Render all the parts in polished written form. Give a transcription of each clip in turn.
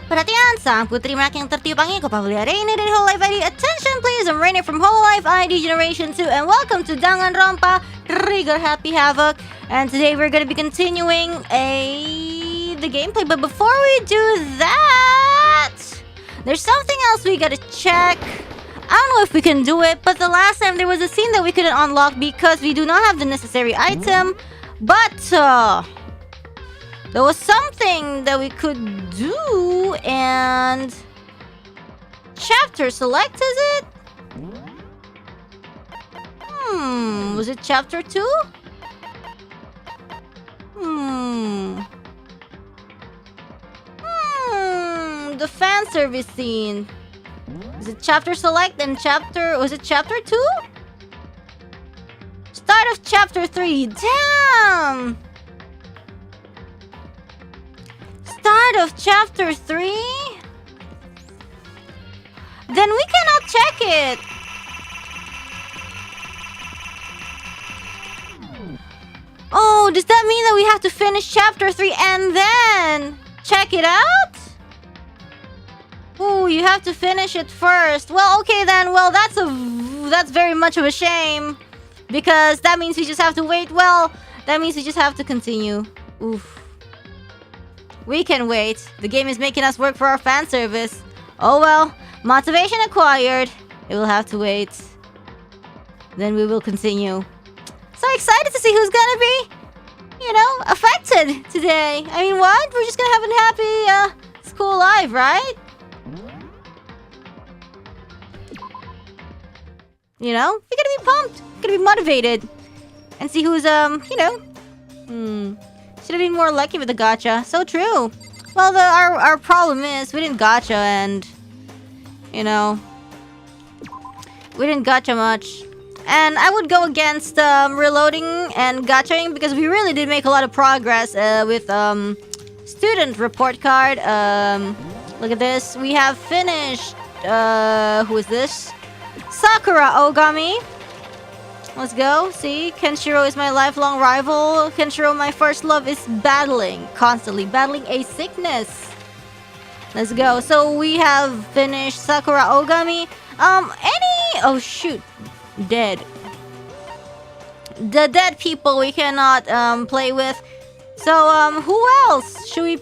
Perhatian, sang putri merak yang tertiup angin ke Pavolia Reine dari hololiveID. Attention please, I'm Reine from hololiveID Generation 2 and welcome to DANGANRONPA, Trigger Happy Havoc. And today we're gonna be continuing the gameplay, but before we do that, there's something else we gotta check. I don't know if we can do it, but the last time there was a scene that we couldn't unlock because we do not have the necessary item. But there was something that we could do, and chapter select, is it? Was it chapter 2? The fan service scene. Is it chapter select and chapter... Was it chapter 2? Start of chapter 3. Damn! Start of chapter 3? Then we cannot check it. Oh, does that mean that we have to finish chapter 3 and then check it out? Ooh, you have to finish it first. Well, okay then. Well, that's very much of a shame. Because that means we just have to wait. Well, that means we just have to continue. Oof. We can wait. The game is making us work for our fan service. Oh well. Motivation acquired. It will have to wait. Then we will continue. So excited to see who's gonna be, affected today. I mean, what? We're just gonna have a happy school life, right? We're gonna be pumped. Gonna be motivated. And see who's, should have been more lucky with the gacha. So true. Well, our problem is we didn't gacha and, we didn't gacha much. And I would go against reloading and gachaing because we really did make a lot of progress with student report card. Look at this. We have finished, who is this? Sakura Ogami. Let's go. See, Kenshiro is my lifelong rival. Kenshiro, my first love, is constantly battling a sickness. Let's go. So we have finished Sakura Ogami. Oh shoot, dead. The dead people we cannot play with. So who else should we?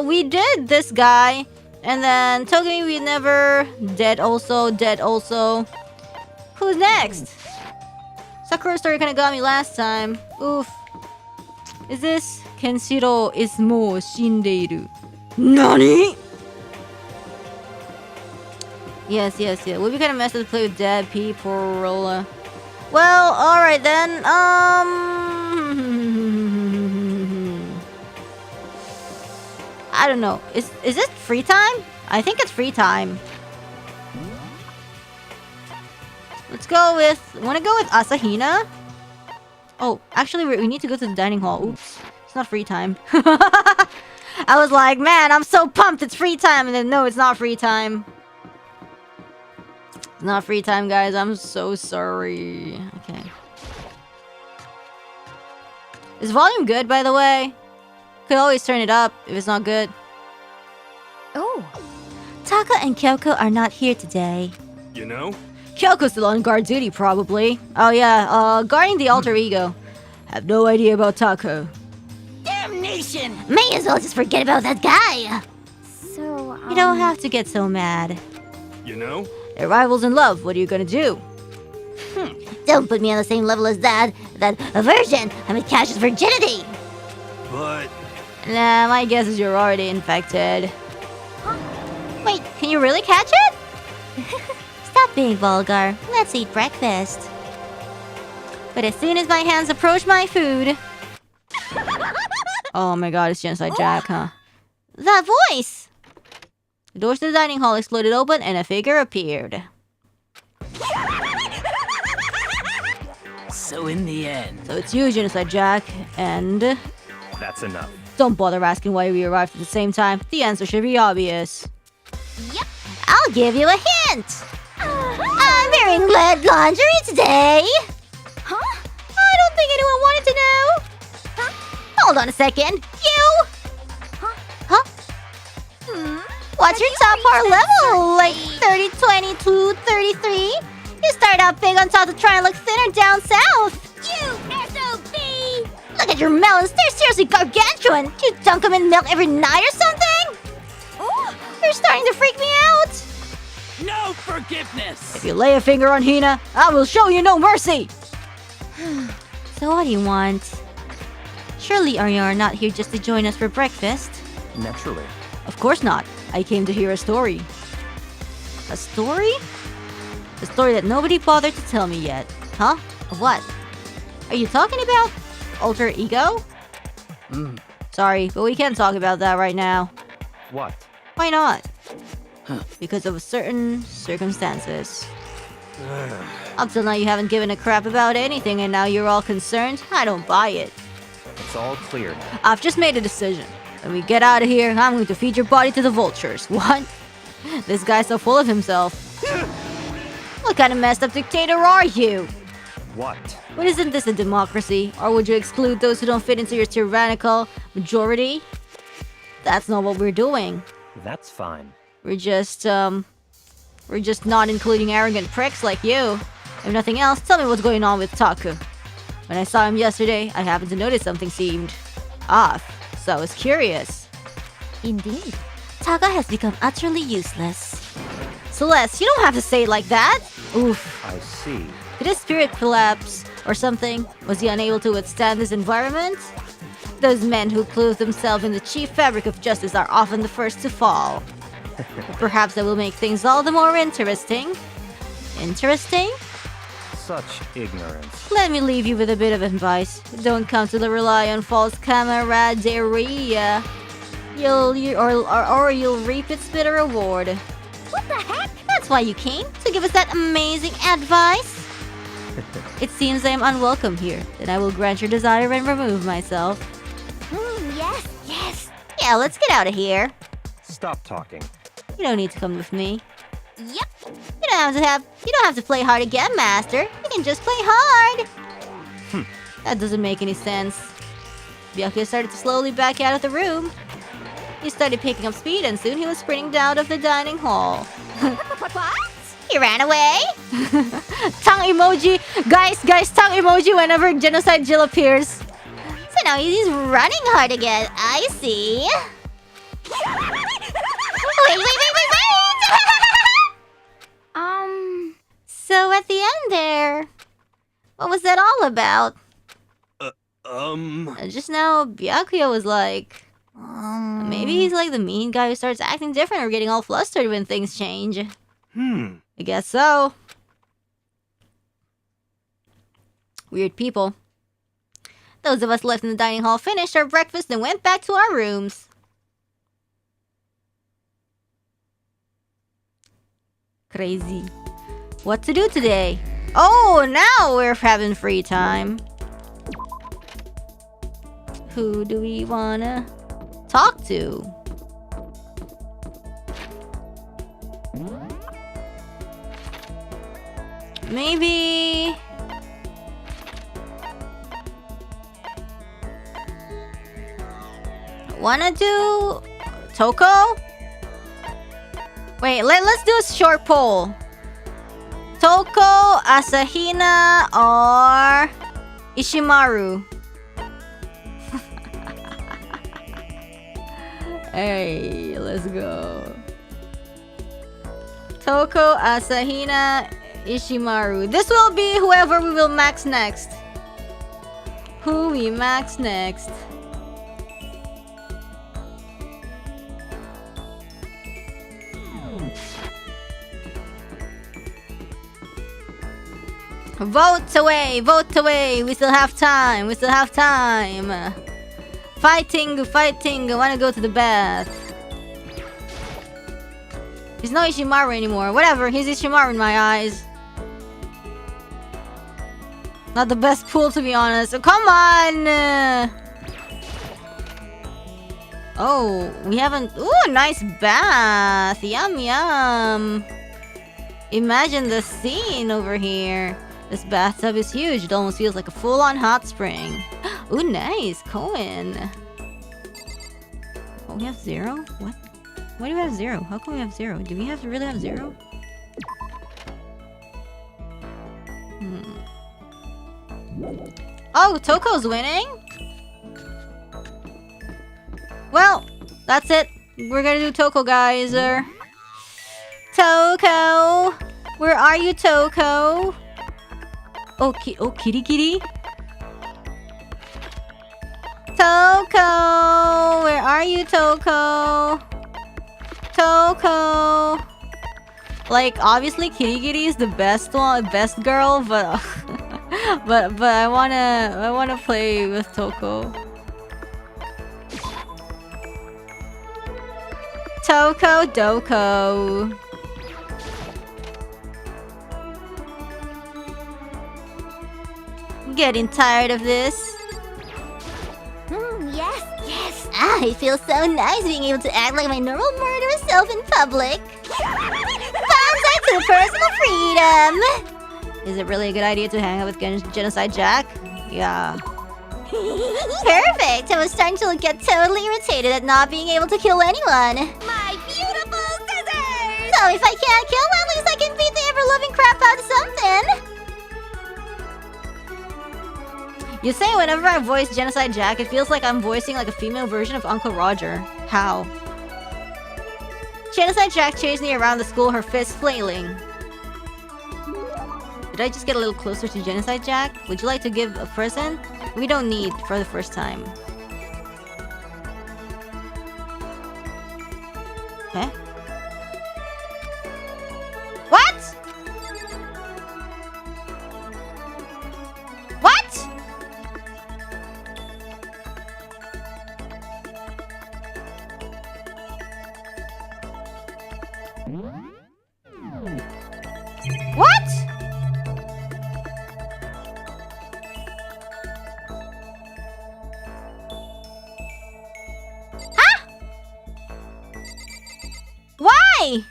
We did this guy, and then Togami we never. Dead also. Who's next? Sakura story kinda got me last time. Oof. Is this Kenshiro is mou shindeiru? Nani? Yes. Would be kinda messed up to play with dead people. Well, alright then. I don't know. Is it free time? I think it's free time. Let's go with... Wanna go with Asahina? Oh, actually we need to go to the dining hall. Oops. It's not free time. I was like, man, I'm so pumped it's free time. And then no, it's not free time. It's not free time, guys. I'm so sorry. Okay. Is volume good, by the way? Could always turn it up if it's not good. Oh. Taka and Kyoko are not here today. Kyoko's still on guard duty, probably. Oh yeah, guarding the alter ego. Have no idea about Taco. Damnation! May as well just forget about that guy! So, You don't have to get so mad. They're rivals in love, what are you gonna do? Don't put me on the same level as that aversion! I'm with Cash's virginity! But... Nah, my guess is you're already infected. Wait, can you really catch it? Stop being vulgar. Let's eat breakfast. But as soon as my hands approach my food... Oh my god, it's Genocide Jack, huh? That voice! The doors to the dining hall exploded open and a figure appeared. So in the end... So it's you, Genocide Jack, and... That's enough. Don't bother asking why we arrived at the same time. The answer should be obvious. Yep, I'll give you a hint! I'm wearing red laundry today! Huh? I don't think anyone wanted to know! Huh? Hold on a second! You! Huh? What's your top power level? Like 30, 22, 33? You start out big on top to try and look thinner down south. You SOB! Look at your melons, they're seriously gargantuan. You dunk them in milk every night or something? Oh, You're starting to freak me out. No forgiveness! If you lay a finger on Hina, I will show you no mercy. So what do you want? Surely you're not here just to join us for breakfast. Naturally. Of course not. I came to hear a story. A story? A story that nobody bothered to tell me yet. Huh? Of what? Are you talking about alter ego? Sorry, but we can't talk about that right now. What? Why not? Because of certain circumstances. Up till now you haven't given a crap about anything and now you're all concerned? I don't buy it. It's all clear now. I've just made a decision. When we get out of here, I'm going to feed your body to the vultures. What? This guy's so full of himself. What kind of messed up dictator are you? What? But isn't this a democracy? Or would you exclude those who don't fit into your tyrannical majority? That's not what we're doing. That's fine. We're just not including arrogant pricks like you. If nothing else, tell me what's going on with Taku. When I saw him yesterday, I happened to notice something seemed off, so I was curious. indeed. Taku has become utterly useless. Celeste, you don't have to say it like that! Oof. I see. Did his spirit collapse or something? Was he unable to withstand this environment? Those men who clothe themselves in the chief fabric of justice are often the first to fall. Perhaps that will make things all the more interesting. Interesting? Such ignorance. Let me leave you with a bit of advice. Don't come to rely on false camaraderie. You'll reap its bitter reward. What the heck? That's why you came, to give us that amazing advice. It seems I am unwelcome here. Then I will grant your desire and remove myself. Yes, yes. Yeah, let's get out of here. Stop talking. You don't need to come with me. Yep. You don't have to play hard again, Master. You can just play hard. That doesn't make any sense. Byakuya started to slowly back out of the room. He started picking up speed and soon he was sprinting down of the dining hall. What? He ran away. Tongue emoji. Guys, tongue emoji whenever Genocide Jill appears. So now he's running hard again. I see. Wait. So at the end there, what was that all about? Just now, Byakuya was like, maybe he's like the mean guy who starts acting different or getting all flustered when things change. I guess so. Weird people. Those of us left in the dining hall finished our breakfast and went back to our rooms. Crazy. What to do today? Oh, now we're having free time. Who do we wanna talk to? Maybe... wanna do... Toko? Wait, let's do a short poll. Toko, Asahina, or Ishimaru? Hey, let's go. Toko, Asahina, Ishimaru. This will be whoever we will max next. Who we max next. Vote away, we still have time, Fighting, I wanna go to the bath. He's no Ishimaru anymore, whatever, he's Ishimaru in my eyes. Not the best pool to be honest, oh, come on! Oh, we haven't, ooh, nice bath, yum. Imagine the scene over here. This bathtub is huge. It almost feels like a full-on hot spring. Ooh, nice. Coin. Oh, we have 0? What? Why do we have 0? How come we have 0? Do we really have 0? Oh, Toko's winning? Well, that's it. We're gonna do Toko, guys. Toko! Where are you, Toko? Oh, kitty kitty? Toko! Where are you, Toko? Toko! Like, obviously Kitty Kitty is the best one, best girl, but but I wanna play with Toko. Toko Doko. Getting tired of this. Yes, yes. I feel so nice being able to act like my normal murderous self in public. Sounds like true personal freedom. Is it really a good idea to hang out with Genocide Jack? Yeah. Perfect! I was starting to get totally irritated at not being able to kill anyone. My beautiful scissors! So if I can't kill, at least I can beat the ever-loving crap out of something. You say whenever I voice Genocide Jack, it feels like I'm voicing like a female version of Uncle Roger. How? Genocide Jack chased me around the school, her fist flailing. Did I just get a little closer to Genocide Jack? Would you like to give a present? We don't need for the first time. Eh? What? What? What? Huh? Why?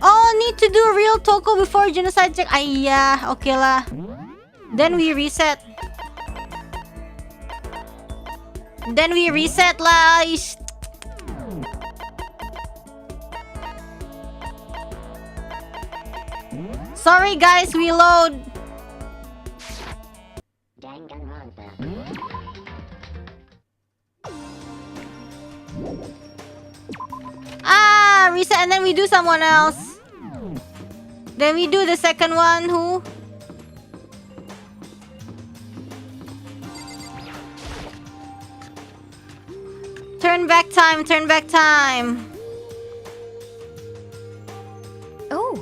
Oh, need to do a real Toko before Genocide Jack. Ay, yeah, okay lah. Then we reset. Then we reset lah. Sorry guys, we load. Danganronpa. Ah, reset and then we do someone else. Then we do the second one. Who? Turn back time, turn back time. Oh.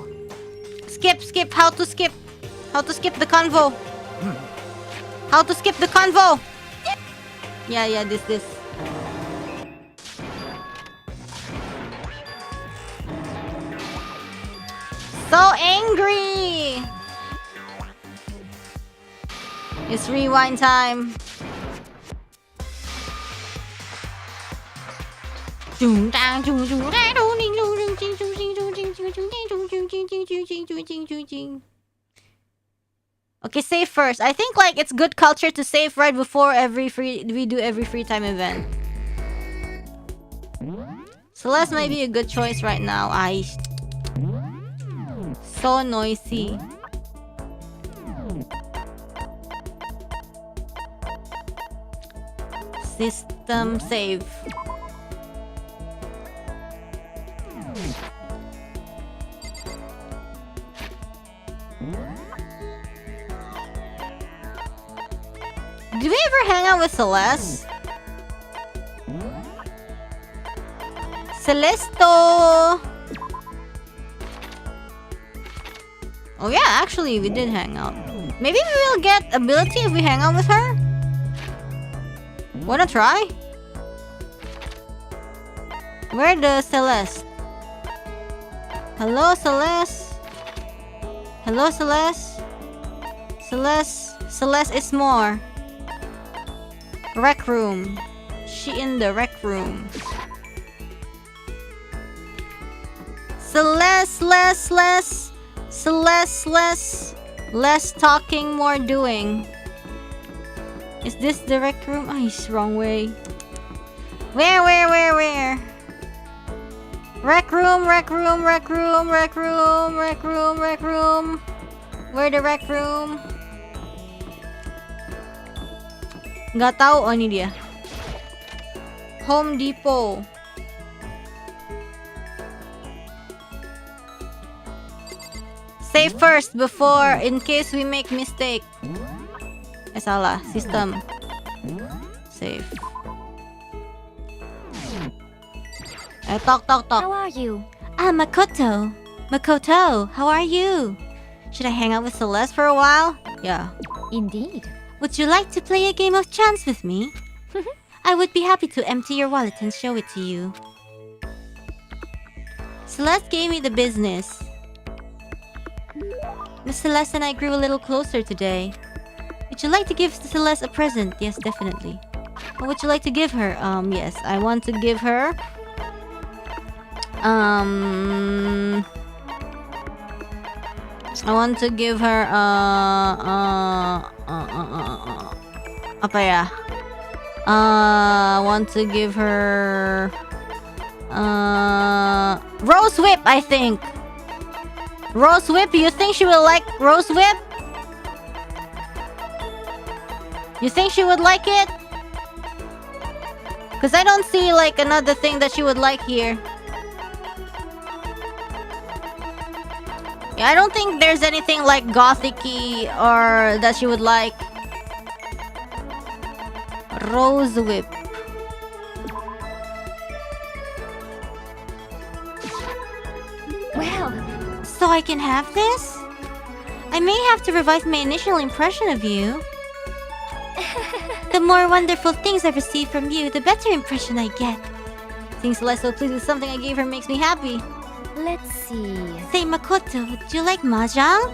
Skip, skip, how to skip. How to skip the convo. How to skip the convo. Yeah, this. So angry. It's rewind time. Okay, save first. I think like it's good culture to save right before we do every free time event. Celeste might be a good choice right now. So noisy. System save. Did we ever hang out with Celeste? Celesto! Oh yeah, actually we did hang out. Maybe we will get ability if we hang out with her? Wanna try? Where the Celeste? Hello Celeste? Hello Celeste? Celeste is more. Rec room. She in the rec room. Celeste, less talking, more doing. Is this the rec room? Oh, it's wrong way. Where? Rec room. Where the rec room? Nggak tahu. Oh, ini dia. Home Depot. Save first before in case we make mistake. Salah. System. Save. Talk. How are you? Makoto. Makoto, how are you? Should I hang out with Celeste for a while? Yeah. Indeed. Would you like to play a game of chance with me? I would be happy to empty your wallet and show it to you. Celeste gave me the business. Miss Celeste and I grew a little closer today. Would you like to give Celeste a present? Yes, definitely. What would you like to give her? Yes, I want to give her... I want to give her apa ya? I want to give her Rose Whip, I think. Rose Whip, you think she will like Rose Whip? You think she would like it? Cause I don't see like another thing that she would like here. Yeah, I don't think there's anything like gothic-y or that she would like. Rose Whip. Well, So I can have this? I may have to revise my initial impression of you. The more wonderful things I receive from you, the better impression I get. Seeing Celeste so pleased with something I gave her makes me happy. let's see. Say, Makoto, do you like mahjong?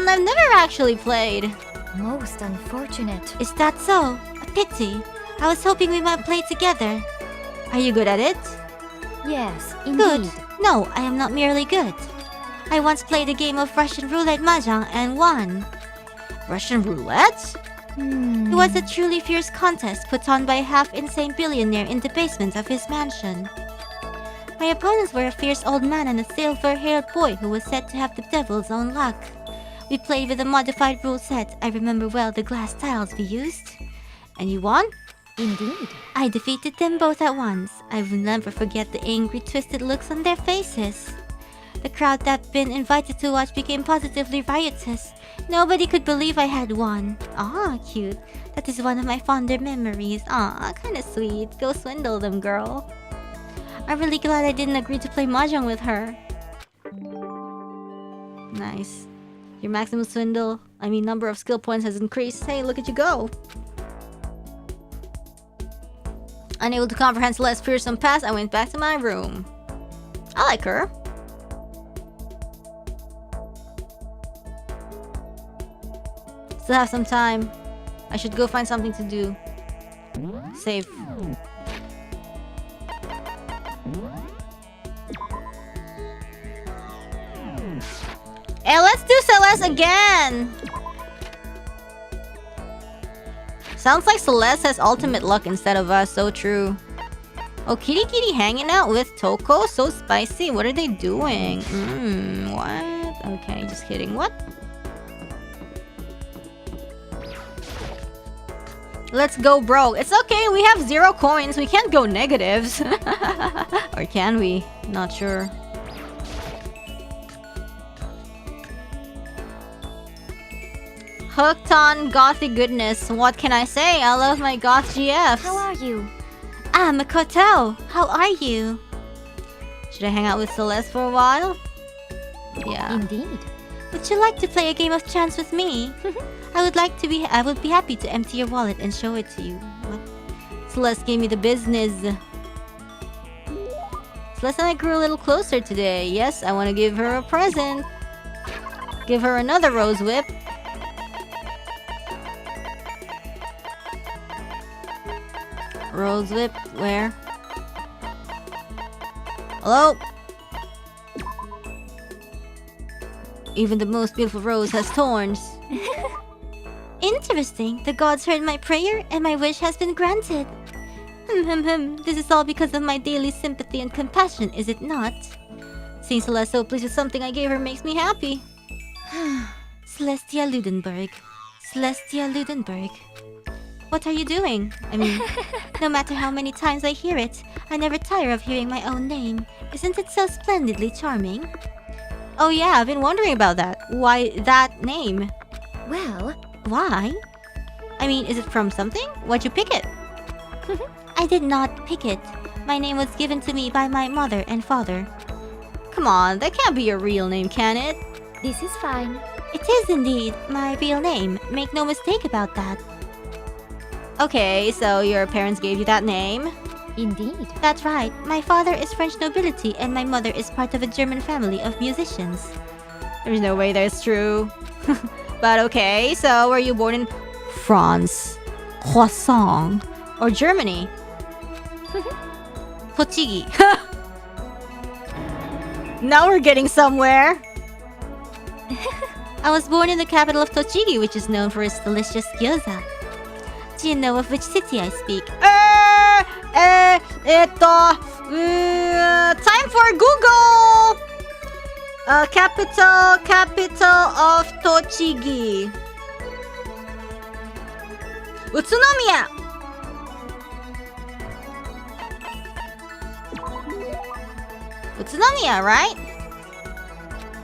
I've never actually played. Most unfortunate. Is that so? A pity. I was hoping we might play together. Are you good at it? Yes, Good. indeed. No, I am not merely good. I once played a game of Russian roulette mahjong and won. Russian roulette? It was a truly fierce contest put on by a half-insane billionaire in the basement of his mansion. My opponents were a fierce old man and a silver-haired boy who was said to have the devil's own luck. We played with a modified rule set. I remember well the glass tiles we used. And you won? Indeed. I defeated them both at once. I will never forget the angry, twisted looks on their faces. The crowd that been invited to watch became positively riotous. Nobody could believe I had won. Ah, cute. That is one of my fonder memories. Ah, kinda sweet. Go swindle them, girl. I'm really glad I didn't agree to play mahjong with her. Nice. Your maximum number of skill points has increased. Hey, look at you go. Unable to comprehend Celeste's fearsome past, I went back to my room. I like her. Still have some time. I should go find something to do. Save. Hey, let's do Celeste again! Sounds like Celeste has ultimate luck instead of us, so true. Oh, Kitty Kitty hanging out with Toko? So spicy. What are they doing? What? Okay, just kidding. What? Let's go broke. It's okay, we have 0 coins. We can't go negatives. Or can we? Not sure. Hooked on gothy goodness. What can I say? I love my goth GFs. How are you? Makoto. How are you? Should I hang out with Celeste for a while? Yeah. Indeed. Would you like to play a game of chance with me? I would be happy to empty your wallet and show it to you. What? Celeste gave me the business. Celeste and I grew a little closer today. Yes, I want to give her a present. Give her another rose whip. Rose whip, where? Hello? Even the most beautiful rose has thorns. interesting. The gods heard my prayer and my wish has been granted. This is all because of my daily sympathy and compassion, is it not? Seeing Celeste so pleased with something I gave her makes me happy. Celestia Ludenberg. Celestia Ludenberg. What are you doing? I mean, no matter how many times I hear it, I never tire of hearing my own name. Isn't it so splendidly charming? Oh yeah, I've been wondering about that. Why that name? Well, Why? I mean, is it from something? Why'd you pick it? I did not pick it. My name was given to me by my mother and father. Come on, that can't be your real name, can it? this is fine. It is indeed my real name. Make no mistake about that. Okay, so your parents gave you that name? Indeed. That's right. My father is French nobility and my mother is part of a German family of musicians. There's no way that's true. But okay, so were you born in France, Croissant, or Germany? Tochigi. Now we're getting somewhere. I was born in the capital of Tochigi, which is known for its delicious gyoza. Do you know of which city I speak? Time for Google! Capital of Tochigi. Utsunomiya! Utsunomiya, right?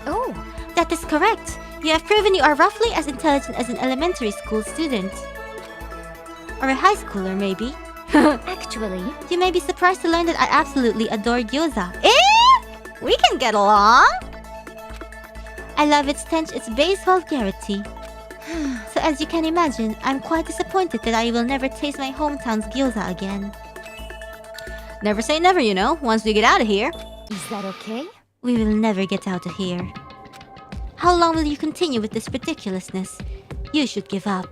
Oh, That is correct. You have proven you are roughly as intelligent as an elementary school student. Or a high schooler, maybe. actually, You may be surprised to learn that I absolutely adore gyoza. We can get along! I love its stench, its base vulgarity. So as you can imagine, I'm quite disappointed that I will never taste my hometown's gyoza again. Never say never, you know. Once we get out of here, is that okay? we will never get out of here. How long will you continue with this ridiculousness? You should give up.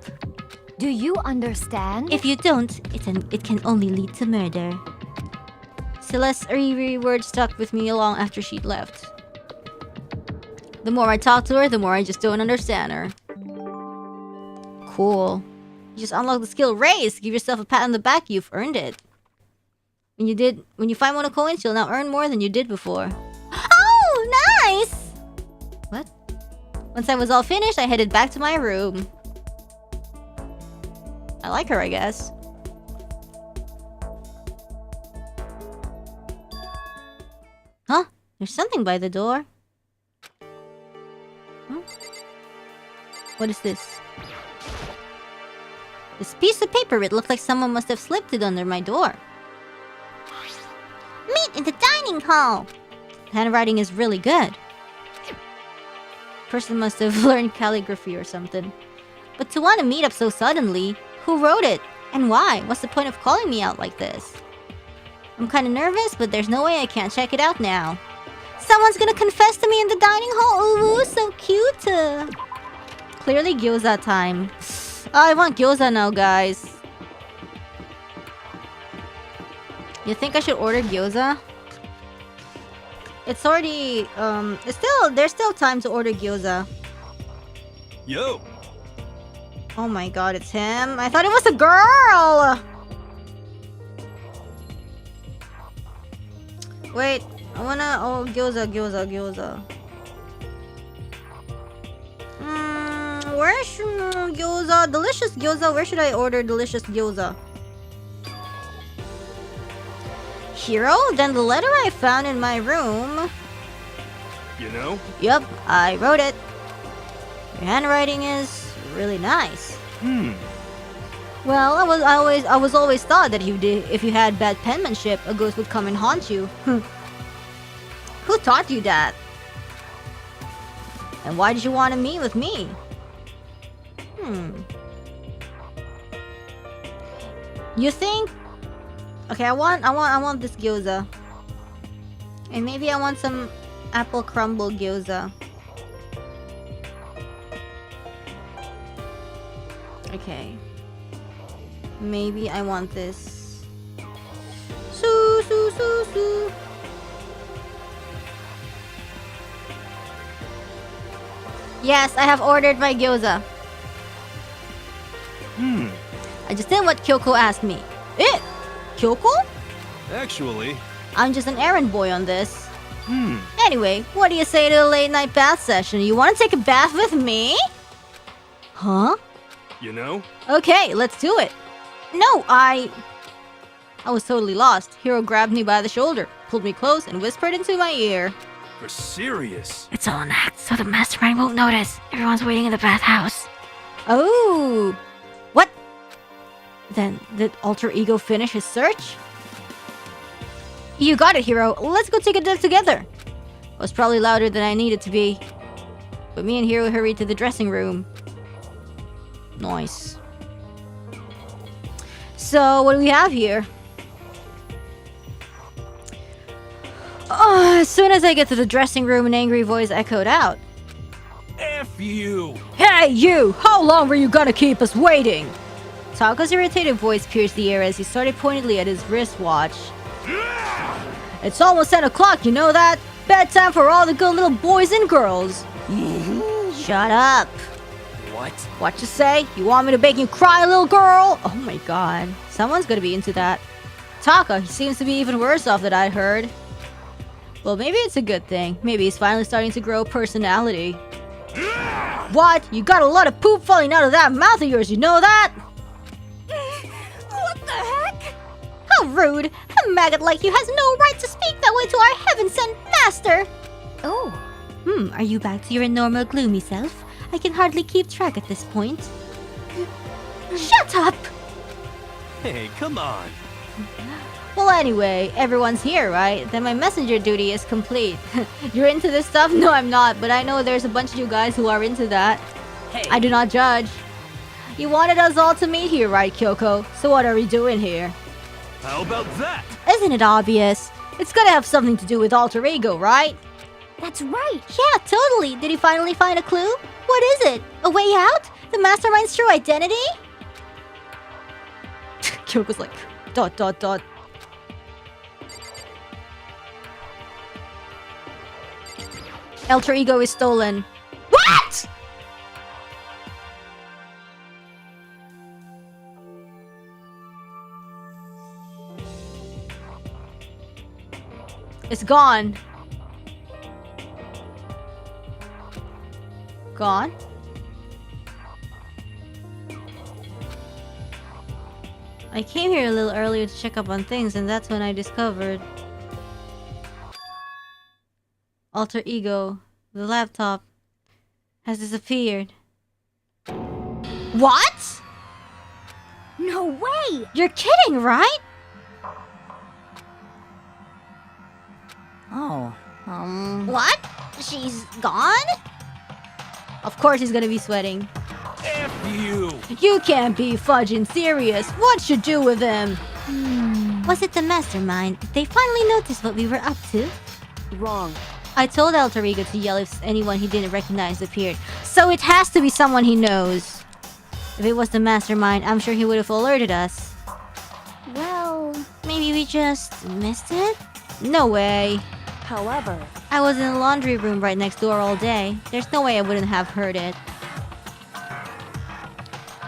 Do you understand? If you don't, it can only lead to murder. Celeste's word stuck with me long after she'd left. The more I talk to her, the more I just don't understand her. Cool. You just unlock the skill Raise. Give yourself a pat on the back. You've earned it. When you find one of coins, you'll now earn more than you did before. Oh, nice! What? Once I was all finished, I headed back to my room. I like her, I guess. Huh? There's something by the door. Huh? What is this? This piece of paper, it looked like someone must have slipped it under my door. Meet in the dining hall! The handwriting is really good. Person must have learned calligraphy or something. But to want to meet up so suddenly, who wrote it? And why? What's the point of calling me out like this? I'm kinda nervous, but there's no way I can't check it out now. Someone's gonna confess to me in the dining hall! Ooh, so cute! Clearly gyoza time. I want gyoza now, guys. You think I should order gyoza? It's already, there's still time to order gyoza. Yo! Oh my god, it's him. I thought it was a girl! Wait, I wanna... Oh, gyoza. Where's gyoza? Delicious gyoza. Where should I order delicious gyoza? Hero? Then the letter I found in my room. You know? Yep, I wrote it. Your handwriting is really nice. Well, I was always thought that if you had bad penmanship, a ghost would come and haunt you. Who taught you that? And why did you want to meet with me? You think? Okay, I want this gyoza. And maybe I want some apple crumble gyoza. Okay. Maybe I want this. Su. Yes, I have ordered my gyoza. I just did what Kyoko asked me. Eh? Kyoko? Actually, I'm just an errand boy on this. Anyway, what do you say to a late night bath session? You want to take a bath with me? Huh? you know? Okay, let's do it. No, I was totally lost. Hiro grabbed me by the shoulder, pulled me close, and whispered into my ear. For serious. It's all an act, so the mastermind won't notice. Everyone's waiting in the bathhouse. Oh! What? Then, did Alter Ego finish his search? You got it, Hiro. Let's go take a dip together. I was probably louder than I needed to be. But me and Hiro hurried to the dressing room. Nice. So, what do we have here? As soon as I get to the dressing room, an angry voice echoed out. F you! Hey, you! How long were you gonna keep us waiting? Tako's irritated voice pierced the air as he started pointedly at his wristwatch. It's almost 10 o'clock, you know that? Bedtime for all the good little boys and girls. Shut up. What? What you say? You want me to make you cry, little girl? Oh my god. Someone's gonna be into that. Taka, he seems to be even worse off than I'd heard. Well, maybe it's a good thing. Maybe he's finally starting to grow personality. What? You got a lot of poop falling out of that mouth of yours, you know that? What the heck? How rude! A maggot like you has no right to speak that way to our heaven-sent master! Oh, Are you back to your normal gloomy self? I can hardly keep track at this point. Shut up! Hey, come on. Well, anyway, everyone's here, right? Then my messenger duty is complete. You're into this stuff? No, I'm not, but I know there's a bunch of you guys who are into that. hey. I do not judge. You wanted us all to meet here, right, Kyoko? So what are we doing here? How about that? Isn't it obvious? It's gotta have something to do with Alter Ego, right? That's right. Yeah, totally. Did he finally find a clue? What is it? A way out? The mastermind's true identity? Kyoko's like, ... Alter Ego is stolen. What? It's gone. Gone? I came here a little earlier to check up on things, and that's when I discovered Alter Ego, the laptop, has disappeared. What? No way. You're kidding, right? Oh, What? She's gone? Of course he's gonna be sweating. F you! You can't be fudging serious. What'd you do with him? Was it the mastermind? Did they finally notice what we were up to? Wrong. I told Alter Ego to yell if anyone he didn't recognize appeared. So it has to be someone he knows. If it was the mastermind, I'm sure he would have alerted us. Well, Maybe we just missed it? No way. however, I was in the laundry room right next door all day. There's no way I wouldn't have heard it.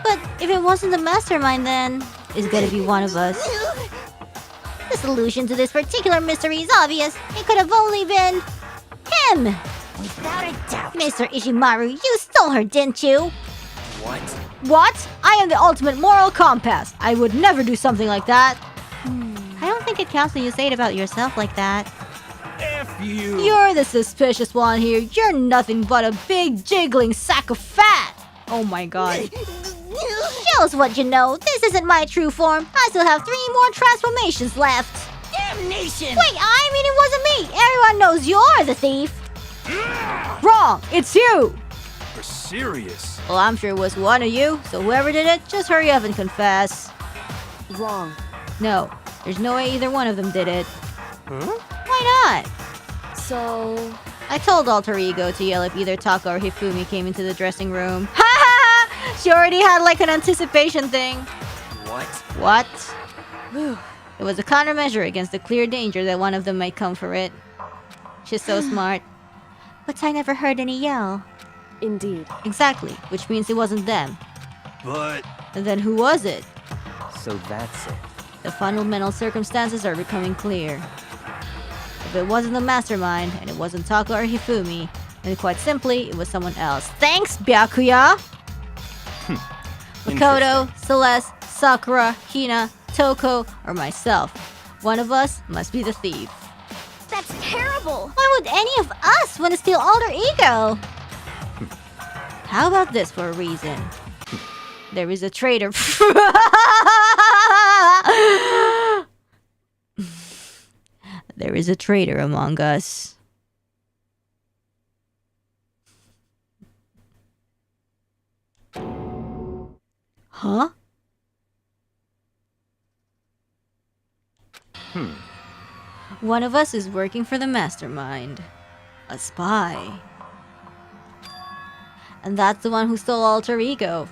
But if it wasn't the mastermind, then it's gonna be one of us. The solution to this particular mystery is obvious. It could have only been him. without a doubt. Mr. Ishimaru, you stole her, didn't you? What? What? I am the ultimate moral compass. I would never do something like that. I don't think it counts when you say it about yourself like that. F you! You're the suspicious one here. You're nothing but a big jiggling sack of fat. Oh my god. Shows what you know. This isn't my true form. I still have 3 more transformations left. Damnation. Wait, I mean it wasn't me. Everyone knows you're the thief. Wrong. It's you. For serious. Well, I'm sure it was one of you. So whoever did it, just hurry up and confess. Wrong. No, there's no way either one of them did it. Huh? Why not? So, I told Alter Ego to yell if either Taka or Hifumi came into the dressing room. Ha ha ha! She already had like an anticipation thing. What? What? It was a countermeasure against the clear danger that one of them might come for it. She's so smart. But I never heard any yell. indeed. Exactly, which means it wasn't them. But And then who was it? So that's it. The fundamental circumstances are becoming clear. If it wasn't the mastermind, and it wasn't Taka or Hifumi, then quite simply, it was someone else. Thanks, Byakuya! Makoto, Celeste, Sakura, Hina, Toko, or myself. One of us must be the thief. That's terrible. Why would any of us want to steal alter ego? How about this for a reason? There is a traitor. There is a traitor among us. Huh? One of us is working for the mastermind. A spy. And that's the one who stole alter ego.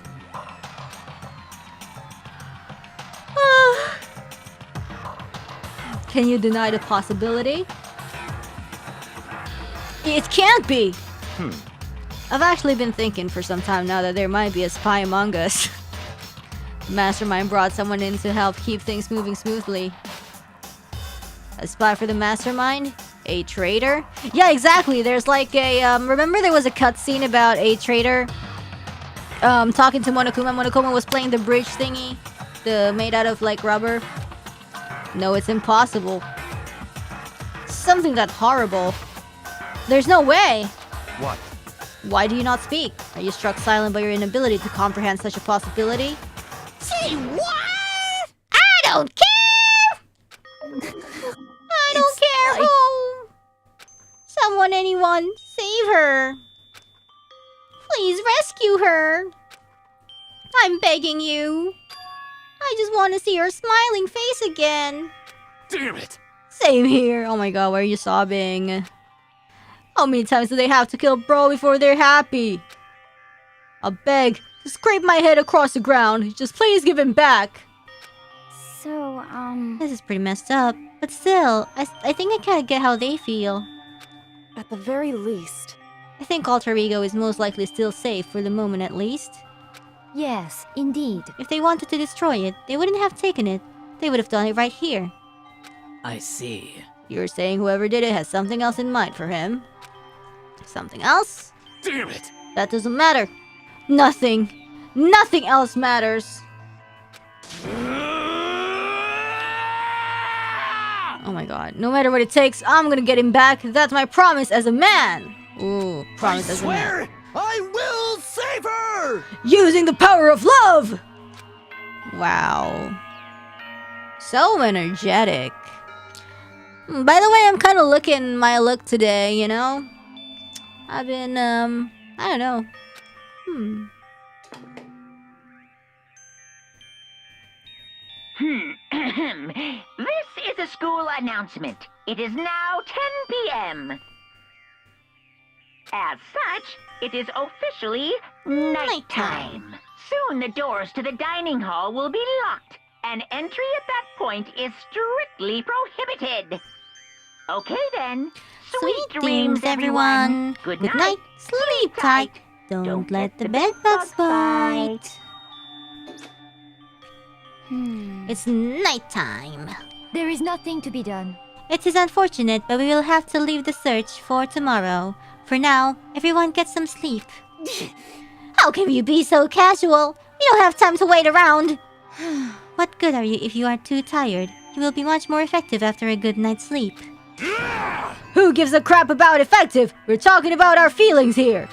Can you deny the possibility? It can't be! I've actually been thinking for some time now that there might be a spy among us. The mastermind brought someone in to help keep things moving smoothly. A spy for the mastermind? A traitor? Yeah, exactly. There's like a, remember there was a cutscene about a traitor talking to Monokuma. Monokuma was playing the bridge thingy, made out of like rubber. No, it's impossible. Something that horrible. There's no way. what? Why do you not speak? Are you struck silent by your inability to comprehend such a possibility? Say what? I don't care! I don't care who! Someone, anyone, save her! Please rescue her! I'm begging you! I just want to see her smiling face again! Damn it! Same here! Oh my god, why are you sobbing? How many times do they have to kill bro before they're happy? I'll beg to scrape my head across the ground. Just please give him back! So, This is pretty messed up, but still, I think I kinda get how they feel. at the very least. I think alter ego is most likely still safe for the moment at least. Yes, indeed. If they wanted to destroy it, they wouldn't have taken it. They would have done it right here. I see. You're saying whoever did it has something else in mind for him? Something else? Damn it! That doesn't matter. Nothing. Nothing else matters. Oh my god. No matter what it takes, I'm gonna get him back. That's my promise as a man. Ooh, promise as a man. Swear, I will save her! Using the power of love! Wow. So energetic. By the way, I'm kind of looking my look today, you know? I've been, I don't know. This is a school announcement. It is now 10 p.m. As such, it is officially nighttime. Soon the doors to the dining hall will be locked, and entry at that point is strictly prohibited. Okay then. Sweet dreams, everyone. Good Good night. night. Sleep tight. Don't let the bedbugs bite. It's nighttime. There is nothing to be done. It is unfortunate, but we will have to leave the search for tomorrow. For now, everyone get some sleep. How can you be so casual? We don't have time to wait around. What good are you if you are too tired? You will be much more effective after a good night's sleep. Who gives a crap about effective? We're talking about our feelings here.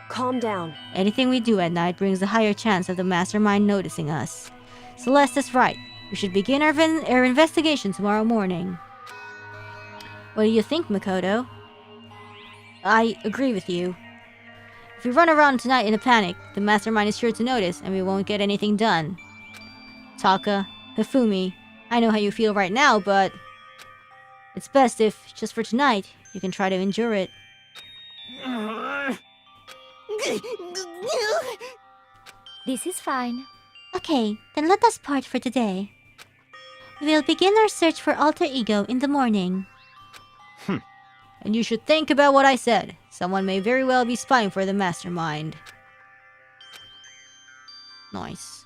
Calm down. Anything we do at night brings a higher chance of the mastermind noticing us. Celeste is right. We should begin our investigation tomorrow morning. What do you think, Makoto? I agree with you. If we run around tonight in a panic, the mastermind is sure to notice and we won't get anything done. Taka, Hifumi, I know how you feel right now, but it's best if, just for tonight, you can try to endure it. This is fine. Okay, then let us part for today. We will begin our search for alter ego in the morning. And you should think about what I said. Someone may very well be spying for the mastermind. Nice.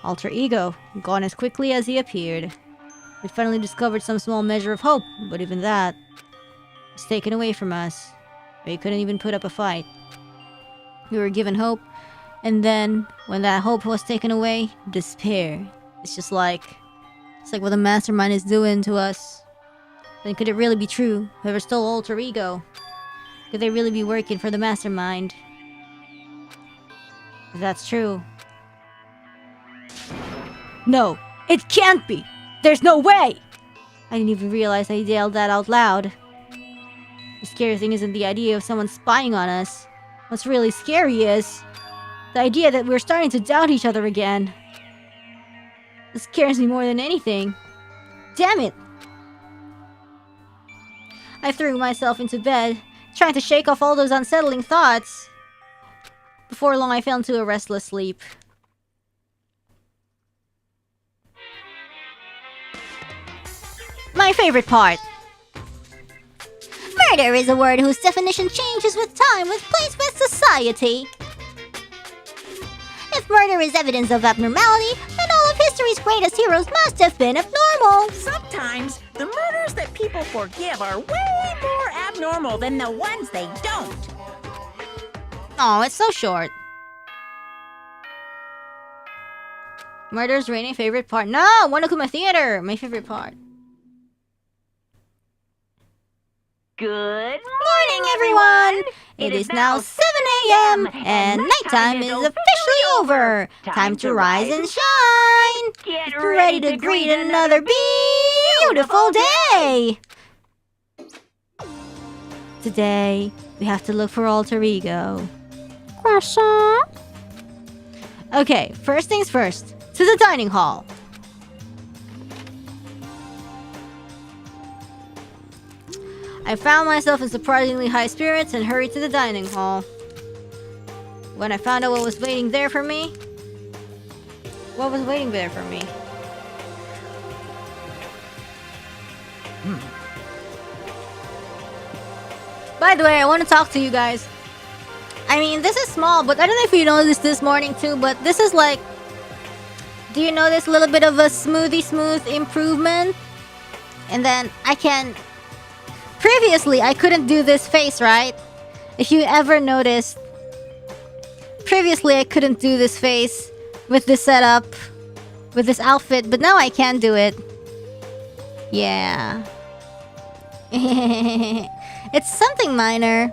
Alter ego, gone as quickly as he appeared. We finally discovered some small measure of hope, but even that was taken away from us. We couldn't even put up a fight. We were given hope, and then when that hope was taken away, despair. It's like what the mastermind is doing to us. Then could it really be true? Whoever stole alter ego, could they really be working for the mastermind? If that's true. No, it can't be! There's no way! I didn't even realize I yelled that out loud. The scary thing isn't the idea of someone spying on us. What's really scary is the idea that we're starting to doubt each other again. It scares me more than anything. Damn it! I threw myself into bed, trying to shake off all those unsettling thoughts. Before long, I fell into a restless sleep. My favorite part. Murder is a word whose definition changes with time, with place, with society. If murder is evidence of abnormality, then all of history's greatest heroes must have been abnormal. Sometimes, the murders that people forgive are way more abnormal than the ones they don't. Oh, it's so short. Murder's Reine favorite part. No! Monokuma Theater! My favorite part. Good Morning, everyone! It is now 7 a.m. and nighttime is officially over. Time to rise and shine. Get Ready to greet another beautiful day. Today, we have to look for alter ego. Croissant. Okay, first things first. To the dining hall. I found myself in surprisingly high spirits and hurried to the dining hall. When I found out what was waiting there for me... What was waiting there for me? By the way, I want to talk to you guys. I mean, this is small, but I don't know if you noticed this morning too, but this is like... Do you notice a little bit of a smooth improvement? And then I can... Previously, I couldn't do this face, right? If you ever noticed... Previously, I couldn't do this face with this setup, with this outfit, but now I can do it. Yeah. It's something minor.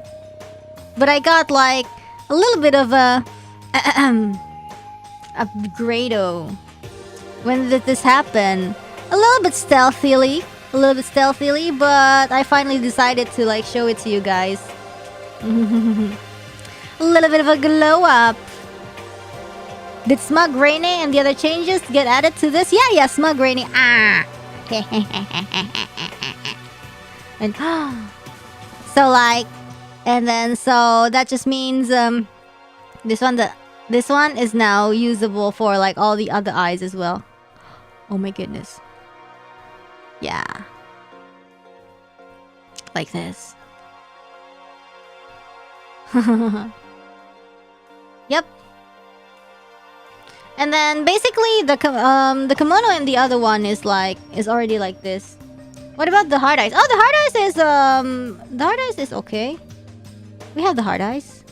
But I got like a little bit of a grado. When did this happen? A little bit stealthily, but I finally decided to like show it to you guys. A little bit of a glow up. Did Smug Reine and the other changes get added to this? Yeah, Smug Reine. Ah. And so like, and then so that just means this one is now usable for like all the other eyes as well. Oh my goodness. Yeah. Like this. Yep. And then basically the kimono and the other one is already like this. What about the hard eyes? Oh, the hard eyes is okay. We have the hard eyes.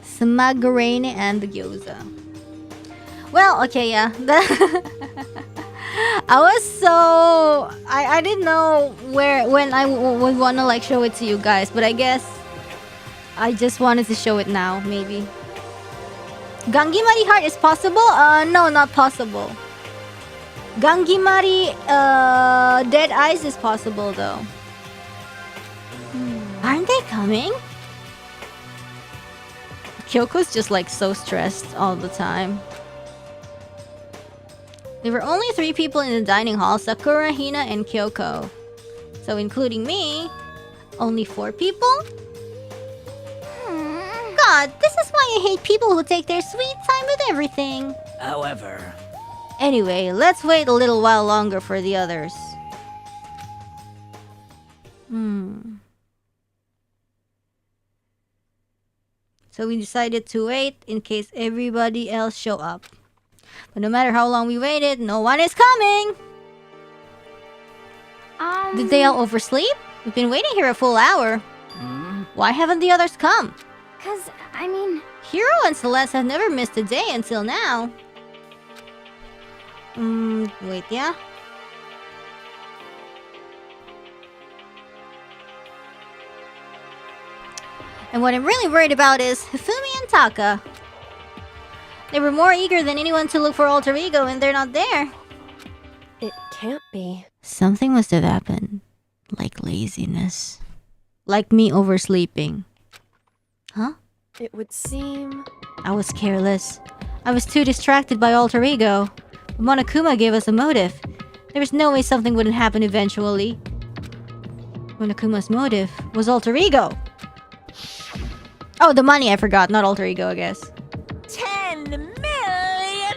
Smug Reine and the gyoza. Well, okay, yeah. I didn't know when I would wanna like show it to you guys, but I guess I just wanted to show it now, maybe. Gangimari heart is possible? No, not possible. Gangimari dead eyes is possible though. Aren't they coming? Kyoko's just like so stressed all the time. There were only 3 people in the dining hall: Sakura, Hina, and Kyoko. So including me, only 4 people? God, this is why I hate people who take their sweet time with everything. However... Anyway, let's wait a little while longer for the others. So we decided to wait in case everybody else show up. But no matter how long we waited, no one is coming! Did they all oversleep? We've been waiting here a full hour. Why haven't the others come? 'Cause, I mean... Hero and Celeste have never missed a day until now. Wait, yeah? And what I'm really worried about is Hifumi and Taka. They were more eager than anyone to look for alter ego and they're not there. It can't be. Something must have happened. Like laziness. Like me oversleeping. Huh? It would seem... I was careless. I was too distracted by alter ego. But Monokuma gave us a motive. There was no way something wouldn't happen eventually. Monokuma's motive was alter ego. Oh, the money I forgot, not alter ego, I guess. $10 million!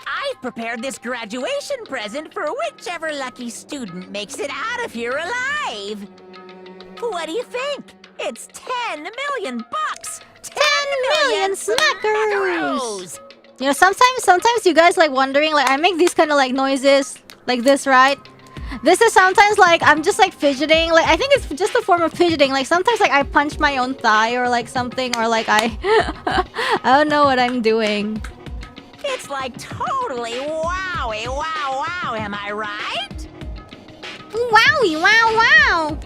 I've prepared this graduation present for whichever lucky student makes it out of here alive. What do you think? It's 10 million bucks! 10 million smackaroos! You know, sometimes you guys like wondering, like I make these kind of like noises like this, right? This is sometimes like I'm just like fidgeting. Like I think it's just a form of fidgeting. Like sometimes like I punch my own thigh or like something, or like I I don't know what I'm doing. It's like totally wowie wow wow, am I right? Wowie wow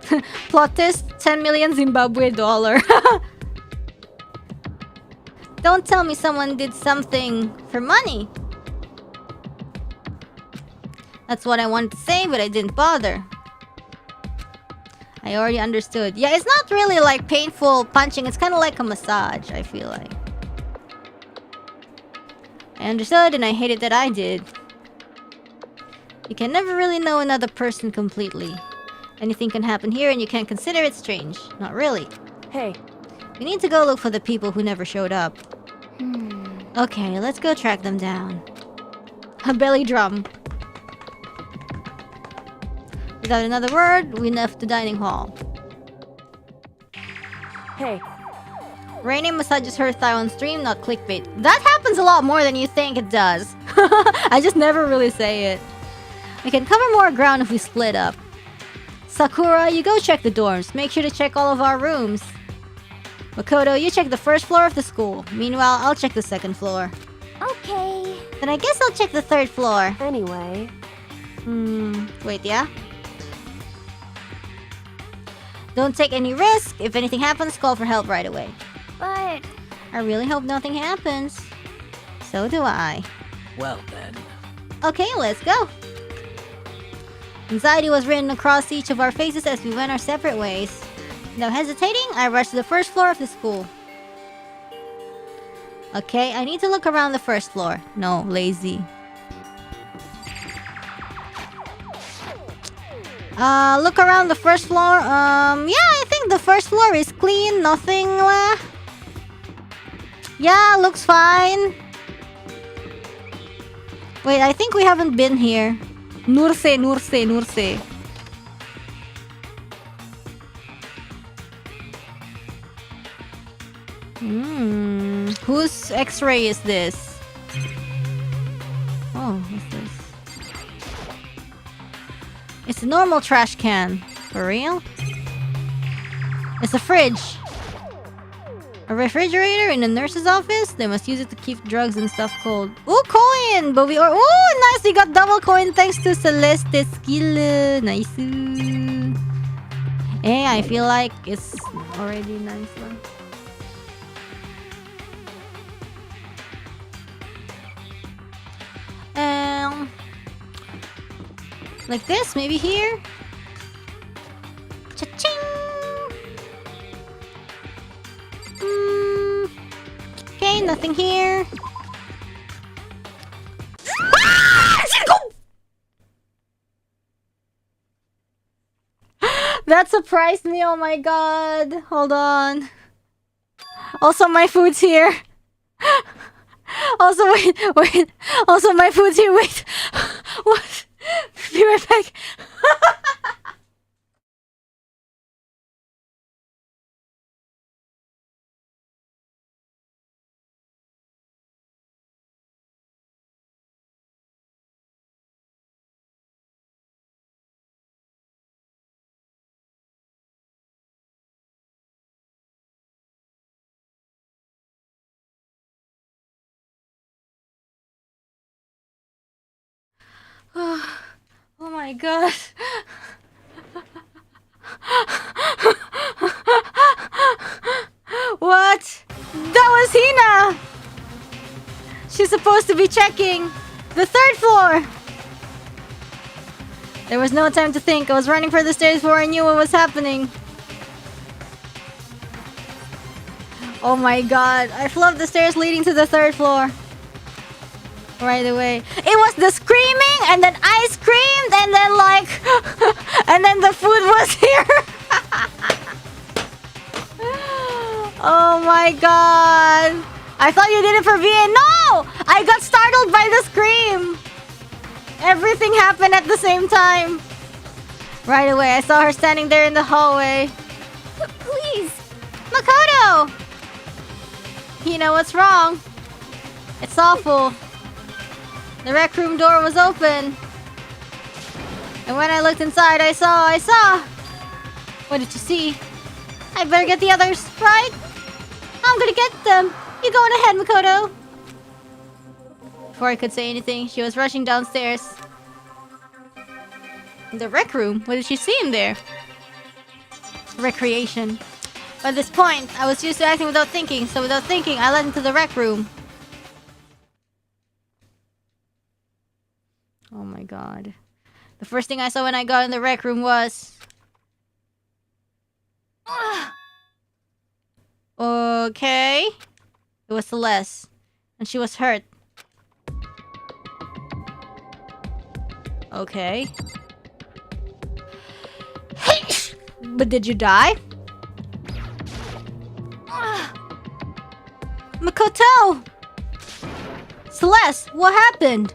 wow. Plot twist, 10 million Zimbabwe dollar. Don't tell me someone did something for money. That's what I wanted to say, but I didn't bother. I already understood. Yeah, it's not really like painful punching. It's kind of like a massage, I feel like. I understood and I hated that I did. You can never really know another person completely. Anything can happen here and you can't consider it strange. Not really. Hey. We need to go look for the people who never showed up. Okay, let's go track them down. A belly drum. Without another word, we left the dining hall. Hey. Reine massages her thigh on stream, not clickbait. That happens a lot more than you think it does. I just never really say it. We can cover more ground if we split up. Sakura, you go check the dorms. Make sure to check all of our rooms. Makoto, you check the first floor of the school. Meanwhile, I'll check the second floor. Okay. Then I guess I'll check the third floor. Anyway. Wait, yeah? Don't take any risk. If anything happens, call for help right away. But... I really hope nothing happens. So do I. Well then. Okay, let's go. Anxiety was written across each of our faces as we went our separate ways. Without hesitating, I rushed to the first floor of the school. Okay, I need to look around the first floor. No, lazy. Look around the first floor. Yeah, I think the first floor is clean. Nothing. Yeah, looks fine. Wait, I think we haven't been here. Nurse. Whose X-ray is this? Oh, what's this? It's a normal trash can. For real? It's a fridge. A refrigerator in the nurse's office? They must use it to keep drugs and stuff cold. Ooh, coin! But we are... Ooh, nice! We got double coin thanks to Celeste's skill. Nice. Hey, I feel like it's already nice. Like this, maybe here. Cha-ching! Okay, nothing here. That surprised me, oh my god. Hold on. Also, my food's here. Also, wait. Also, my food's here, wait. What? Be right back. Oh my god. What? That was Hina! She's supposed to be checking the 3rd floor. There was no time to think. I was running for the stairs before I knew what was happening. Oh my god. I flew up the stairs leading to the 3rd floor. Right away. It was the screaming, and then I screamed, and then like... and then the food was here. Oh my god. I thought you did it for VN. No! I got startled by the scream. Everything happened at the same time. Right away, I saw her standing there in the hallway. Please. Makoto! You know what's wrong? It's awful. The rec room door was open. And when I looked inside, I saw. What did you see? I better get the others, right? I'm gonna get them. You going ahead, Makoto. Before I could say anything, she was rushing downstairs. In the rec room? What did she see in there? Recreation. By this point, I was used to acting without thinking, so without thinking, I led into the rec room. Oh my god. The first thing I saw when I got in the rec room was... Okay. It was Celeste. And she was hurt. Okay. But did you die? Makoto! Celeste, what happened?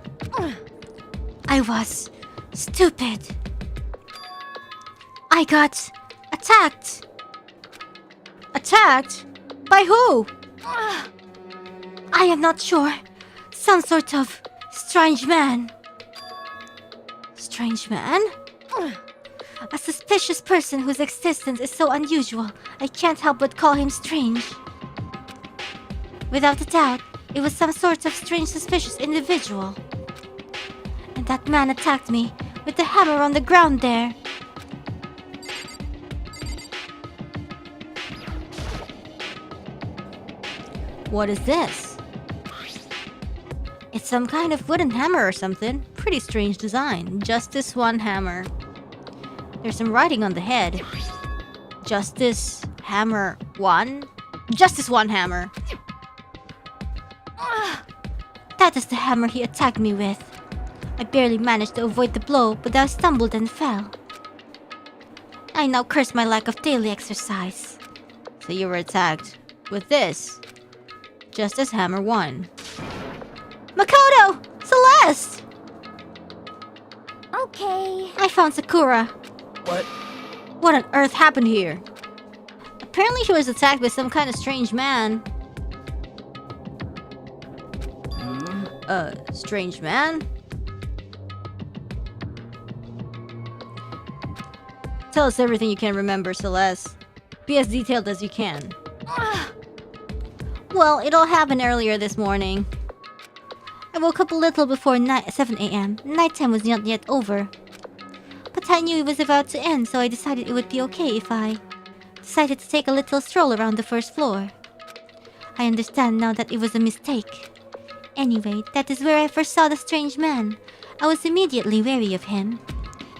I was stupid. I got attacked. Attacked? By who? I am not sure. Some sort of strange man. Strange man? A suspicious person whose existence is so unusual, I can't help but call him strange. Without a doubt, it was some sort of strange, suspicious individual. And that man attacked me with the hammer on the ground there. What is this? It's some kind of wooden hammer or something. Pretty strange design. Just this one hammer. There's some writing on the head. Justice Hammer 1? Justice 1 hammer. That is the hammer he attacked me with. I barely managed to avoid the blow, but I stumbled and fell. I now curse my lack of daily exercise. So you were attacked with this. Justice Hammer 1. Makoto! Celeste! Okay. I found Sakura. What? What on earth happened here? Apparently she was attacked by some kind of strange man. Strange man? Tell us everything you can remember, Celeste. Be as detailed as you can. Well, it all happened earlier this morning. I woke up a little before 7 a.m. Nighttime was not yet over. But I knew it was about to end, so I decided it would be okay if I decided to take a little stroll around the first floor. I understand now that it was a mistake. Anyway, that is where I first saw the strange man. I was immediately wary of him.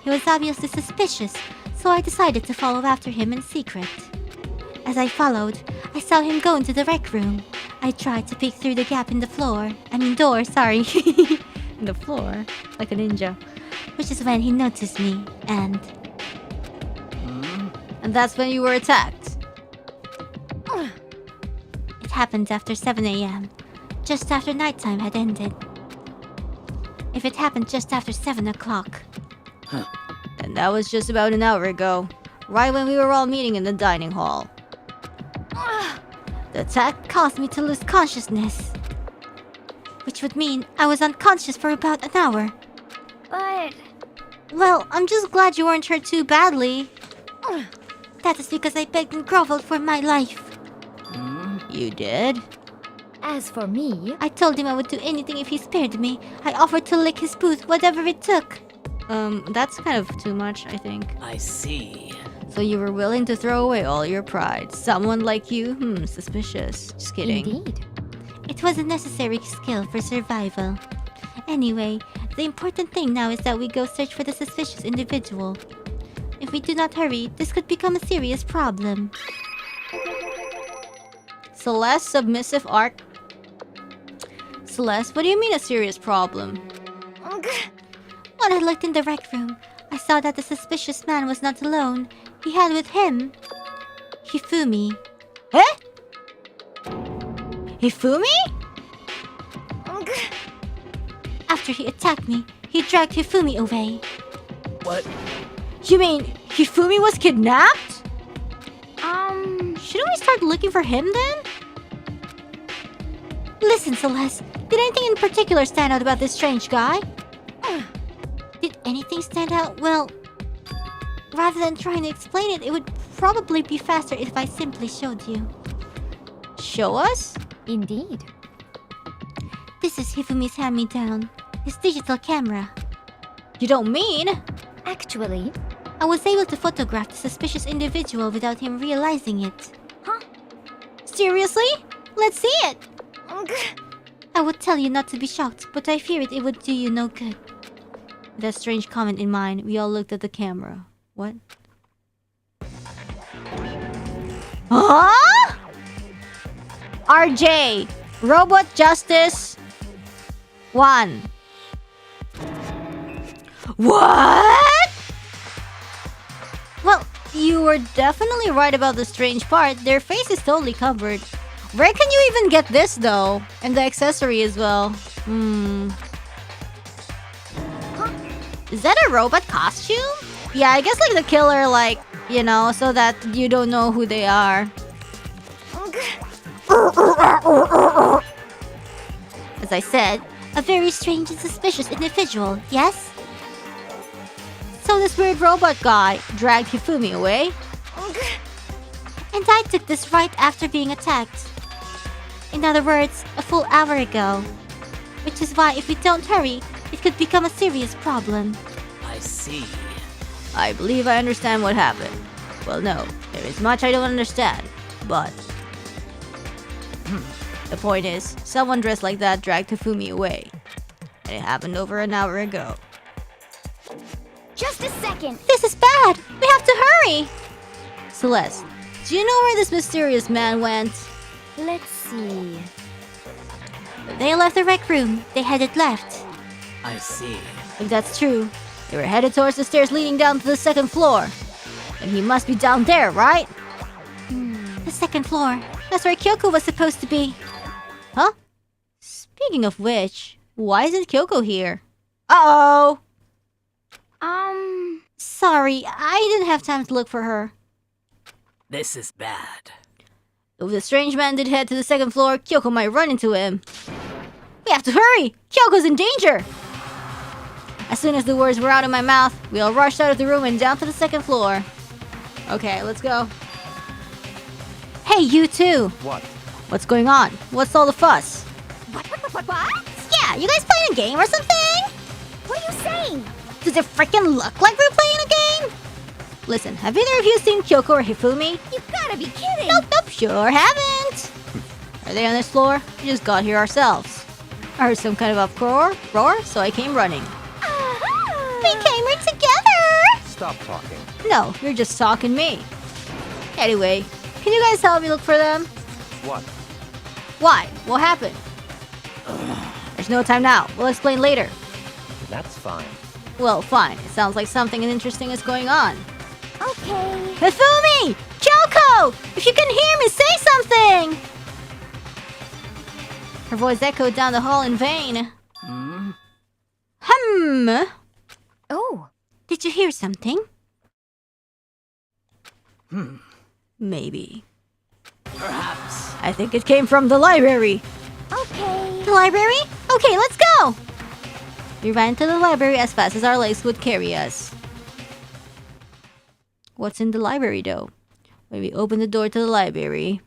He was obviously suspicious, so I decided to follow after him in secret. As I followed, I saw him go into the rec room. I tried to peek through the gap in the door, sorry. In the floor, like a ninja. Which is when he noticed me, and that's when you were attacked. It happened after 7 a.m., just after nighttime had ended. If it happened just after 7 o'clock, then that was just about an hour ago, right when we were all meeting in the dining hall. The attack caused me to lose consciousness, which would mean I was unconscious for about an hour. But... Well, I'm just glad you weren't hurt too badly. That is because I begged and groveled for my life. You did? As for me, I told him I would do anything if he spared me. I offered to lick his boot, whatever it took. That's kind of too much, I think. I see. So you were willing to throw away all your pride. Someone like you? Suspicious. Just kidding. indeed. It was a necessary skill for survival. Anyway, the important thing now is that we go search for the suspicious individual. If we do not hurry, this could become a serious problem. Celeste, submissive arc. Celeste, what do you mean a serious problem? When I looked in the rec room, I saw that the suspicious man was not alone. He had with him Hifumi. Eh? Hifumi? After he attacked me, he dragged Hifumi away. What? You mean Hifumi was kidnapped? Um, Shouldn't we start looking for him then? Listen, Celeste. Did anything in particular stand out about this strange guy? Did anything stand out? Well, rather than trying to explain it, it would probably be faster if I simply showed you. Show us? indeed. This is Hifumi's hand-me-down. His digital camera. You don't mean? Actually, I was able to photograph the suspicious individual without him realizing it. Huh? Seriously? Let's see it! I would tell you not to be shocked, but I fear it would do you no good. With that strange comment in mind, we all looked at the camera. What? Huh? RJ! Robot Justice 1. What? Well, you were definitely right about the strange part. Their face is totally covered. Where can you even get this though? And the accessory as well. Is that a robot costume? Yeah, I guess like the killer, like, you know, so that you don't know who they are. As I said, a very strange and suspicious individual, yes? So this weird robot guy dragged Hifumi away. And I took this right after being attacked. In other words, a full hour ago. Which is why if we don't hurry, it could become a serious problem. I see. I believe I understand what happened. Well, no, there is much I don't understand, but... The point is, someone dressed like that dragged Hifumi away. And it happened over an hour ago. Just a second. This is bad! We have to hurry! Celeste, do you know where this mysterious man went? Let's see. When they left the rec room, they headed left. I see. If that's true, they were headed towards the stairs leading down to the second floor. And he must be down there, right? The second floor. That's where Kyoko was supposed to be. Huh? Speaking of which, why isn't Kyoko here? Uh-oh! Sorry, I didn't have time to look for her. This is bad. If the strange man did head to the second floor, Kyoko might run into him. We have to hurry! Kyoko's in danger! As soon as the words were out of my mouth, we all rushed out of the room and down to the second floor. Okay, let's go. Hey, you two! What? What's going on? What's all the fuss? What? Yeah, you guys playing a game or something? What are you saying? Does it freaking look like we're playing a game? Listen, have either of you seen Kyoko or Hifumi? You gotta be kidding. Nope, sure haven't. Are they on this floor? We just got here ourselves. I heard some kind of uproar, so I came running. We came here together! Stop talking. No, you're just talking me. Anyway, can you guys help me look for them? What? Why? What happened? There's no time now. We'll explain later. That's fine. Well, fine. It sounds like something interesting is going on. Okay. Hifumi! Kyoko! If you can hear me, say something! Her voice echoed down the hall in vain. Oh. Did you hear something? Maybe. Perhaps. I think it came from the library. Okay. The library? Okay, let's go! We ran to the library as fast as our legs would carry us. What's in the library, though? When we opened the door to the library...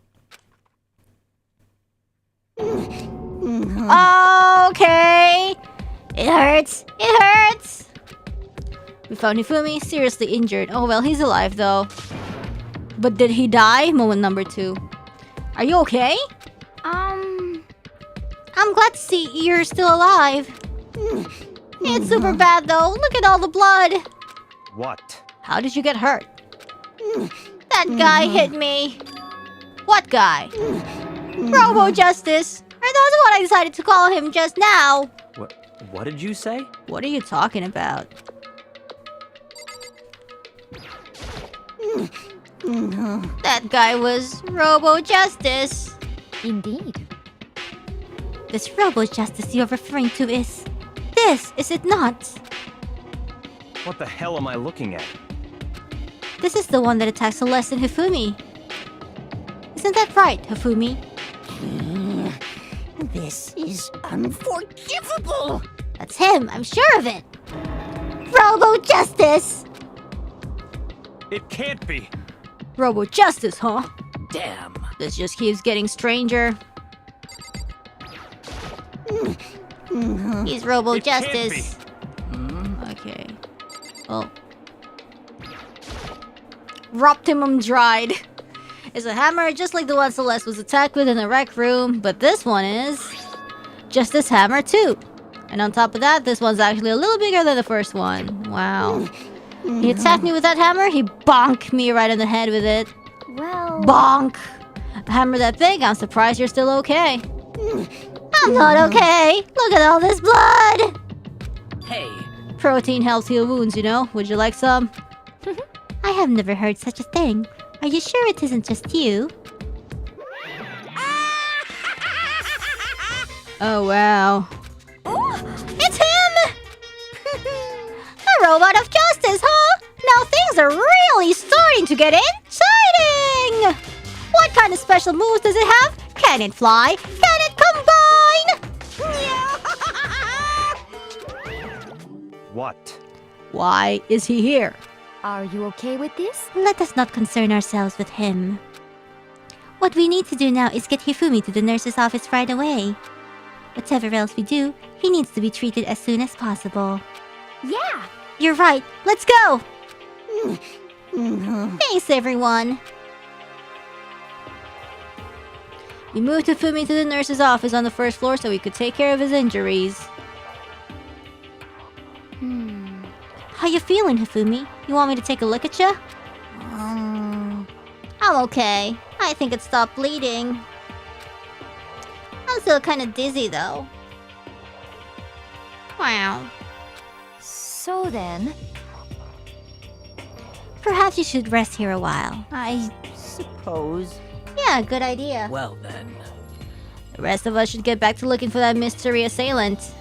Okay. It hurts. It hurts. We found Hifumi seriously injured. Oh well, he's alive though. But did he die? Moment number 2. Are you okay? I'm glad to see you're still alive. It's super bad though. Look at all the blood. What? How did you get hurt? That guy hit me. What guy? Robo Justice. Or that's what I decided to call him just now. What did you say? What are you talking about? That guy was Robo Justice. Indeed. This Robo Justice you're referring to is it not? What the hell am I looking at? This is the one that attacked Celeste and Hifumi. Isn't that right, Hifumi? This is unforgivable! That's him, I'm sure of it. Robo Justice! It can't be. Robo Justice, huh? Damn. This just keeps getting stranger. He's Robo It can't Justice. Okay. Oh. Optimum dried. It's a hammer just like the one Celeste was attacked with in the rec room, but this one is Justice Hammer too. And on top of that, this one's actually a little bigger than the first one. Wow. He attacked me with that hammer, he bonked me right in the head with it. Well, Bonk! A hammer that big, I'm surprised you're still okay. I'm not okay! Look at all this blood! Hey, Protein helps heal wounds, you know? Would you like some? I have never heard such a thing. Are you sure it isn't just you? Oh, wow. It's him! A robot of justice, huh? Now things are really starting to get exciting! What kind of special moves does it have? Can it fly? Can it combine? What? Why is he here? are you okay with this? Let us not concern ourselves with him. What we need to do now is get Hifumi to the nurse's office right away. Whatever else we do, he needs to be treated as soon as possible. Yeah! You're right. Let's go! Thanks, everyone. We moved Hifumi to the nurse's office on the first floor so we could take care of his injuries. How you feeling, Hifumi? You want me to take a look at you? I'm okay. I think it stopped bleeding. I'm still kind of dizzy, though. Wow. So then, Perhaps you should rest here a while. I suppose. Yeah, good idea. Well then. The rest of us should get back to looking for that mystery assailant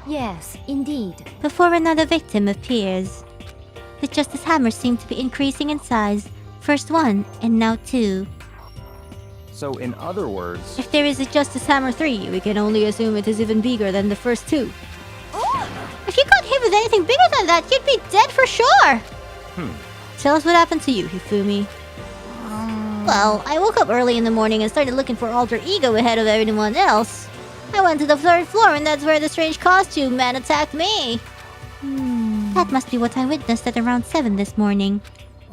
yes, indeed. before another victim appears. The Justice Hammers seem to be increasing in size. First one, and now two. So in other words, If there is a Justice Hammer 3, we can only assume it is even bigger than the first two. If you got hit with anything bigger than that, you'd be dead for sure! Tell us what happened to you, Hifumi. Well, I woke up early in the morning and started looking for alter ego ahead of everyone else. I went to the third floor and that's where the strange costume man attacked me. That must be what I witnessed at around 7 this morning.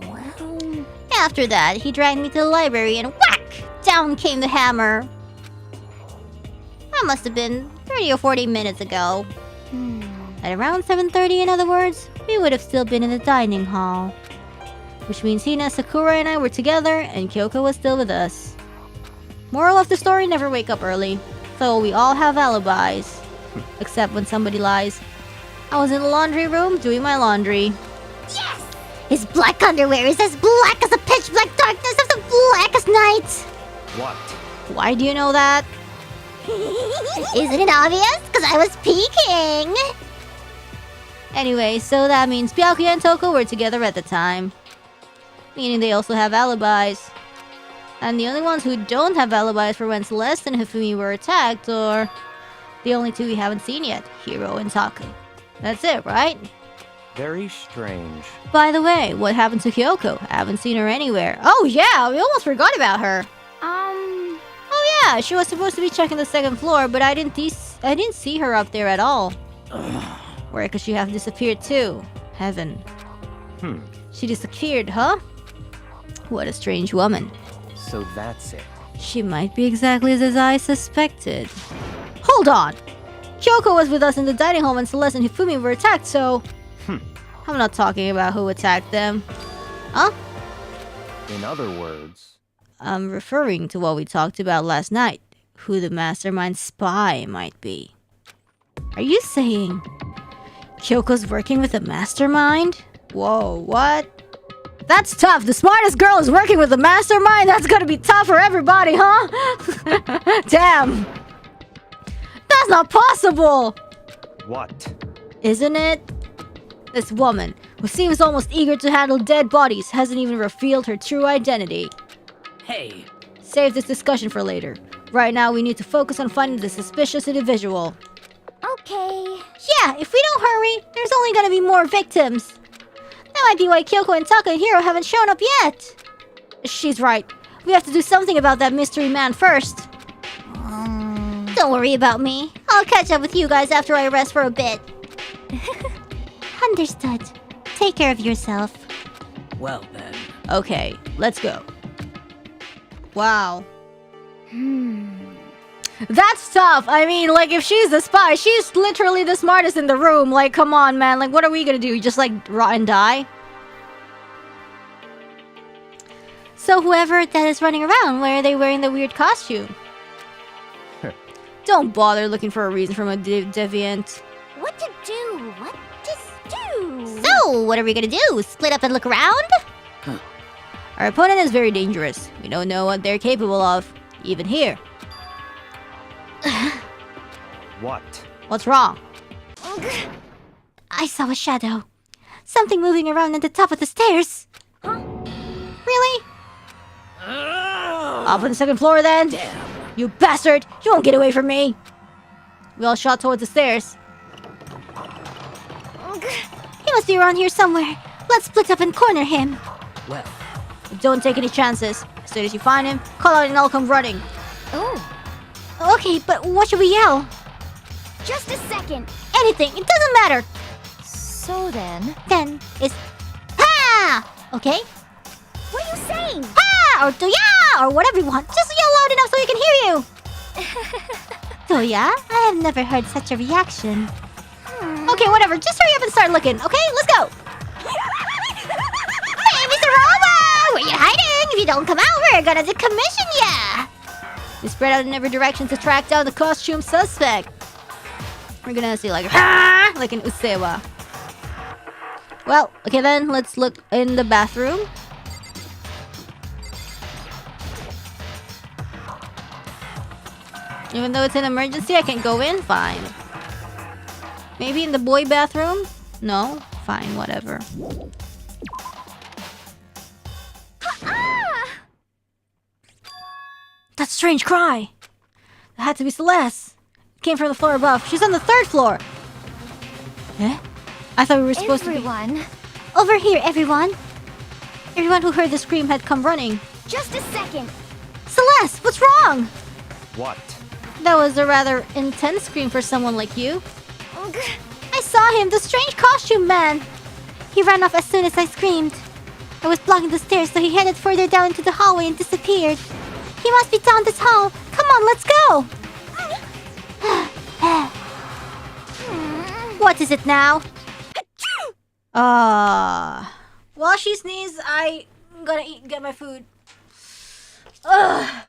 Well, After that, he dragged me to the library and whack! Down came the hammer. That must have been 30 or 40 minutes ago. At around 7:30, in other words, we would have still been in the dining hall. Which means Hina, Sakura, and I were together, and Kyoko was still with us. Moral of the story, never wake up early. So we all have alibis. Except when somebody lies. I was in the laundry room doing my laundry. yes! His black underwear is as black as the pitch black darkness of the blackest night! what? Why do you know that? Isn't it obvious? Because I was peeking! Anyway, so that means Byakuya and Toko were together at the time. Meaning they also have alibis. And the only ones who don't have alibis for when Celeste and Hifumi were attacked are the only two we haven't seen yet, Hiro and Saku. That's it, right? Very strange. By the way, what happened to Kyoko? I haven't seen her anywhere. Oh yeah, we almost forgot about her. Oh yeah, she was supposed to be checking the second floor, but I didn't I didn't see her up there at all. Where could she have disappeared to? Heaven. She disappeared, huh? What a strange woman. So that's it. She might be exactly as I suspected. Hold on! Yoiko was with us in the dining hall when Celeste and Hifumi were attacked, so... I'm not talking about who attacked them. Huh? In other words, I'm referring to what we talked about last night. Who the mastermind spy might be. Are you saying... Kyoko's working with a mastermind? Whoa, what? That's tough. The smartest girl is working with a mastermind? That's gonna be tough for everybody, huh? Damn. That's not possible! what? Isn't it? This woman, who seems almost eager to handle dead bodies, hasn't even revealed her true identity. Hey, Save this discussion for later. Right now, we need to focus on finding the suspicious individual. Okay. Yeah, if we don't hurry, there's only gonna be more victims. That might be why Kyoko and Taka and Hiro haven't shown up yet. She's right. We have to do something about that mystery man first. Don't worry about me. I'll catch up with you guys after I rest for a bit. Understood. Take care of yourself. well then. Okay, let's go. Wow. That's tough. I mean, like, if she's the spy, she's literally the smartest in the room. Like, come on, man. Like, what are we gonna do? Just, like, rot and die? So, whoever that is running around, why are they wearing the weird costume? Don't bother looking for a reason from a deviant. What to do? What to do? So, what are we gonna do? Split up and look around? Our opponent is very dangerous. We don't know what they're capable of, even here. What? What's wrong? I saw a shadow. Something moving around at the top of the stairs. Really? Up on the second floor then? Damn. You bastard! You won't get away from me! We all shot towards the stairs. He must be around here somewhere. Let's split up and corner him. Well, Don't take any chances. As soon as you find him, call out and I'll come running. Oh. Okay, but what should we yell? Just a second. Anything, it doesn't matter. So then... Then it's ha! Okay? What are you saying? Ha! Or Toya! Or whatever you want. Just yell loud enough so we can hear you. Toya? I have never heard such a reaction. Okay, whatever. Just hurry up and start looking. Okay, let's go. Hey, Mr. Robo! Where you hiding? If you don't come out, we're gonna decommission ya! We spread out in every direction to track down the costume suspect. We're gonna see like an Usewa. Well, okay then, let's look in the bathroom. Even though it's an emergency, I can go in? Fine. Maybe in the boy bathroom? No? Fine, whatever. That strange cry! That had to be Celeste. It came from the floor above. She's on the third floor! Eh? I thought we were supposed to be... Everyone. Over here, everyone! Everyone who heard the scream had come running. Just a second. Celeste, what's wrong? What? That was a rather intense scream for someone like you. I saw him, the strange costume man! He ran off as soon as I screamed. I was blocking the stairs, so he headed further down into the hallway and disappeared. He must be down this hall. Come on, let's go! What is it now? While she sneezes, I'm gonna get my food. Ugh.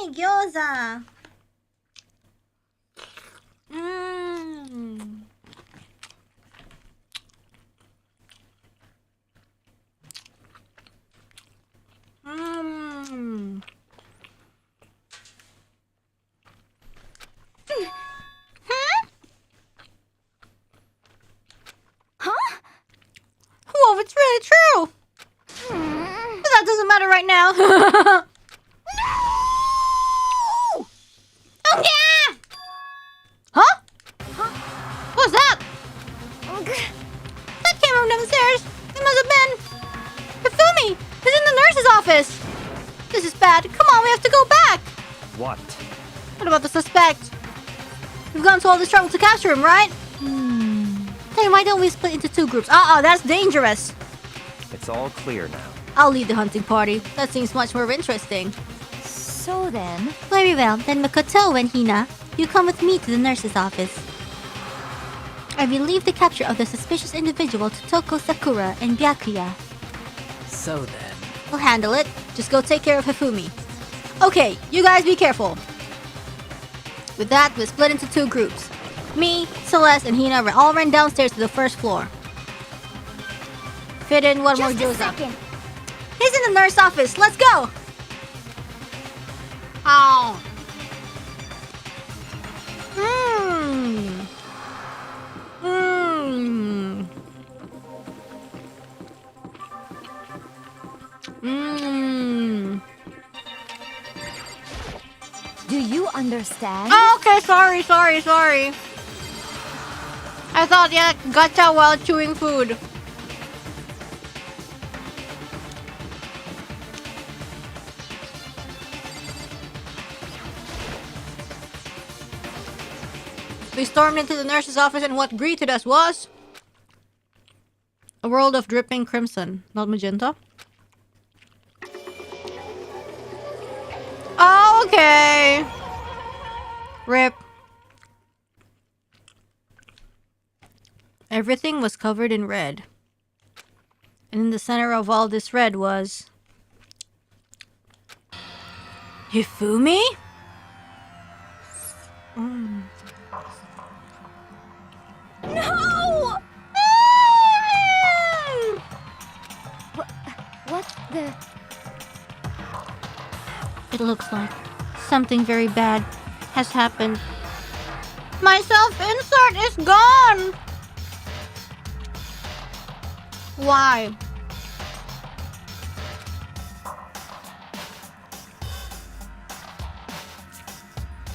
Yummy gyoza. Mmm. Mmm. Huh? Whoa, it's really true. But that doesn't matter right now. No! Oh yeah! Huh? What's that? That came from downstairs. It must have been Hifumi. He's in the nurse's office. This is bad. Come on, we have to go back. What? What about the suspect? We've gone to all this trouble to capture him, right? Then why don't we split into two groups? That's dangerous. It's all clear now. I'll lead the hunting party. That seems much more interesting. So then... Very well. Then Makoto and Hina, you come with me to the nurse's office. I will leave the capture of the suspicious individual to Toko Sakura and Byakuya. So then. We'll handle it. Just go take care of Hifumi. Okay, you guys be careful. With that, we split into two groups. Me, Celeste, and Hina all ran downstairs to the first floor. Fit in one more Just a gyoza. second. He's in the nurse office. Let's go. Oh. Mmm. Mmm. Mmm. Do you understand? Oh, okay, sorry. I thought, yeah, gotcha while chewing food. We stormed into the nurse's office and what greeted us was... a world of dripping crimson, not magenta. Oh, okay. Rip. Everything was covered in red. And in the center of all this red was... Hifumi? No! What the... It looks like something very bad has happened. My self-insert is gone! Why?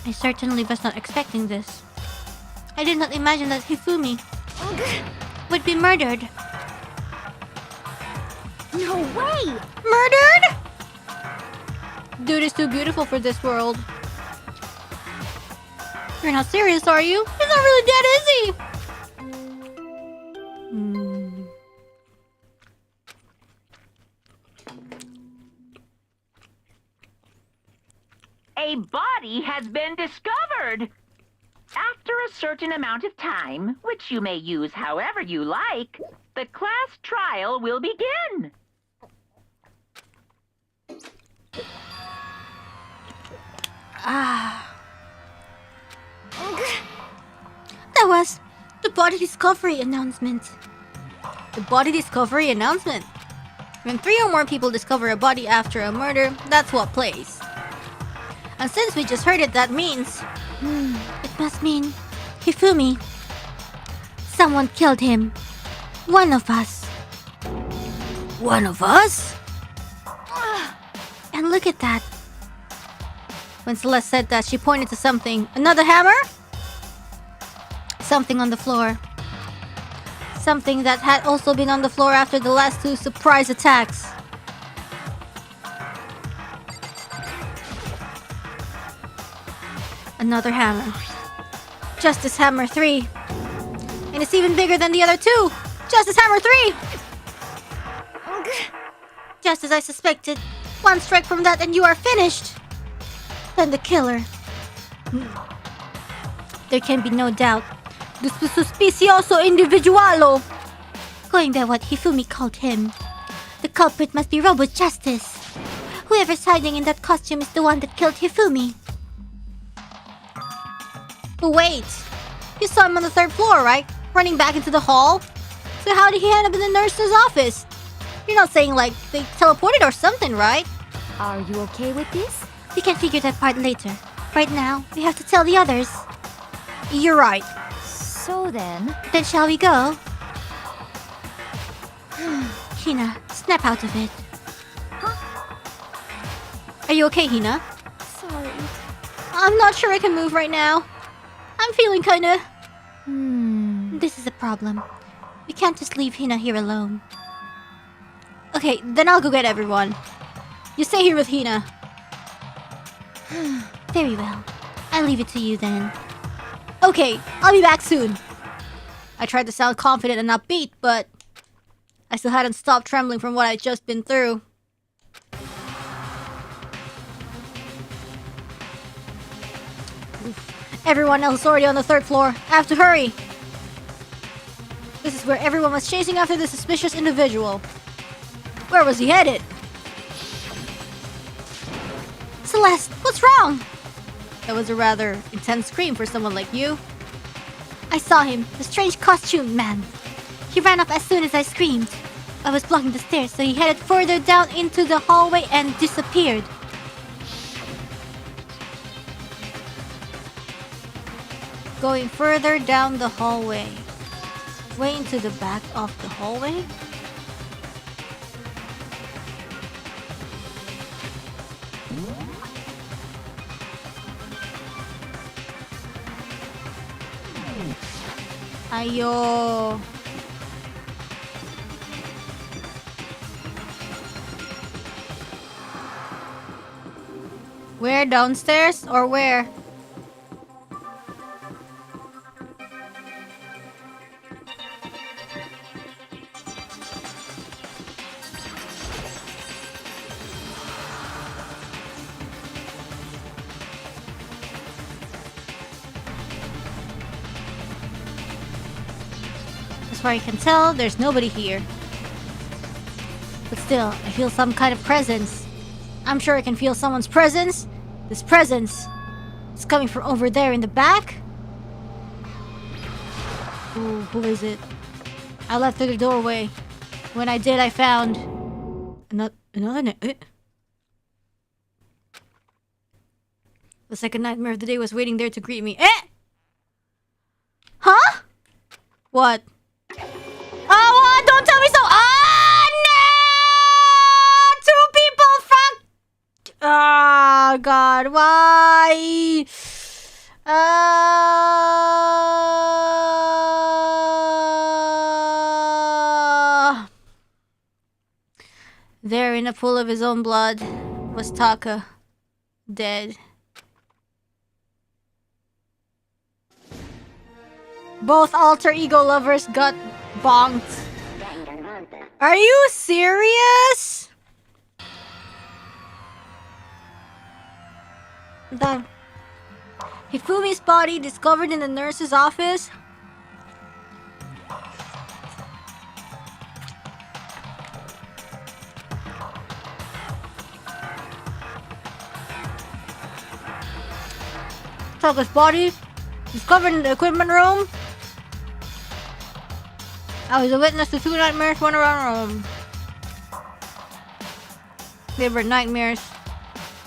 I certainly was not expecting this. I did not imagine that Hifumi would be murdered. No way! Murdered? Dude is too beautiful for this world. You're not serious, are you? He's not really dead, is he? A body has been discovered. After a certain amount of time, which you may use however you like, the class trial will begin. That was the body discovery announcement. The body discovery announcement. When 3 or more people discover a body after a murder, that's what plays. And since we just heard it, that means... it must mean Hifumi. Someone killed him. One of us. One of us? And look at that. When Celeste said that, she pointed to something. Another hammer? Something on the floor. Something that had also been on the floor after the last 2 surprise attacks. Another hammer. Justice Hammer 3. And it's even bigger than the other 2. Justice Hammer 3! Just as I suspected. 1 strike from that and you are finished. Then the killer. There can be no doubt. The suspicioso individualo. Going by what Hifumi called him. The culprit must be Robo Justice. Whoever's hiding in that costume is the one that killed Hifumi. But wait, you saw him on the 3rd floor, right? Running back into the hall? So how did he end up in the nurse's office? You're not saying like they teleported or something, right? Are you okay with this? We can figure that part later. Right now, we have to tell the others. You're right. So then... Then shall we go? Hina, snap out of it. Are you okay, Hina? Sorry. I'm not sure I can move right now. I'm feeling kinda... This is a problem. We can't just leave Hina here alone. Okay, then I'll go get everyone. You stay here with Hina. Very well. I'll leave it to you then. Okay, I'll be back soon. I tried to sound confident and upbeat, but I still hadn't stopped trembling from what I'd just been through. Everyone else is already on the 3rd floor. I have to hurry. This is where everyone was chasing after this suspicious individual. Where was he headed? Celeste, what's wrong? That was a rather intense scream for someone like you. I saw him, the strange costume man. He ran up as soon as I screamed. I was blocking the stairs, so he headed further down into the hallway and disappeared. Going further down the hallway. Way into the back of the hallway? Ayo. Where? Downstairs or where? As far as I can tell, there's nobody here. But still, I feel some kind of presence. I'm sure I can feel someone's presence. This presence is coming from over there in the back. Ooh, who is it? I left through the doorway. When I did, I found another. The second nightmare of the day was waiting there to greet me. Eh? Huh? What? Oh, don't tell me so. Ah, no! 2 people from. Ah, God, why? There, in a pool of his own blood, was Taka, dead. Both alter ego lovers got bonked. Are you serious? The Hifumi's body discovered in the nurse's office. Taka's body discovered in the equipment room. I was a witness to 2 nightmares went around Rome. They were nightmares.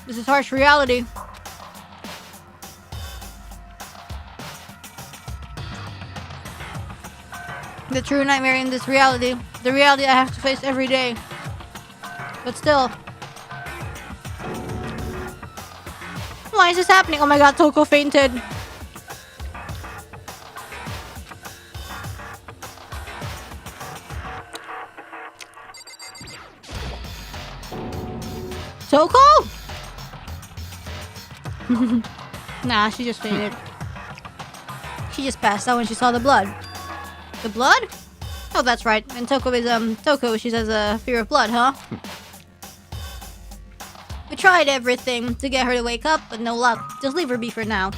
This is harsh reality. The true nightmare in this reality. The reality I have to face every day. But still. Why is this happening? Oh my god, Toko fainted. Toko? Nah, she just fainted. She just passed out when she saw the blood. The blood? Oh, that's right. And Toko is, Toko, she has a fear of blood, huh? We tried everything to get her to wake up, but no luck. Just leave her be for now.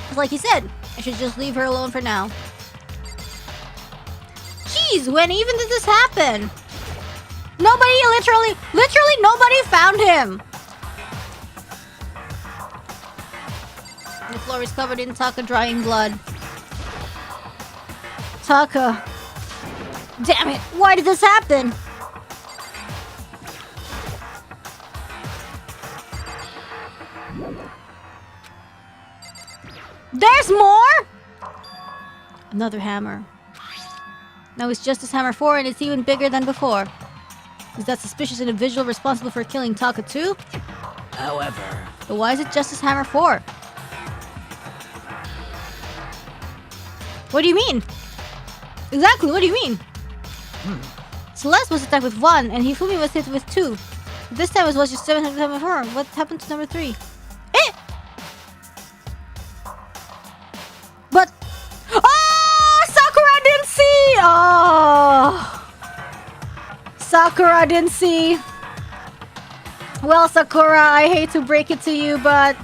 It's like he said, I should just leave her alone for now. Jeez, when even did this happen? Literally nobody found him. The floor is covered in Taka drying blood. Taka. Damn it, why did this happen? There's more? Another hammer. Now it's Justice Hammer 4 and it's even bigger than before. Is that suspicious individual responsible for killing Taka too? However, But why is it Justice Hammer 4? What do you mean? Exactly, what do you mean? Celeste was attacked with 1 and Hifumi was hit with 2. This time it was just 774. What happened to number 3? Eh! But... Oh! Sakura didn't see! Oh! Sakura didn't see. Well, Sakura, I hate to break it to you, but...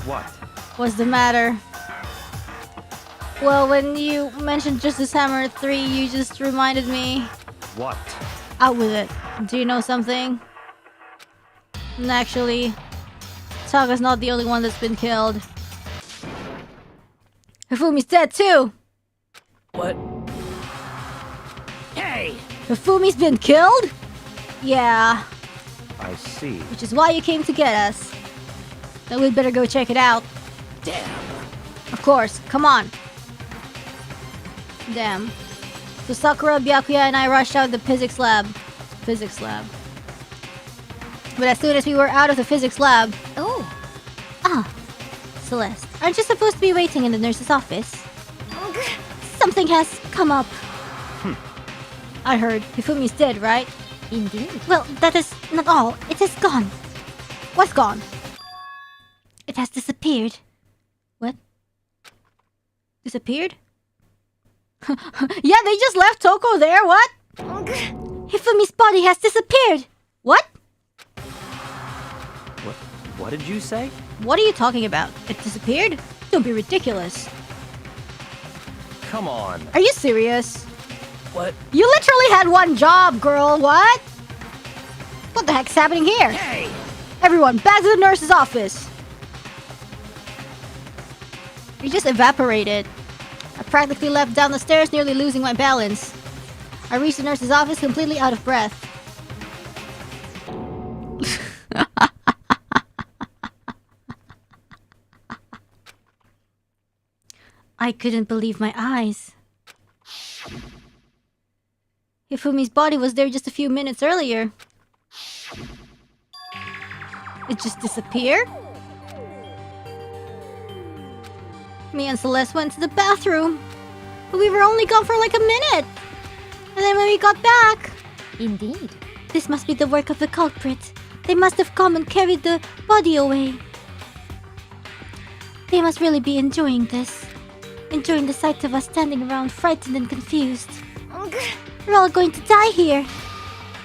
What? What's the matter? Well, when you mentioned Justice Hammer 3, you just reminded me. What? Out with it. Do you know something? And actually, Taka's not the only one that's been killed. Hifumi's dead too! what? Hey! Hifumi's been killed? Yeah, I see. which is why you came to get us. Then we'd better go check it out. Damn. Of course, come on. Damn. So Sakura, Byakuya, and I rushed out the physics lab. But as soon as we were out of the physics lab... Oh! Ah! Celeste, aren't you supposed to be waiting in the nurse's office? Something has come up. I heard Hifumi's dead, right? Indeed. Well, that is not all. It is gone. What's gone? It has disappeared. What? Disappeared? Yeah, they just left Toko there, what? Hifumi's body has disappeared! What? What did you say? What are you talking about? It disappeared? Don't be ridiculous. Come on. Are you serious? What? You literally had one job, girl, what? What the heck's happening here? Hey! Everyone, back to the nurse's office! You just evaporated. I practically leapt down the stairs, nearly losing my balance. I reached the nurse's office completely out of breath. I couldn't believe my eyes. Hifumi's body was there just a few minutes earlier. It just disappeared? Me and Celeste went to the bathroom. But we were only gone for like a minute. And then when we got back... Indeed. This must be the work of the culprit. They must have come and carried the body away. They must really be enjoying this. Enjoying the sight of us standing around frightened and confused. We're all going to die here.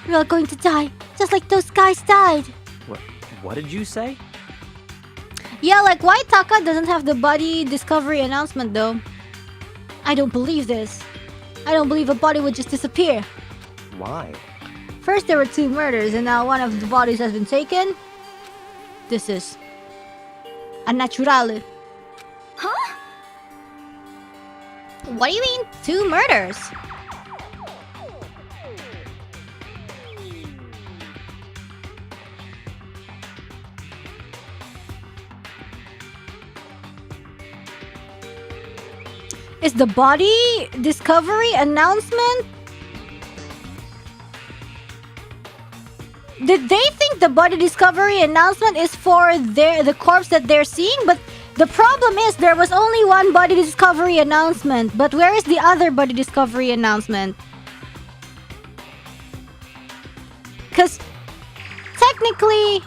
We're all going to die, just like those guys died. What did you say? Yeah, like why Taka doesn't have the body discovery announcement though? I don't believe this. I don't believe a body would just disappear. Why? First there were 2 murders and now one of the bodies has been taken. This is a naturale. Huh? What do you mean 2 murders? Is the body discovery announcement? Did they think the body discovery announcement is for the corpse that they're seeing? But the problem is there was only one body discovery announcement. But where is the other body discovery announcement? Because technically,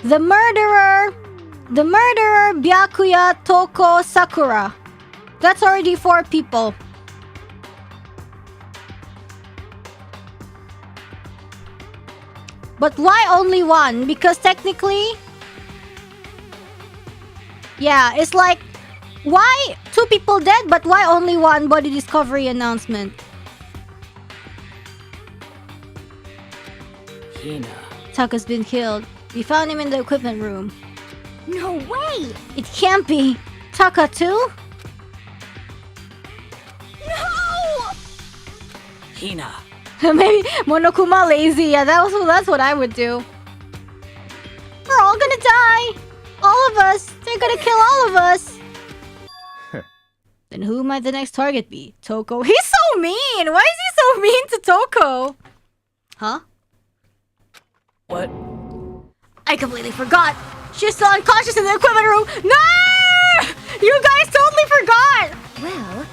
the murderer, Byakuya, Toko, Sakura. That's already 4 people. But why only 1? Because technically... Yeah, it's like... Why 2 people dead, but why only 1 body discovery announcement? Hina. Taka's been killed. We found him in the equipment room. No way! It can't be! Taka too? No! Hina. Maybe Monokuma lazy. Yeah, that's what I would do. We're all gonna die! All of us! They're gonna kill all of us! Then who might the next target be? Toko? He's so mean! Why is he so mean to Toko? Huh? What? I completely forgot! She's still unconscious in the equipment room! No! You guys totally forgot! Well,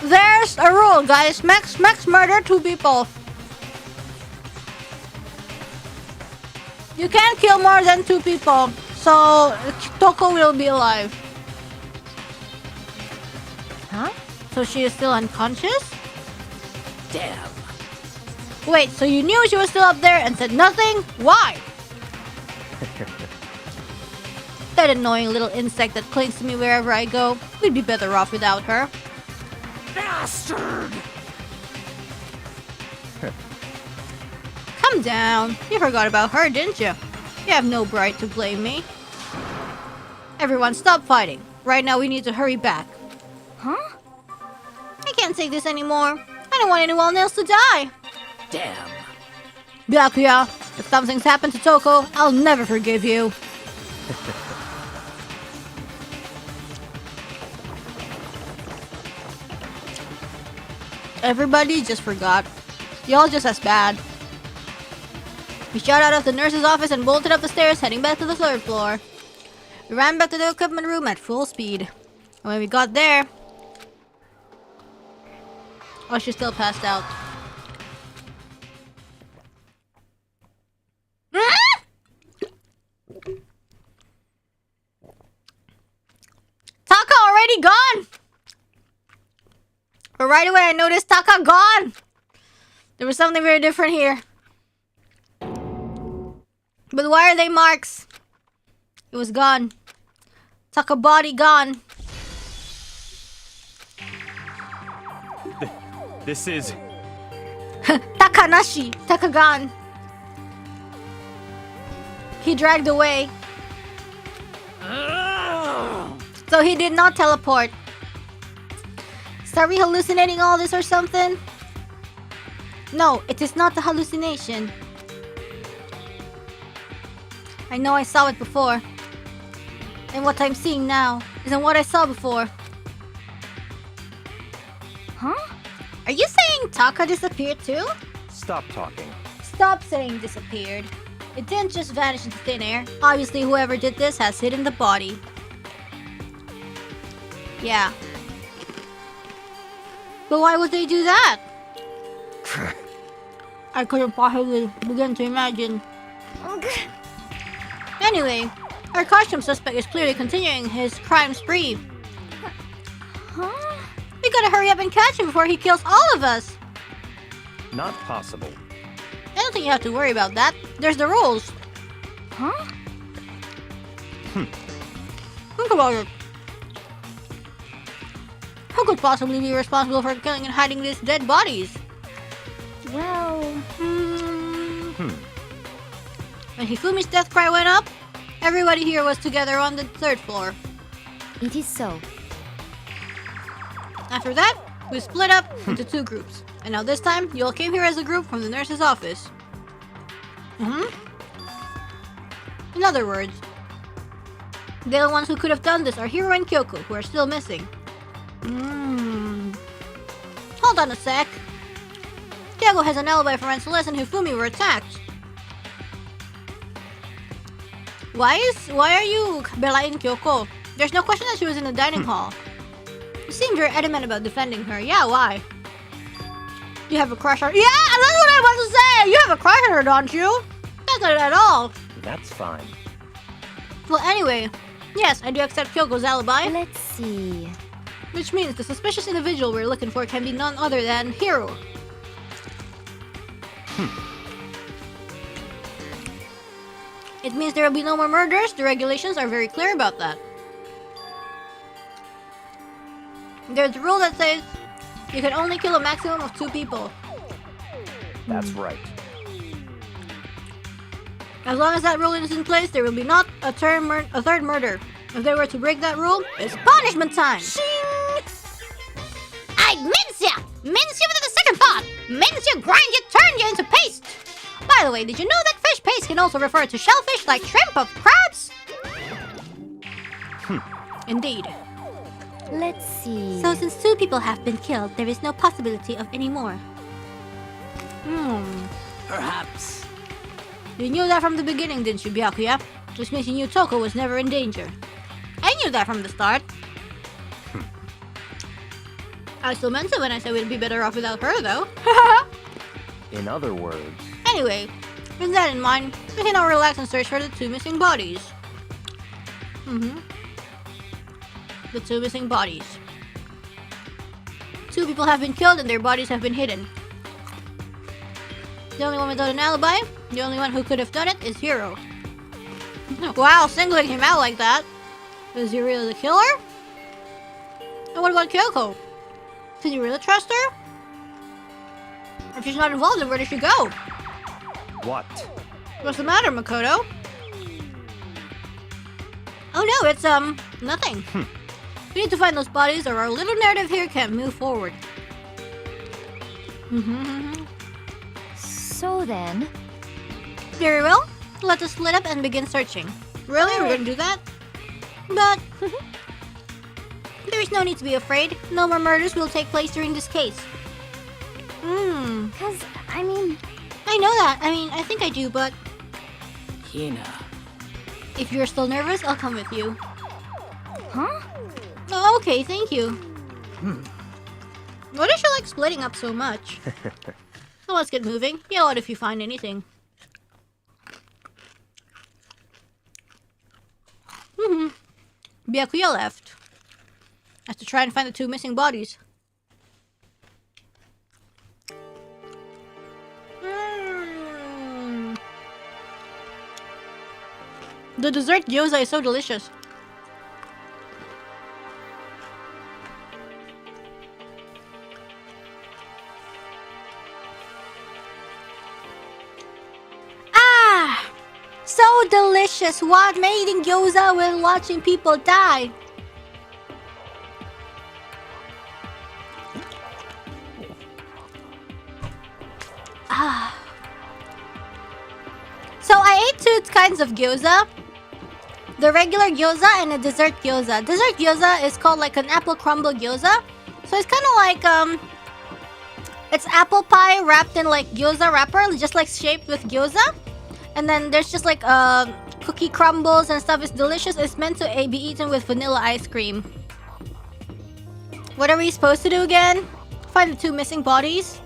There's a rule, guys. Max murder 2 people. You can't kill more than 2 people, so Toko will be alive. huh? So she is still unconscious? Damn. Wait, so you knew she was still up there and said nothing? Why? That annoying little insect that clings to me wherever I go. We'd be better off without her. Bastard! Calm down. You forgot about her, didn't you? You have no right to blame me. Everyone, stop fighting. Right now, we need to hurry back. Huh? I can't take this anymore. I don't want anyone else to die. Damn. Byakuya, if something's happened to Toko, I'll never forgive you. Everybody just forgot. Y'all just as bad. We shot out of the nurse's office and bolted up the stairs, heading back to the 3rd floor. We ran back to the equipment room at full speed. And when we got there... Oh, she's still passed out. Taka already gone! But right away I noticed Taka gone! There was something very different here. But why are they marks? It was gone. Taka body gone. This is... Takanashi! Taka gone. He dragged away. So he did not teleport. Are we hallucinating all this or something? No, it is not a hallucination. I know I saw it before. And what I'm seeing now isn't what I saw before. Huh? Are you saying Taka disappeared too? Stop talking. Stop saying disappeared. It didn't just vanish into thin air. Obviously, whoever did this has hidden the body. Yeah. But why would they do that? I couldn't possibly begin to imagine. Anyway, our costume suspect is clearly continuing his crime spree. Huh? We gotta hurry up and catch him before he kills all of us. Not possible. I don't think you have to worry about that. There's the rules. Huh? Think about it. Who could possibly be responsible for killing and hiding these dead bodies? Well, When Hifumi's death cry went up, everybody here was together on the 3rd floor. it is so. After that, we split up into 2 groups. And now this time, you all came here as a group from the nurse's office. In other words, the only ones who could have done this are Hiro and Kyoko, who are still missing. Hold on a sec. Kyoko has an alibi for when Celeste and Hifumi were attacked. Why are you belying Kyoko? There's no question that she was in the dining hall. You seem very adamant about defending her. Yeah, why? You have a crush on... Yeah, that's what I was about to say! You have a crush on her, don't you? That's not it at all. That's fine. Well, anyway, yes, I do accept Kyoko's alibi. Let's see. Which means the suspicious individual we're looking for can be none other than Hiro. It means there will be no more murders. The regulations are very clear about that. There's a rule that says you can only kill a maximum of 2 people. That's right. As long as that rule is in place, there will be not a third murder. If they were to break that rule, it's punishment time! I'd mince ya! Mince you without a second thought! Mince you, grind you, turn you into paste! By the way, did you know that fish paste can also refer to shellfish like shrimp of crabs? Indeed. Let's see. So since 2 people have been killed, there is no possibility of any more. Perhaps. You knew that from the beginning, didn't you, Byakuya? Which means you knew Toko was never in danger. I knew that from the start. I still meant it when I said we'd be better off without her, though. In other words, Anyway, with that in mind, we can now relax and search for the 2 missing bodies. The 2 missing bodies. 2 people have been killed and their bodies have been hidden. The only one without an alibi, the only one who could have done it is Hiro. Wow, singling him out like that. Is he really the killer? And what about Kyoko? Did you really trust her? If she's not involved, then where did she go? what? What's the matter, Makoto? Oh no, it's nothing. We need to find those bodies or our little narrative here can't move forward. So then, Very well. Let us split up and begin searching. Really? We're gonna do that? But there is no need to be afraid. No more murders will take place during this case. because, I mean, I know that. I think I do, but Hina. if you're still nervous, I'll come with you. huh? Oh, okay, thank you. Why does she like splitting up so much? So let's get moving. Yell out if you find anything. Byakuya left. I have to try and find the 2 missing bodies. The dessert gyoza is so delicious. Ah! So delicious! What made eating gyoza while watching people die? So I ate 2 kinds of gyoza. The regular gyoza and a dessert gyoza. Dessert gyoza is called like an apple crumble gyoza. So it's kind of like it's apple pie wrapped in like gyoza wrapper, just like shaped with gyoza. And then there's just like cookie crumbles and stuff. It's delicious. It's meant to be eaten with vanilla ice cream. What are we supposed to do again? Find the 2 missing bodies?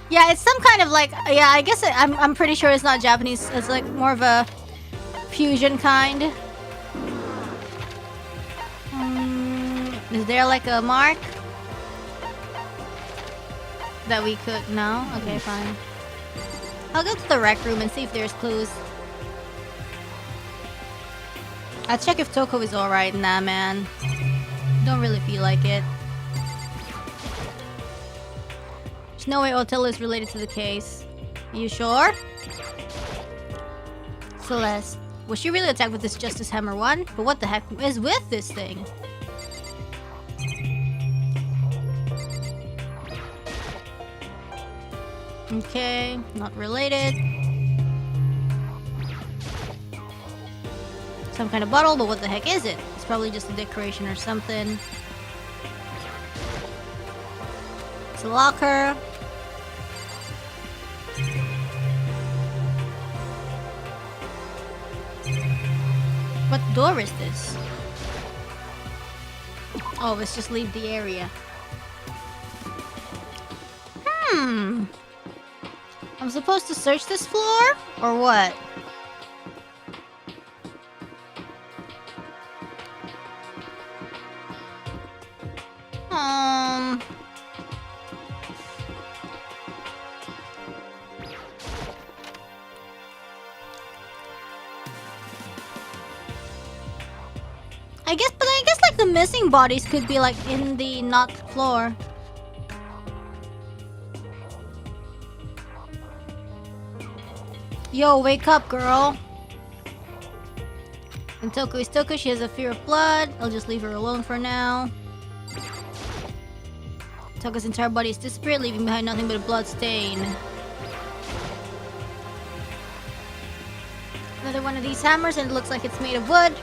Yeah, it's some kind of like, yeah, I guess I'm pretty sure it's not Japanese. It's like more of a fusion kind. Is there like a mark that we could? No? Okay, fine. I'll go to the rec room and see if there's clues. I'll check if Toko is alright. Nah, man. Don't really feel like it. There's no way Othello is related to the case. Are you sure? Celeste. Was she really attacked with this Justice Hammer 1? But what the heck is with this thing? Okay, not related. Some kind of bottle, but what the heck is it? It's probably just a decoration or something. It's a locker. What door is this? Oh, let's just leave the area. I'm supposed to search this floor? Or what? missing bodies could be like in the knocked floor. Yo, wake up, girl. And Toko is Toko. She has a fear of blood. I'll just leave her alone for now. Toko's entire body is disappeared, leaving behind nothing but a blood stain. Another one of these hammers, and it looks like it's made of wood.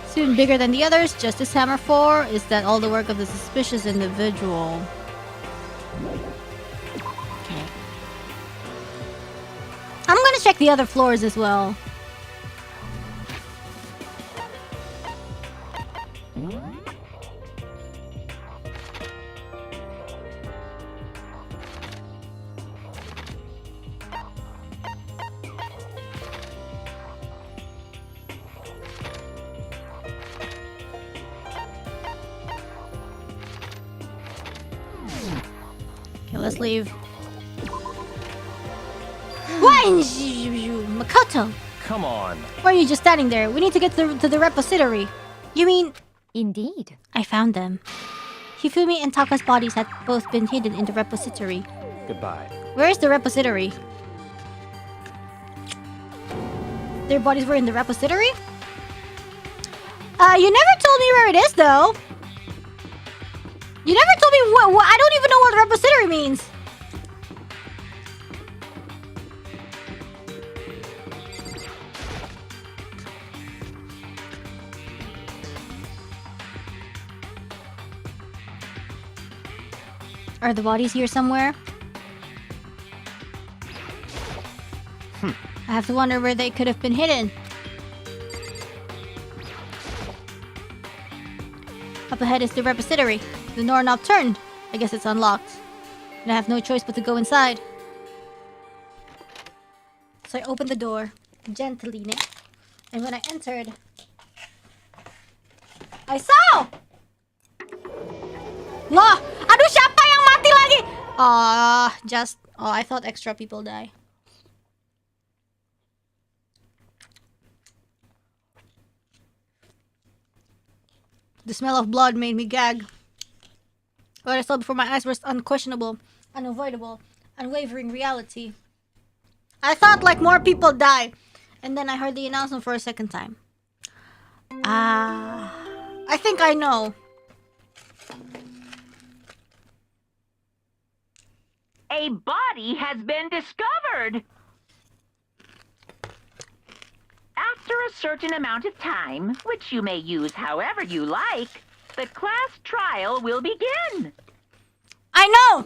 Soon bigger than the others. Just this hammer 4. Is that all the work of the suspicious individual? Okay. I'm gonna check the other floors as well. Okay, let's leave. Why, Makoto? Come on. Why are you just standing there? We need to get to the repository. You mean... Indeed. I found them. Hifumi and Taka's bodies had both been hidden in the repository. Goodbye. Where is the repository? Their bodies were in the repository? You never told me where it is, though. You never told me what I don't even know what repository means. Are the bodies here somewhere? I have to wonder where they could have been hidden. Up ahead is the repository. The doorknob turned. I guess it's unlocked. And I have no choice but to go inside. So I opened the door, gently, and when I entered, I saw! Loh! Aduh, siapa yang mati lagi? I thought extra people die. The smell of blood made me gag. What I saw before my eyes was unquestionable, unavoidable, unwavering reality. I thought like more people die, and then I heard the announcement for a second time. I think I know. A body has been discovered. After a certain amount of time, which you may use however you like, the class trial will begin. I know!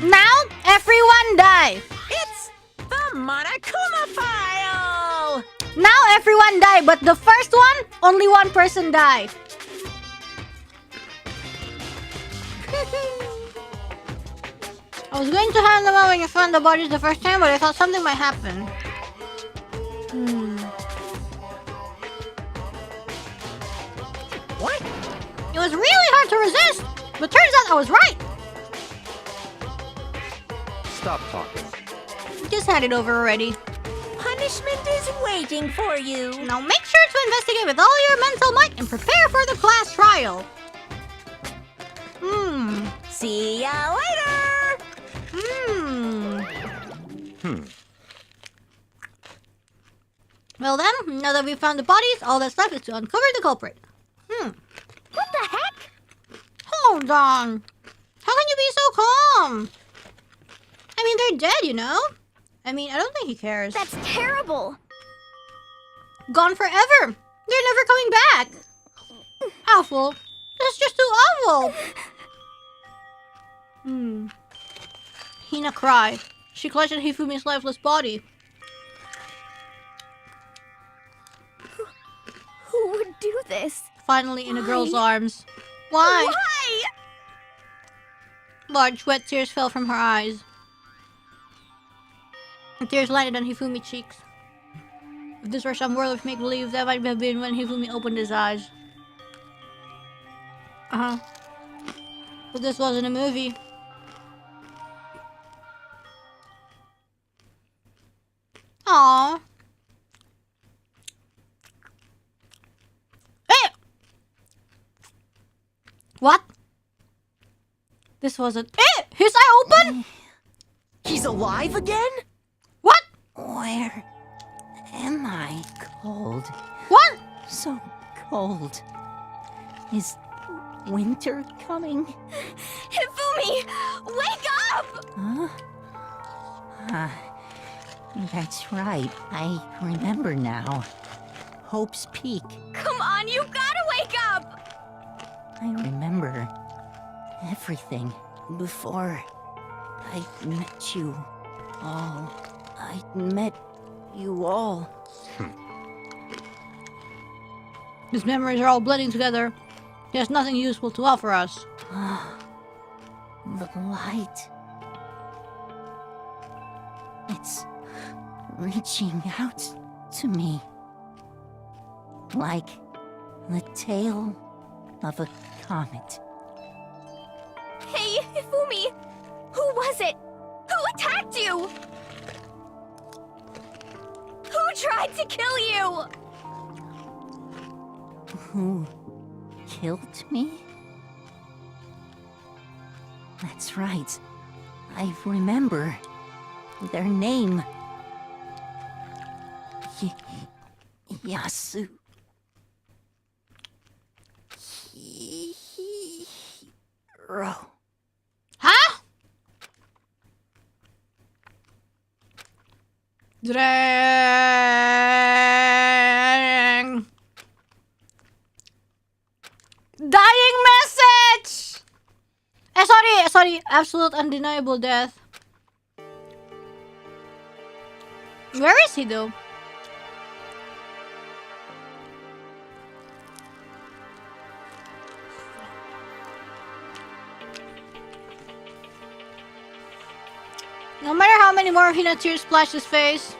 Now, everyone die! It's the Monokuma file! Now everyone die, but the first one, only one person die. I was going to hand them out when you found the bodies the first time, but I thought something might happen. What? It was really hard to resist, but turns out I was right. Stop talking. Just hand it over already. Punishment is waiting for you. Now make sure to investigate with all your mental might and prepare for the class trial. See ya later! Well then, now that we've found the bodies, all that's left is to uncover the culprit. What the heck? Hold on. How can you be so calm? I mean, they're dead, you know? I mean, I don't think he cares. That's terrible. Gone forever. They're never coming back. Awful. This is just too awful. Hina cried. She clutched at Hifumi's lifeless body. Who would do this? Finally in a girl's arms. Why? Why? Large wet tears fell from her eyes. The tears landed on Hifumi's cheeks. If this were some world of make-believe, that might have been when Hifumi opened his eyes. But this wasn't a movie. Aww. This wasn't. His eye open? He's alive again? What? Where am I? Cold. What? So cold. Is winter coming? Hifumi! Wake up! Huh? That's right. I remember now. Hope's Peak. Come on, you gotta wake up! I remember everything before I met you all. I met you all. His memories are all blending together. He has nothing useful to offer us. The light. It's reaching out to me. Like the tail of a comet. Hey, Hifumi! Who was it? Who attacked you? Who tried to kill you? Who killed me? That's right. I remember their name. Yasu. Hiro. Huh? Dang. Dying message! Sorry. Absolute undeniable death. Where is he though? No matter how many more Hina tears splashed his face,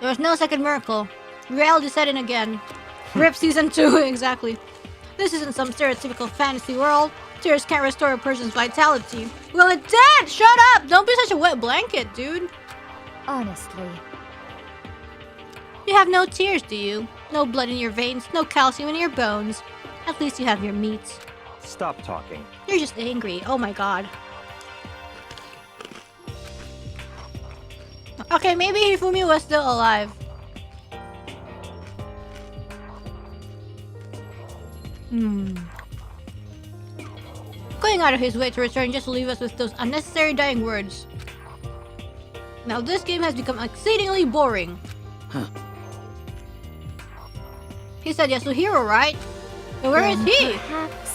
there was no second miracle. Reality set in again. RIP Season 2, exactly. This isn't some stereotypical fantasy world. Tears can't restore a person's vitality. Well, it did! Shut up! Don't be such a wet blanket, dude. Honestly. You have no tears, do you? No blood in your veins, no calcium in your bones. At least you have your meat. Stop talking. You're just angry. Oh my god. Okay, maybe Hifumi was still alive. Going out of his way to return just to leave us with those unnecessary dying words. Now this game has become exceedingly boring. He said Yasuhiro, right? But where is he? Perhaps.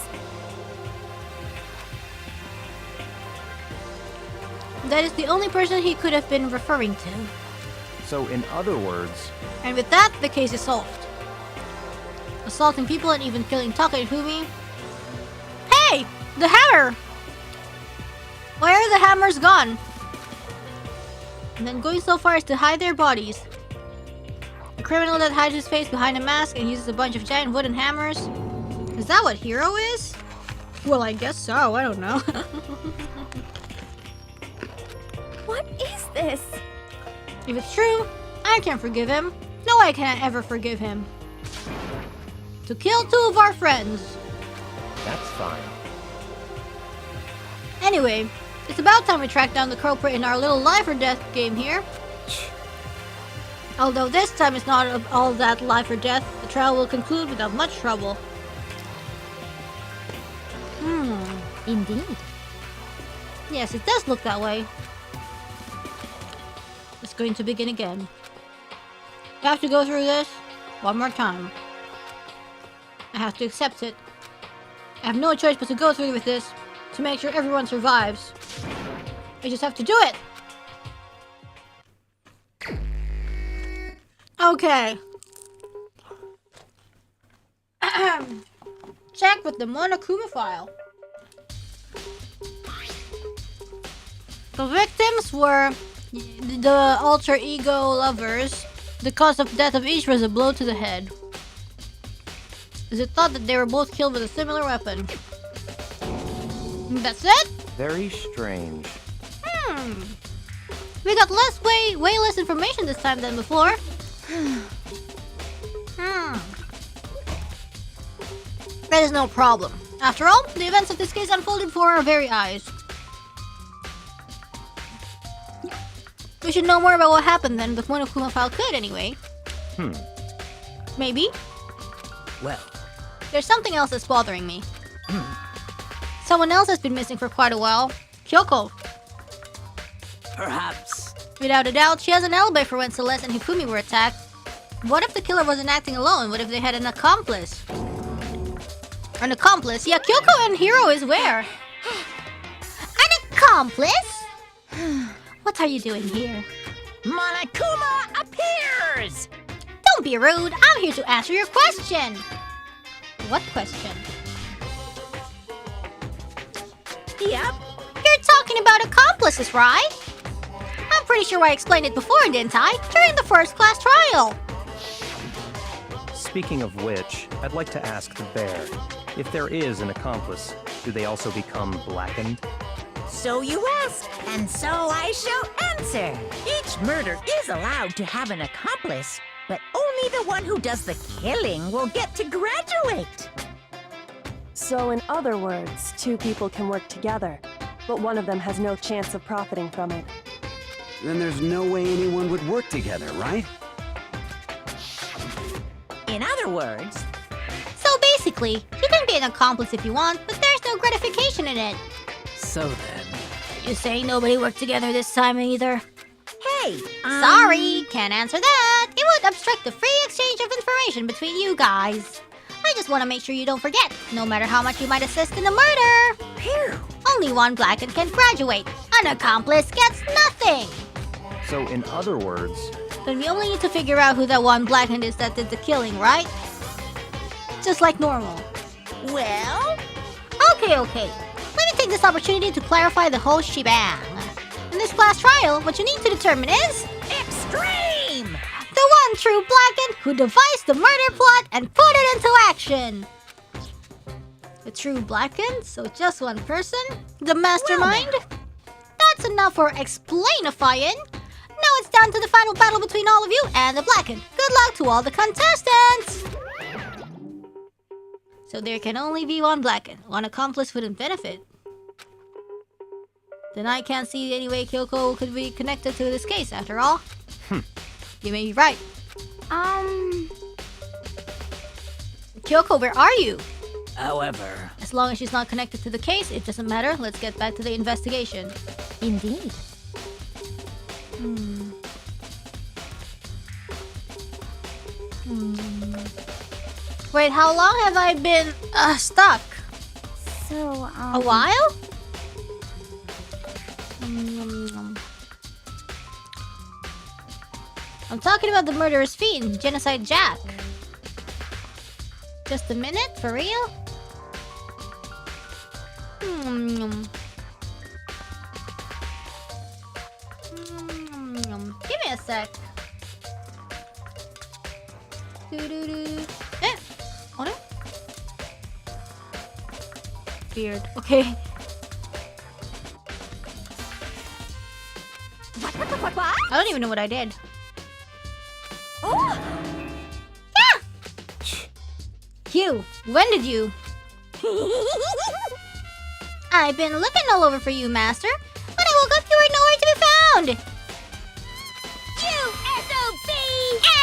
That is the only person he could have been referring to. So, in other words, And with that, the case is solved. Assaulting people and even killing Taka and Hifumi. Hey! The hammer! Where are the hammers gone? And then going so far as to hide their bodies. A criminal that hides his face behind a mask and uses a bunch of giant wooden hammers. Is that what Hero is? Well, I guess so. I don't know. What is this? If it's true, I can't forgive him. No, I can't ever forgive him. To kill two of our friends. that's fine. Anyway, it's about time we track down the culprit in our little life or death game here. Although this time it's not all that life or death, the trial will conclude without much trouble. Indeed. Yes, it does look that way. It's going to begin again. I have to go through this one more time. I have to accept it. I have no choice but to go through with this to make sure everyone survives. I just have to do it. Okay. Check with the Monokuma file. The victims were the alter ego lovers. The cause of death of each was a blow to the head. Is it thought that they were both killed with a similar weapon? That's it? Very strange. We got way less information this time than before. That is no problem. After all, the events of this case unfolded before our very eyes. We should know more about what happened then, but Monokuma file could anyway. Maybe. Well, There's something else that's bothering me. Someone else has been missing for quite a while. Yoiko. perhaps. Without a doubt, she has an alibi for when Celeste and Hifumi were attacked. What if the killer wasn't acting alone? What if they had an accomplice? An accomplice? Yeah, Kyoko and Hiro is where? An accomplice? What are you doing here? Monokuma appears! Don't be rude. I'm here to answer your question. What question? Yep. You're talking about accomplices, right? I'm pretty sure I explained it before, didn't I? During the first class trial. Speaking of which, I'd like to ask the bear, if there is an accomplice, do they also become blackened? So you ask, and so I shall answer. Each murder is allowed to have an accomplice, but only the one who does the killing will get to graduate. So in other words, two people can work together, but one of them has no chance of profiting from it. Then there's no way anyone would work together, right? In other words, So basically, you can be an accomplice if you want, but there's no gratification in it. So then, You say nobody worked together this time either? hey, Sorry, can't answer that. It would obstruct the free exchange of information between you guys. I just want to make sure you don't forget, no matter how much you might assist in the murder. Phew. Only one blackened can graduate. An accomplice gets nothing. So in other words, Then we only need to figure out who that one blackened is that did the killing, right? Just like normal. Well, Okay. Let me take this opportunity to clarify the whole shebang. In this class trial, what you need to determine is extreme! the one true blackened who devised the murder plot and put it into action. The true blackened? So just one person? The mastermind? That's enough for explainifying. Now it's down to the final battle between all of you and the blackened. Good luck to all the contestants! So there can only be one blackened. One accomplice wouldn't benefit. Then I can't see any way Kyoko could be connected to this case after all. You may be right. Kyoko, where are you? however, As long as she's not connected to the case, it doesn't matter. Let's get back to the investigation. Indeed. Wait, how long have I been stuck? So, A while? I'm talking about the murderous fiend, Genocide Jack. Just a minute? For real? Give me a sec. Eh? Oh no? Weird. Okay. What? I don't even know what I did. Oh! Hugh, when did you? I've been looking all over for you, Master. When I woke up, you were nowhere to be found. You SOB!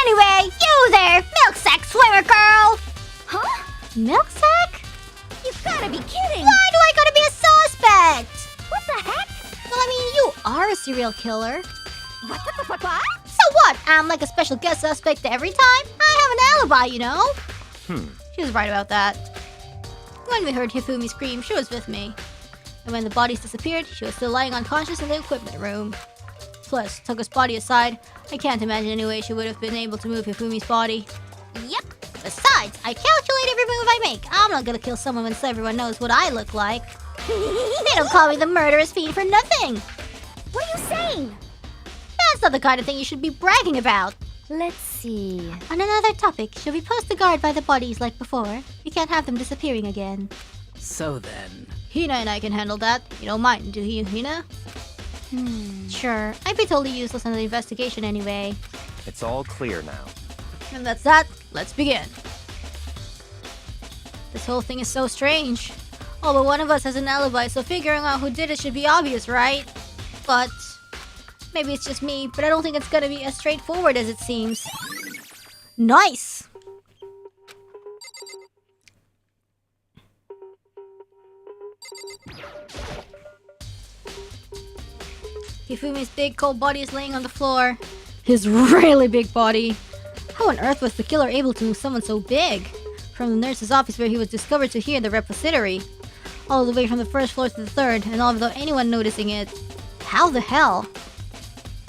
Anyway, you there, milk sack swimmer girl. Huh? Milk sack? You've gotta be kidding! Why do I gotta be a suspect? What the heck? Well, I mean, you are a serial killer. What? So what? I'm like a special guest suspect every time? I have an alibi, you know? She was right about that. When we heard Hifumi scream, she was with me. And when the bodies disappeared, she was still lying unconscious in the equipment room. Plus, Toko's body aside, I can't imagine any way she would have been able to move Hifumi's body. Yep. Besides, I calculate every move I make. I'm not gonna kill someone once everyone knows what I look like. They don't call me the murderous fiend for nothing. What are you saying? That's not the kind of thing you should be bragging about. let's see. On another topic, should we post the guard by the bodies like before? We can't have them disappearing again. so then, Hina and I can handle that. You don't mind, do you, Hina? Sure. I'd be totally useless in the investigation anyway. it's all clear now. And that's that. Let's begin. This whole thing is so strange. Oh, but one of us has an alibi, so figuring out who did it should be obvious, right? But maybe it's just me, but I don't think it's gonna be as straightforward as it seems. Nice! Hifumi's big cold body is laying on the floor. His really big body. How on earth was the killer able to move someone so big? From the nurse's office where he was discovered to here in the repository. All the way from the first floor to the third, and all without anyone noticing it. How the hell?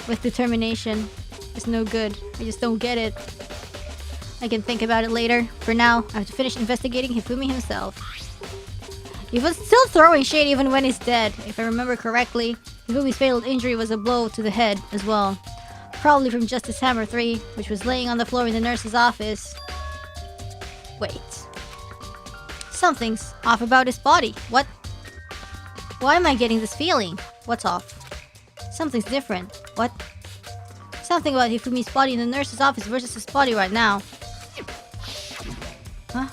With determination. It's no good. I just don't get it. I can think about it later. For now, I have to finish investigating Hifumi himself. He was still throwing shade even when he's dead. If I remember correctly, Hifumi's fatal injury was a blow to the head as well. Probably from Justice Hammer 3, which was laying on the floor in the nurse's office. Wait. Something's off about his body. What? Why am I getting this feeling? What's off? Something's different. What? Something about Hifumi's body in the nurse's office versus his body right now. Huh?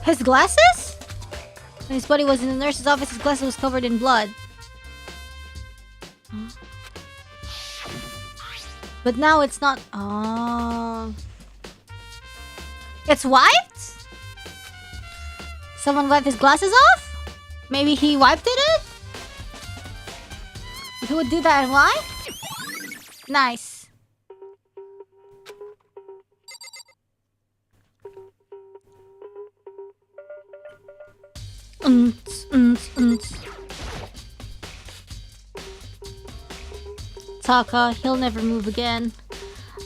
His glasses? When his body was in the nurse's office, his glasses was covered in blood. Huh? But now it's not. Oh. It's wiped? Someone wiped his glasses off? Maybe he wiped it? Who would do that and why? Nice. Taka, he'll never move again.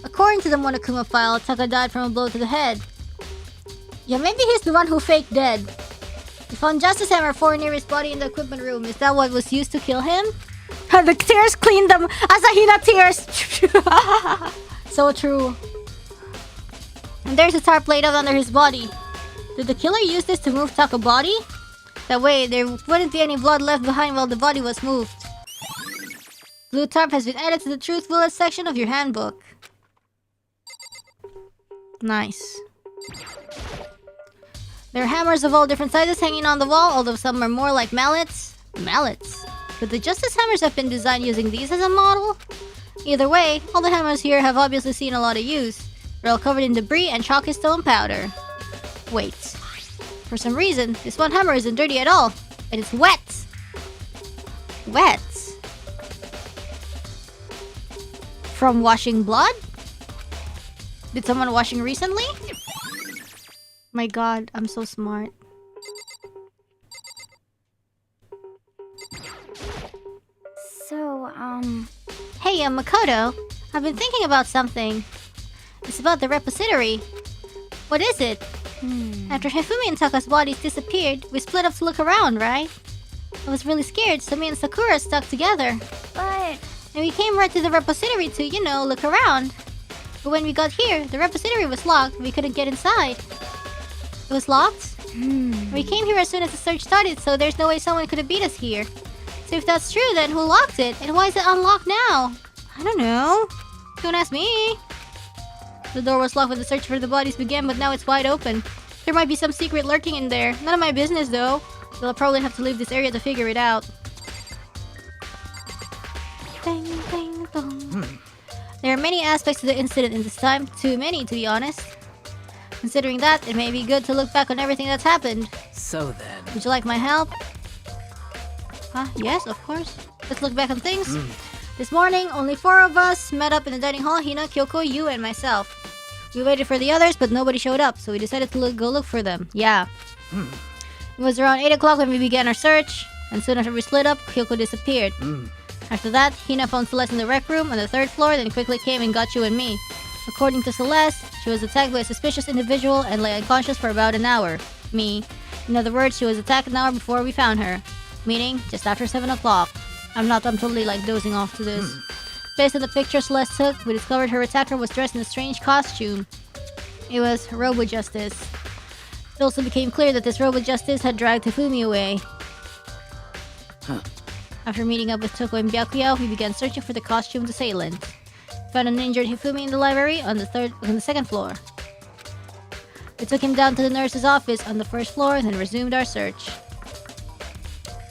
According to the Monokuma file, Taka died from a blow to the head. Yeah, maybe he's the one who faked dead. We found Justice Hammer 4 near his body in the equipment room. Is that what was used to kill him? The tears cleaned them! Asahina tears! So true. And there's a tarp laid out under his body. Did the killer use this to move Taka's body? That way, there wouldn't be any blood left behind while the body was moved. Blue tarp has been added to the Truth Bullet section of your handbook. Nice. There are hammers of all different sizes hanging on the wall, although some are more like mallets. Mallets? Could the Justice Hammers have been designed using these as a model? Either way, all the hammers here have obviously seen a lot of use. They're all covered in debris and chalky stone powder. Wait. For some reason, this one hammer isn't dirty at all. And it's wet. Wet? From washing blood? Did someone washing recently? My god, I'm so smart. So, Hey, Makoto. I've been thinking about something. It's about the repository. What is it? After Hifumi and Taka's bodies disappeared, we split up to look around, right? I was really scared, so me and Sakura stuck together. but... And we came right to the repository to, you know, look around. But when we got here, the repository was locked and we couldn't get inside. It was locked? We came here as soon as the search started, so there's no way someone could have beat us here. So if that's true, then who locked it? And why is it unlocked now? I don't know. Don't ask me. The door was locked when the search for the bodies began, but now it's wide open. There might be some secret lurking in there. None of my business, though. We'll probably have to leave this area to figure it out. Ding, ding, dong. There are many aspects to the incident in this time. Too many, to be honest. Considering that, it may be good to look back on everything that's happened. So then... Would you like my help? Huh? Yes, of course. Let's look back on things. This morning, only 4 of us met up in the dining hall. Hina, Kyoko, you, and myself. We waited for the others, but nobody showed up, so we decided to go look for them. Yeah. It was around 8 o'clock when we began our search, and soon after we split up, Kyoko disappeared. After that, Hina found Celeste in the rec room on the 3rd floor, then quickly came and got you and me. According to Celeste, she was attacked by a suspicious individual and lay unconscious for about an hour. Me. In other words, she was attacked an hour before we found her. Meaning, just after 7 o'clock. I'm totally like dozing off to this. Based on the picture Celeste took, we discovered her attacker was dressed in a strange costume. It was Robo Justice. It also became clear that this Robo Justice had dragged Hifumi away. After meeting up with Toko and Byakuya, we began searching for the costumed assailant. Found an injured Hifumi in the library on the 2nd floor. We took him down to the nurse's office on the first floor, then resumed our search.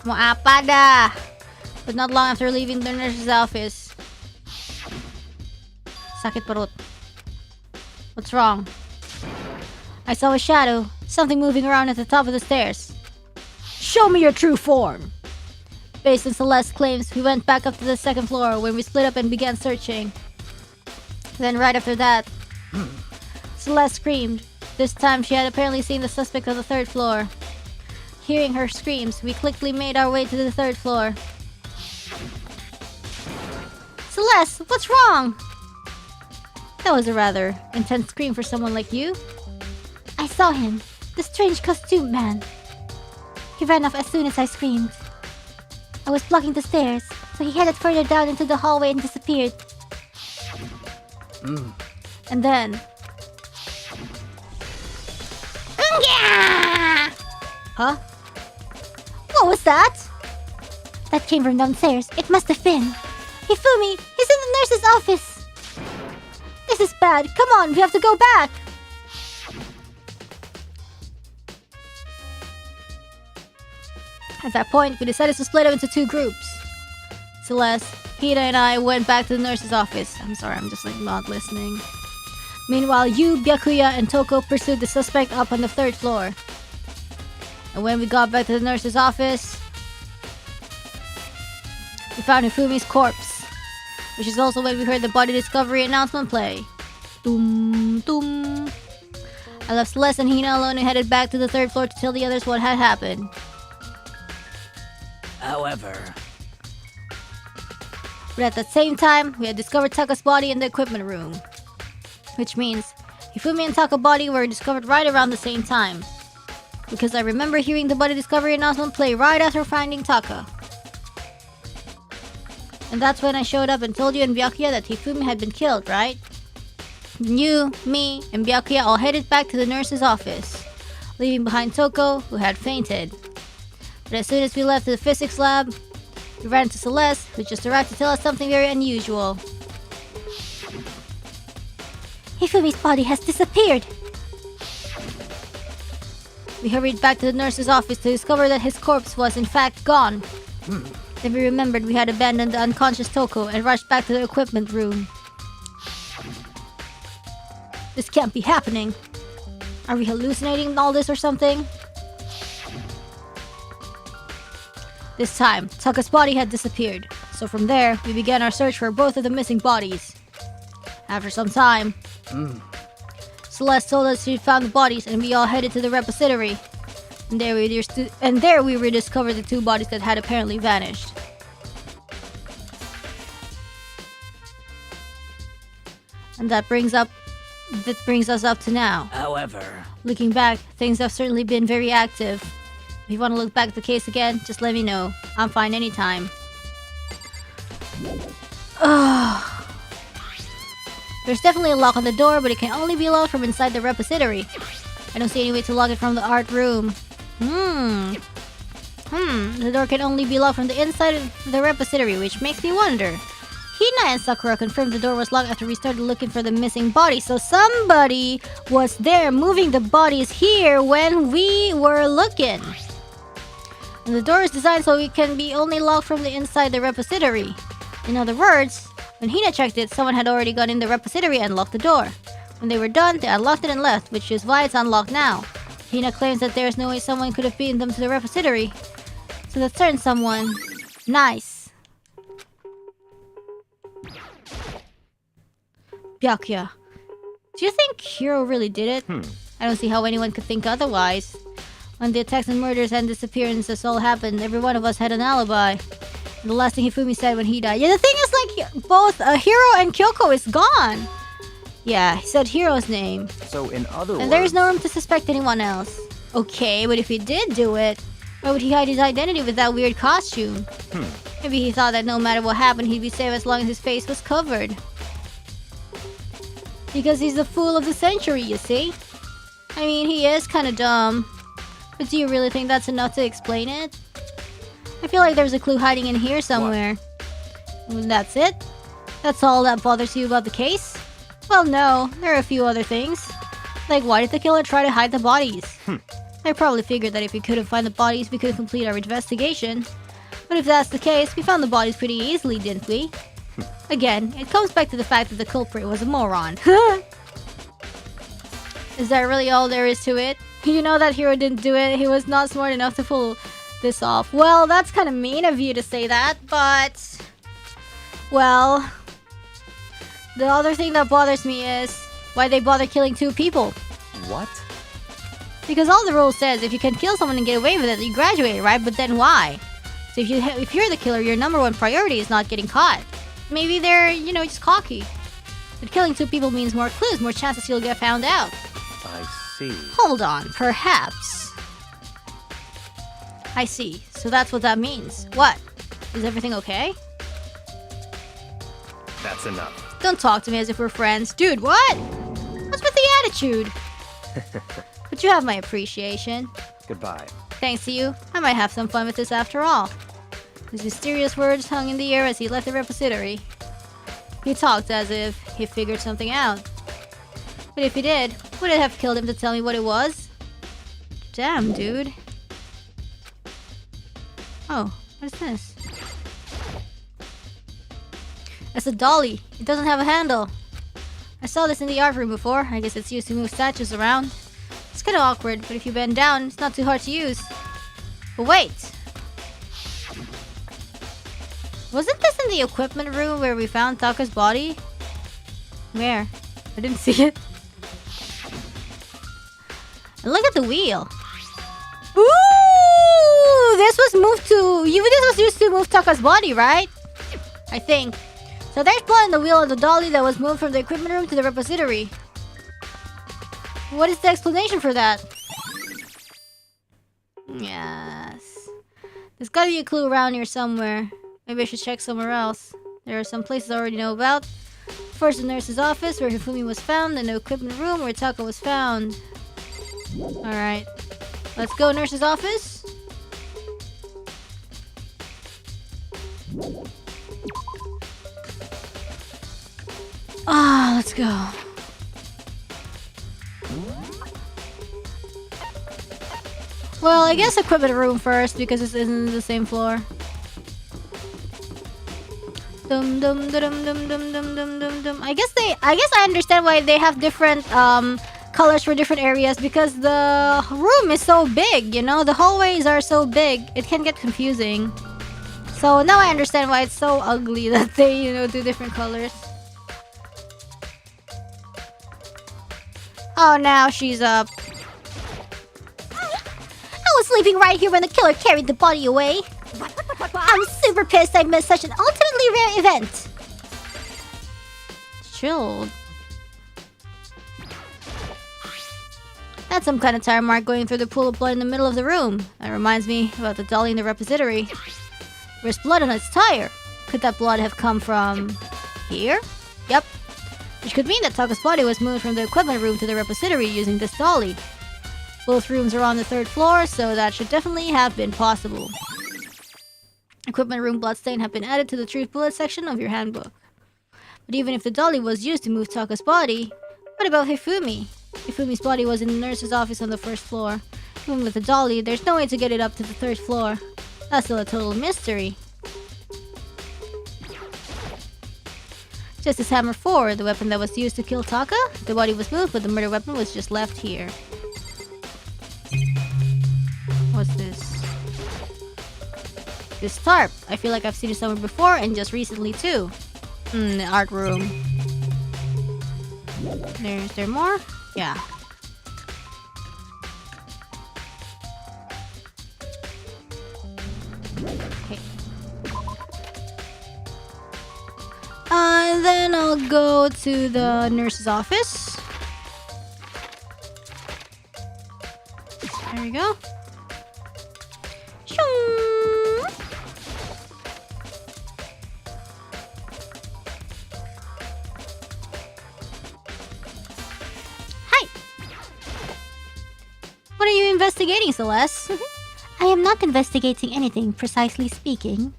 Mo apa dah? But not long after leaving the nurse's office. Sakit perut. What's wrong? I saw a shadow, something moving around at the top of the stairs. Show me your true form! Based on Celeste's claims, we went back up to the second floor when we split up and began searching. Then right after that, Celeste screamed. This time she had apparently seen the suspect on the third floor. Hearing her screams, we quickly made our way to the third floor. Celeste, what's wrong? That was a rather intense scream for someone like you. I saw him, the strange costume man. He ran off as soon as I screamed. I was blocking the stairs, so he headed further down into the hallway and disappeared. And then... Huh? What was that? That came from downstairs. It must have been. Hifumi, he's in the nurse's office. This is bad. Come on, we have to go back. At that point, we decided to split up into two groups. Celeste, Hina, and I went back to the nurse's office. I'm sorry, I'm just like not listening. Meanwhile, Yu, Byakuya, and Toko pursued the suspect up on the third floor. And when we got back to the nurse's office, we found Hifumi's corpse, which is also when we heard the body discovery announcement play. Doom, doom. I left Celeste and Hina alone and headed back to the third floor to tell the others what had happened. However... But at the same time, we had discovered Taka's body in the equipment room. Which means, Hifumi and Taka's body were discovered right around the same time. Because I remember hearing the body discovery announcement play right after finding Taka. And that's when I showed up and told you and Byakuya that Hifumi had been killed, right? You, me, and Byakuya all headed back to the nurse's office, leaving behind Toko, who had fainted. But as soon as we left the physics lab, we ran into Celeste, who just arrived to tell us something very unusual. Hifumi's body has disappeared! We hurried back to the nurse's office to discover that his corpse was in fact gone. Then we remembered we had abandoned the unconscious Toko and rushed back to the equipment room. This can't be happening. Are we hallucinating all this or something? This time, Taka's body had disappeared, so from there, we began our search for both of the missing bodies. After some time, Celeste told us she'd found the bodies and we all headed to the repository. And there we rediscovered the two bodies that had apparently vanished. And that brings us up to now. However... Looking back, things have certainly been very active. If you want to look back at the case again, just let me know. I'm fine anytime. There's definitely a lock on the door, but it can only be locked from inside the repository. I don't see any way to lock it from the art room. The door can only be locked from the inside of the repository, which makes me wonder. Hina and Sakura confirmed the door was locked after we started looking for the missing body, so somebody was there moving the bodies here when we were looking. And the door is designed so it can be only locked from the inside the repository. In other words, when Hina checked it, someone had already gone in the repository and locked the door. When they were done, they unlocked it and left, which is why it's unlocked now. Hina claims that there is no way someone could have beaten them to the repository. So that certain someone... Nice. Byakuya, do you think Hiro really did it? I don't see how anyone could think otherwise. When the attacks and murders and disappearances all happened, every one of us had an alibi. And the last thing Hifumi said when he died... Yeah, the thing is, like, both Hiro and Kyoko is gone. Yeah, he said Hiro's name. So in other words... And there is no room to suspect anyone else. Okay, but if he did do it, why would he hide his identity with that weird costume? Maybe he thought that no matter what happened, he'd be safe as long as his face was covered. Because he's the fool of the century, you see? I mean, he is kinda dumb. But do you really think that's enough to explain it? I feel like there's a clue hiding in here somewhere. And that's it? That's all that bothers you about the case? Well, no. There are a few other things. Like, why did the killer try to hide the bodies? They probably figured that if we couldn't find the bodies, we couldn't complete our investigation. But if that's the case, we found the bodies pretty easily, didn't we? Again, it comes back to the fact that the culprit was a moron. Is that really all there is to it? You know that hero didn't do it. He was not smart enough to pull this off. Well, that's kind of mean of you to say that, but... Well... The other thing that bothers me is why they bother killing 2 people. What? Because all the rule says if you can kill someone and get away with it, you graduate, right? But then why? So if you're the killer, your number 1 priority is not getting caught. Maybe they're, you know, just cocky. But killing 2 people means more clues, more chances you'll get found out. I see. Hold on, perhaps. I see. So that's what that means. What? Is everything okay? That's enough. Don't talk to me as if we're friends. Dude, what? What's with the attitude? But you have my appreciation. Goodbye. Thanks to you, I might have some fun with this after all. His mysterious words hung in the air as he left the repository. He talked as if he figured something out. But if he did, would it have killed him to tell me what it was? Damn, dude. Oh, what is this? That's a dolly. It doesn't have a handle. I saw this in the art room before. I guess it's used to move statues around. It's kind of awkward, but if you bend down, it's not too hard to use. But wait! Wasn't this in the equipment room where we found Taka's body? Where? I didn't see it. And look at the wheel. Ooh! This was moved to... This was used to move Taka's body, right? I think. So there's blood on the wheel of the dolly that was moved from the equipment room to the repository. What is the explanation for that? Yes. There's gotta be a clue around here somewhere. Maybe I should check somewhere else. There are some places I already know about. First, the nurse's office, where Hifumi was found, then the equipment room, where Taka was found. Alright. Let's go, nurse's office. Ah, let's go. Well, I guess equipment room first because this isn't the same floor. Dum dum dum dum dum dum dum dum dum. I guess I understand why they have different colors for different areas because the room is so big, you know? The hallways are so big. It can get confusing. So now I understand why it's so ugly that they, you know, do different colors. Oh, now she's up. I was sleeping right here when the killer carried the body away. I'm super pissed I missed such an ultimately rare event. Chill. That's some kind of tire mark going through the pool of blood in the middle of the room. That reminds me about the dolly in the repository. There's blood on its tire. Could that blood have come from here? Yep. Which could mean that Taka's body was moved from the equipment room to the repository using this dolly. Both rooms are on the 3rd floor, so that should definitely have been possible. Equipment room bloodstain have been added to the truth bullet section of your handbook. But even if the dolly was used to move Taka's body, what about Hifumi? Hifumi's body was in the nurse's office on the 1st floor. Even with the dolly, there's no way to get it up to the 3rd floor. That's still a total mystery. Justice Hammer 4, the weapon that was used to kill Taka. The body was moved, but the murder weapon was just left here. What's this? This tarp. I feel like I've seen it somewhere before and just recently too. The art room. Is there more? Yeah. Okay. And then I'll go to the nurse's office. There we go. Shoo! Hi! What are you investigating, Celeste? I am not investigating anything, precisely speaking.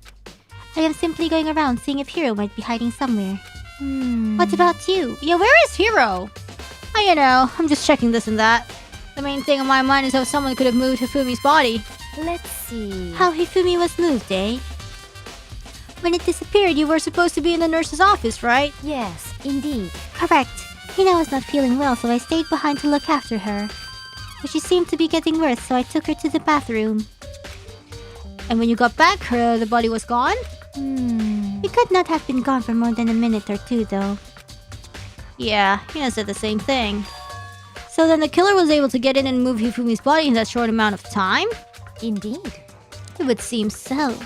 I am simply going around seeing if Hiro might be hiding somewhere. What about you? Yeah, where is Hiro? Oh, you know, I'm just checking this and that. The main thing on my mind is how someone could have moved Hifumi's body. Let's see. How Hifumi was moved, eh? When it disappeared, you were supposed to be in the nurse's office, right? Yes, indeed. Correct. Hina was not feeling well, so I stayed behind to look after her. But she seemed to be getting worse, so I took her to the bathroom. And when you got back, the body was gone? It could not have been gone for more than a minute or two, though. Yeah, Hina said the same thing. So then the killer was able to get in and move Hifumi's body in that short amount of time? Indeed. It would seem so.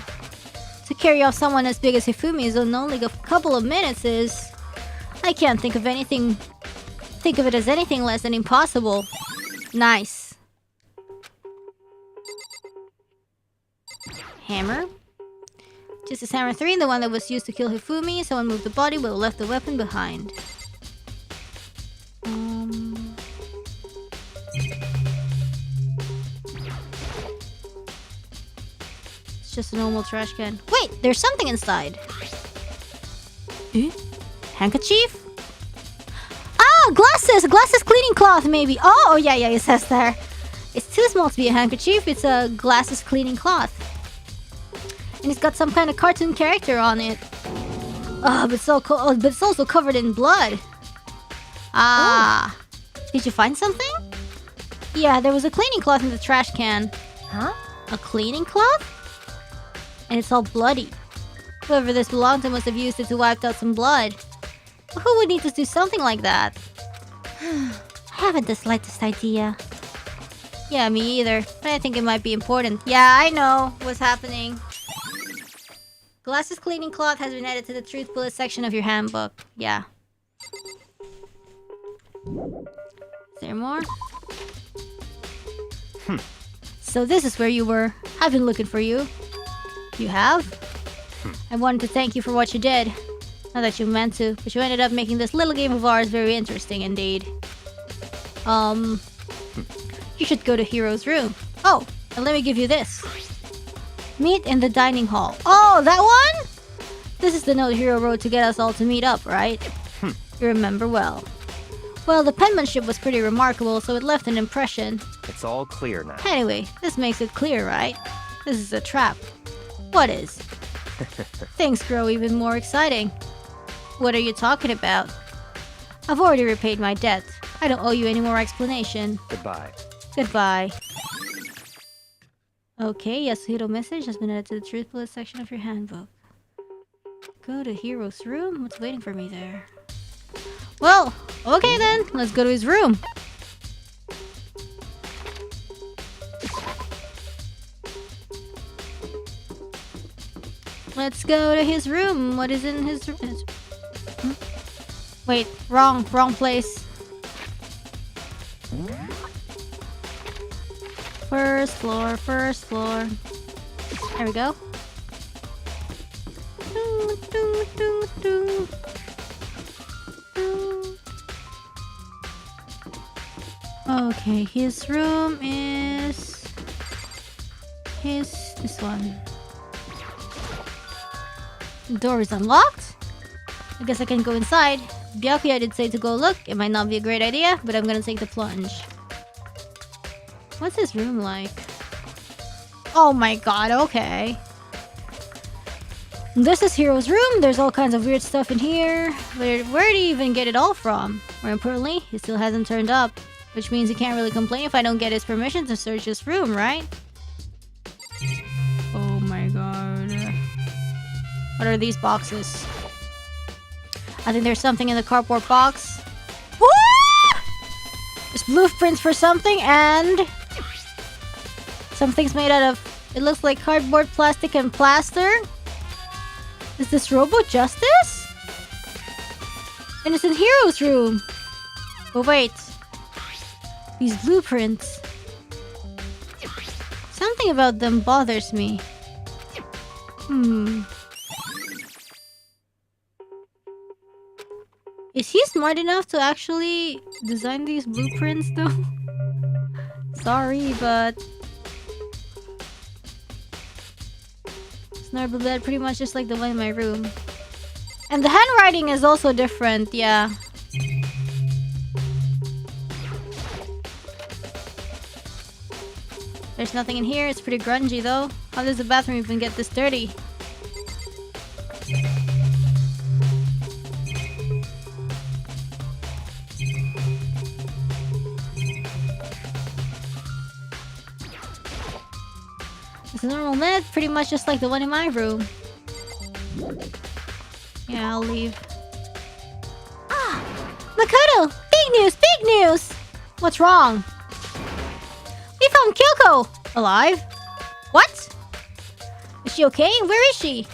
To carry off someone as big as Hifumi is in only a couple of minutes is... I can't think of it as anything less than impossible. Nice. Hammer. Just as hammer 3, the one that was used to kill Hifumi, someone moved the body but left the weapon behind. It's just a normal trash can. Wait, there's something inside. Eh? Handkerchief? Ah, glasses! Glasses cleaning cloth, maybe. Oh, yeah, it says there. It's too small to be a handkerchief. It's a glasses cleaning cloth. And it's got some kind of cartoon character on it. Oh, but it's also covered in blood. Ah. Did you find something? Yeah, there was a cleaning cloth in the trash can. Huh? A cleaning cloth? And it's all bloody. Whoever this belonged to must have used it to wipe out some blood. But who would need to do something like that? I haven't the slightest idea. Yeah, me either. But I think it might be important. Yeah, I know what's happening. Glasses cleaning cloth has been added to the truth bullet section of your handbook. Yeah. Is there more? So this is where you were. I've been looking for you. You have? I wanted to thank you for what you did. Not that you meant to, but you ended up making this little game of ours very interesting indeed. You should go to Hero's room. Oh, and let me give you this. Meet in the dining hall. Oh, that one? This is the note Hero wrote to get us all to meet up, right? You remember well. Well, the penmanship was pretty remarkable, so it left an impression. It's all clear now. Anyway, this makes it clear, right? This is a trap. What is? Things grow even more exciting. What are you talking about? I've already repaid my debt. I don't owe you any more explanation. Goodbye. Goodbye. Okay, Yasuhiro message has been added to the truth bullet section of your handbook. Go to Hero's room? What's waiting for me there? Well, okay then. Let's go to his room. Let's go to his room. What is in his room? Wait, wrong place. First floor. There we go. Okay, his room is this one. The door is unlocked. I guess I can go inside. Byakuya did say to go look. It might not be a great idea, but I'm gonna take the plunge. What's his room like? Oh my god, okay. This is Hero's room. There's all kinds of weird stuff in here. But where did he even get it all from? More importantly, he still hasn't turned up. Which means he can't really complain if I don't get his permission to search his room, right? Oh my god. What are these boxes? I think there's something in the cardboard box. Woo! There's blueprints for something and... something's made out of... it looks like cardboard, plastic, and plaster. Is this Robo Justice? And it's in Hero's room. But wait. These blueprints. Something about them bothers me. Is he smart enough to actually design these blueprints though? Sorry, but... it's not pretty much just like the one in my room. And the handwriting is also different, yeah. There's nothing in here. It's pretty grungy though. How does the bathroom even get this dirty? It's a normal bed, pretty much just like the one in my room. Yeah, I'll leave. Ah! Makoto! Big news! Big news! What's wrong? We found Kyoko! Alive? What? Is she okay? Where is she?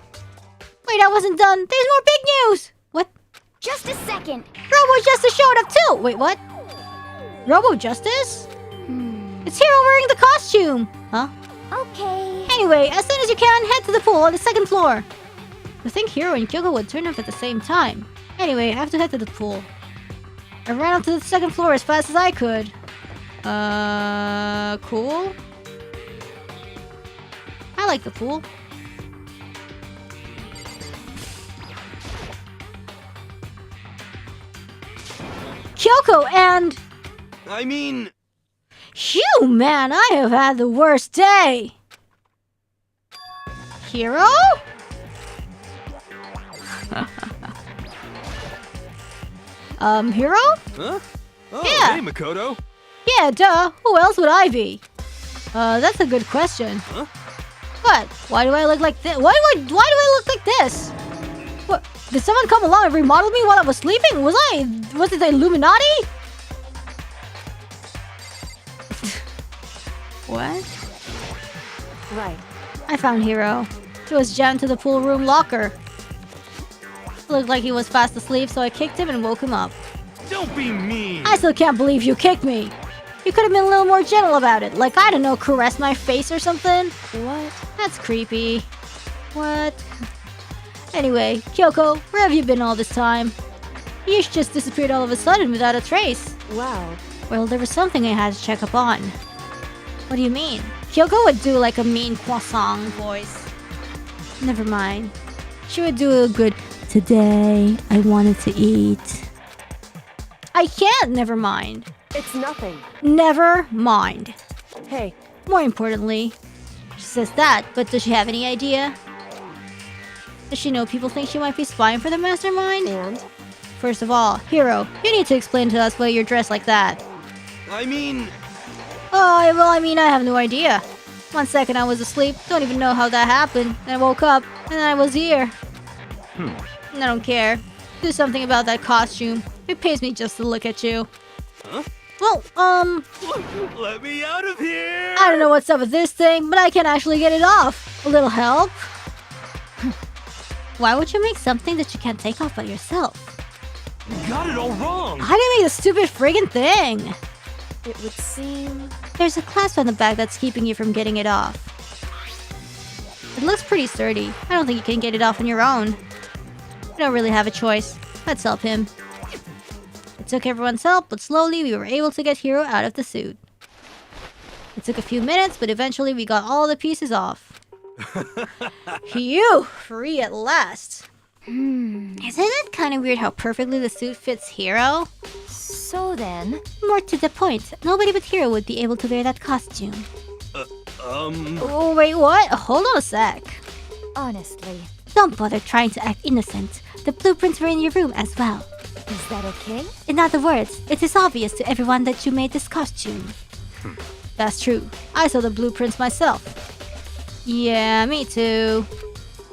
Wait, I wasn't done. There's more big news! What? Just a second. Robo Justice showed up too! Wait, what? Robo Justice? It's Hero wearing the costume! Huh? Okay. Anyway, as soon as you can, head to the pool on the second floor. I think Hero and Kyoko would turn up at the same time. Anyway, I have to head to the pool. I ran up to the second floor as fast as I could. Cool. I like the pool. Kyoko and... I mean... Phew, man, I have had the worst day. Hero? Hero? Huh? Oh, Yeah. hey, Makoto. Yeah, duh. Who else would I be? That's a good question. Huh? What? Why do I look like this? Why do I look like this? What? Did someone come along and remodel me while I was sleeping? Was it the Illuminati? What? Right. I found Hero. He was jammed to the pool room locker. Looked like he was fast asleep, so I kicked him and woke him up. Don't be mean. I still can't believe you kicked me. You could have been a little more gentle about it. Like, I don't know, caress my face or something. What? That's creepy. What? Anyway, Kyoko, where have you been all this time? You just disappeared all of a sudden without a trace. Wow. Well, there was something I had to check up on. What do you mean? Kyoko would do like a mean croissant voice. Never mind. She would do a good, today I wanted to eat. I can't, never mind. It's nothing. Never mind. Hey, More importantly, she says that, but does she have any idea? Does she know people think she might be spying for the mastermind? and? First of all, Hero, you need to explain to us why you're dressed like that. I mean... Oh, well, I mean, I have no idea. 1 second I was asleep, don't even know how that happened. Then I woke up, and then I was here. And I don't care. Do something about that costume. It pays me just to look at you. Huh? Well, Let me out of here! I don't know what's up with this thing, but I can actually get it off. A little help? Why would you make something that you can't take off by yourself? You got it all wrong! How do you make the stupid friggin' thing? It would seem... There's a clasp on the back that's keeping you from getting it off. It looks pretty sturdy. I don't think you can get it off on your own. You don't really have a choice. Let's help him. It took everyone's help, but slowly we were able to get Hero out of the suit. It took a few minutes, but eventually we got all the pieces off. Phew! Free at last. Isn't it kind of weird how perfectly the suit fits Hero? So then... More to the point, nobody but Hero would be able to wear that costume. Oh, wait, what? Hold on a sec. Honestly, Don't bother trying to act innocent. The blueprints were in your room as well. is that okay? In other words, it is obvious to everyone that you made this costume. That's true. I saw the blueprints myself. Yeah, me too.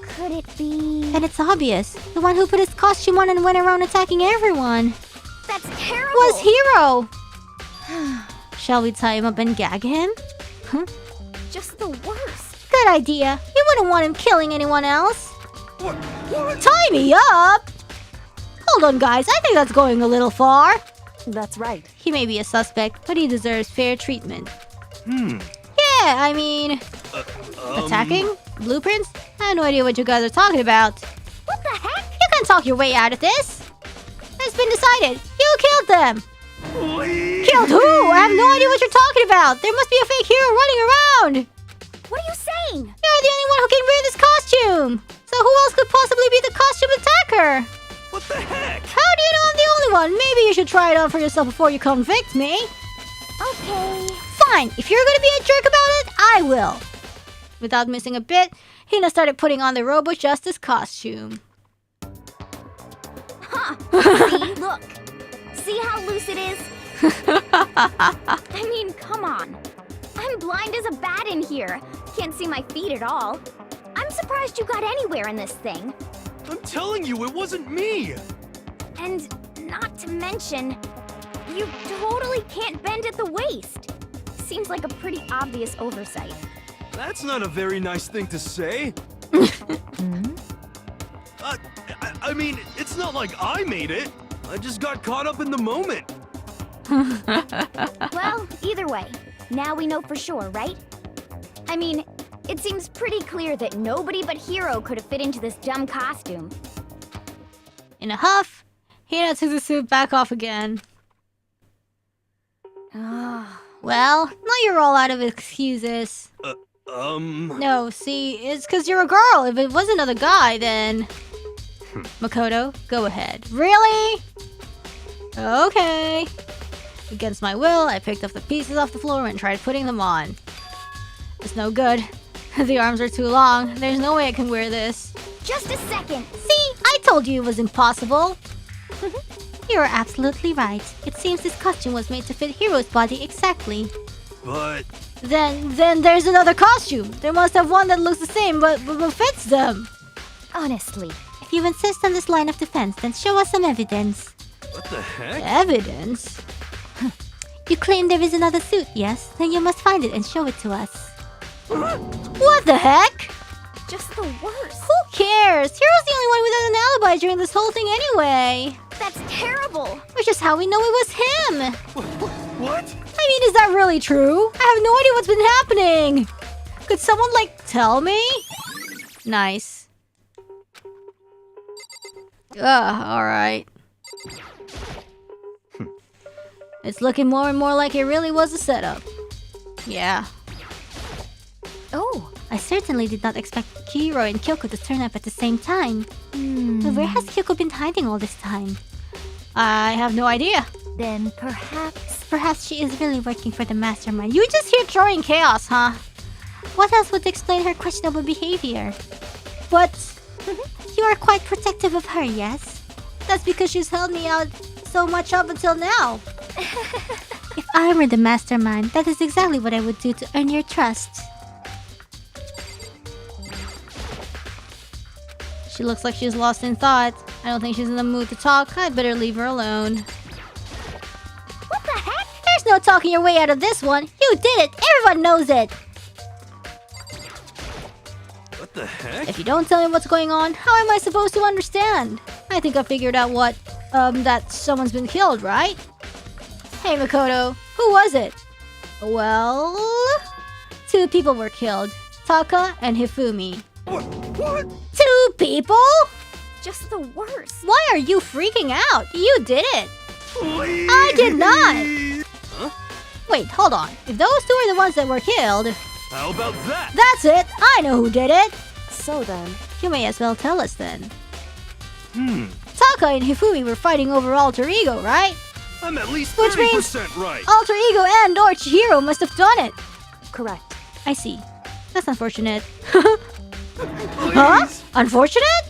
Could it be... And it's obvious. The one who put his costume on and went around attacking everyone That's terrible! was Hero! Shall we tie him up and gag him? Just the worst. Good idea. You wouldn't want him killing anyone else. Tie me up? Hold on, guys. I think that's going a little far. That's right. He may be a suspect, but he deserves fair treatment. Yeah, I mean... Attacking? Blueprints? I have no idea what you guys are talking about. What the heck? You can't talk your way out of this. It's been decided. You killed them. Killed who? I have no idea what you're talking about. There must be a fake Hero running around. What are you saying? You're the only one who can wear this costume. So who else could possibly be the costume attacker? What the heck? How do you know I'm the only one? Maybe you should try it on for yourself before you convict me. Okay. Fine. If you're gonna be a jerk about it, I will. Without missing a bit, Hina started putting on the Robo Justice costume. Huh. See, look. See how loose it is? I mean, come on. I'm blind as a bat in here. Can't see my feet at all. I'm surprised you got anywhere in this thing. I'm telling you, it wasn't me! And not to mention, you totally can't bend at the waist. Seems like a pretty obvious oversight. That's not a very nice thing to say. I mean, it's not like I made it. I just got caught up in the moment. Well, either way, now we know for sure, right? I mean, it seems pretty clear that nobody but Hiro could have fit into this dumb costume. In a huff, Hina took the suit back off again. Well, now you're all out of excuses. No, see, it's because you're a girl. If it was another guy, then... Makoto, go ahead. Really? Okay. Against my will, I picked up the pieces off the floor and tried putting them on. It's no good. The arms are too long. There's no way I can wear this. Just a second. See, I told you it was impossible. You're absolutely right. It seems this costume was made to fit Hiro's body exactly. But... Then there's another costume. There must have one that looks the same but fits them. Honestly. If you insist on this line of defense, then show us some evidence. what the heck? Evidence? You claim there is another suit, yes? Then you must find it and show it to us. What the heck? Just the worst. Who cares? Hiro's the only one without an alibi during this whole thing anyway. That's terrible. Which is how we know it was him. What? I mean, is that really true? I have no idea what's been happening. Could someone, tell me? Nice. Alright. It's looking more and more like it really was a setup. Yeah. Oh, I certainly did not expect Hiro and Kyoko to turn up at the same time. But where has Kyoko been hiding all this time? I have no idea. Then perhaps she is really working for the mastermind. You just here throwing chaos, huh? What else would explain her questionable behavior? But You are quite protective of her, yes? that's because she's held me out so much up until now. If I were the mastermind, that is exactly what I would do to earn your trust. She looks like she's lost in thought. I don't think she's in the mood to talk. I'd better leave her alone. What the heck? There's no talking your way out of this one. You did it. Everyone knows it. What the heck? If you don't tell me what's going on, how am I supposed to understand? I think I figured out that someone's been killed, right? Hey, Makoto, who was it? Well, 2 people were killed. Taka and Hifumi. What? 2 people? Just the worst. Why are you freaking out? You did it. Please. I did not. Huh? Wait, hold on. If those 2 are the ones that were killed, How about that? that's it. I know who did it. So then, You may as well tell us then. Hmm. Taka and Hifumi were fighting over Alter Ego, right? I'm at least Which means- 30% right. Alter Ego and or Chihiro must have done it. correct. I see. That's unfortunate. Please. Huh? Unfortunate?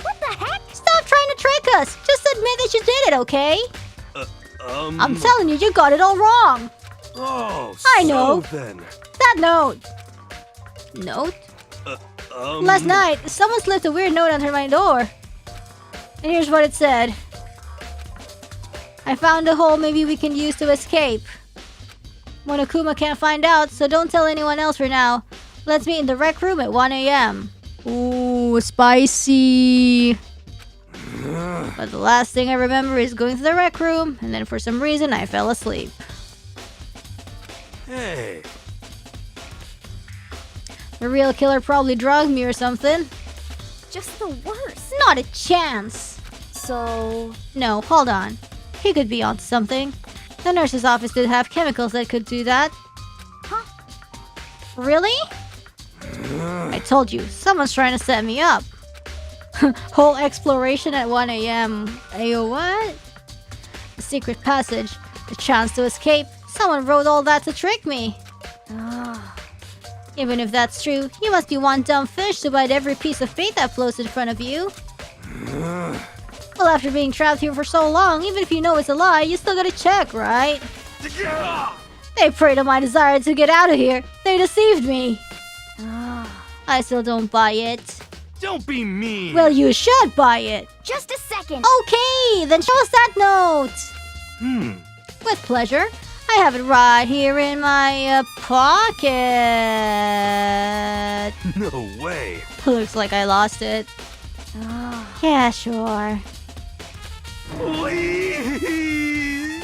What the heck? Stop trying to trick us. Just admit that you did it, okay? I'm Hmm. telling you, you got it all wrong. Oh, I know. So then. That note. Note? Last night, someone slipped a weird note under my door. And here's what it said. I found a hole maybe we can use to escape. Monokuma can't find out, so don't tell anyone else for now. Let's meet in the rec room at 1 a.m. Ooh, spicy. But the last thing I remember is going to the rec room, and then for some reason I fell asleep. Hey. The real killer probably drugged me or something. Just the worst. Not a chance. So, No, hold on. He could be onto something. The nurse's office did have chemicals that could do that. Huh? Really? I told you, someone's trying to set me up. Whole exploration at 1 a.m. Ayo, what? The secret passage, the chance to escape. Someone wrote all that to trick me. Even if that's true, you must be one dumb fish to bite every piece of fate that floats in front of you. Well, after being trapped here for so long, even if you know it's a lie, you still gotta check, right? They preyed on my desire to get out of here. They deceived me. I still don't buy it. Don't be mean. Well, you should buy it. Just a second. Okay, then show us that note. With pleasure. I have it right here in my pocket. No way. Looks like I lost it. Yeah, sure. Please.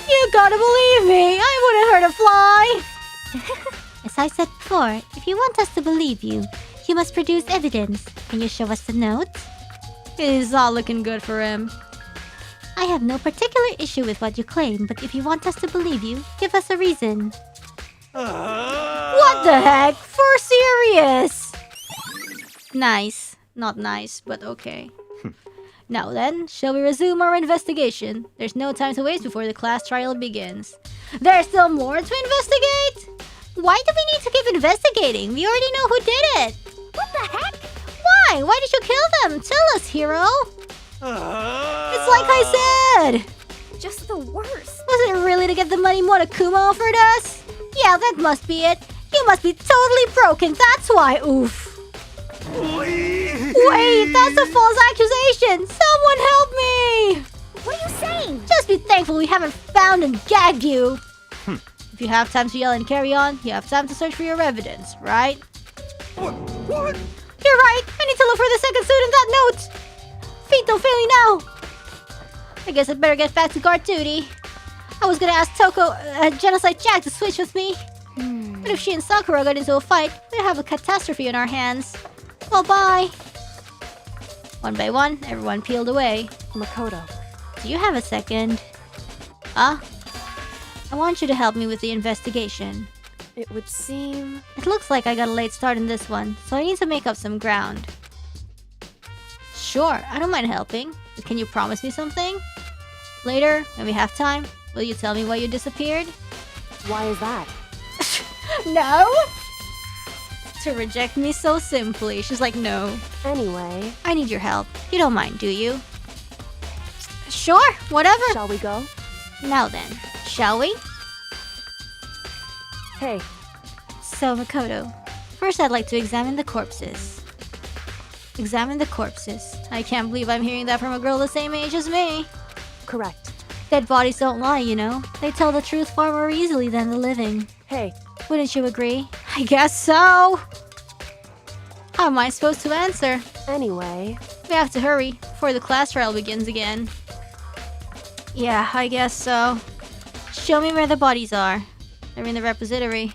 You gotta believe me. I wouldn't hurt a fly. As I said before, if you want us to believe you, you must produce evidence. Can you show us the note? It is all looking good for him. I have no particular issue with what you claim, but if you want us to believe you, give us a reason. What the heck? For serious? Nice. Not nice, but okay. Now then, shall we resume our investigation? There's no time to waste before the class trial begins. There's still more to investigate? Why do we need to keep investigating? We already know who did it. What the heck? Why? Why did you kill them? Tell us, hero. It's like I said. Just the worst. Was it really to get the money Monokuma offered us? Yeah, that must be it. You must be totally broken, that's why, oof. Wait, that's a false accusation! Someone help me! What are you saying? Just be thankful we haven't found and gagged you. If you have time to yell and carry on, you have time to search for your evidence, right? What? You're right! I need to look for the second suit in that note! Feet don't fail me now! I guess I'd better get back to guard duty. I was gonna ask Genocide Jack to switch with me. But if she and Sakura got into a fight, we'd have a catastrophe on our hands. Well, bye! One by one, everyone peeled away. Makoto. Do you have a second? I want you to help me with the investigation. It would seem... It looks like I got a late start in this one, so I need to make up some ground. Sure, I don't mind helping. But can you promise me something? Later, when we have time, will you tell me why you disappeared? Why is that? No! To reject me so simply. She's like, no. Anyway... I need your help. You don't mind, do you? Sure, whatever. Shall we go? Now then, shall we? Hey. So, Makoto, first I'd like to examine the corpses. Examine the corpses. I can't believe I'm hearing that from a girl the same age as me. Correct. Dead bodies don't lie, you know. They tell the truth far more easily than the living. Hey. Wouldn't you agree? I guess so! How am I supposed to answer? Anyway... We have to hurry before the class trial begins again. Yeah, I guess so. Show me where the bodies are. They're in the repository.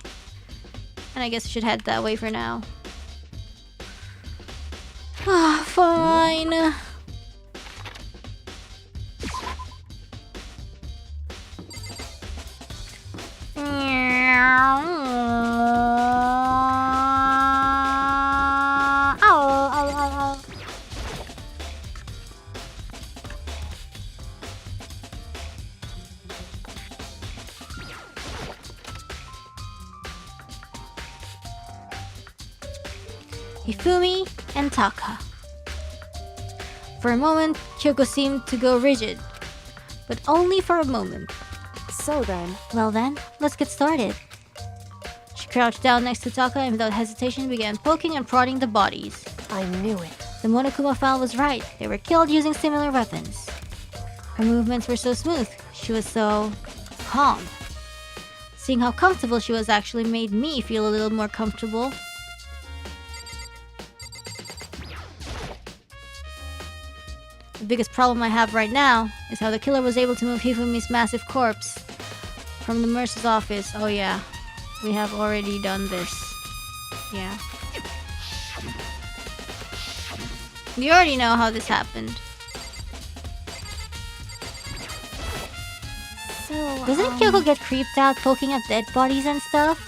And I guess we should head that way for now. Ah, fine. Hifumi and Taka. For a moment, Kyoko seemed to go rigid. But only for a moment. So then... Well then, let's get started. She crouched down next to Taka and without hesitation began poking and prodding the bodies. I knew it. The Monokuma file was right. They were killed using similar weapons. Her movements were so smooth. She was so... calm. Seeing how comfortable she was actually made me feel a little more comfortable. The biggest problem I have right now is how the killer was able to move Hifumi's massive corpse from the Mercer's office. Oh yeah, we have already done this. Yeah. You already know how this happened. So, Doesn't Kyoko get creeped out poking at dead bodies and stuff?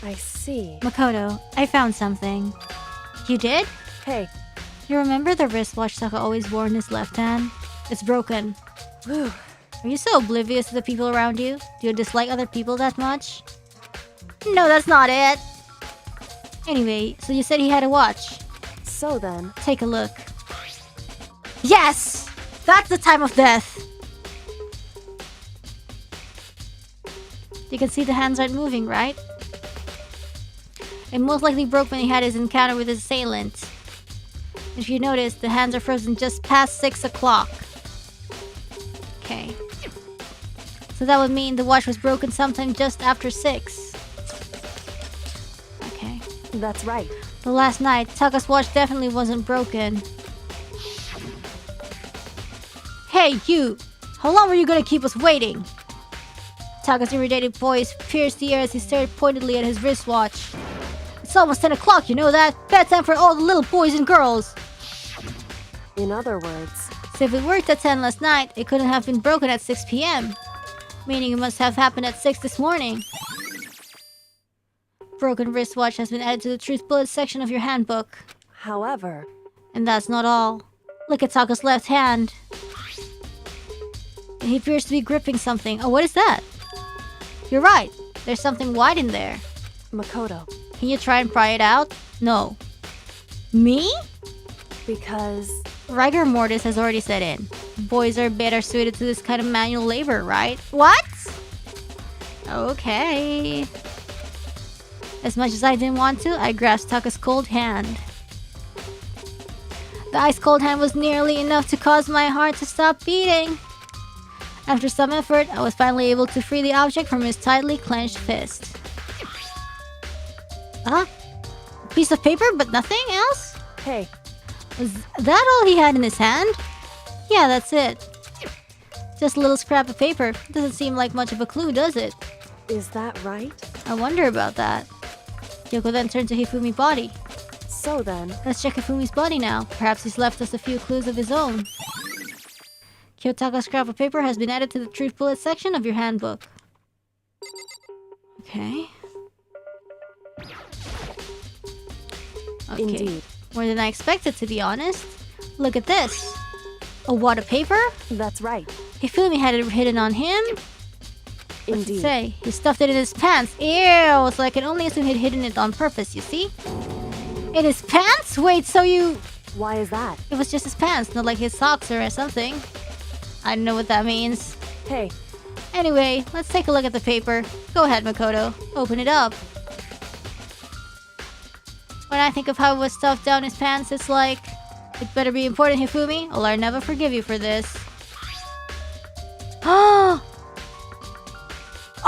I see. Makoto, I found something. You did? Hey. You remember the wristwatch Taka always wore in his left hand? It's broken. Whew. Are you so oblivious to the people around you? Do you dislike other people that much? No, that's not it. Anyway, so you said he had a watch. So then, Take a look. Yes! That's the time of death! You can see the hands aren't moving, right? It most likely broke when he had his encounter with his assailant. If you notice, the hands are frozen just past 6 o'clock. Okay. So that would mean the watch was broken sometime just after 6. Okay. that's right. But last night, Taka's watch definitely wasn't broken. Hey, you! How long were you gonna keep us waiting? Taka's irritated voice pierced the air as he stared pointedly at his wristwatch. It's almost 10 o'clock, you know that? Bedtime for all the little boys and girls! In other words, So if it worked at 10 last night, it couldn't have been broken at 6 p.m. Meaning it must have happened at 6 this morning. Broken wristwatch has been added to the truth bullet section of your handbook. however, And that's not all. Look at Taka's left hand. He appears to be gripping something. Oh, what is that? You're right. There's something white in there. Makoto, Can you try and pry it out? No. Me? because Rigor mortis has already set in. Boys are better suited to this kind of manual labor, right? What? Okay. As much as I didn't want to, I grasped Taka's cold hand. The ice-cold hand was nearly enough to cause my heart to stop beating. After some effort, I was finally able to free the object from his tightly clenched fist. A piece of paper, but nothing else? hey, Was that all he had in his hand? Yeah, that's it. Just a little scrap of paper. Doesn't seem like much of a clue, does it? is that right? I wonder about that. Yoiko then turned to Hifumi's body. So then, Let's check Hifumi's body now. Perhaps he's left us a few clues of his own. Kyotaka's scrap of paper has been added to the truth bullet section of your handbook. Okay. Okay. indeed, More than I expected, to be honest. Look at this. A wad of paper? that's right. Hifumi had it hidden on him. What's it Indeed. say? He stuffed it in his pants. Ew! So I can only assume he'd hidden it on purpose, you see? In his pants? Wait, so you... Why is that? It was just his pants, not like his socks or something. I don't know what that means. Hey, Anyway, let's take a look at the paper. Go ahead, Makoto. Open it up. When I think of how it was stuffed down his pants, it's like... It better be important, Hifumi, or I'll never forgive you for this.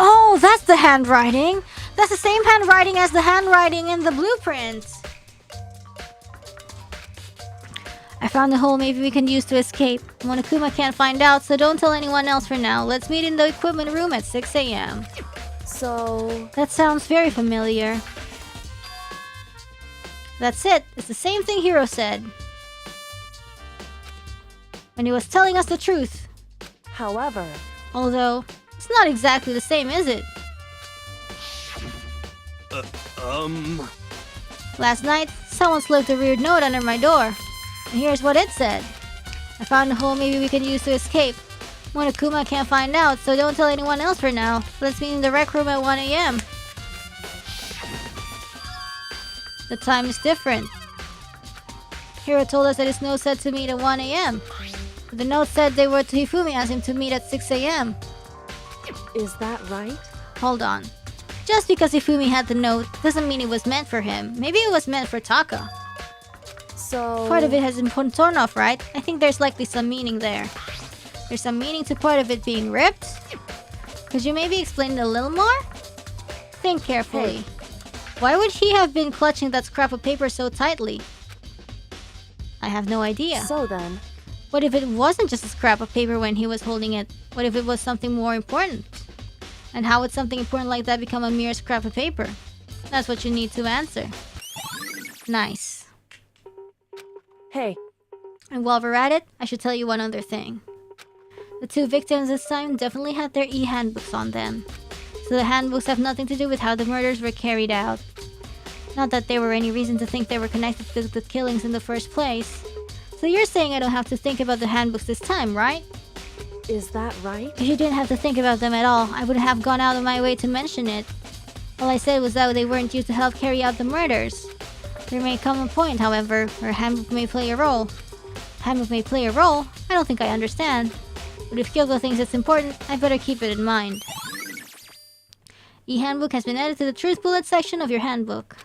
Oh, that's the handwriting! That's the same handwriting as the handwriting in the blueprint! I found a hole maybe we can use to escape. Monokuma can't find out, so don't tell anyone else for now. Let's meet in the equipment room at 6 a.m. so... That sounds very familiar. That's it. It's the same thing Hiro said. When he was telling us the truth. However, Although, it's not exactly the same, is it? Last night, someone slipped a weird note under my door. And here's what it said. I found a hole maybe we can use to escape. Monokuma can't find out, so don't tell anyone else for now. Let's meet in the rec room at 1 a.m. The time is different. Hiro told us that his note said to meet at 1 a.m. But the note said they were to Hifumi asked him to meet at 6 a.m. is that right? Hold on. Just because Hifumi had the note doesn't mean it was meant for him. Maybe it was meant for Taka. So... Part of it has been torn off, right? I think there's likely some meaning there. There's some meaning to part of it being ripped? Could you maybe explain it a little more? Think carefully. Why would he have been clutching that scrap of paper so tightly? I have no idea. So then, What if it wasn't just a scrap of paper when he was holding it? What if it was something more important? And how would something important like that become a mere scrap of paper? That's what you need to answer. Nice. hey, And while we're at it, I should tell you one other thing. The two victims this time definitely had their e-handbooks on them. So the handbooks have nothing to do with how the murders were carried out. Not that there were any reason to think they were connected to the killings in the first place. So you're saying I don't have to think about the handbooks this time, right? Is that right? If you didn't have to think about them at all, I wouldn't have gone out of my way to mention it. All I said was that they weren't used to help carry out the murders. There may come a point, however, where handbook may play a role. Handbook may play a role? I don't think I understand. But if Kyoko thinks it's important, I better keep it in mind. E-handbook has been added to the truth bullet section of your handbook.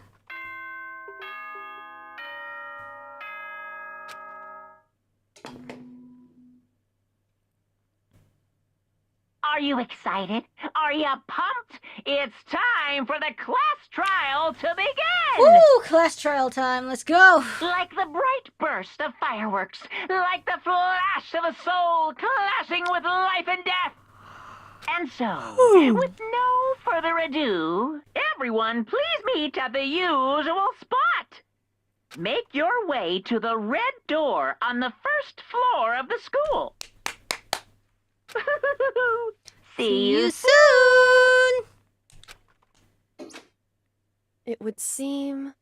Are you excited? Are you pumped? It's time for the class trial to begin! Woo! Class trial time, let's go! Like the bright burst of fireworks, like the flash of a soul clashing with life and death. And so, with no further ado, everyone please meet at the usual spot. Make your way to the red door on the first floor of the school. See you soon! It would seem...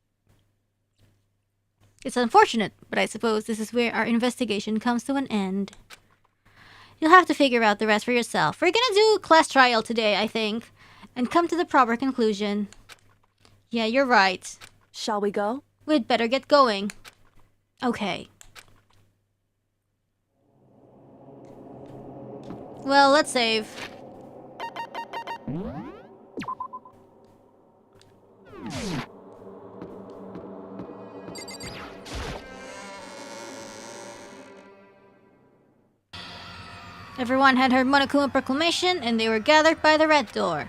It's unfortunate, but I suppose this is where our investigation comes to an end. You'll have to figure out the rest for yourself. We're gonna do class trial today, I think, and come to the proper conclusion. Yeah, you're right. Shall we go? We'd better get going. Okay. Well, let's save. Everyone had heard Monokuma proclamation, and they were gathered by the red door.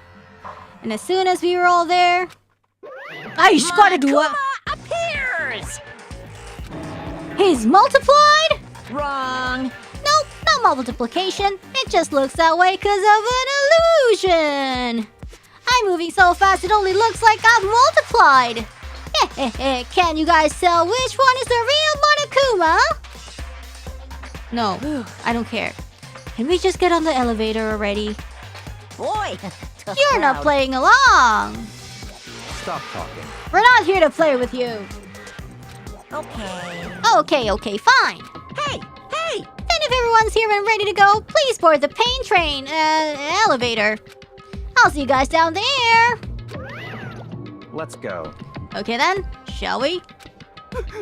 And as soon as we were all there... I just gotta do it! appears! He's multiplied? Wrong. Nope, not multiplication. It just looks that way because of an illusion. I'm moving so fast it only looks like I've multiplied. Can you guys tell which one is the real Monokuma? No, I don't care. Can we just get on the elevator already? Boy, You're not playing along. Stop talking. We're not here to play with you. Okay. Okay, fine. Hey! Then if everyone's here and ready to go, please board the pain train, elevator. I'll see you guys down there. Let's go. Okay then, shall we?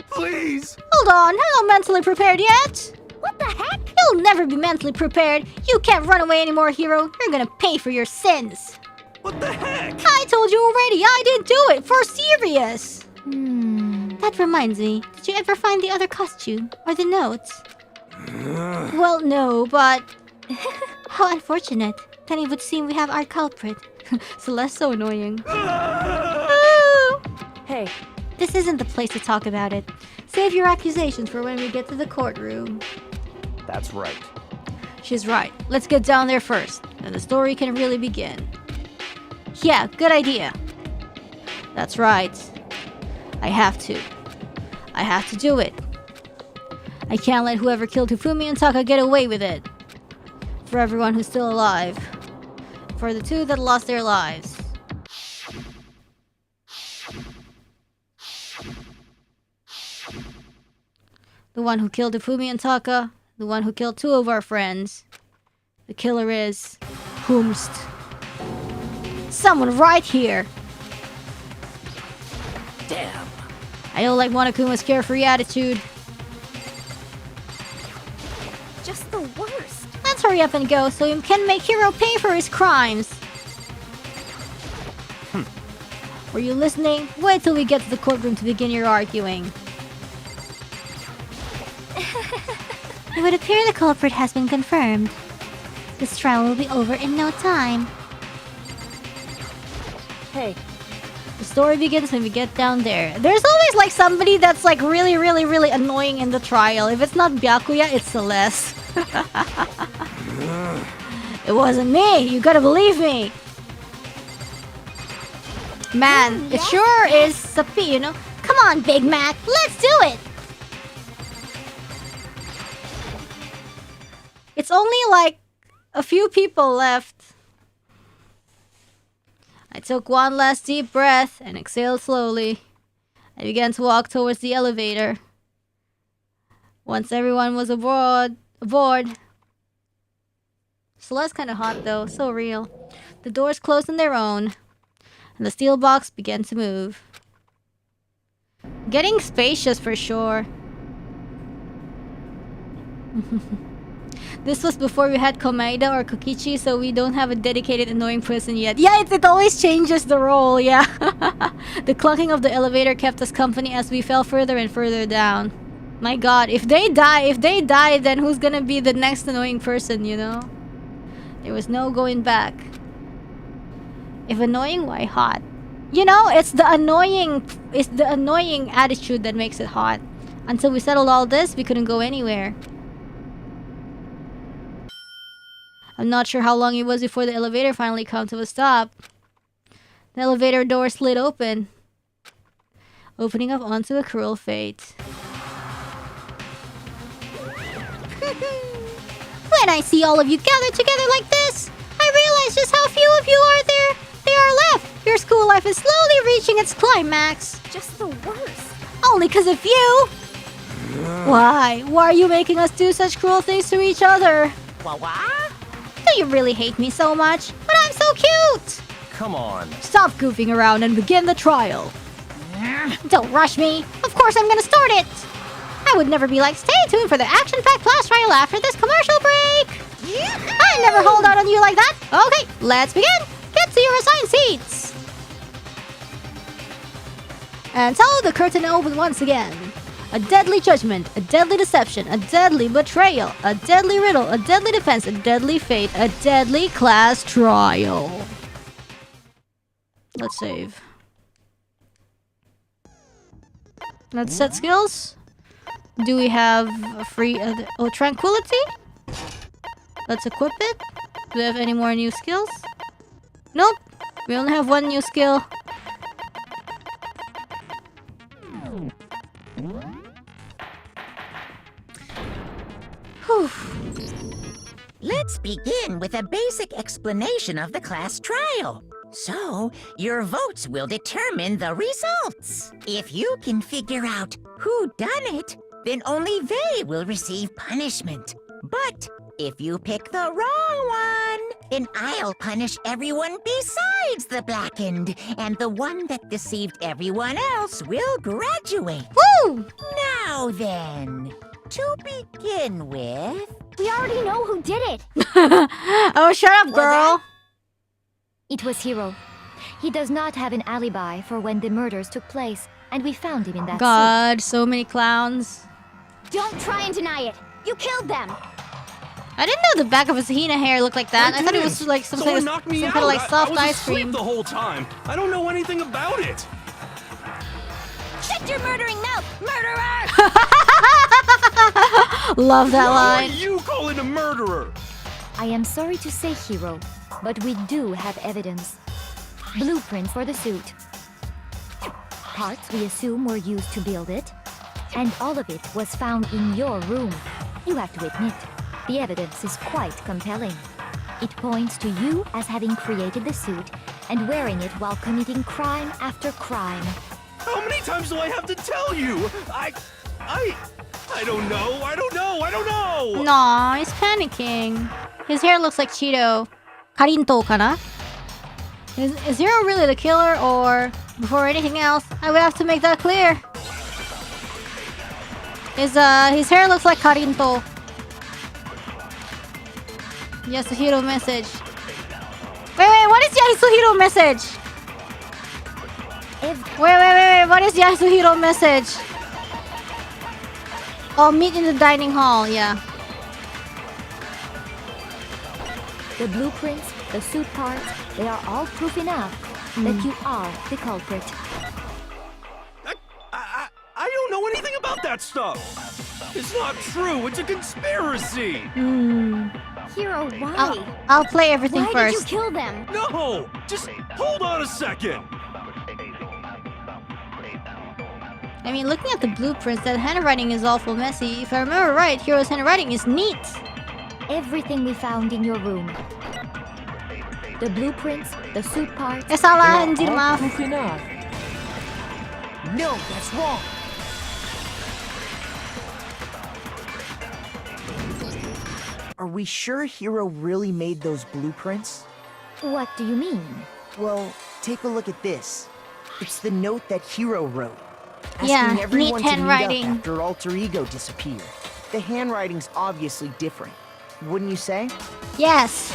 Please! Hold on, I'm not mentally prepared yet. What the heck? You'll never be mentally prepared. You can't run away anymore, hero. You're gonna pay for your sins. What the heck? I told you already, I didn't do it, for serious. That reminds me, did you ever find the other costume? Or the notes? Well, no, but... How unfortunate. Then it would seem we have our culprit. Celeste's so annoying. Hey, This isn't the place to talk about it. Save your accusations for when we get to the courtroom. That's right. She's right. Let's get down there first, and the story can really begin. Yeah, good idea. That's right. I have to. I have to do it. I can't let whoever killed Hifumi and Taka get away with it. For everyone who's still alive. For the two that lost their lives. The one who killed Hifumi and Taka. The one who killed two of our friends. The killer is... Whomst. Someone right here! Damn. I don't like Monokuma's carefree attitude. Just the worst. Let's hurry up and go so we can make Hiro pay for his crimes. Were you listening? Wait till we get to the courtroom to begin your arguing. It would appear the culprit has been confirmed. This trial will be over in no time. hey, The story begins when we get down there. There's always like somebody that's like really annoying in the trial. If it's not Byakuya, it's Celeste. It wasn't me. You gotta believe me. Man, it sure is Sapi, you know? Come on, Big Mac. Let's do it. It's only like a few people left. I took one last deep breath and exhaled slowly. I began to walk towards the elevator. Once everyone was aboard, Celeste's kind of hot though, so real. The doors closed on their own, and the steel box began to move. Getting spacious for sure. This was before we had Komaeda or Kokichi, so we don't have a dedicated annoying person yet. Yeah, it always changes the role, yeah. The clunking of the elevator kept us company as we fell further and further down. My god, if they die, then who's gonna be the next annoying person, you know? There was no going back. If annoying, why hot? You know, it's the annoying attitude that makes it hot. Until we settled all this, we couldn't go anywhere. I'm not sure how long it was before the elevator finally came to a stop. The elevator door slid open, opening up onto a cruel fate. When I see all of you gathered together like this, I realize just how few of you there are left. Your school life is slowly reaching its climax. Just the worst. Only because of you. Why? Why are you making us do such cruel things to each other? What? Do you really hate me so much? But I'm so cute. Come on. Stop goofing around and begin the trial. Don't rush me. Of course I'm gonna start it. I would never be like, stay tuned for the action-packed class trial after this commercial break. I never hold out on you like that. Okay, let's begin. Get to your assigned seats. And so the curtain opened once again. A deadly judgment, a deadly deception, a deadly betrayal, a deadly riddle, a deadly defense, a deadly fate, a deadly class trial. Let's save. Let's set skills. Do we have a free... tranquility? Let's equip it. Do we have any more new skills? Nope. We only have one new skill. Whew. Let's begin with a basic explanation of the class trial. So, your votes will determine the results. If you can figure out who done it, then only they will receive punishment. But if you pick the wrong one, then I'll punish everyone besides the blackened, and the one that deceived everyone else will graduate. Woo! Now then, to begin with... We already know who did it. Oh, shut up, girl. It was Hiro. He does not have an alibi for when the murders took place, and we found him in that God, so many clowns. Don't try and deny it. You killed them. I didn't know the back of his Hina hair looked like that. I thought it was like some kind knocked of me out. like soft I was ice asleep cream. the whole time. I don't know anything about it. Shut your murdering mouth, murderer! Love that What line. are you calling a murderer? I am sorry to say, Hiro, but we do have evidence. Blueprints for the suit. Parts we assume were used to build it. And all of it was found in your room. You have to admit, the evidence is quite compelling. It points to you as having created the suit and wearing it while committing crime after crime. How many times do I have to tell you? I don't know. I don't know. Nah, he's panicking. His hair looks like Cheeto. Karinto kana? Is Hiro really the killer, or before anything else, I would have to make that clear. His hair looks like Karinto. Yasuhiro message. Wait, what is Yasuhiro message? Wait, what is Yasuhiro message? Oh, meet in the dining hall, yeah. The blueprints, the suit parts, they are all proof enough that you are the culprit. I don't know anything about that stuff. It's not true. It's a conspiracy. Hiro, why? I'll play everything Why first. did you kill them? No, just hold on a second. I mean, looking at the blueprints, that handwriting is awful messy. If I remember right, Hiro's handwriting is neat. Everything we found in your room. The blueprints, the suit parts. Salah, hindi maaf. No, that's wrong. Are we sure Hiro really made those blueprints? What do you mean? Well, take a look at this. It's the note that Hiro wrote, asking Yeah, everyone neat to meet handwriting. up after Alter Ego disappeared. The handwriting's obviously different, wouldn't you say? Yes.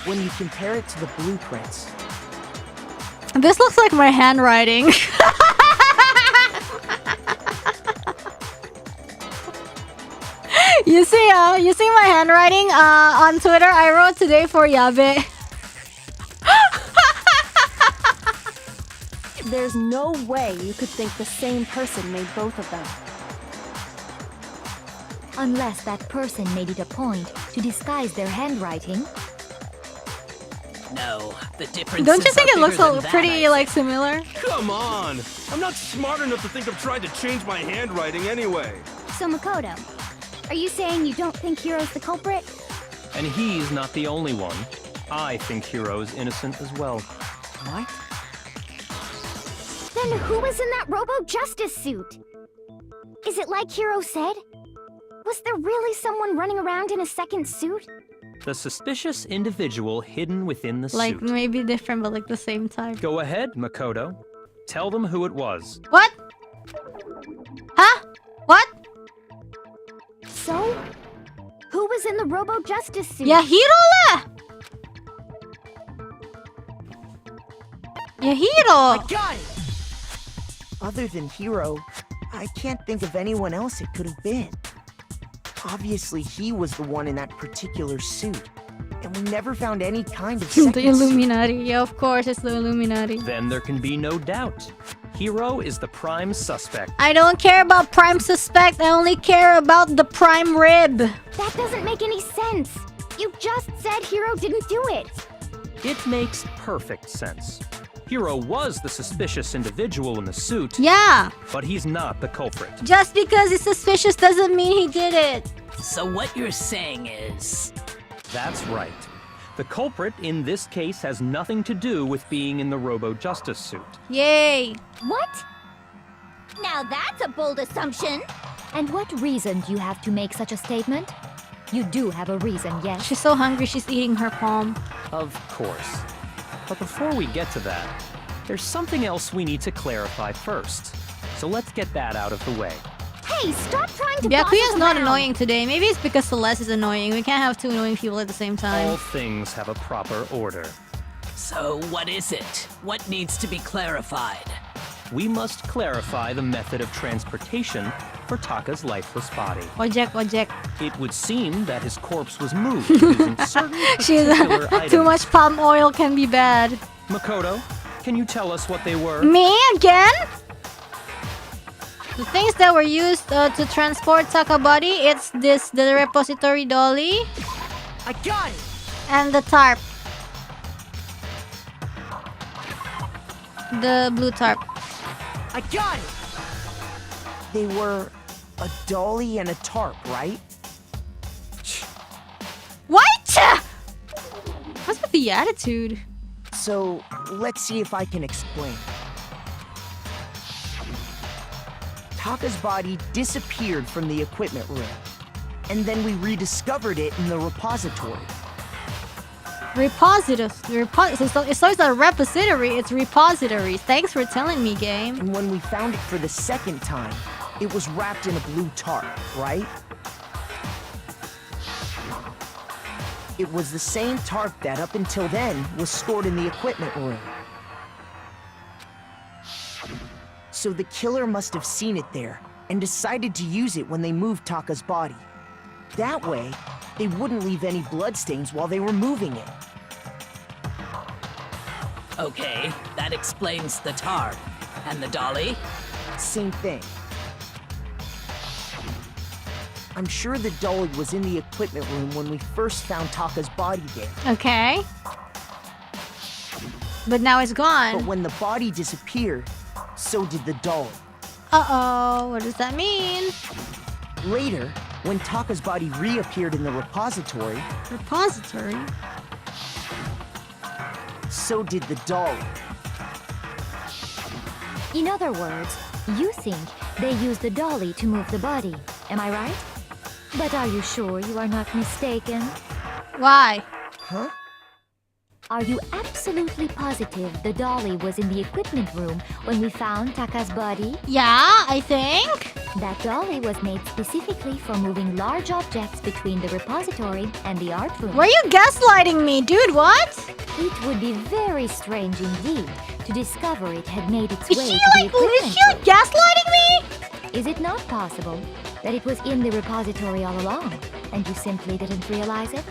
When you compare it to the blueprints. This looks like my handwriting. You see my handwriting on Twitter? I wrote today for Yabe. There's no way you could think the same person made both of them. Unless that person made it a point to disguise their handwriting. No, the difference. Don't you think it looks pretty like similar? Come on! I'm not smart enough to think of trying to change my handwriting anyway. So Makoto, are you saying you don't think Hiro's the culprit? And he's not the only one. I think Hiro's innocent as well. What? Then who was in that Robo-Justice suit? Is it like Hiro said? Was there really someone running around in a second suit? The suspicious individual hidden within the Like suit. maybe different, but like the same type. Go ahead, Makoto. Tell them who it was. What? Huh? What? So, who was in the Robo-Justice suit? Yahiro! Yahiro! Got it! Other than Hiro, I can't think of anyone else it could have been. Obviously, he was the one in that particular suit. And we never found any kind of second The Illuminati. Yeah, of course, it's the Illuminati. Then there can be no doubt. Hiro is the prime suspect. I don't care about prime suspect. I only care about the prime rib. That doesn't make any sense. You just said Hiro didn't do it. It makes perfect sense. Hiro was the suspicious individual in the suit, Yeah. but he's not the culprit. Just because he's suspicious doesn't mean he did it. So what you're saying is... That's right. The culprit in this case has nothing to do with being in the Robo-Justice suit. Yay. What? Now that's a bold assumption. And what reason do you have to make such a statement? You do have a reason, yes? She's so hungry, she's eating her palm. Of course. But before we get to that, there's something else we need to clarify first. So let's get that out of the way. Hey, stop trying to boss Byakuya's us not around. annoying today. Maybe it's because Celeste is annoying. We can't have two annoying people at the same All time. things have a proper order. So what is it? What needs to be clarified? We must clarify the method of transportation for Taka's lifeless body. Ojek. It would seem that his corpse was moved using certain She's particular items. too much palm oil can be bad. Makoto, can you tell us what they were? Me again? The things that were used to transport Taka body, it's the repository dolly I got it! and the tarp. The blue tarp. I got it! They were a dolly and a tarp, right? What? What's with the attitude? So, let's see if I can explain. Taka's body disappeared from the equipment room, and then we rediscovered it in the repository. It's not a repository, it's repositories. Thanks for telling me, game. And when we found it for the second time, it was wrapped in a blue tarp, right? It was the same tarp that, up until then, was stored in the equipment room. So the killer must have seen it there, and decided to use it when they moved Taka's body. That way, they wouldn't leave any bloodstains while they were moving it. Okay, that explains the tarp. And the dolly? Same thing. I'm sure the dolly was in the equipment room when we first found Taka's body there. Okay. But now it's But gone. when the body disappeared, so did the dolly. Uh-oh, what does that mean? Later, when Taka's body reappeared in the repository, Repository? so did the dolly. In other words, you think they used the dolly to move the body. Am I right? But are you sure you are not mistaken? Why? Huh? Are you absolutely positive the dolly was in the equipment room when we found Taka's body? Yeah, I think. That dolly was made specifically for moving large objects between the repository and the art room. Were you gaslighting me, dude? What? It would be very strange indeed to discover it had made its Is way she to the like equipment literally room. gaslighting me? Is it not possible that it was in the repository all along and you simply didn't realize it?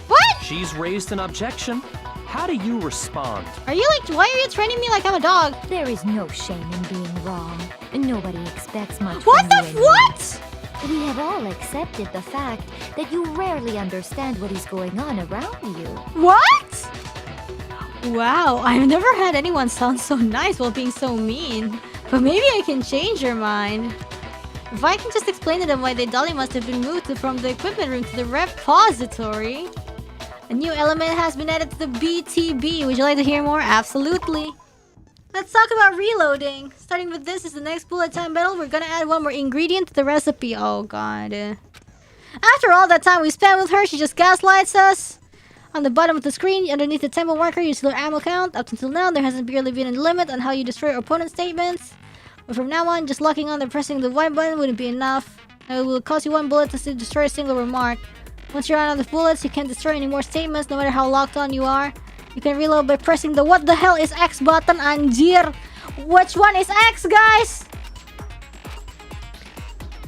What? She's raised an objection. How do you respond? Are you like, why are you training me like I'm a dog? There is no shame in being wrong. Nobody expects much What from the you anymore. what? We have all accepted the fact that you rarely understand what is going on around you. What? Wow, I've never had anyone sound so nice while being so mean. But maybe I can change your mind. If I can just explain to them why the dolly must have been moved from the equipment room to the repository. A new element has been added to the BTB. Would you like to hear more? Absolutely. Let's talk about reloading. Starting with this is the next bullet time battle. We're gonna add one more ingredient to the recipe. Oh god. After all that time we spent with her, she just gaslights us. On the bottom of the screen, underneath the tempo marker, you see her ammo count. Up until now, there hasn't barely been a limit on how you destroy your opponent's statements. But from now on, just locking on and pressing the Y button wouldn't be enough. It will cost you 1 bullet to destroy a single remark. Once you're out of the bullets, you can't destroy any more statements, no matter how locked on you are. You can reload by pressing the what the hell is X button, anjir? Which one is X, guys?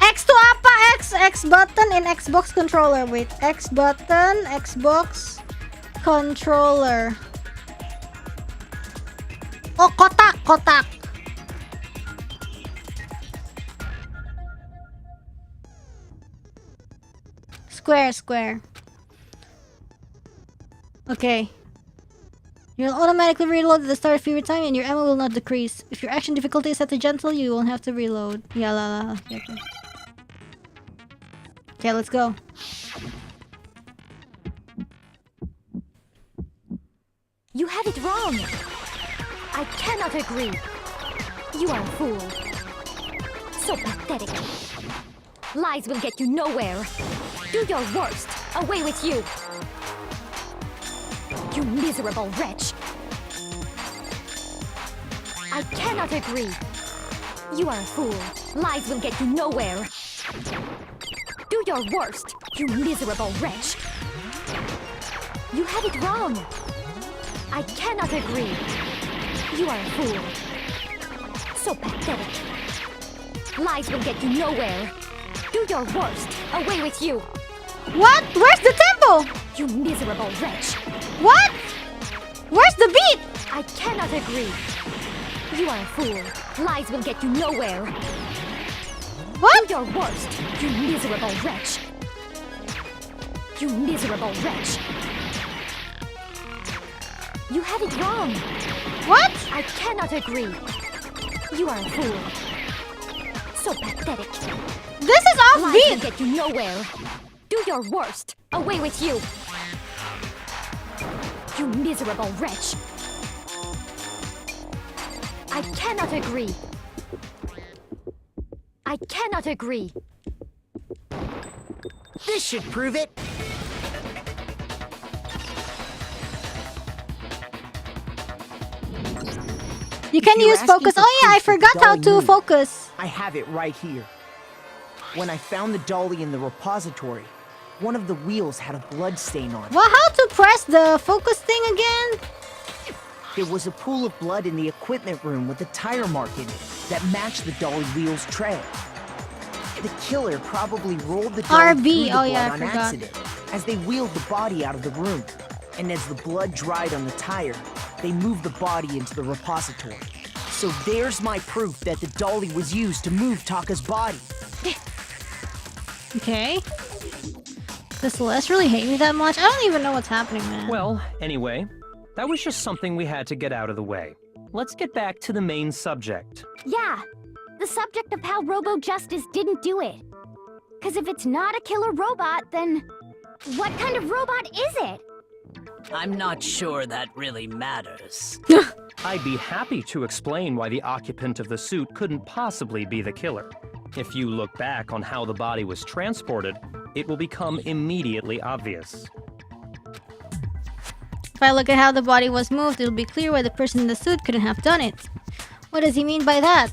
X to apa? X button in Xbox controller. Wait, X button, Xbox controller. Oh, kotak. Square. Okay. You'll automatically reload at the start of your time and your ammo will not decrease. If your action difficulty is set to gentle, you won't have to reload. Yeah, Okay, let's go. You have it wrong. I cannot agree. You are a fool. So pathetic. Lies will get you nowhere. Do your worst. Away with you. You miserable wretch. I cannot agree. You are a fool. Lies will get you nowhere. Do your worst, you miserable wretch. You have it wrong. I cannot agree. You are a fool. So pathetic. Lies will get you nowhere. Do your worst. Away with you. What? Where's the tempo? You miserable wretch. What? Where's the beat? I cannot agree. You are a fool. Lies will get you nowhere. What? Do your worst, you miserable wretch. You miserable wretch. You have it wrong. What? I cannot agree. You are a fool. So pathetic. This is Lies will offbeat. get you nowhere. Do your worst. Away with you. You miserable wretch. I cannot agree. I cannot agree. This should prove it. You can You're use asking focus. for Oh yeah, I proof that forgot the how dolly to moved. focus. I have it right here. When I found the dolly in the repository, one of the wheels had a blood stain on it. Well, how to press the focus thing again? There was a pool of blood in the equipment room with a tire mark in it that matched the dolly wheel's tread. The killer probably rolled the dolly RB. through the Oh, blood yeah, I on forgot. accident as they wheeled the body out of the room. And as the blood dried on the tire, they moved the body into the repository. So there's my proof that the dolly was used to move Taka's body. Okay. Does Celeste really hate me that much? I don't even know what's happening, man. Well, anyway, that was just something we had to get out of the way. Let's get back to the main subject. Yeah, the subject of how Robo Justice didn't do it. Because if it's not a killer robot, then what kind of robot is it? I'm not sure that really matters. I'd be happy to explain why the occupant of the suit couldn't possibly be the killer. If you look back on how the body was transported, it will become immediately obvious. If I look at how the body was moved, it'll be clear why the person in the suit couldn't have done it. What does he mean by that?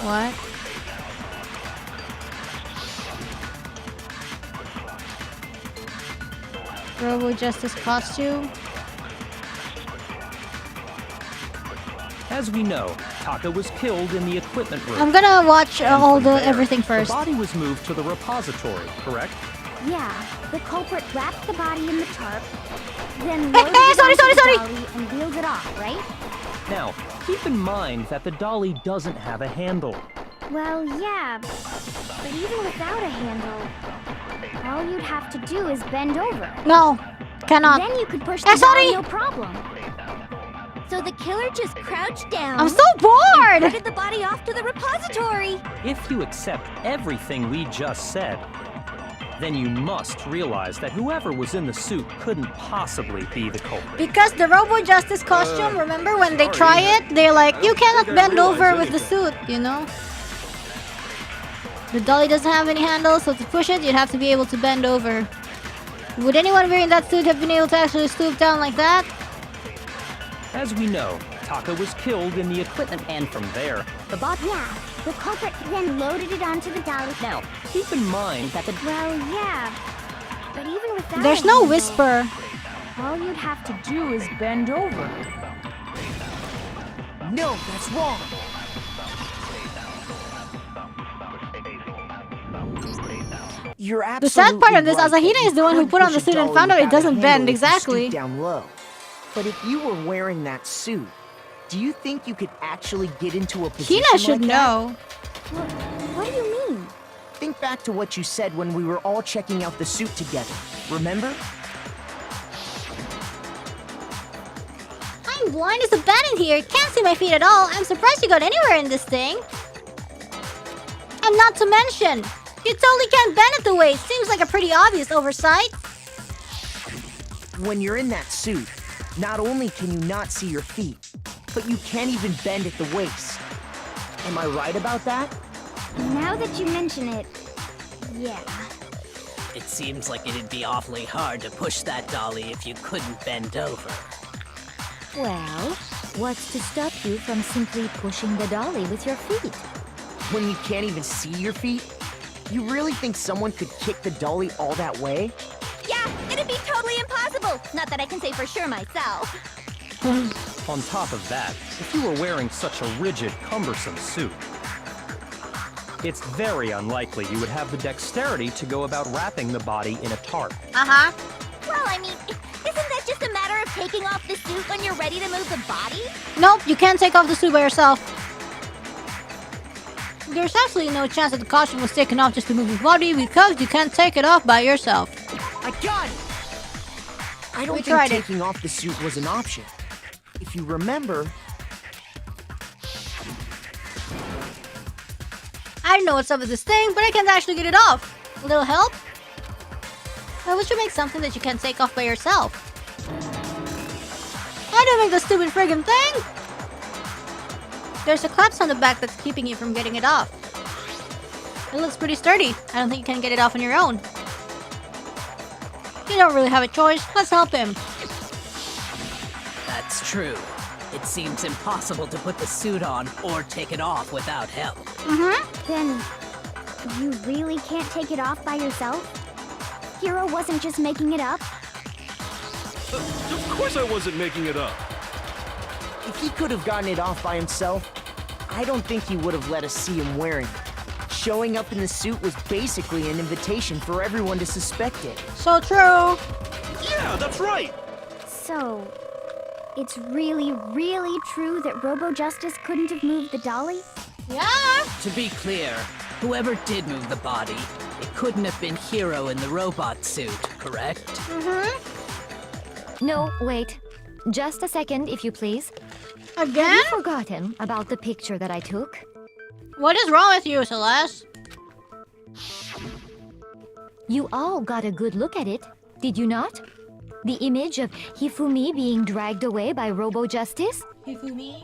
What? Robo Justice costume? As we know, Taka was killed in the equipment room. I'm gonna watch And all from the there, everything first. The body was moved to the repository, correct? Yeah, the culprit wrapped the body in the tarp, then Hey, loaded hey, it sorry, onto the sorry. dolly and wheeled it off, right? Now, keep in mind that the dolly doesn't have a handle. Well, yeah, but even without a handle, all you'd have to do is bend over. No, cannot. Then you could push Hey, the dolly, sorry. no problem. So the killer just crouched down. I'm so bored! Carted the body off to the repository. If you accept everything we just said, then you must realize that whoever was in the suit couldn't possibly be the culprit. Because the Robo Justice costume, remember when they try it, they're like, you cannot bend over with the suit, you know? The dolly doesn't have any handles, so to push it, you'd have to be able to bend over. Would anyone wearing that suit have been able to actually stoop down like that? As we know, Taka was killed in the equipment, and from there, the body. Yeah, the culprit then loaded it onto the dolly. Now, keep in mind that the. Well, yeah, but even without There's a no handle, whisper. all you'd have to do is bend over. No, that's wrong. You're The absolutely sad part of this, right Asahina that is the one who could put on push the a suit and dolly found out it without a doesn't handle bend, if you stoop exactly. down low. But if you were wearing that suit, do you think you could actually get into a position Hina should like know. What do you mean? that? Think back to what you said when we were all checking out the suit together. Remember? I'm blind as a bat in here. Can't see my feet at all. I'm surprised you got anywhere in this thing. And not to mention, you totally can't bend at the waist. Seems like a pretty obvious oversight. When you're in that suit, not only can you not see your feet, but you can't even bend at the waist. Am I right about that? Now that you mention it, yeah. It seems like it'd be awfully hard to push that dolly if you couldn't bend over. Well, what's to stop you from simply pushing the dolly with your feet? When you can't even see your feet? You really think someone could kick the dolly all that way? Yeah, it'd be totally impossible. Not that I can say for sure myself. On top of that, if you were wearing such a rigid, cumbersome suit, it's very unlikely you would have the dexterity to go about wrapping the body in a tarp. Uh-huh. Well, I mean, isn't that just a matter of taking off the suit when you're ready to move the body? Nope, you can't take off the suit by yourself. There's absolutely no chance that the costume was taken off just to move your body because you can't take it off by yourself. I got it! I don't We think tried it. taking off the suit was an option. If you remember, I don't know what's up with this thing, but I can't actually get it off. A little help? Why would you make something that you can't take off by yourself? I didn't make the stupid friggin' thing! There's a clasp on the back that's keeping you from getting it off. It looks pretty sturdy. I don't think you can get it off on your own. You don't really have a choice. Let's help him. That's true. It seems impossible to put the suit on or take it off without help. Then, you really can't take it off by yourself? Hero wasn't just making it up? Of course I wasn't making it up. if he could have gotten it off by himself, I don't think he would have let us see him wearing it. Showing up in the suit was basically an invitation for everyone to suspect it. So true. Yeah, that's right. So, it's really, really true that Robo Justice couldn't have moved the dolly? Yeah. To be clear, whoever did move the body, it couldn't have been Hero in the robot suit, correct? Mm-hmm. No, wait. Just a second, if you please. Again? Have you forgotten about the picture that I took? What is wrong with you, Celeste? You all got a good look at it, did you not? The image of Hifumi being dragged away by Robo Justice? Hifumi?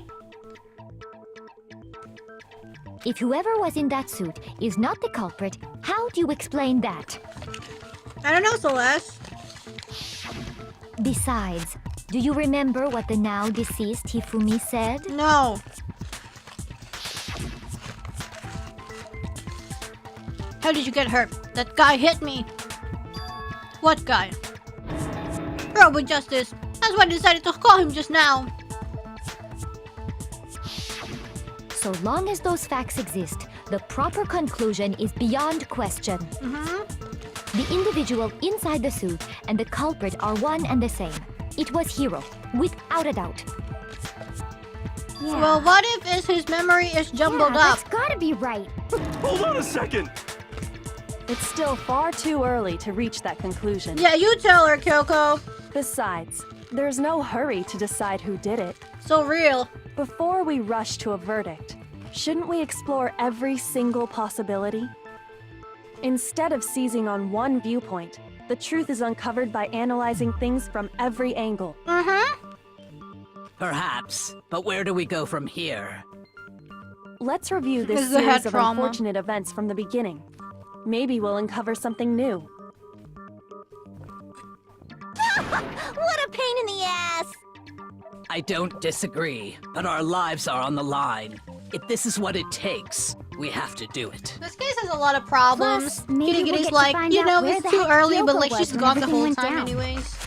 If whoever was in that suit is not the culprit, how do you explain that? I don't know, Celeste. Besides, do you remember what the now deceased Hifumi said? No. How did you get hurt? That guy hit me. What guy? Robo Justice. That's why I decided to call him just now. So long as those facts exist, the proper conclusion is beyond question. The individual inside the suit and the culprit are one and the same. It was Hiro, without a doubt. Yeah. Well, what if his memory is jumbled up? That's gotta be right. Hold on a second! It's still far too early to reach that conclusion. Yeah, you tell her, Kyoko. Besides, there's no hurry to decide who did it. So real. Before we rush to a verdict, shouldn't we explore every single possibility? Instead of seizing on one viewpoint, the truth is uncovered by analyzing things from every angle. Perhaps, but where do we go from here? Let's review this This is a head series of trauma. unfortunate events from the beginning. Maybe we'll uncover something new. What a pain in the ass! I don't disagree, but our lives are on the line. If this is what it takes, we have to do it. This case has a lot of problems. Plus, maybe Kitty we'll Kitty's get to like, find you out know, where it's the too heck early, but Yoiko like was she's when gone the everything whole went time down. anyways.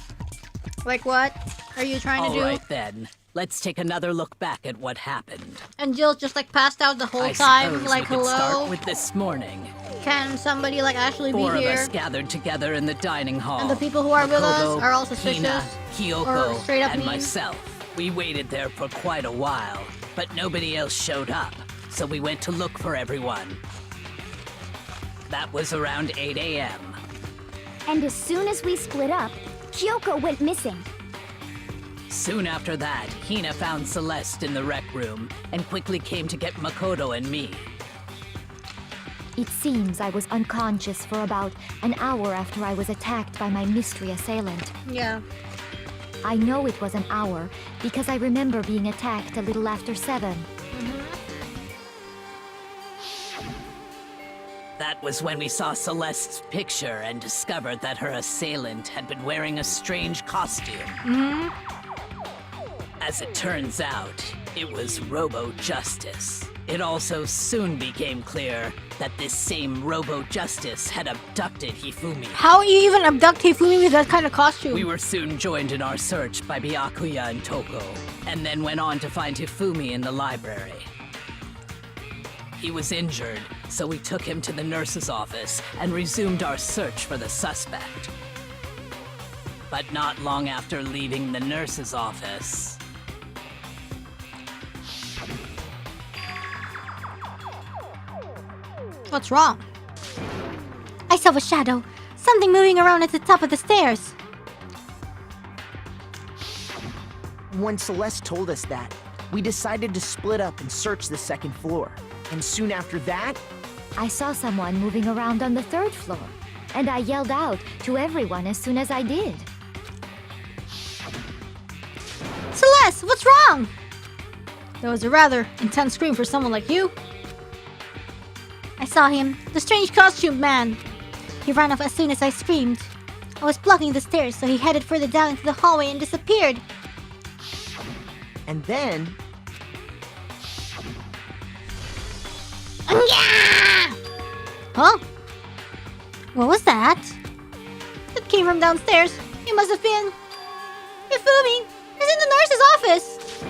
Like what? Are you trying to All do? right then, let's take another look back at what happened. And Jill just like passed out the whole I time, suppose like we could start hello. with this morning. Can somebody like actually Four be of here? us gathered together in the dining hall. And the people who are with us Makoto, are all suspicious? Hina, Kyoko, Or straight up and mean? myself. We waited there for quite a while, but nobody else showed up, so we went to look for everyone. That was around 8 a.m. And as soon as we split up, Kyoko went missing. Soon after that, Hina found Celeste in the rec room and quickly came to get Makoto and me. It seems I was unconscious for about an hour after I was attacked by my mystery assailant. Yeah. I know it was an hour because I remember being attacked a little after 7. That was when we saw Celeste's picture and discovered that her assailant had been wearing a strange costume. As it turns out, it was Robo Justice. It also soon became clear that this same Robo Justice had abducted Hifumi. How you even abduct Hifumi with that kind of costume? We were soon joined in our search by Byakuya and Toko, and then went on to find Hifumi in the library. He was injured, so we took him to the nurse's office and resumed our search for the suspect. But not long after leaving the nurse's office... What's wrong? I saw a shadow. Something moving around at the top of the stairs. When Celeste told us that, we decided to split up and search the second floor. And soon after that, I saw someone moving around on the 3rd floor, and I yelled out to everyone as soon as I did. Celeste, what's wrong? That was a rather intense scream for someone like you. I saw him, the strange costumed man. He ran off as soon as I screamed. I was blocking the stairs, so he headed further down into the hallway and disappeared. and then... Huh? What was that? It came from downstairs. It must have been... Hifumi! He's in the nurse's office!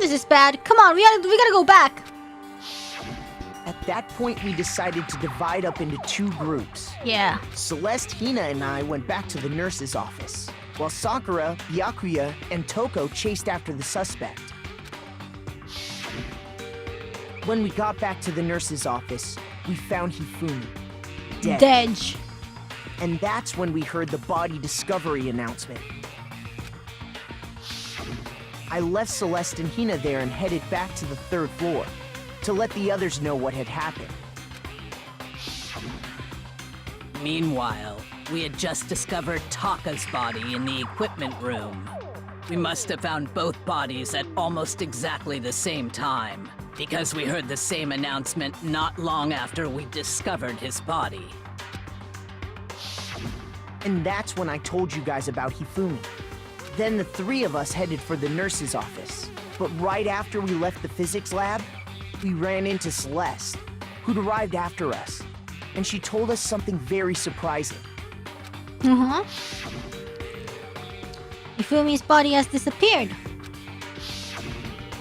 This is bad. Come on, we gotta go back. At that point, we decided to divide up into 2 groups. Yeah. Celeste, Hina, and I went back to the nurse's office, while Sakura, Byakuya, and Toko chased after the suspect. When we got back to the nurse's office, we found Hifumi dead. Dead. And that's when we heard the body discovery announcement. I left Celeste and Hina there and headed back to the 3rd floor to let the others know what had happened. Meanwhile, we had just discovered Taka's body in the equipment room. We must have found both bodies at almost exactly the same time. Because we heard the same announcement not long after we discovered his body. And that's when I told you guys about Hifumi. Then the three of us headed for the nurse's office. But right after we left the physics lab, we ran into Celeste, who'd arrived after us. And she told us something very surprising. Hifumi's body has disappeared.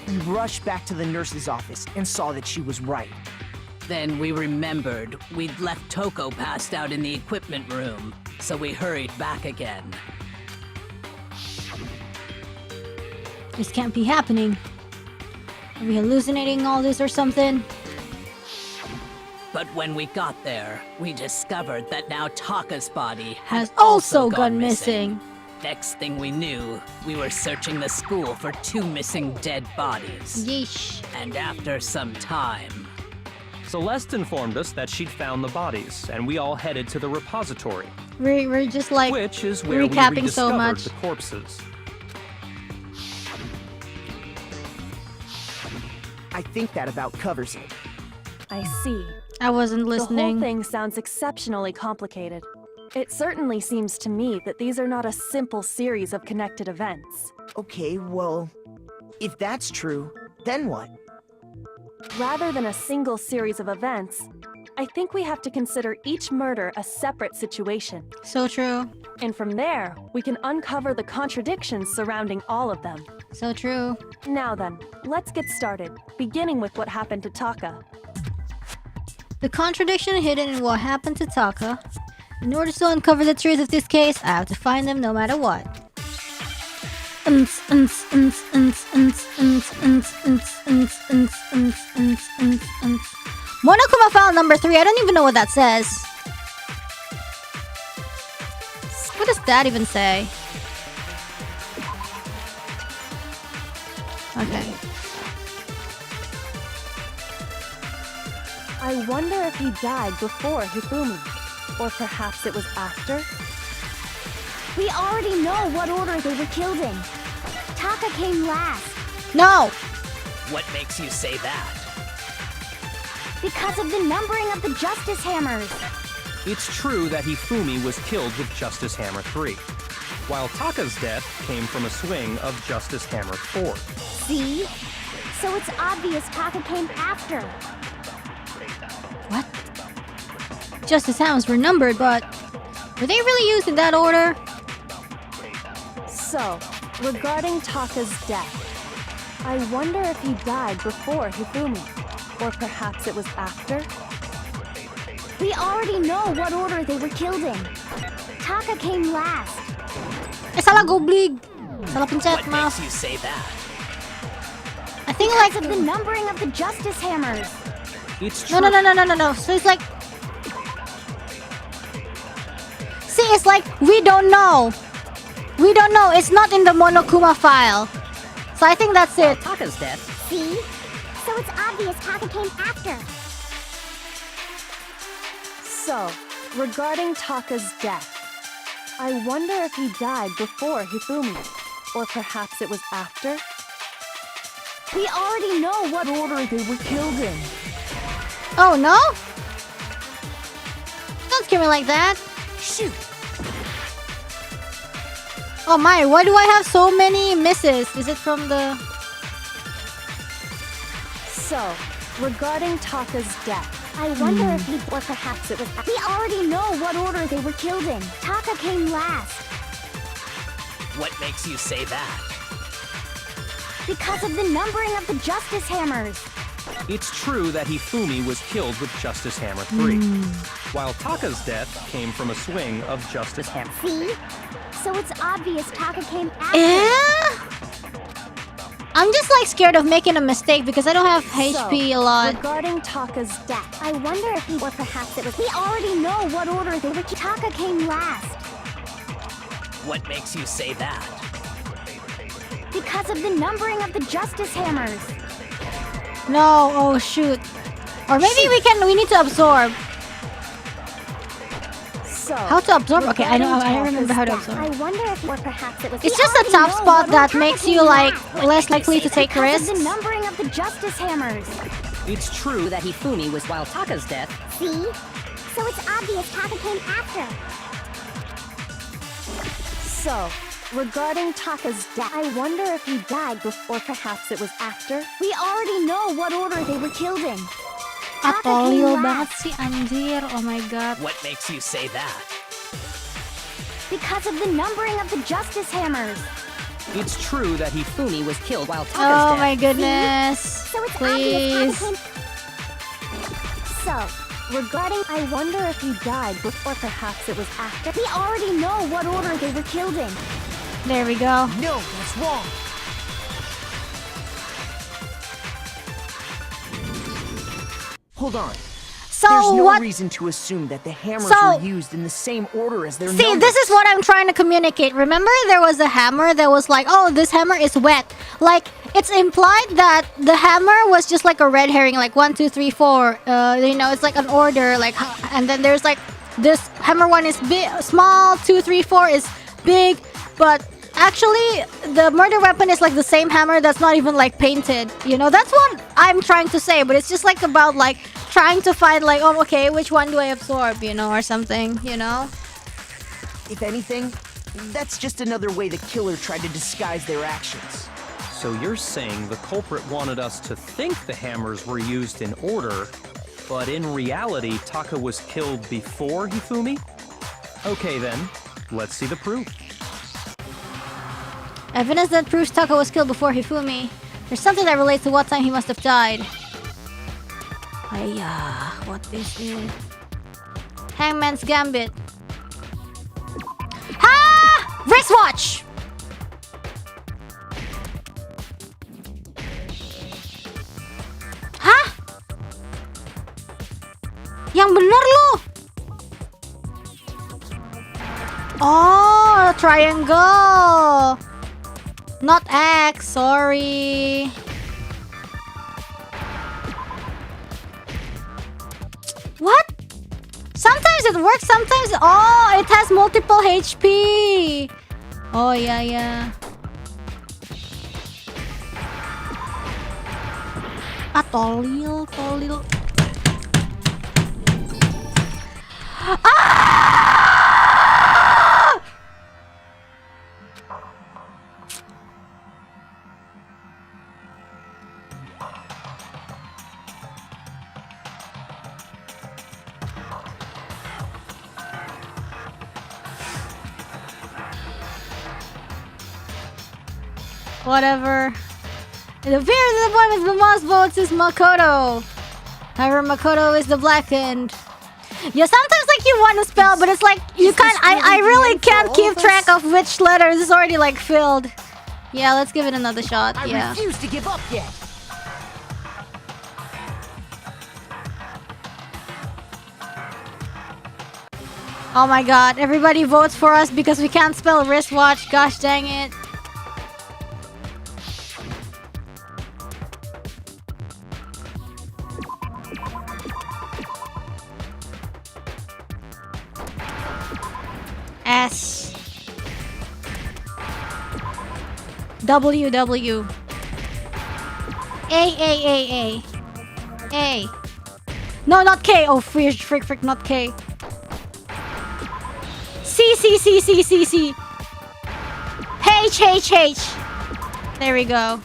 We rushed back to the nurse's office and saw that she was right. Then we remembered we'd left Toko passed out in the equipment room, so we hurried back again. This can't be happening. Are we hallucinating all this or something? But when we got there, we discovered that now Taka's body Has also gone missing. Next thing we knew, we were searching the school for 2 missing dead bodies. Yeesh. And after some time... Celeste informed us that she'd found the bodies, and we all headed to the repository. We're just like which is where we recapping so rediscovered much. the corpses. I think that about covers it. I see. I wasn't The listening. whole thing sounds exceptionally complicated. It certainly seems to me that these are not a simple series of connected events. Okay, well, if that's true, then what? Rather than a single series of events, I think we have to consider each murder a separate situation. So true. And from there, we can uncover the contradictions surrounding all of them. So true. Now then, let's get started, beginning with what happened to Taka. The contradiction hidden in what happened to Taka. In order to uncover the truth of this case, I have to find them no matter what. Monokuma file number 3. I don't even know what that says. What does that even say? Okay. I wonder if he died before Hifumi, or perhaps it was after? We already know what order they were killed in. Taka came last. No! What makes you say that? Because of the numbering of the Justice Hammers. It's true that Hifumi was killed with Justice Hammer 3, while Taka's death came from a swing of Justice Hammer 4. See? So it's obvious Taka came after. What? Justice Hammers were numbered, but were they really used in that order? So, regarding Taka's death, I wonder if he died before Hifumi, or perhaps it was after? We already know what order they were killed in. Taka came last. Eh, salah goblig. Salah pencet, What maaf. makes you say that? I think Because like of the numbering of the Justice Hammers. It's true. No. So it's like... See, it's like, we don't know. We don't know. It's not in the Monokuma file. So I think that's it. Taka's death. See? So it's obvious Taka came after. So, regarding Taka's death, I wonder if he died before Hifumi, or perhaps it was after? We already know what order they were killed in. Oh, no? Don't scare me like that. Shoot! Oh my, why do I have so many misses? Is it from the... So, regarding Taka's death, I wonder if he, or perhaps it was. We already know what order they were killed in. Taka came last. What makes you say that? Because of the numbering of the Justice Hammers. It's true that Hifumi was killed with Justice Hammer 3, while Taka's death came from a swing of Justice Hammer. See? So it's obvious Taka came after. I'm just like scared of making a mistake because I don't have HP a lot. regarding Taka's death, I wonder if he, or perhaps it was. We already know what order they were. Taka came last. What makes you say that? Because of the numbering of the Justice Hammers. No, oh shoot. Or maybe we need to absorb. So, How to absorb? Okay, I know. I regarding remember how to Taka's absorb. I wonder if, or perhaps it was. It's just a tough spot that makes you like less likely to take Because of risks. the numbering of the justice hammers. It's true that Hifumi was while Taka's death. See? So it's obvious Taka came after. So, regarding Taka's death, I wonder if he died before, perhaps it was after. We already know what order they were killed in. Atolil banget sih anjir. Oh my god. What makes you say that? Because of the numbering of the justice hammers. It's true that Hifumi was killed while Taka's Oh death. my goodness. So it's Please. obvious Taka came. So, regarding, I wonder if he died before, perhaps it was after. We already know what order they were killed in. There we go. No, that's wrong. Hold on. So There's no what? reason to assume that the hammers So- were used in the same order as their See, numbers. this is what I'm trying to communicate. Remember, there was a hammer that was like, oh, this hammer is wet. Like, it's implied that the hammer was just like a red herring, like 1, 2, 3, 4. You know, it's like an order, like, and then there's like this hammer one is big, small, 2, 3, 4 is big, but actually the murder weapon is like the same hammer that's not even like painted. You know, that's what I'm trying to say. But it's just like about like trying to find like, oh, okay, which one do I absorb? You know, or something. You know. If anything, that's just another way the killer tried to disguise their actions. So you're saying the culprit wanted us to think the hammers were used in order, but in reality, Taka was killed before Hifumi? Okay then, let's see the proof. Evidence that proves Taka was killed before Hifumi. There's something that relates to what time he must have died. Ayah, what is it? Hangman's Gambit. Ha! Wristwatch! Hah? Yang bener lu! Oh, triangle! Not X, sorry. What? Sometimes it works, sometimes... Oh, it has multiple HP. Oh, yeah, yeah. Ah, tolil. Ah! Whatever. It appears that the one with the most votes is Makoto. However, Makoto is the blackened. Yeah, sometimes like you want to spell, but it's like you can't. I really can't keep track of which letters is already like filled. Yeah, let's give it another shot. I Yeah. refuse to give up yet. Oh my god, everybody votes for us because we can't spell wristwatch. Gosh dang it. S W W A. No, not K. Oh, frick, not K. C. H. There we go.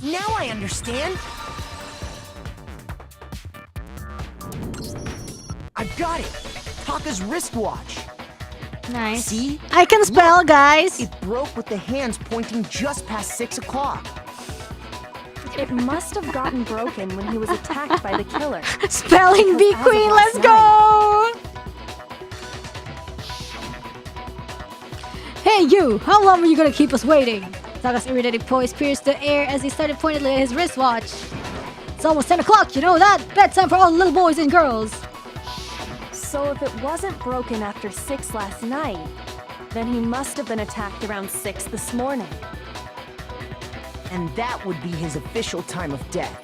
Now I understand. I've got it. Taka's wristwatch. Nice. See? I can spell, guys. It broke with the hands pointing just past 6 o'clock. It must have gotten broken when he was attacked by the killer. Spelling bee Because as of queen, last let's go! Hey you, how long are you gonna keep us waiting? Taka's irritated voice pierced the air as he started pointedly at his wristwatch. It's almost 10 o'clock, you know that? Bedtime for all the little boys and girls. So if it wasn't broken after 6 last night, then he must have been attacked around 6 this morning. And that would be his official time of death.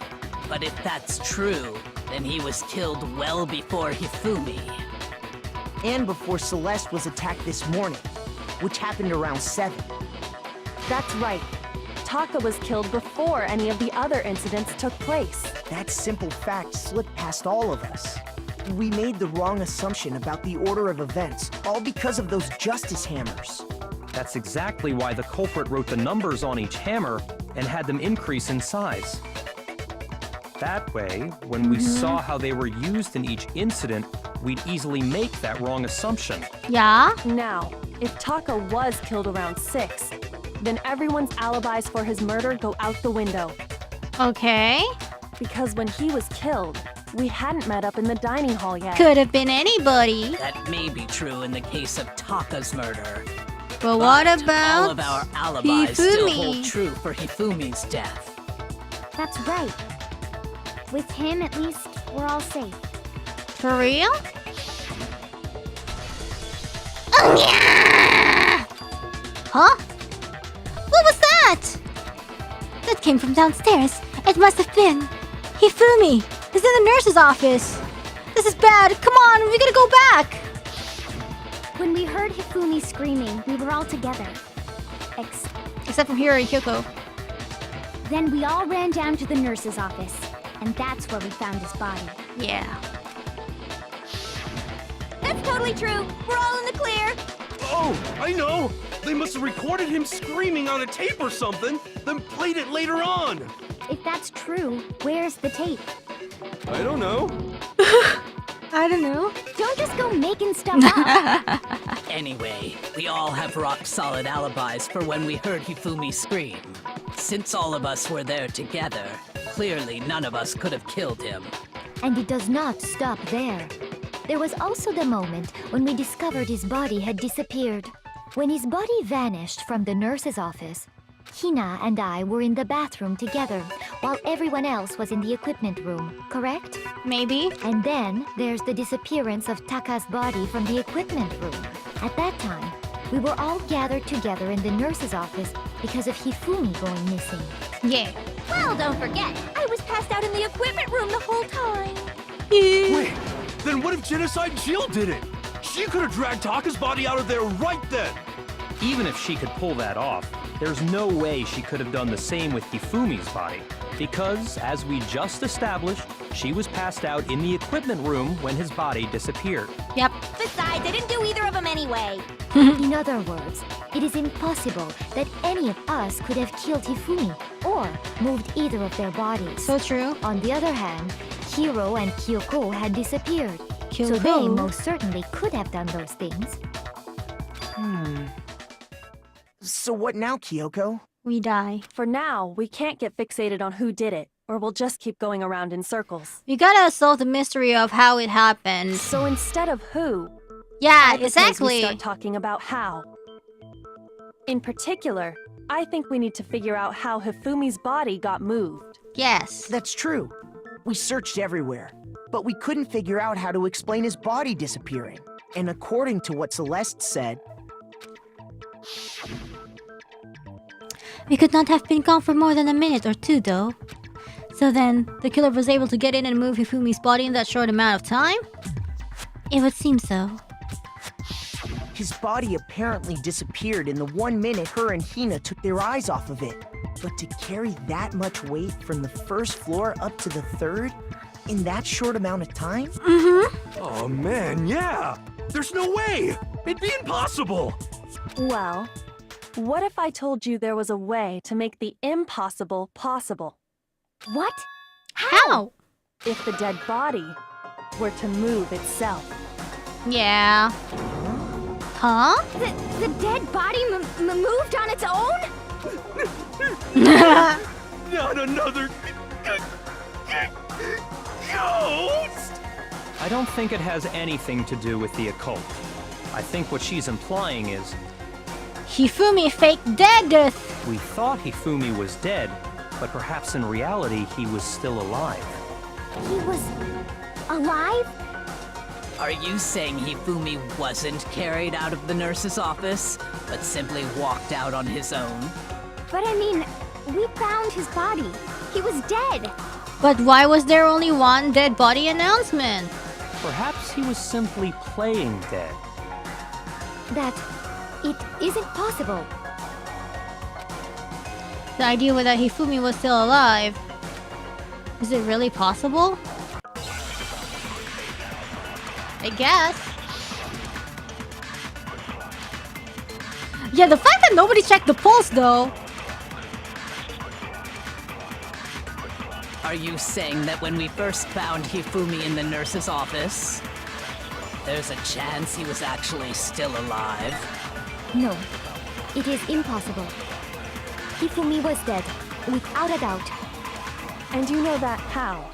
But if that's true, then he was killed well before Hifumi. and before Celeste was attacked this morning, which happened around 7. That's right. Taka was killed before any of the other incidents took place. That simple fact slipped past all of us. We made the wrong assumption about the order of events, all because of those justice hammers. That's exactly why the culprit wrote the numbers on each hammer and had them increase in size. That way, when we saw how they were used in each incident, we'd easily make that wrong assumption. Yeah? Now, if Taka was killed around 6, then everyone's alibis for his murder go out the window. Okay. Because when he was killed, we hadn't met up in the dining hall yet. Could have been anybody. That may be true in the case of Taka's murder. But what about all of our alibis still Hifumi? hold true for Hifumi's death. That's right. With him, at least, we're all safe. For real? Huh? What was that? That came from downstairs. It must have been Hifumi. He's in the nurse's office. This is bad. Come on, we gotta go back. When we heard Hifumi screaming, we were all together. Except from Hiro and Yoiko. Then we all ran down to the nurse's office, and that's where we found his body. Yeah. That's totally true. We're all in the clear. Oh, I know! They must have recorded him screaming on a tape or something, then played it later on! If that's true, where's the tape? I don't know. I don't know. Don't just go making stuff up. Anyway, we all have rock-solid alibis for when we heard Hifumi scream. Since all of us were there together, clearly none of us could have killed him. And it does not stop there. There was also the moment when we discovered his body had disappeared. When his body vanished from the nurse's office, Hina and I were in the bathroom together, while everyone else was in the equipment room, correct? Maybe. And then there's the disappearance of Taka's body from the equipment room. At that time, we were all gathered together in the nurse's office because of Hifumi going missing. Yeah. Well, don't forget, I was passed out in the equipment room the whole time. Wait, then what if Genocide Jill did it? She could have dragged Taka's body out of there right then! Even if she could pull that off, there's no way she could have done the same with Hifumi's body. Because, as we just established, she was passed out in the equipment room when his body disappeared. Yep. Besides, I didn't do either of them anyway. In other words, it is impossible that any of us could have killed Hifumi or moved either of their bodies. So true. On the other hand, Hiro and Kyoko had disappeared. So Kyoko? they most certainly could have done those things. So what now, Kyoko? We die. For now, we can't get fixated on who did it, or we'll just keep going around in circles. We gotta solve the mystery of how it happened. So instead of who, Yeah, I propose we exactly. start talking about how. In particular, I think we need to figure out how Hifumi's body got moved. Yes. That's true. We searched everywhere, but we couldn't figure out how to explain his body disappearing. And according to what Celeste said, We could not have been gone for more than a minute or two, though. So then, the killer was able to get in and move Hifumi's body in that short amount of time? It would seem so. his body apparently disappeared in the 1 minute her and Hina took their eyes off of it. But to carry that much weight from the first floor up to the third in that short amount of time? Oh man, yeah! There's no way! It'd be impossible! Well, what if I told you there was a way to make the impossible possible? What? How? If the dead body were to move itself. Yeah. Huh? The dead body moved on its own? Not another... ghost! I don't think it has anything to do with the occult. I think what she's implying is, Hifumi faked death. we thought Hifumi was dead, but perhaps in reality he was still alive. He was alive? Are you saying Hifumi wasn't carried out of the nurse's office, but simply walked out on his own? But I mean, we found his body. He was dead. But why was there only one dead body announcement? Perhaps he was simply playing dead. That it isn't possible. The idea was that Hifumi was still alive. Is it really possible? I guess. Yeah, the fact that nobody checked the pulse though. Are you saying that when we first found Hifumi in the nurse's office, there's a chance he was actually still alive? No, it is impossible. Hifumi was dead, without a doubt. And you know that how?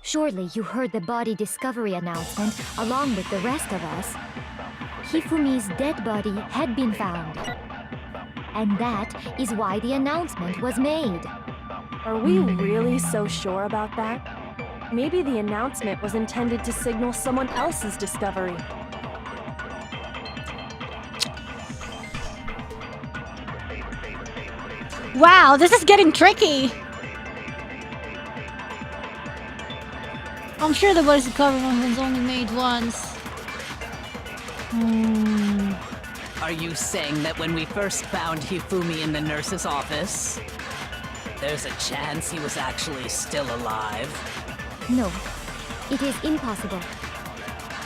Surely you heard the body discovery announcement along with the rest of us. Hifumi's dead body had been found. And that is why the announcement was made. Are we really so sure about that? Maybe the announcement was intended to signal someone else's discovery. Wow, this is getting tricky. I'm sure the body's discovery was only made once. Are you saying that when we first found Hifumi in the nurse's office, there's a chance he was actually still alive? No, it is impossible.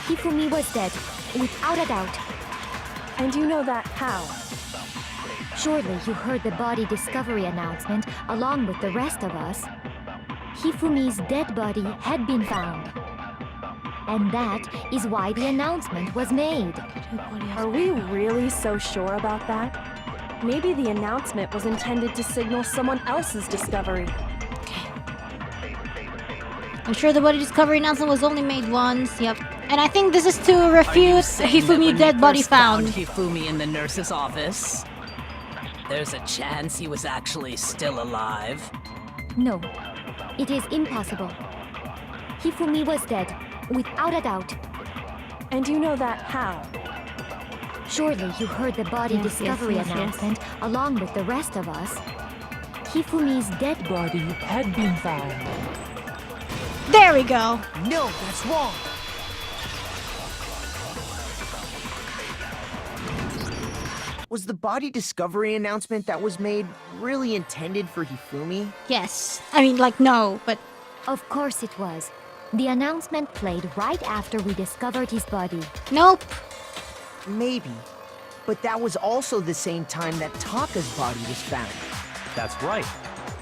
Hifumi was dead, without a doubt. And you know that how? Surely you heard the body discovery announcement along with the rest of us. Hifumi's dead body had been found. And that is why the announcement was made. Are we really so sure about that? Maybe the announcement was intended to signal someone else's discovery. I'm sure the body discovery announcement was only made once. Yep. And I think this is to refute Hifumi dead body found. Hifumi in the nurse's office, there's a chance he was actually still alive? No, it is impossible. Hifumi was dead, without a doubt. And you know that how? Surely you heard the body discovery announcement along with the rest of us. Hifumi's dead body had been found. There we go. No, that's wrong. Was the body discovery announcement that was made really intended for Hifumi? Yes. I mean, like, no, but... Of course it was. The announcement played right after we discovered his body. Nope. Maybe. But that was also the same time that Taka's body was found. That's right.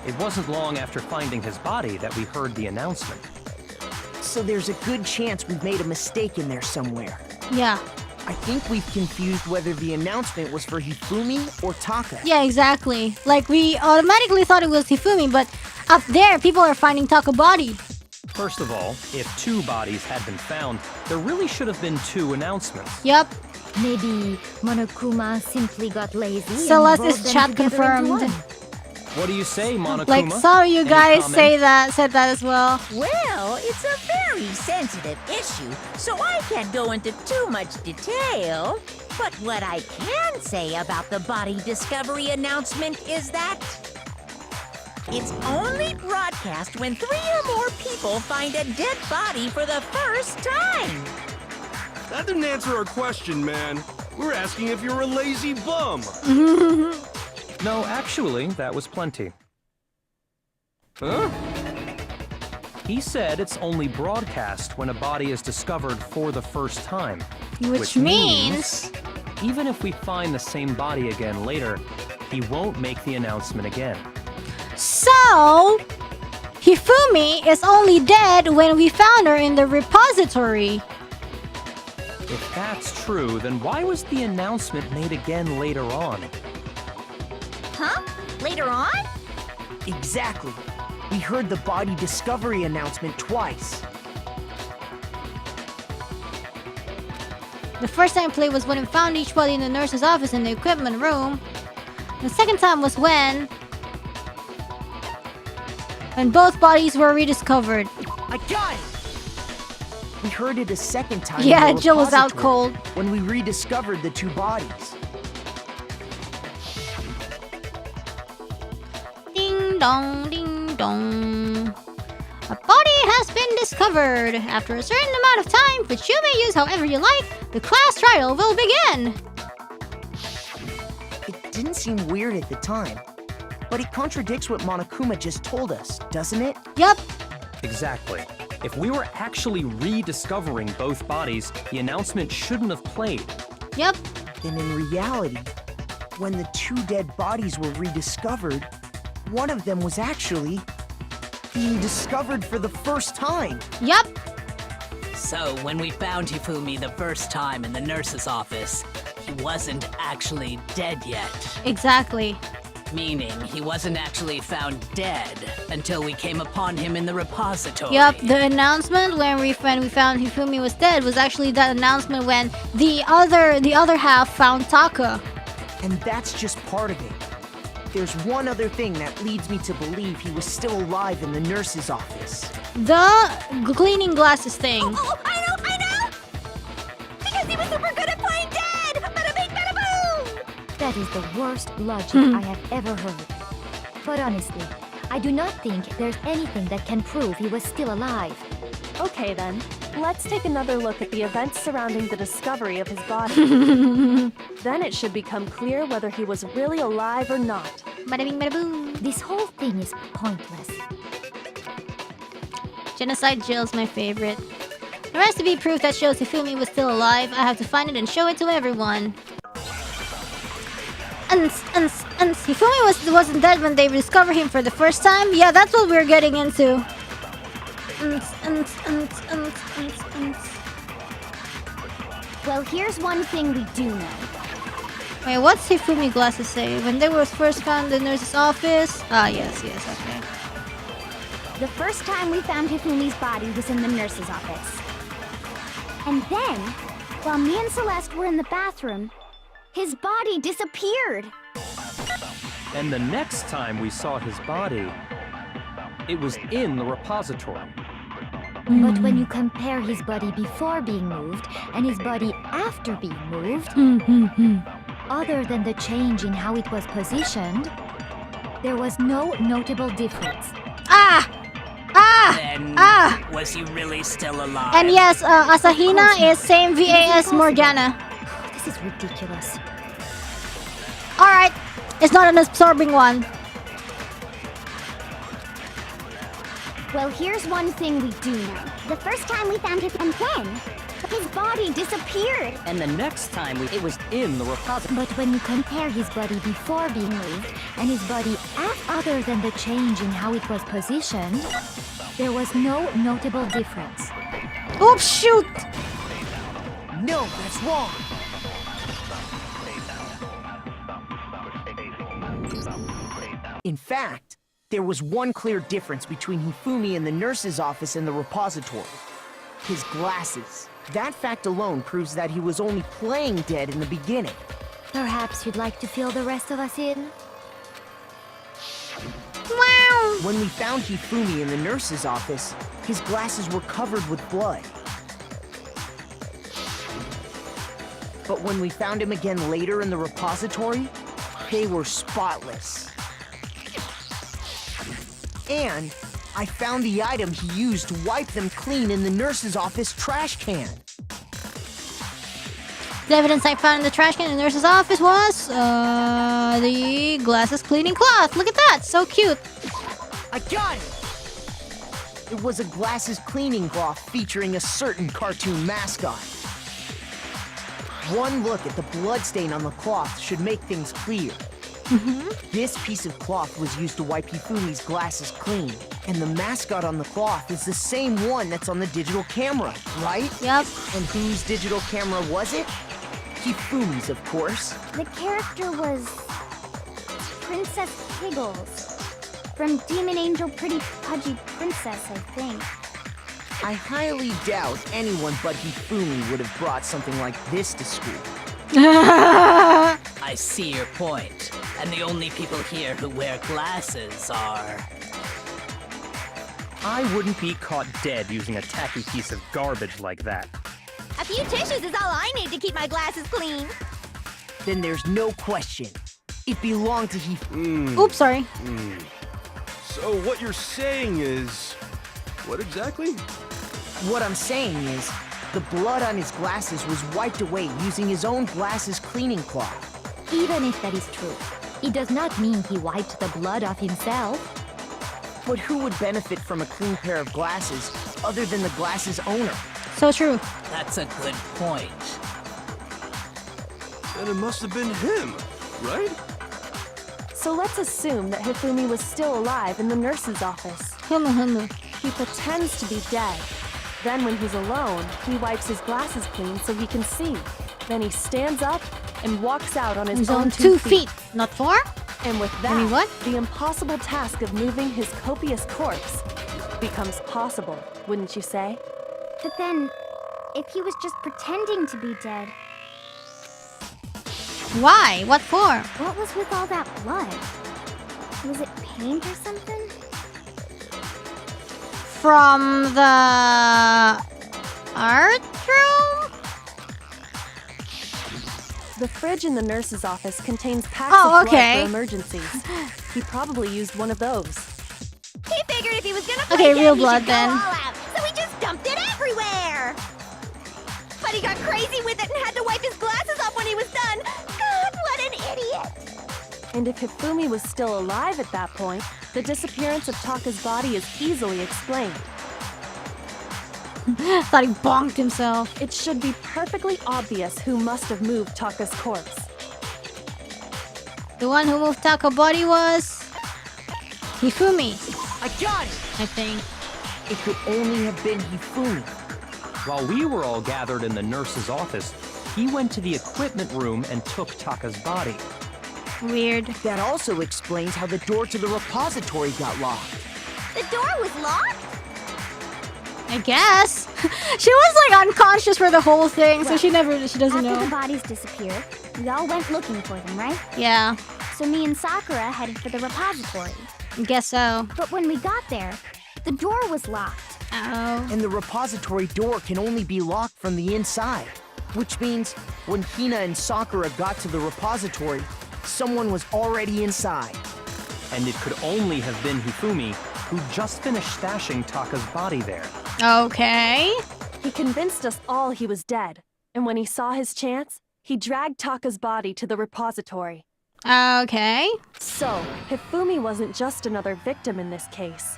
It wasn't long after finding his body that we heard the announcement. So there's a good chance we've made a mistake in there somewhere. Yeah. I think we've confused whether the announcement was for Hifumi or Taka. Yeah, exactly. Like, we automatically thought it was Hifumi, but up there, people are finding Taka body. First of all, if 2 bodies had been found, there really should have been 2 announcements. Yep. Maybe Monokuma simply got lazy. Celeste's chat confirmed. What do you say, Monokuma? Like, sorry you guys said that as well. Well, it's a very sensitive issue, so I can't go into too much detail. But what I can say about the body discovery announcement is that it's only broadcast when 3 or more people find a dead body for the first time. That didn't answer our question, man. We're asking if you're a lazy bum. No, actually, that was plenty. Huh? He said it's only broadcast when a body is discovered for the first time. Which means... Even if we find the same body again later, he won't make the announcement again. So... Hifumi is only dead when we found her in the repository. If that's true, then why was the announcement made again later on? Huh? Later on? Exactly. We heard the body discovery announcement twice. The first time played was when we found each body in the nurse's office in the equipment room. The second time was when both bodies were rediscovered. I got it! We heard it a second time. Yeah, in the Jill was out repository cold. when we rediscovered the 2 bodies. Ding dong, ding dong. A body has been discovered. After a certain amount of time, which you may use however you like, the class trial will begin. It didn't seem weird at the time, but it contradicts what Monokuma just told us, doesn't it? Yup. Exactly. If we were actually rediscovering both bodies, the announcement shouldn't have played. Yep. Then in reality, when the two dead bodies were rediscovered, one of them was actually being discovered for the first time. Yup. So when we found Hifumi the first time in the nurse's office, he wasn't actually dead yet. Exactly. Meaning he wasn't actually found dead until we came upon him in the repository. Yup, the announcement when we found Hifumi was dead was actually that announcement when the other half found Taka. And that's just part of it. There's one other thing that leads me to believe he was still alive in the nurse's office. The cleaning glasses thing. Oh, I know! Because he was super good at playing dead! Bada bing, bada boom! That is the worst logic I have ever heard. But honestly, I do not think there's anything that can prove he was still alive. Okay then, let's take another look at the events surrounding the discovery of his body. Then it should become clear whether he was really alive or not. Bada bing, bada boom. This whole thing is pointless. Genocide Jill's my favorite. There has to be proof that shows Hifumi was still alive. I have to find it and show it to everyone. Hifumi wasn't dead when they discovered him for the first time? Yeah, that's what we're getting into. Well, here's one thing we do know. Wait, what's Hifumi glasses say? When they were first found in the nurse's office? Ah, yes, okay. The first time we found Hifumi's body was in the nurse's office. And then, while me and Celeste were in the bathroom, his body disappeared. And the next time we saw his body, it was in the repository. But when you compare his body before being moved and his body after being moved, other than the change in how it was positioned, there was no notable difference. Then, was he really still alive? And yes, Asahina is same VA as Morgana. This is ridiculous. Alright, it's not an absorbing one. Well, here's one thing we do know. The first time we found him, and then his body disappeared. And the next time it was in the repository. But when you compare his body before being moved and his body other than the change in how it was positioned, there was no notable difference. Oops, shoot! No, that's wrong. In fact, there was one clear difference between Hifumi in the nurse's office and the repository. His glasses. That fact alone proves that he was only playing dead in the beginning. Perhaps you'd like to fill the rest of us in? Wow! When we found Hifumi in the nurse's office, his glasses were covered with blood. But when we found him again later in the repository, they were spotless. And I found the item he used to wipe them clean in the nurse's office trash can. The evidence I found in the trash can in the nurse's office was the glasses cleaning cloth. Look at that, so cute. I got it! It was a glasses cleaning cloth featuring a certain cartoon mascot. One look at the bloodstain on the cloth should make things clear. This piece of cloth was used to wipe Hifumi's glasses clean. And the mascot on the cloth is the same one that's on the digital camera, right? Yep. And whose digital camera was it? Hifumi's, of course. The character was Princess Piggles. From Demon Angel Pretty Pudgy Princess, I think. I highly doubt anyone but Hifumi would have brought something like this to school. I see your point. And the only people here who wear glasses are... I wouldn't be caught dead using a tacky piece of garbage like that. A few tissues is all I need to keep my glasses clean. Then there's no question. It belonged to Hifumi. Oops, sorry. So what you're saying is... What exactly? What I'm saying is, the blood on his glasses was wiped away using his own glasses cleaning cloth. Even if that is true, it does not mean he wiped the blood off himself. But who would benefit from a clean pair of glasses other than the glasses owner? So true. That's a good point. Then it must have been him, right? So let's assume that Hifumi was still alive in the nurse's office. He pretends to be dead. Then when he's alone, he wipes his glasses clean so he can see. Then he stands up and walks out on his own 2 feet, not 4? And with that, I mean, what? the impossible task of moving his copious corpse becomes possible, wouldn't you say? But then, if he was just pretending to be dead, Why? What for? what was with all that blood? Was it paint or something? From the art room? The fridge in the nurse's office contains packs Oh, of okay. blood for emergencies. He probably used one of those. He figured if he was gonna Okay, play real dead, he blood should go then. all out, so he just dumped it everywhere. But he got crazy with it and had to wipe his glasses off when he was done. God, what an idiot! And if Hifumi was still alive at that point, the disappearance of Taka's body is easily explained. Thought he bonked himself. It should be perfectly obvious who must have moved Taka's corpse. The one who moved Taco body was Hifumi, I got it! I think. It could only have been Hifumi. While we were all gathered in the nurse's office, he went to the equipment room and took Taka's body. Weird. That also explains how the door to the repository got locked. The door was locked? I guess. She was like unconscious for the whole thing, so she doesn't After know. the bodies disappeared, we all went looking for them, right? Yeah, So me and Sakura headed for the repository. guess so. But when we got there, the door was locked. Oh. And the repository door can only be locked from the inside. Which means, when Hina and Sakura got to the repository, someone was already inside. And it could only have been Hifumi, who just finished stashing Taka's body there. Okay. He convinced us all he was dead, and when he saw his chance, he dragged Taka's body to the repository. Okay. So, Hifumi wasn't just another victim in this case.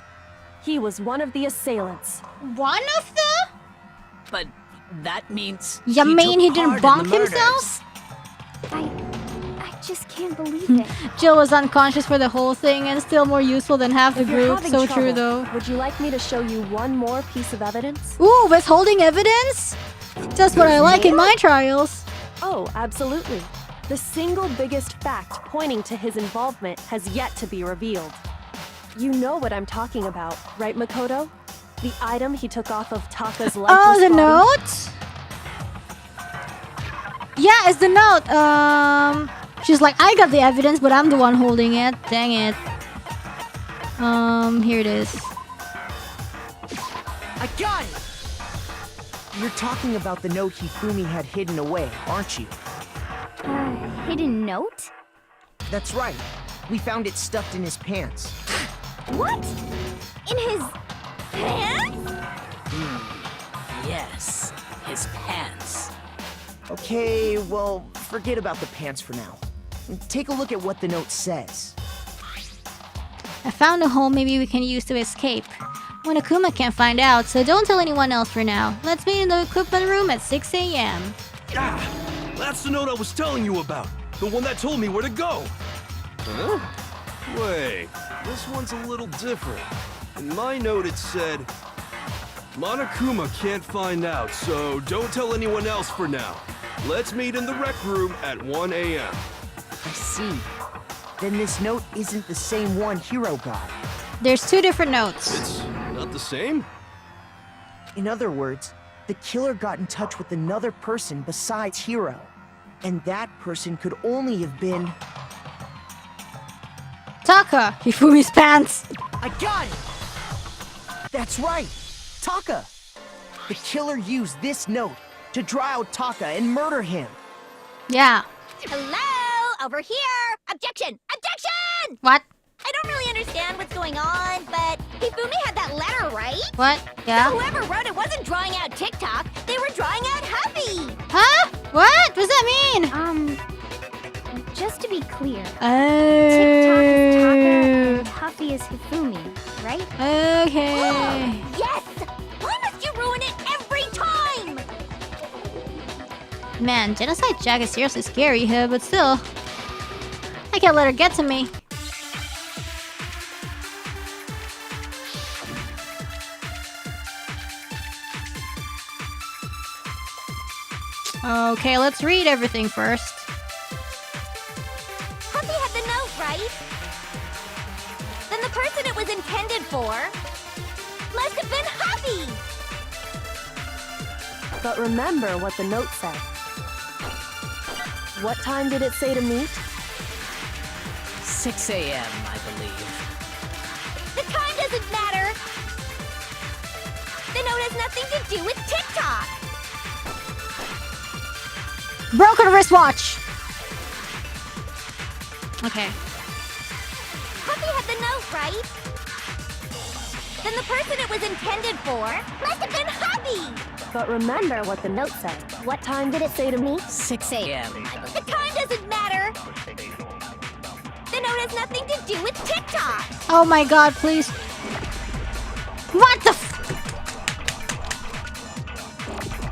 He was one of the assailants. One of the? But that means You mean he took didn't part in bonk the himself? I just can't believe it. Jill was unconscious for the whole thing and still more useful than half the If you're group. having So trouble, true though. Would you like me to show you one more piece of evidence? Ooh, withholding evidence? Just what I like in my trials. Oh, absolutely. The single biggest fact pointing to his involvement has yet to be revealed. You know what I'm talking about, right, Makoto? The item he took off of Taka's lifeless Oh, the body? note? Yeah, it's the note. She's like, I got the evidence, but I'm the one holding it. Dang it. Here it is. I got it! You're talking about the note Hifumi had hidden away, aren't you? Hidden note? That's right. We found it stuffed in his pants. What? In his pants? Yes, his pants. Okay, well, forget about the pants for now. Take a look at what the note says. I found a hole maybe we can use to escape. Monokuma can't find out, so don't tell anyone else for now. Let's meet in the equipment room at 6 a.m. Ah, that's the note I was telling you about. The one that told me where to go. Huh? Wait, this one's a little different. In my note it said, Monokuma can't find out, so don't tell anyone else for now. Let's meet in the rec room at 1 a.m. I see. Then this note isn't the same one Hiro got. There's 2 different notes. It's not the same? In other words, the killer got in touch with another person besides Hiro. And that person could only have been... Taka! Hifumi's pants! I got it! That's right! Taka! The killer used this note to draw out Taka and murder him. Yeah. Hello? Over here! Objection! Objection! What? I don't really understand what's going on, but Hifumi had that letter, right? What? Yeah? Whoever wrote it wasn't drawing out TikTok. They were drawing out Huffy. Huh? What? What does that mean? Just to be clear, TikTok is Taka and Huffy is Hifumi, right? Okay. Yes! Why must you ruin it every time? Man, Genocide Jack is seriously scary here, but still. I can't let her get to me. Okay, let's read everything first. Huffy had the note, right? Then the person it was intended for must have been Huffy. But remember what the note said. What time did it say to meet? 6 a.m., I believe. The time doesn't matter. The note has nothing to do with TikTok. Broken wristwatch! Okay. Huffy had the note, right? Then the person it was intended for must have been Huffy. But remember what the note said. What time did it say to meet? 6 a.m. The time doesn't matter. The note has nothing to do with TikTok. Oh my god, please. What the f-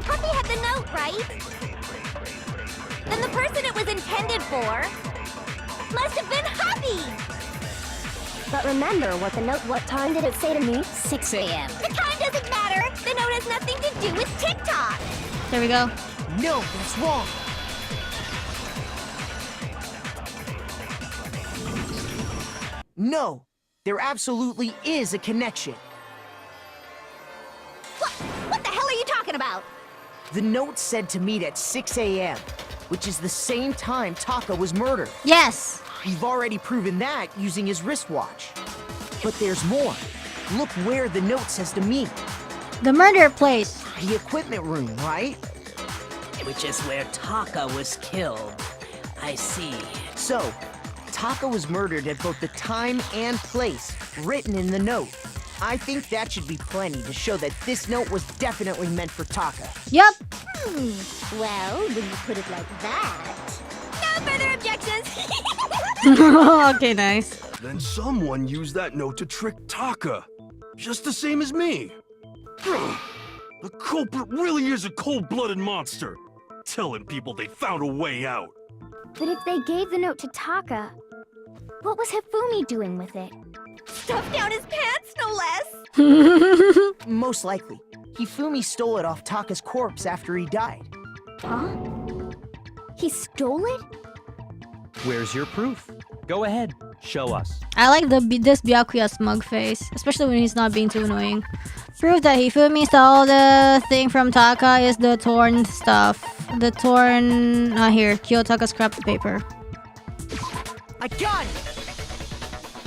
Huffy had the note, right? Then the person it was intended for must have been Huffy. But remember what time did it say to meet? 6 a.m. The time doesn't matter. The note has nothing to do with TikTok. There we go. No, that's wrong. No, there absolutely is a connection. What the hell are you talking about? The note said to meet at 6 a.m., which is the same time Taka was murdered. Yes. We've already proven that using his wristwatch. But there's more. Look where the note says to meet. The murder place. The equipment room, right? Which is where Taka was killed. I see. So, Taka was murdered at both the time and place written in the note. I think that should be plenty to show that this note was definitely meant for Taka. Yup. Well, when you put it like that. No further objections. Okay, nice. Then someone used that note to trick Taka. Just the same as me. The culprit really is a cold-blooded monster. Telling people they found a way out. But if they gave the note to Taka, what was Hifumi doing with it? Stuffed down his pants, no less. Most likely. Hifumi stole it off Taka's corpse after he died. Huh? He stole it? Where's your proof? Go ahead, show us. I like this Byakuya smug face, especially when he's not being too annoying. Proof that Hifumi stole the thing from Taka is the torn stuff. The torn... here, Kiyotaka scrapped the paper. I got it!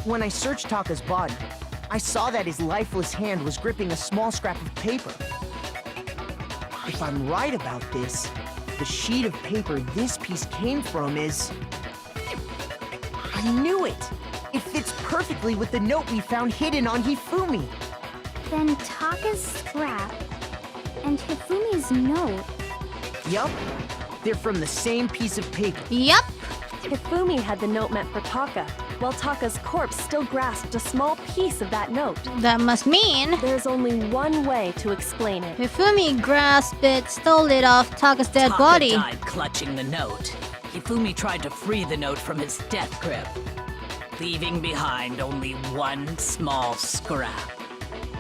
When I searched Taka's body, I saw that his lifeless hand was gripping a small scrap of paper. If I'm right about this, the sheet of paper this piece came from is... I knew it! It fits perfectly with the note we found hidden on Hifumi. Then Taka's scrap and Hifumi's note. Yup. They're from the same piece of paper. Yup. Hifumi had the note meant for Taka, while Taka's corpse still grasped a small piece of that note. That must mean... There's only one way to explain it. Hifumi grasped it, stole it off Taka's dead Taka body. died clutching the note. Hifumi tried to free the note from his death grip, leaving behind only one small scrap.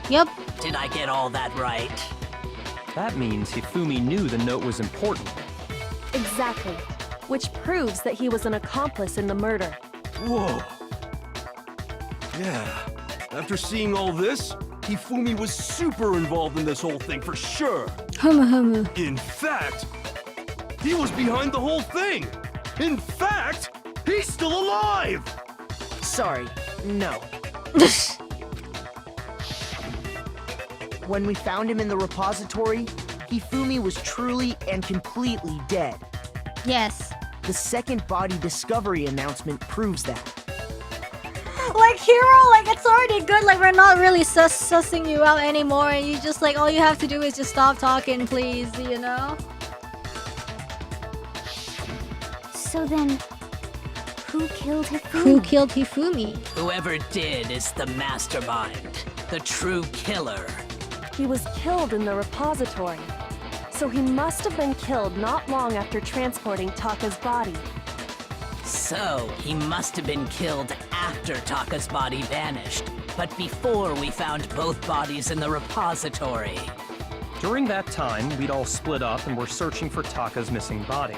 Yep. Did I get all that right? That means Hifumi knew the note was important. Exactly. Which proves that he was an accomplice in the murder. Whoa. Yeah. After seeing all this, Hifumi was super involved in this whole thing for sure. In fact, he was behind the whole thing. In fact, he's still alive. Sorry, no. When we found him in the repository, Hifumi was truly and completely dead. Yes. The second body discovery announcement proves that. like, Hero, like, it's already good. Like, we're not really sussing you out anymore. And you just, like, all you have to do is just stop talking, please, you know? So then, who killed Hifumi? Who killed Hifumi? Whoever did is the mastermind, the true killer. He was killed in the repository. So he must have been killed not long after transporting Taka's body. So, he must have been killed after Taka's body vanished, but before we found both bodies in the repository. During that time, we'd all split up and were searching for Taka's missing body.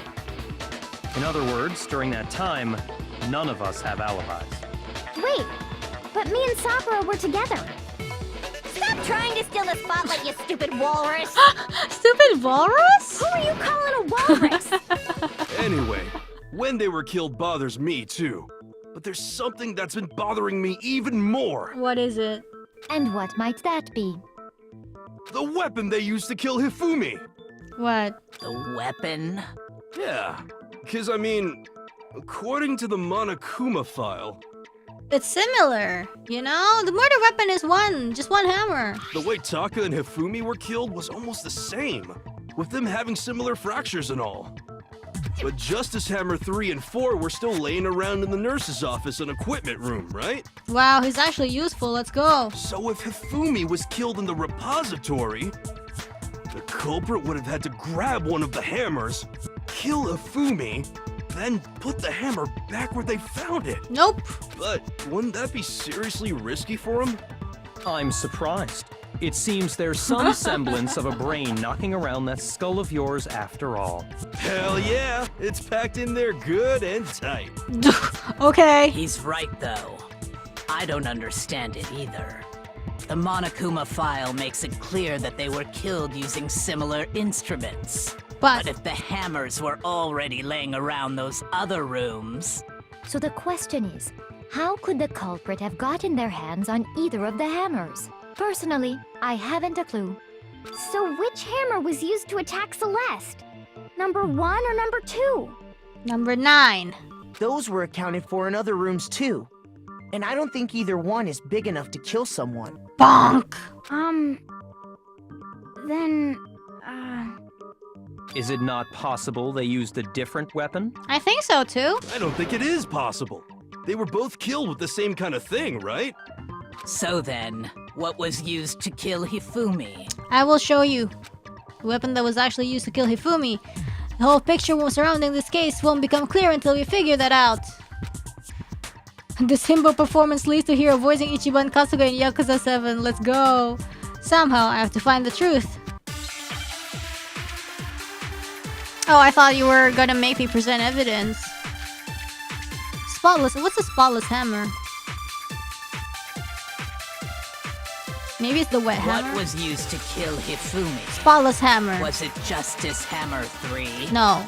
In other words, during that time, none of us have alibis. Wait, but me and Sakura were together. Stop trying to steal the spotlight, you stupid walrus! Stupid walrus? Who are you calling a walrus? Anyway, when they were killed bothers me too. But there's something that's been bothering me even more. What is it? And what might that be? The weapon they used to kill Hifumi. What? The weapon? Yeah, because I mean, according to the Monokuma file, It's similar, you know? The murder weapon is just one hammer. the way Taka and Hifumi were killed was almost the same, with them having similar fractures and all. But Justice Hammer 3 and 4 were still laying around in the nurse's office and equipment room, right? Wow, he's actually useful. Let's go. So if Hifumi was killed in the repository, the culprit would have had to grab one of the hammers, kill Hifumi, then put the hammer back where they found it. Nope. But wouldn't that be seriously risky for him? I'm surprised. It seems there's some semblance of a brain knocking around that skull of yours after all. Hell yeah, it's packed in there good and tight. Okay. He's right, though. I don't understand it either. The Monokuma file makes it clear that they were killed using similar instruments. But if the hammers were already laying around those other rooms... So the question is, how could the culprit have gotten their hands on either of the hammers? Personally, I haven't a clue. So which hammer was used to attack Celeste? Number 1 or number 2? Number 9. Those were accounted for in other rooms too. And I don't think either one is big enough to kill someone. Bonk! Then, Is it not possible they used a different weapon? I think so too. I don't think it is possible. They were both killed with the same kind of thing, right? So then, what was used to kill Hifumi? I will show you. The weapon that was actually used to kill Hifumi. The whole picture surrounding this case won't become clear until we figure that out. This himbo performance leads to Hiro voicing Ichiban Kasuga in Yakuza 7. Let's go. Somehow, I have to find the truth. Oh, I thought you were gonna make me present evidence. Spotless. What's a spotless hammer? Maybe it's the wet hammer? What was used to kill Hifumi? Spotless hammer. Was it Justice Hammer 3? No.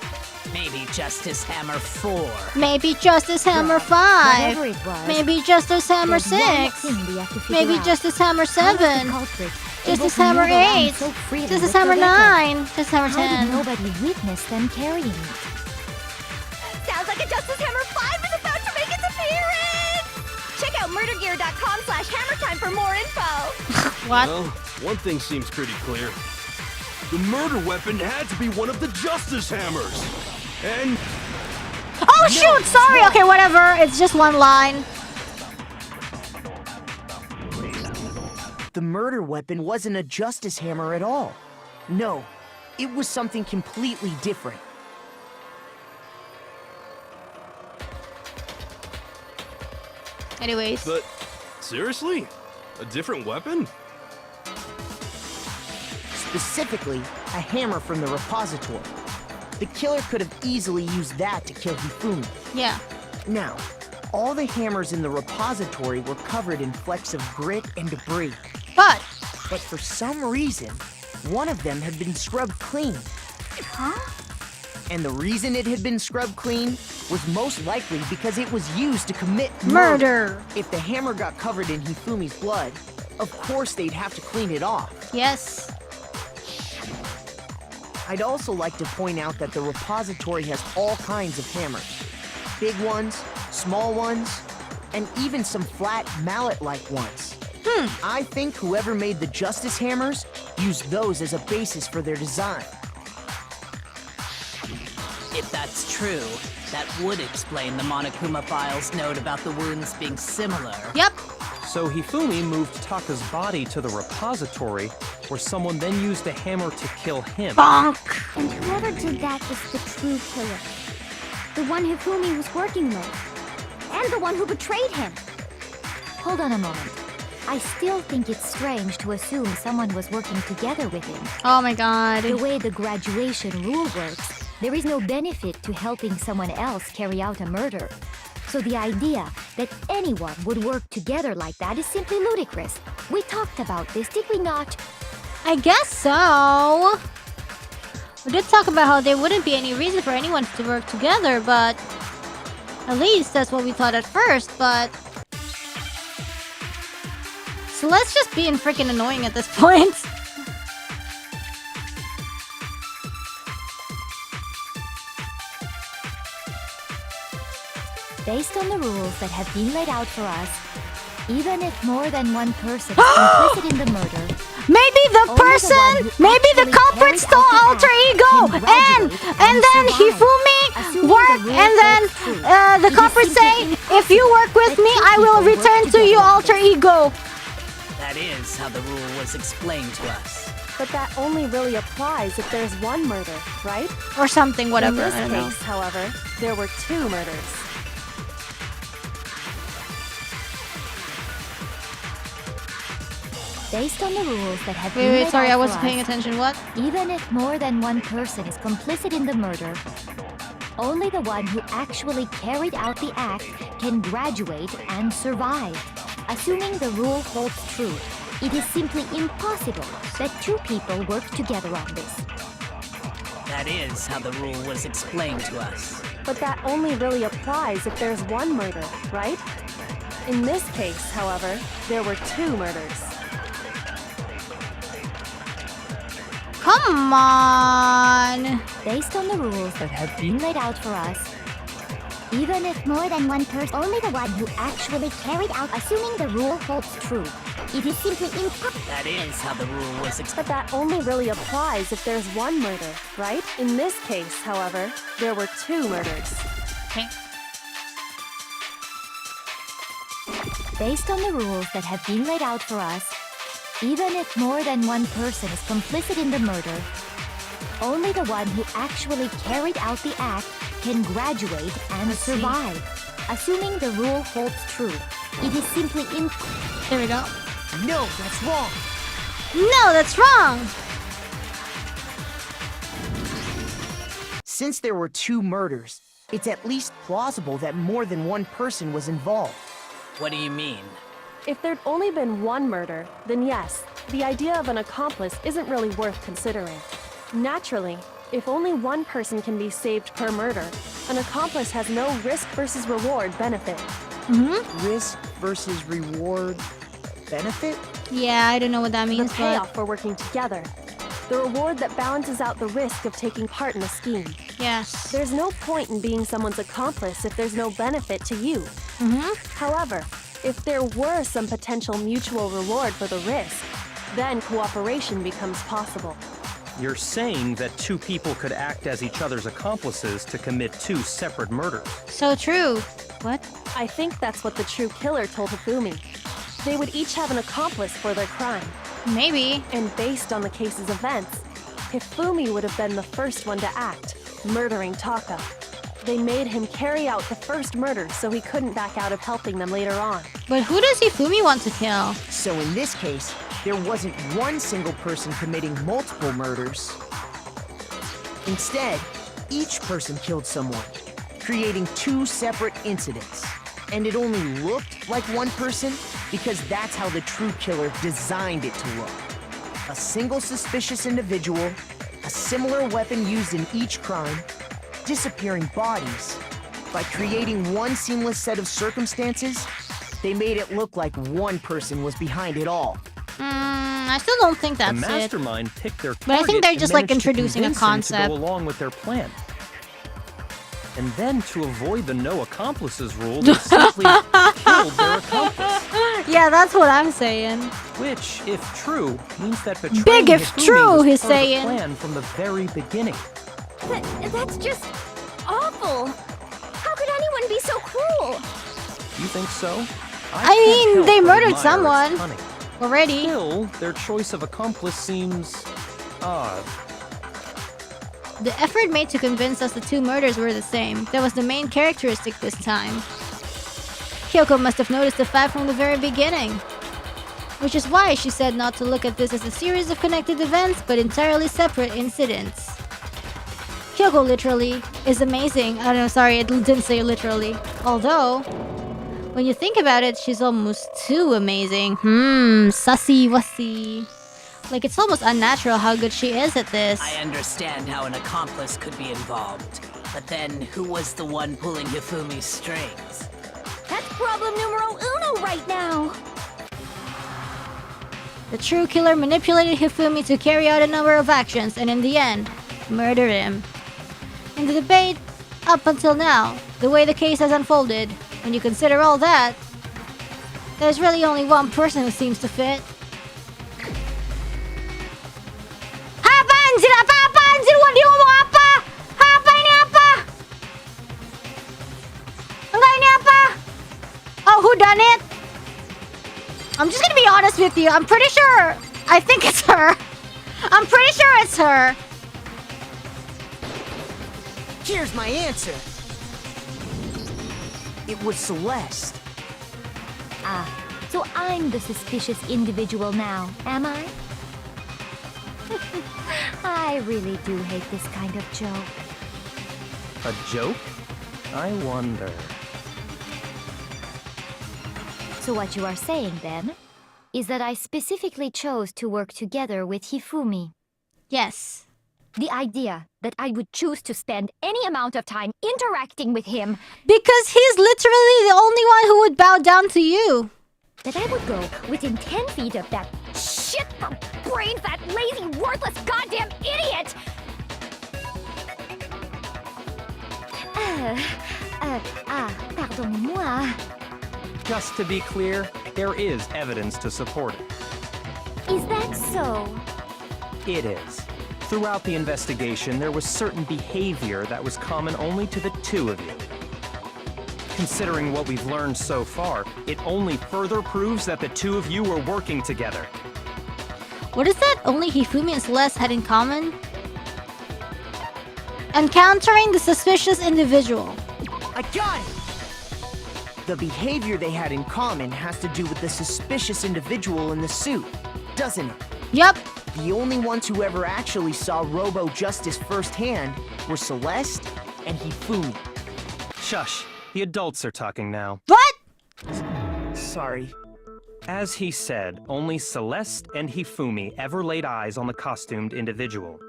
Maybe Justice Hammer 4? Maybe Justice Hammer 5. Whatever it was, Maybe Justice Hammer there's one 6. thing we have to figure Maybe out. Justice Hammer How was the 7. culprit Justice able to Hammer move around 8. so freely Justice with the Hammer weapon? 9. Justice Hammer How 10. did nobody witness them carrying it? Sounds like a Justice Hammer 5 is about to make its appearance! Check out murdergear.com/hammertime for more info! What? Well, one thing seems pretty clear. The murder weapon had to be one of the Justice Hammers. And... Oh shoot! Sorry! Okay, whatever. It's just one line. The murder weapon wasn't a justice hammer at all. No, it was something completely different. Anyways. But, seriously? A different weapon? Specifically, a hammer from the repository. The killer could have easily used that to kill Hifumi. Yeah. Now, all the hammers in the repository were covered in flecks of grit and debris. But for some reason, one of them had been scrubbed clean. Huh? And the reason it had been scrubbed clean was most likely because it was used to commit murder. If the hammer got covered in Hifumi's blood, of course they'd have to clean it off. Yes. I'd also like to point out that the repository has all kinds of hammers. Big ones, small ones, and even some flat mallet-like ones. I think whoever made the Justice Hammers used those as a basis for their design. If that's true, that would explain the Monokuma file's note about the wounds being similar. Yep. So Hifumi moved Taka's body to the repository, where someone then used the hammer to kill him. Bonk. And whoever did that is the true killer. The one Hifumi was working with. And the one who betrayed him. Hold on a moment. I still think it's strange to assume someone was working together with him. Oh my god. The way the graduation rule works, there is no benefit to helping someone else carry out a murder. So the idea that anyone would work together like that is simply ludicrous. We talked about this, did we not? I guess so. We did talk about how there wouldn't be any reason for anyone to work together, but at least that's what we thought at first, but so let's just be freaking annoying at this point. Based on the rules that have been laid out for us, even if more than one person is complicit in the murder, Maybe maybe the culprit stole alter ego, and then Hifumi worked, and then the culprit say, if you work with me, I will return to you alter ego. That is how the rule was explained to us. But that only really applies if there's one murder, right? Or something, whatever, In this I don't know. case, however, there were 2 murders. based on the rules that have been Wait, laid sorry, out I for wasn't us, paying attention. What? even if more than one person is complicit in the murder, only the one who actually carried out the act can graduate and survive. Assuming the rule holds true, it is simply impossible that 2 people work together on this. That is how the rule was explained to us. But that only really applies if there's one murder, right? In this case, however, there were 2 murders. Come on! Based on the rules that have been laid out for us, even if more than one person, only the one who actually carried out, assuming the rule holds true, it is simply impossible. That is how the rule was But that only really applies if there's one murder, right? In this case, however, there were 2 murders. Okay. Based on the rules that have been laid out for us, even if more than one person is complicit in the murder, only the one who actually carried out the act can graduate and survive. Assuming the rule holds true, it is simply There we go. No, that's wrong. No, that's wrong! Since there were 2 murders, it's at least plausible that more than one person was involved. What do you mean? If there'd only been one murder, then yes, the idea of an accomplice isn't really worth considering. Naturally, if only one person can be saved per murder, an accomplice has no risk versus reward benefit. Risk versus reward benefit? Yeah, I don't know what that The means, but... payoff for working together. The reward that balances out the risk of taking part in a scheme. Yes. There's no point in being someone's accomplice if there's no benefit to you. However, if there were some potential mutual reward for the risk, then cooperation becomes possible. You're saying that 2 people could act as each other's accomplices to commit 2 separate murders. So true. What? I think that's what the true killer told Hifumi. They would each have an accomplice for their crime. Maybe. And based on the case's events, Hifumi would have been the first one to act, murdering Taka. They made him carry out the first murder so he couldn't back out of helping them later on. But who does Hifumi want to kill? So in this case, there wasn't one single person committing multiple murders. Instead, each person killed someone, creating 2 separate incidents. And it only looked like one person because that's how the true killer designed it to look. A single suspicious individual, a similar weapon used in each crime, disappearing bodies. By creating one seamless set of circumstances, they made it look like one person was behind it all. I still don't think The that's it. mastermind picked their But I think target they're and just, like, managed to introducing a convince him to concept. go along with their plan. And then, to avoid the no accomplices rule, they simply killed their accomplice. Yeah, that's what I'm saying. Which, if true, means that betraying Big if Hifumi true, was he's part of the saying. plan from the very beginning. That's just awful. How could anyone be so cruel? You think so? I mean, can't help they but murdered admire its someone. cunning. Already. Still, their choice of accomplice seems odd. The effort made to convince us the two murders were the same. That was the main characteristic this time. Yoiko must have noticed the fact from the very beginning. Which is why she said not to look at this as a series of connected events, but entirely separate incidents. Yoiko literally is amazing. I don't know, sorry, it didn't say literally. Although, when you think about it, she's almost too amazing. Sussy wussy. Like, it's almost unnatural how good she is at this. I understand how an accomplice could be involved, but then who was the one pulling Hifumi's strings? That's problem numero uno right now. The true killer manipulated Hifumi to carry out a number of actions and in the end, murder him. In the debate, up until now, the way the case has unfolded, when you consider all that, there's really only one person who seems to fit. Apaan sih? Dia ngomong apa? Apa ini apa? Enggak, ini apa? Oh, who done it? I'm just gonna be honest with you. I'm pretty sure. I think it's her. I'm pretty sure it's her. Here's my answer. It was Celeste. Ah, so I'm the suspicious individual now, am I? I really do hate this kind of joke. A joke? I wonder. So what you are saying, then, is that I specifically chose to work together with Hifumi. Yes. The idea that I would choose to spend any amount of time interacting with him, Because he's literally the only one who would bow down to you. that I would go within 10 feet of that shit from brain fat, lazy, worthless goddamn idiot! Pardonnez-moi. Just to be clear, there is evidence to support it. Is that so? It is. Throughout the investigation, there was certain behavior that was common only to the two of you. Considering what we've learned so far, it only further proves that the two of you were working together. What is that only Hifumi and Celeste had in common? Encountering the suspicious individual. I got it! The behavior they had in common has to do with the suspicious individual in the suit, doesn't it? Yup. The only ones who ever actually saw Robo-Justice firsthand were Celeste and Hifumi. Shush. The adults are talking now. What? Sorry. As he said, only Celeste and Hifumi ever laid eyes on the costumed individual.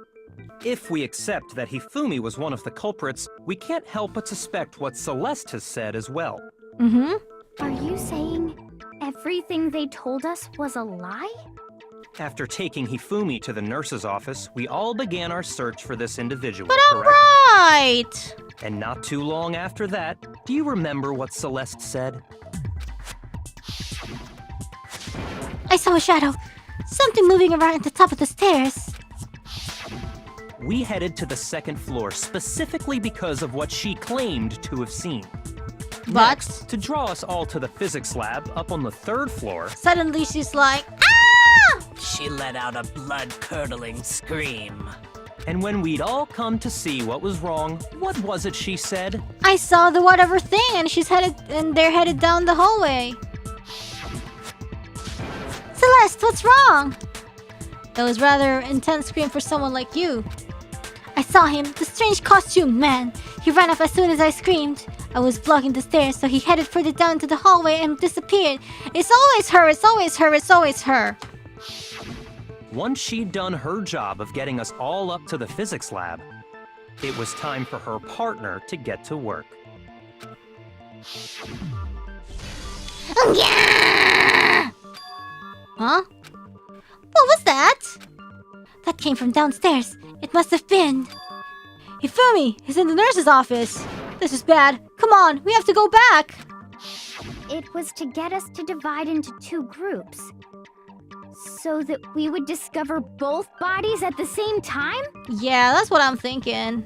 If we accept that Hifumi was one of the culprits, we can't help but suspect what Celeste has said as well. Mm-hmm. Are you saying everything they told us was a lie? After taking Hifumi to the nurse's office, we all began our search for this individual, But correct? alright! And not too long after that, do you remember what Celeste said? I saw a shadow. Something moving around at the top of the stairs. We headed to the second floor specifically because of what she claimed to have seen. But Next, to draw us all to the physics lab up on the third floor, suddenly she's like, ah! She let out a blood-curdling scream. and when we'd all come to see what was wrong, what was it she said? I saw the whatever thing and they're headed down the hallway. Celeste, what's wrong? That was rather intense scream for someone like you. I saw him, the strange costumed man. He ran up as soon as I screamed. I was blocking the stairs, so he headed further down to the hallway and disappeared. It's always her, it's always her, it's always her. Once she'd done her job of getting us all up to the physics lab, it was time for her partner to get to work. Huh? What was that? That came from downstairs. It must have been... Hifumi is in the nurse's office. This is bad. Come on, we have to go back. It was to get us to divide into 2 groups. So that we would discover both bodies at the same time? Yeah, that's what I'm thinking.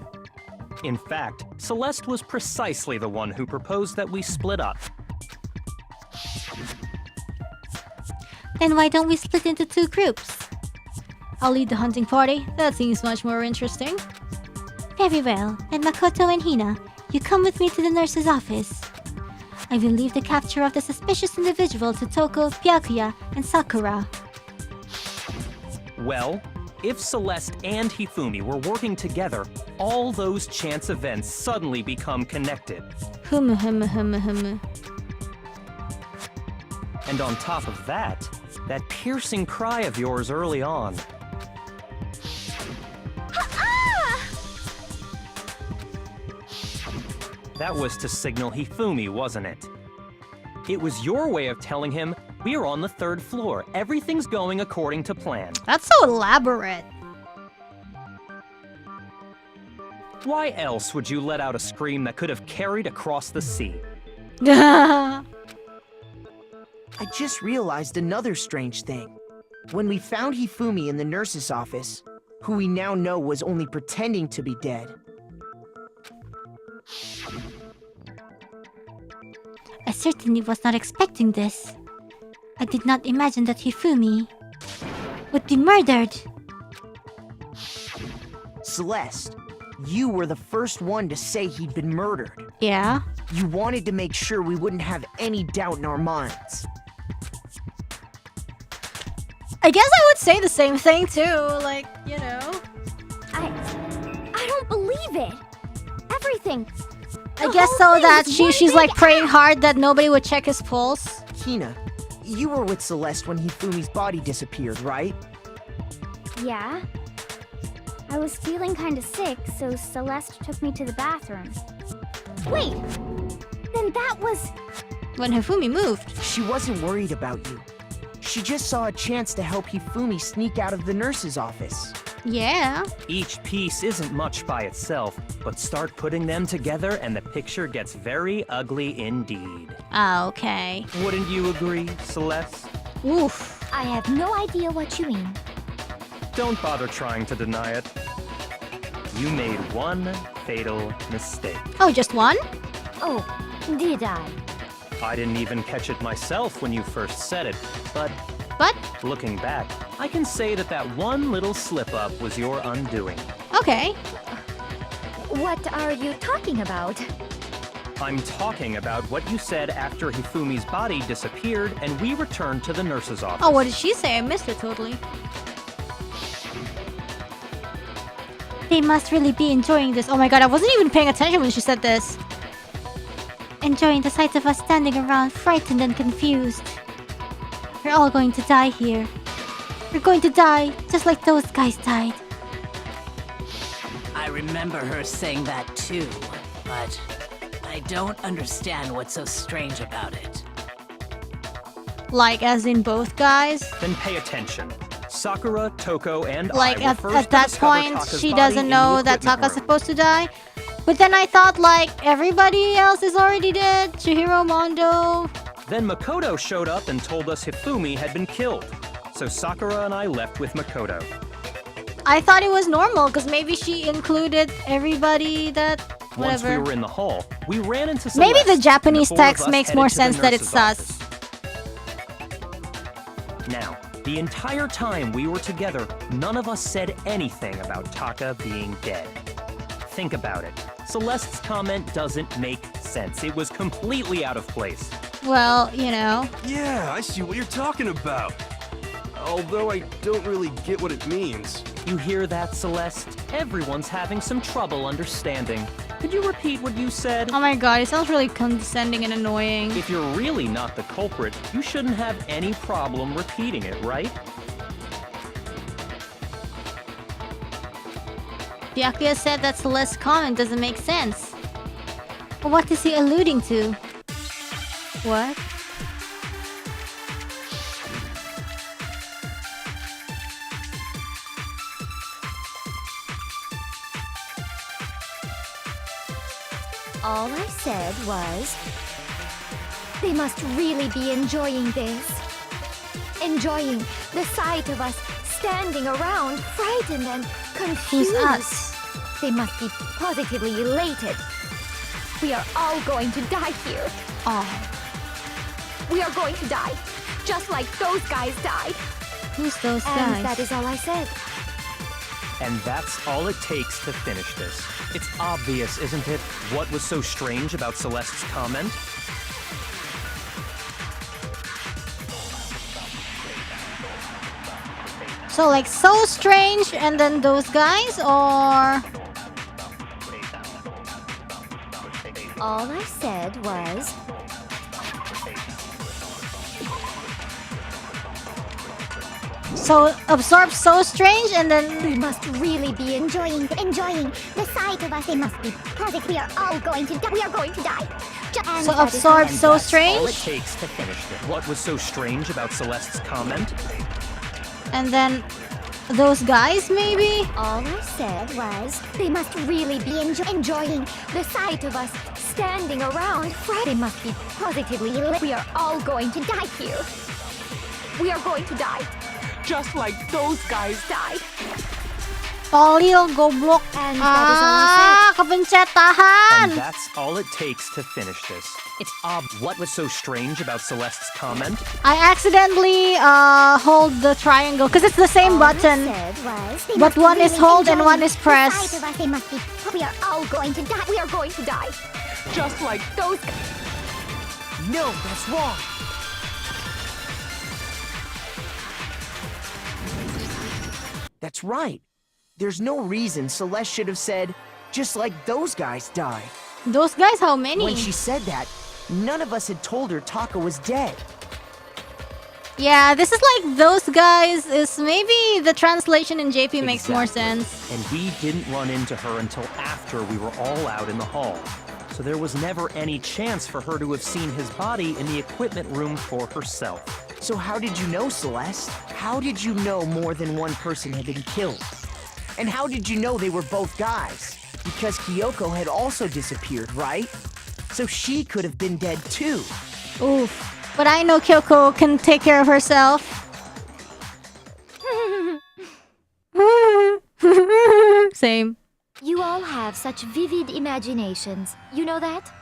In fact, Celeste was precisely the one who proposed that we split up. Then why don't we split into 2 groups? I'll lead the hunting party. That seems much more interesting. Very well. Then Makoto and Hina, you come with me to the nurse's office. I will leave the capture of the suspicious individual to Toko, Byakuya, and Sakura. Well, if Celeste and Hifumi were working together, all those chance events suddenly become connected. Humu. And on top of that, that piercing cry of yours early on. That was to signal Hifumi, wasn't it? It was your way of telling him, we're on the 3rd floor. Everything's going according to plan. That's so elaborate. Why else would you let out a scream that could have carried across the sea? I just realized another strange thing. When we found Hifumi in the nurse's office, who we now know was only pretending to be dead. I certainly was not expecting this. I did not imagine that Hifumi would be murdered. Celeste, you were the first one to say he'd been murdered. Yeah. You wanted to make sure we wouldn't have any doubt in our minds. I guess I would say the same thing too, like, you know. I don't believe it. Everything. I guess so that she's like praying hard that nobody would check his pulse. Hina, you were with Celeste when Hifumi's body disappeared, right? Yeah. I was feeling kinda sick, so Celeste took me to the bathroom. Wait! Then that was... When Hifumi moved. She wasn't worried about you. She just saw a chance to help Hifumi sneak out of the nurse's office. Yeah. Each piece isn't much by itself, but start putting them together and the picture gets very ugly indeed. Ah, okay. Wouldn't you agree, Celeste? Oof. I have no idea what you mean. Don't bother trying to deny it. You made one fatal mistake. Oh, just one? Oh, did I? I didn't even catch it myself when you first said it, but looking back, I can say that that one little slip-up was your undoing. Okay. What are you talking about? I'm talking about what you said after Hifumi's body disappeared and we returned to the nurse's office. Oh, what did she say? I missed it totally. They must really be enjoying this. Oh my god, I wasn't even paying attention when she said this. Enjoying the sight of us standing around, frightened and confused. We're all going to die here. We're going to die, just like those guys died. I remember her saying that too, but I don't understand what's so strange about it. Like, as in both guys? Then pay attention. Sakura, Toko, and like I were at that point, she doesn't know that Taka's supposed to die. But then I thought, like, everybody else is already dead. Chihiro, Mondo. Then Makoto showed up and told us Hifumi had been killed. So Sakura and I left with Makoto. I thought it was normal, because maybe she included everybody that... Once whatever. we were in the hall, we ran into Celeste. Maybe the Japanese and the four of text us makes headed more to the sense that it's nurse's sus. office. Now, the entire time we were together, none of us said anything about Taka being dead. Think about it. Celeste's comment doesn't make sense. It was completely out of place. Well, you know. Yeah, I see what you're talking about. Although I don't really get what it means. You hear that, Celeste? Everyone's having some trouble understanding. Could you repeat what you said? Oh my god, it sounds really condescending and annoying. If you're really not the culprit, you shouldn't have any problem repeating it, right? Byakuya said that Celeste's comment doesn't make sense. What is he alluding to? What? All I said was, they must really be enjoying this. Enjoying the sight of us standing around, frightened and confused. Who's us? They must be positively elated. We are all going to die here. Oh. We are going to die, just like those guys died. Who's those And guys? that is all I said. And that's all it takes to finish this. It's obvious, isn't it? What was so strange about Celeste's comment? So like so strange and then those guys, or All I said was, so absorb so strange and we then must really be enjoying the sight of us. They must be positive. We are all going to die. We are going to die. And so that is absorb And so that's all it strange takes to finish this. What was so strange about Celeste's comment? and then those guys maybe? all I said was, they must really be enjoying the sight of us standing around. They must be positively elated. We are all going to die here. We are going to die, just like those guys died. Tolil goblok. And that is all I Kepencet And tahan. that's all it takes to finish this. It's what was so strange about Celeste's comment? I accidentally hold the triangle because it's the same button. But one is hold and one is press. They must be. We are all going to die. We are going to die, just like those. No, that's wrong. That's right. There's no reason Celeste should have said, just like those guys died. Those guys, how many? When she said that, none of us had told her Taka was dead. Yeah, this is like those guys is maybe the translation in JP makes more Exactly. sense. And we didn't run into her until after we were all out in the hall. So there was never any chance for her to have seen his body in the equipment room for herself. So how did you know, Celeste? How did you know more than one person had been killed? And how did you know they were both guys? Because Yoiko had also disappeared, right? So she could have been dead too. Oof. But I know Kyoko can take care of herself. Same. You all have such vivid imaginations. You know that?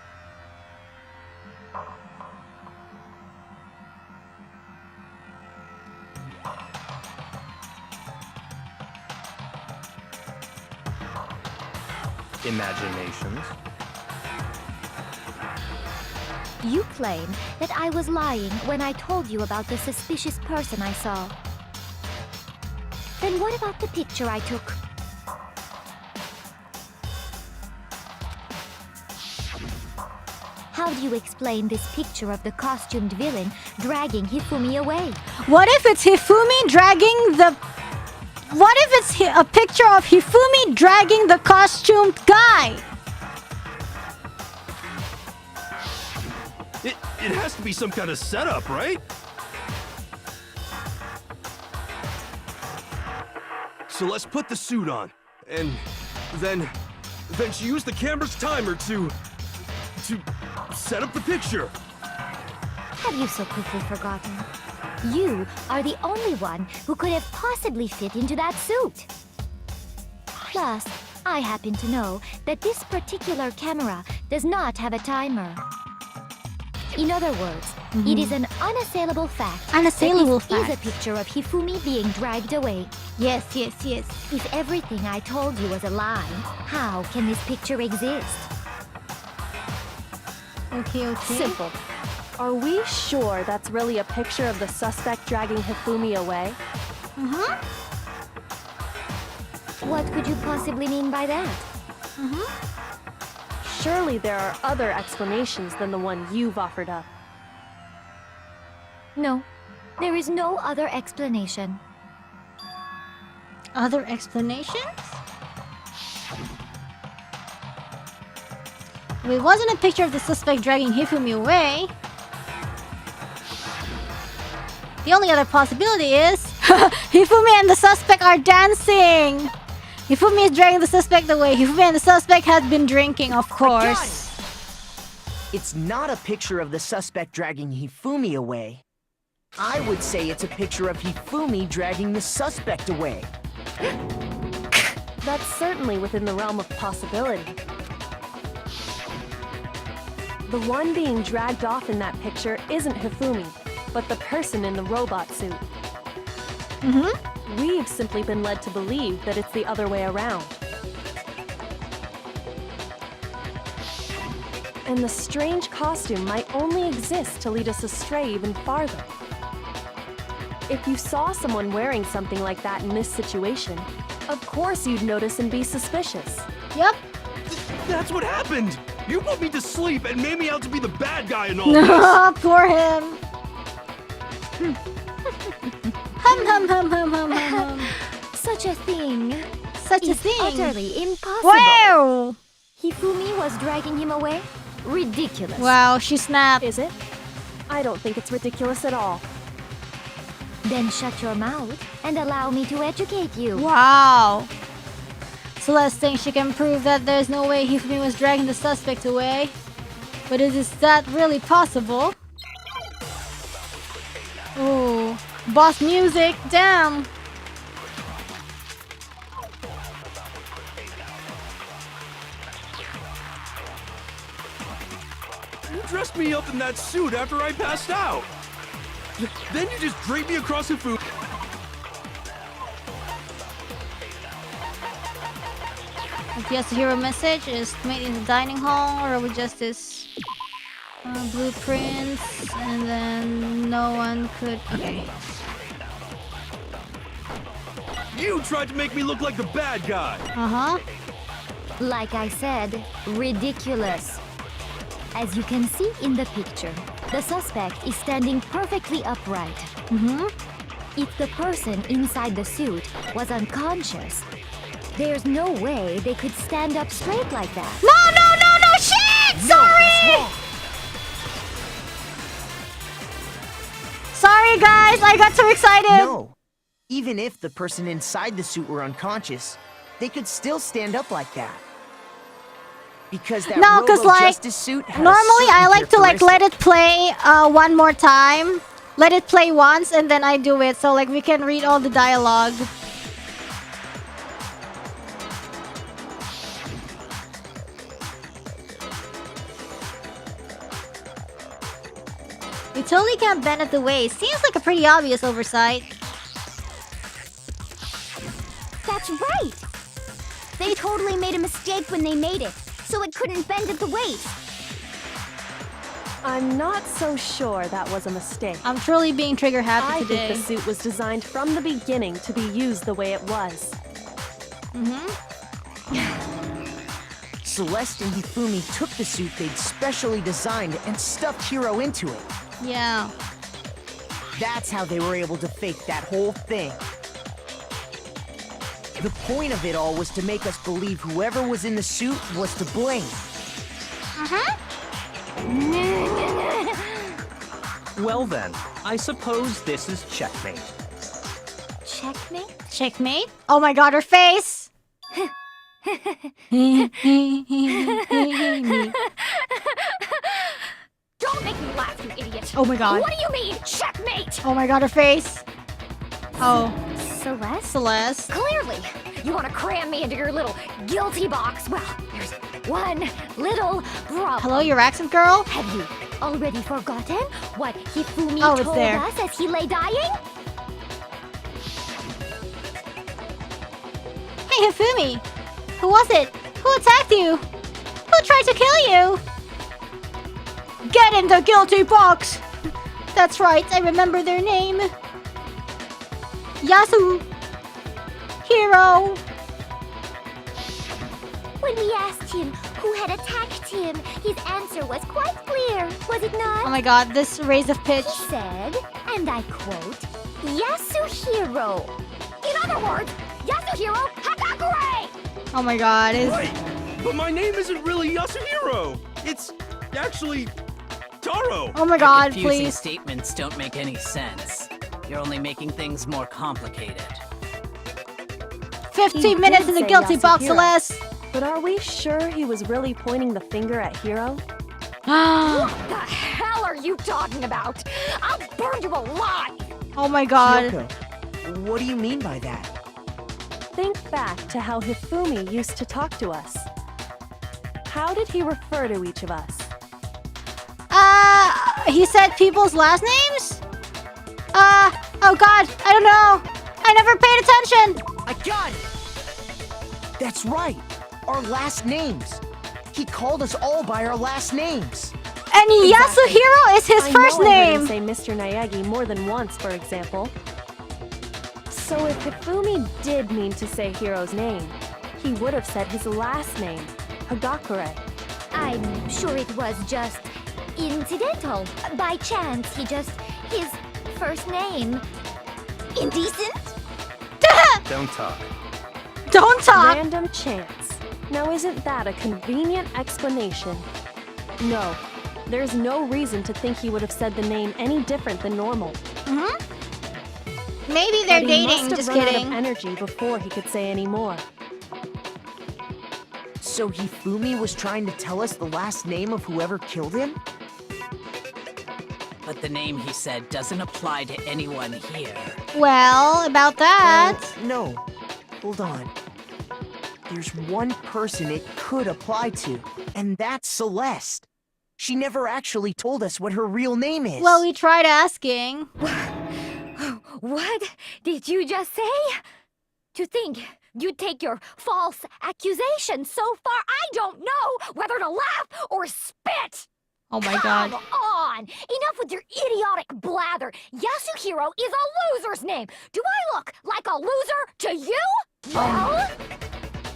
Imaginations. You claim that I was lying when I told you about the suspicious person I saw. Then what about the picture I took? How do you explain this picture of the costumed villain dragging Hifumi away? What if it's Hifumi dragging the... What if it's a picture of Hifumi dragging the costumed guy? It has to be some kind of setup, right? So let's put the suit on. And then she used the camera's timer to set up the picture. Have you so quickly forgotten? You are the only one who could have possibly fit into that suit. Plus, I happen to know that this particular camera does not have a timer. In other words, it is an unassailable fact. Unassailable that this fact. is a picture of Hifumi being dragged away. Yes, yes, yes. If everything I told you was a lie, how can this picture exist? Okay, okay. Simple. Are we sure that's really a picture of the suspect dragging Hifumi away? What could you possibly mean by that? Surely there are other explanations than the one you've offered up. No, there is no other explanation. Other explanations? Well, it wasn't a picture of the suspect dragging Hifumi away. The only other possibility is Hifumi and the suspect are dancing. Hifumi is dragging the suspect away. Hifumi and the suspect had been drinking, of course. It's not a picture of the suspect dragging Hifumi away. I would say it's a picture of Hifumi dragging the suspect away. That's certainly within the realm of possibility. The one being dragged off in that picture isn't Hifumi, but the person in the robot suit. We've simply been led to believe that it's the other way around. And the strange costume might only exist to lead us astray even farther. If you saw someone wearing something like that in this situation, of course you'd notice and be suspicious. Yep. That's what happened! You put me to sleep and made me out to be the bad guy in all this! Poor him. Hum. Such a thing. Such a is thing. utterly impossible. Wow! Hifumi was dragging him away? Ridiculous. Wow, she snapped. Is it? I don't think it's ridiculous at all. Then shut your mouth and allow me to educate you. Wow. Celeste thinks she can prove that there's no way Hifumi was dragging the suspect away. But is that really possible? Oh, boss music, damn. You dressed me up in that suit after I passed out. Then you just draped me across the food. If he has to hear a message, is made in the dining hall, or with just this blueprints, and then no one could. Okay. You tried to make me look like the bad guy. Like I said, ridiculous. As you can see in the picture, the suspect is standing perfectly upright. If the person inside the suit was unconscious, there's no way they could stand up straight like that. No, shit! Sorry! Sorry, guys, I got so excited. No. Even if the person inside the suit were unconscious, they could still stand up like that. Because that Robo-Justice suit had normally I like to let characteristic. it play one more time. Let it play once and then I do it, so like we can read all the dialogue. We totally can't bend at the waist. Seems like a pretty obvious oversight. That's right! They totally made a mistake when they made it, so it couldn't bend at the waist. I'm not so sure that was a mistake. I'm truly being trigger happy I today. think the suit was designed from the beginning to be used the way it was. Celeste and Hifumi took the suit they'd specially designed and stuffed Hiro into it. Yeah. That's how they were able to fake that whole thing. The point of it all was to make us believe whoever was in the suit was to blame. Well then, I suppose this is checkmate. Checkmate? Checkmate? Oh my god, her face! Don't make me laugh, you idiot! Oh my god. What do you mean, checkmate? Oh my god, her face! Oh, Celeste? Celeste. Clearly, you want to cram me into your little guilty box. Well, there's one little problem. Hello, your accent girl? Have you already forgotten what Hifumi Oh, it's told there. us as he lay dying? Hey, Hifumi! Who was it? Who attacked you? Who tried to kill you? Get in the guilty box! That's right, I remember their name. Yasu! Hiro! When we asked him who had attacked him, his answer was quite clear, was it not? Oh my god, this raise of pitch. He said, and I quote, Yasuhiro. In other words, Yasuhiro Hakakure! Oh my god, is Wait, but my name isn't really Yasuhiro. It's actually Taro. oh my god, Confusing please. statements don't make any sense. You're only making things more complicated. 15 He minutes did in the say guilty box, Yasuhiro. Celeste. But are we sure he was really pointing the finger at Hiro? What the hell are you talking about? I'll burn you alive! Oh my god. Yoiko, what do you mean by that? Think back to how Hifumi used to talk to us. How did he refer to each of us? He said people's last names? Oh god, I don't know. I never paid attention. I got it! That's right! Our last names! He called us all by our last names! And Yasuhiro is his first I name. heard him say Mr. Naegi more than once, for example. So if Hifumi did mean to say Hiro's name, he would have said his last name, Hagakure. I'm sure it was just incidental. By chance, his first name. Indecent? Don't talk. Don't talk. Random chance. Now isn't that a convenient explanation? No, there's no reason to think he would have said the name any different than normal. Maybe they're But he must dating, have just run out of kidding. energy before he could say any more. So Hifumi was trying to tell us the last name of whoever killed him? But the name he said doesn't apply to anyone here. Well, about that. No. Hold on. There's one person it could apply to, and that's Celeste. She never actually told us what her real name is. Well, we tried asking. What did you just say? To think you'd take your false accusation so far, I don't know whether to laugh or spit! Oh my god. Come on! Enough with your idiotic blather! Yasuhiro is a loser's name! Do I look like a loser to you? Well,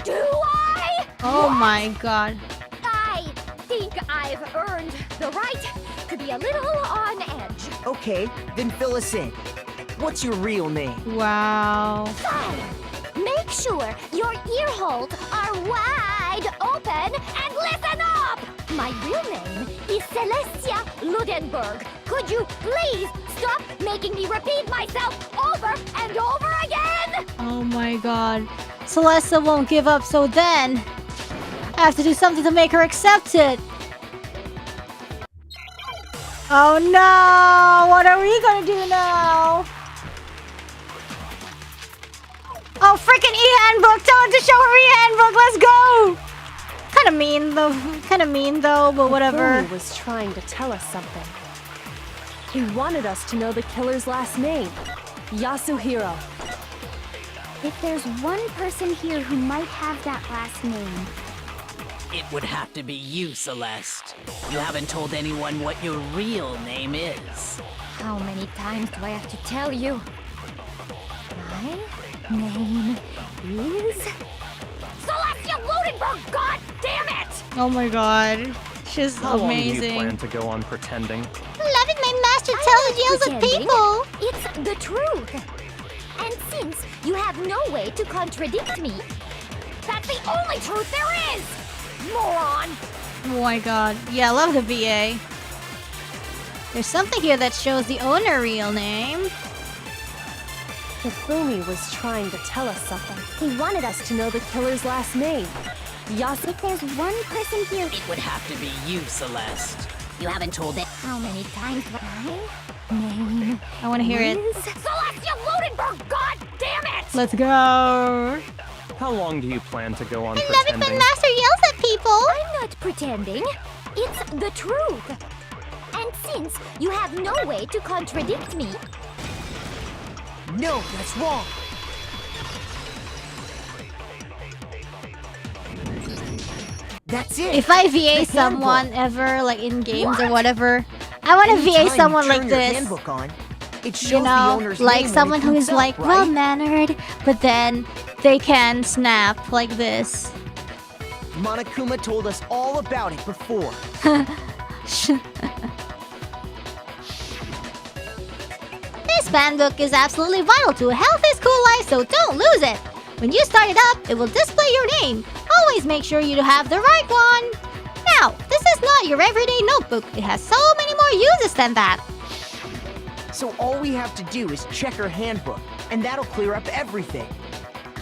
do I? Oh my god. I think I've earned the right to be a little on edge. Okay, then fill us in. What's your real name? Wow. So, make sure your ear holes are wide open and listen up! My real name is Celestia Ludenberg. Could you please stop making me repeat myself over and over again? Oh my god. Celeste won't give up, so then I have to do something to make her accept it. Oh no! What are we gonna do now? Oh, freaking e-handbook! Tell her to show her e-handbook! Let's go! Kinda mean though, but whatever. Hifumi was trying to tell us something. He wanted us to know the killer's last name, Yasuhiro. If there's one person here who might have that last name, It would have to be you, Celeste. You haven't told anyone what your real name is. how many times do I have to tell you? My name is... Celestia Ludenberg, god damn it! Oh my god. She's How long do you amazing. plan to go on pretending? Loving my master tells of pretending. people. It's the truth. And since you have no way to contradict me, that's the only truth there is! Moron! Oh my god. Yeah, I love the VA. There's something here that shows the owner real name. Hifumi was trying to tell us something. He wanted us to know the killer's last name, Yasu. If there's one person here, It would have to be you, Celeste. You haven't told it. how many times do my name I want to hear it. is... Celestia Ludenberg, god damn it! Let's go. How long do you plan to go on Loving my pretending? master yells at people. I'm not pretending. It's the truth. And since you have no way to contradict me, No, that's wrong. That's it. If I VA The someone handbook. ever, like in games or whatever, I want to VA Anytime you someone turn like your this. handbook on, it shows You the know, owner's like name when someone it who comes is up, like right? well-mannered, but then they can snap like this. Monokuma told us all about it before. This handbook is absolutely vital to a healthy school life, so don't lose it. When you start it up, it will display your name. Always make sure you have the right one. Now, this is not your everyday notebook. It has so many more uses than that. So all we have to do is check her handbook, and that'll clear up everything.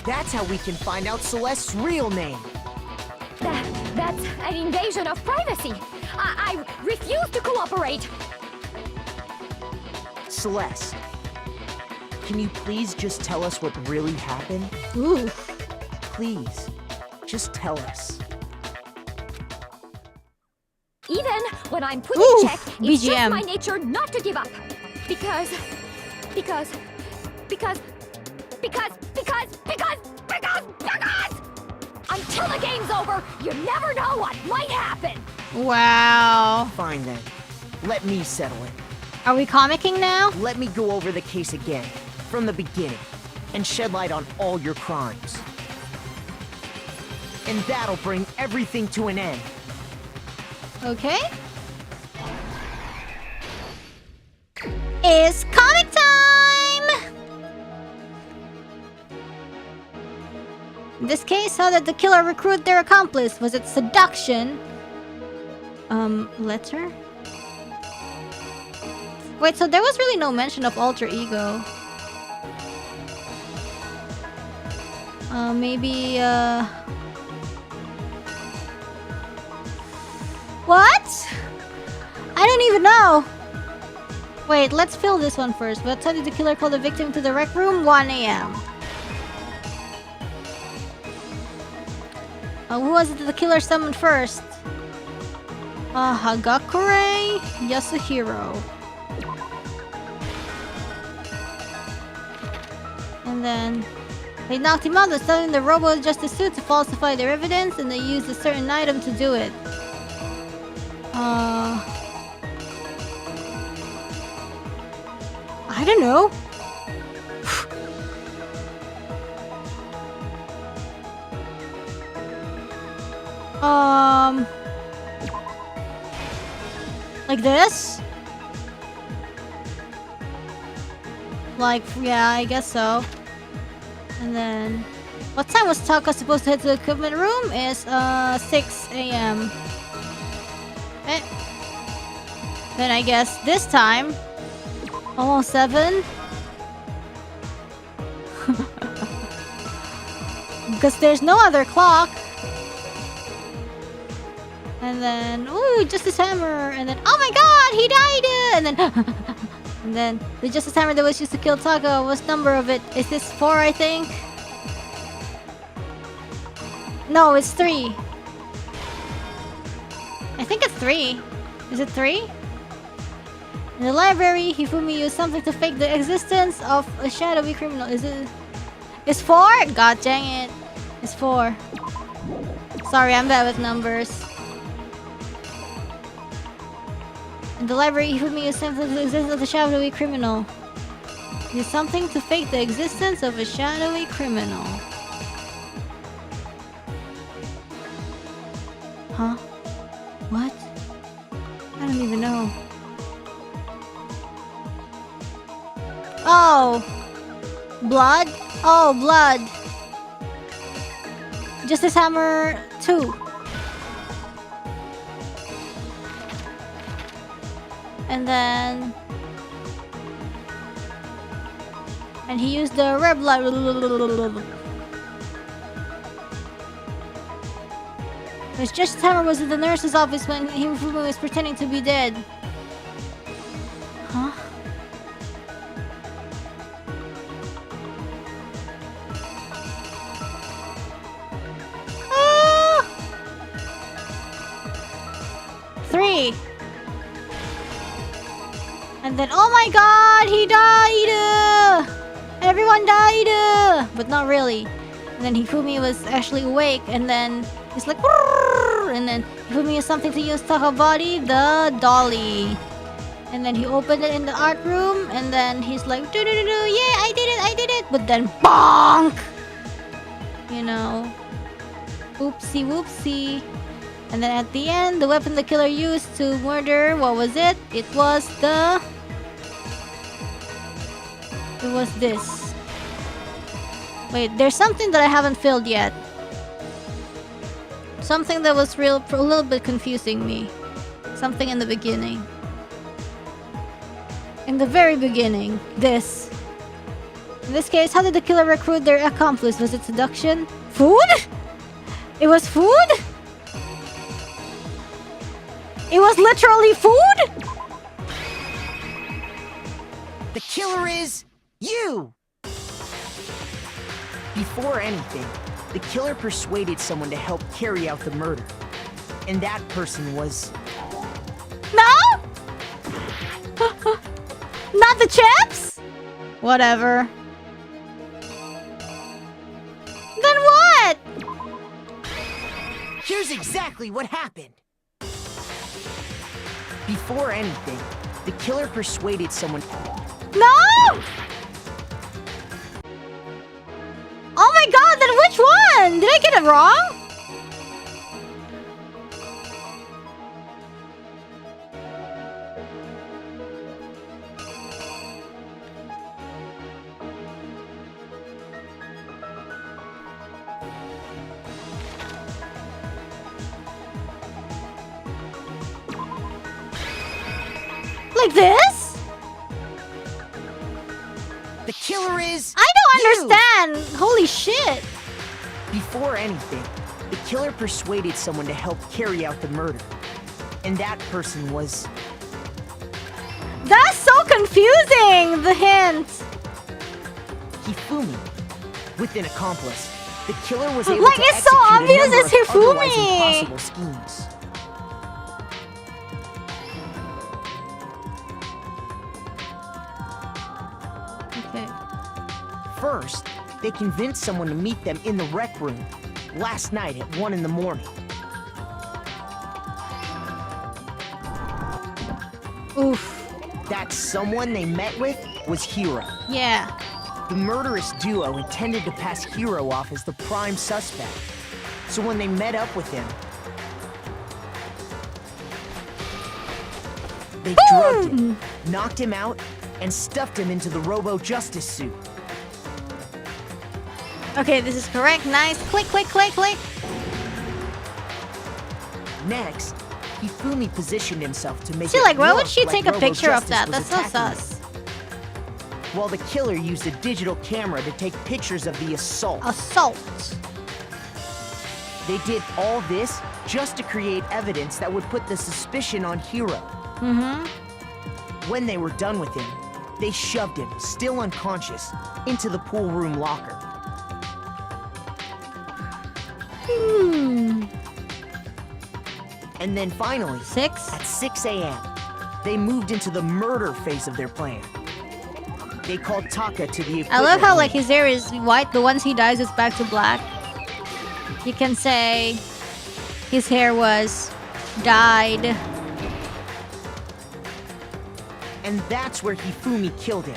That's how we can find out Celeste's real name. that's an invasion of privacy. I refuse to cooperate! Celeste, can you please just tell us what really happened? Ooh. Please, just tell us. Even when I'm put in Ooh, check, it's just BGM. my nature not to give up. Because... Until the game's over, you never know what might happen! Wow. Fine then. Let me settle it. Are we comicking now? Let me go over the case again, from the beginning, and shed light on all your crimes. And that'll bring everything to an end. Okay. It's comic time! In this case, how did the killer recruit their accomplice? Was it seduction? Letter? Wait, so there was really no mention of alter ego. Maybe, What? I don't even know. Wait, let's fill this one first. What time did the killer call the victim to the rec room? 1 a.m. Who was it that the killer summoned first? Hagakure Yasuhiro. And then they knocked him out by selling the robo justice suit to falsify their evidence, and they used a certain item to do it. I don't know. Like this? Like, yeah, I guess so. And then, what time was Taka supposed to head to the equipment room? Is 6 a.m. Then I guess this time, almost 7. Because there's no other clock. And then, ooh, Justice Hammer. And then, oh my god, he died! And then, and then the Justice Hammer that was used to kill Taka, what's number of it? Is this 4, I think? No, it's 3. I think it's 3. Is it 3? In the library, Hifumi used something to fake the existence of a shadowy criminal. Is it? It's 4? God dang it. It's 4. Sorry, I'm bad with numbers. In the library, Hifumi used something to the existence of a shadowy criminal. Used something to fake the existence of a shadowy criminal. Huh? What? I don't even know. Oh! Blood? Oh, blood. Justice Hammer 2. And then... And he used the red blood. His Justice Hammer was in the nurse's office when Hifumi was pretending to be dead. Huh? Ah! 3. And then, oh my god, he died! Everyone died! But not really. And then Hifumi was actually awake, and then he's like, and then Hifumi used something to use Taka body, the dolly. And then he opened it in the art room, and then he's like, yeah, I did it! But then, bonk! You know, oopsie whoopsie. And then at the end, the weapon the killer used to murder, what was it? It was this. Wait, there's something that I haven't filled yet. Something that was a little bit confusing me. Something in the beginning. In the very beginning. This. In this case, how did the killer recruit their accomplice? Was it seduction? Food? It was food? It was literally food? The killer is you! Before anything, the killer persuaded someone to help carry out the murder. And that person was... No? Not the chips? Whatever. Then what? Here's exactly what happened. Before anything, the killer persuaded someone... No! Oh my god, then which one? Did I get it wrong? Like this? The killer is... I don't understand! Holy shit! Before anything, the killer persuaded someone to help carry out the murder. And that person was... That's so confusing, the hint! Hifumi. With an accomplice, the killer was able Like, to it's so execute obvious a number it's of otherwise Hifumi! impossible schemes. Okay. First, they convinced someone to meet them in the rec room last night at 1 in the morning. Oof. That someone they met with was Hiro. Yeah. The murderous duo intended to pass Hiro off as the prime suspect. So when they met up with him, they drugged him, knocked him out, and stuffed him into the Robo-Justice suit. Okay, this is correct. Nice. Click, click, click, click. Next, Hifumi positioned himself to make See, it like, why look would she like take a picture of Robo-Justice that? was That's so attacking sus. them, while the killer used a digital camera to take pictures of the assault. Assault. They did all this just to create evidence that would put the suspicion on Hiro. Mm-hmm. When they were done with him, they shoved him, still unconscious, into the pool room locker. And then finally, 6? at 6 a.m., they moved into the murder phase of their plan. They called Taka to the equipment I love how, room. like, his hair is white. The ones he dyes is back to black. You can say his hair was dyed. And that's where Hifumi killed him,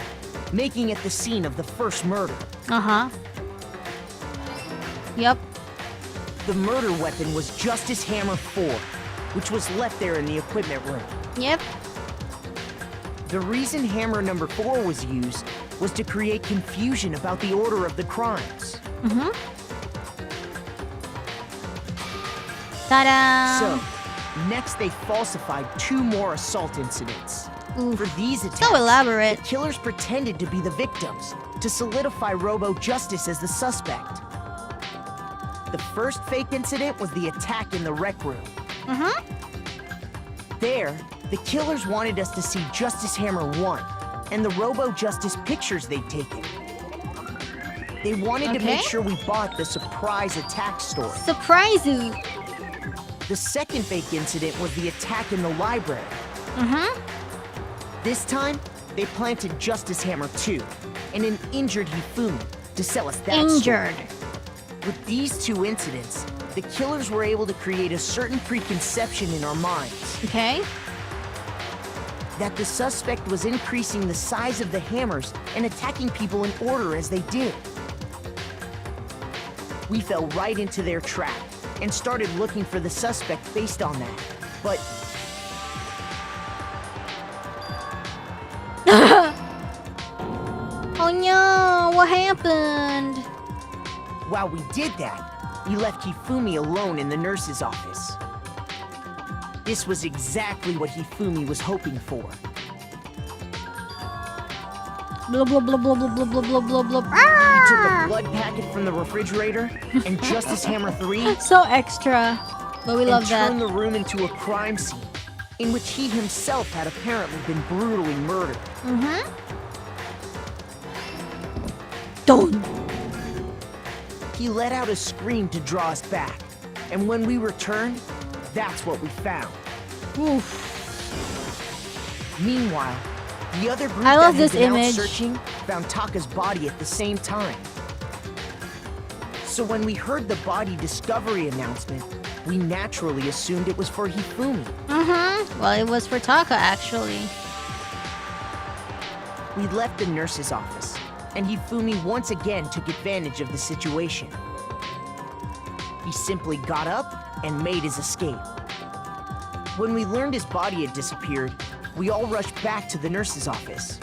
making it the scene of the first murder. Uh-huh. Yep. The murder weapon was Justice Hammer 4, which was left there in the equipment room. Yep. The reason hammer number 4 was used was to create confusion about the order of the crimes. Mm-hmm. Ta-da! So, next they falsified 2 more assault incidents. Oof. For these attacks, So elaborate. the killers pretended to be the victims to solidify Robo-Justice as the suspect. The first fake incident was the attack in the rec room. Mm-hmm. There, the killers wanted us to see Justice Hammer 1 and the Robo-Justice pictures they'd taken. They wanted to make Okay. sure we bought the surprise attack story. Surprise you. The second fake incident was the attack in the library. Mm-hmm. This time, they planted Justice Hammer 2 and an injured Hifumi to sell us that story. Injured. With these 2 incidents, the killers were able to create a certain preconception in our minds Okay. that the suspect was increasing the size of the hammers and attacking people in order as they did. We fell right into their trap and started looking for the suspect based on that. But Oh no, what happened? while we did that, we left Hifumi alone in the nurse's office. This was exactly what Hifumi was hoping for. Blah blah blah blah blah blah blah blah blah blah. He took a Ah! blood packet from the refrigerator and Justice Hammer 3 So extra. But we and love that. turned the room into a crime scene, in which he himself had apparently been brutally murdered. Don't. He let out a scream to draw us back, and when we returned, that's what we found. Oof. Meanwhile, the other group I love that had this been out image. searching found Taka's body at the same time. So when we heard the body discovery announcement, we naturally assumed it was for Hifumi. Well, it was for Taka, actually. We left the nurse's office, and Hifumi once again took advantage of the situation. He simply got up and made his escape. When we learned his body had disappeared, we all rushed back to the nurse's office.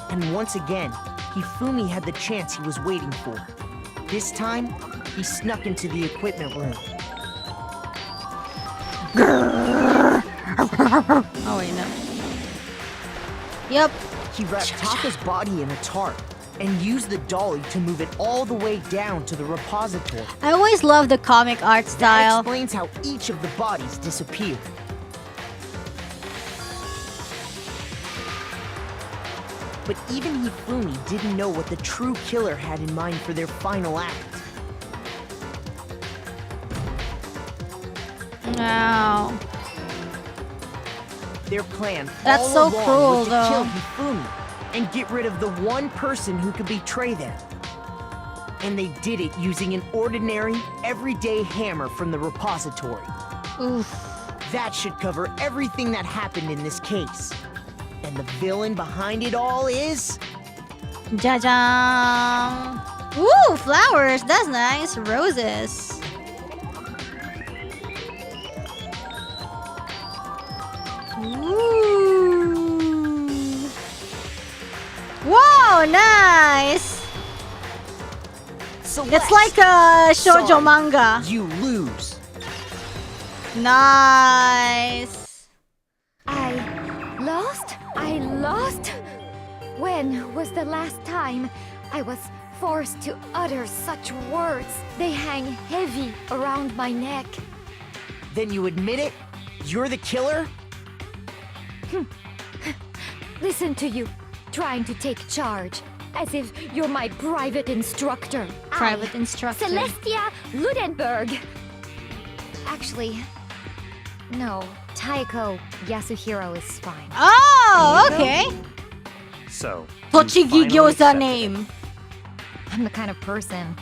And once again, Hifumi had the chance he was waiting for. This time, he snuck into the equipment room. Oh, wait, no. Yep. He wrapped Taka's body in a tarp and used the dolly to move it all the way down to the repository. I always love the comic art That style. explains how each of the bodies disappeared. But even Hifumi didn't know what the true killer had in mind for their final act. Wow. Their plan That's all so along cruel, was to though. kill Hifumi and get rid of the one person who could betray them. And they did it using an ordinary, everyday hammer from the repository. Oof. That should cover everything that happened in this case. And the villain behind it all is... Jajang. Ooh, flowers. That's nice. Roses. Ooh. Whoa, nice. Celeste. It's like a shoujo Sorry, manga. You lose. Nice. I lost? When was the last time I was forced to utter such words? They hang heavy around my neck. Then you admit it? You're the killer? Listen to you, trying to take charge, as if you're my private instructor. Private instructor. Celestia Ludenberg. Actually, no. Taiko Yasuhiro is fine. Oh, okay. So, you Tochigi finally gyoza accepted it. name. I'm the kind of person,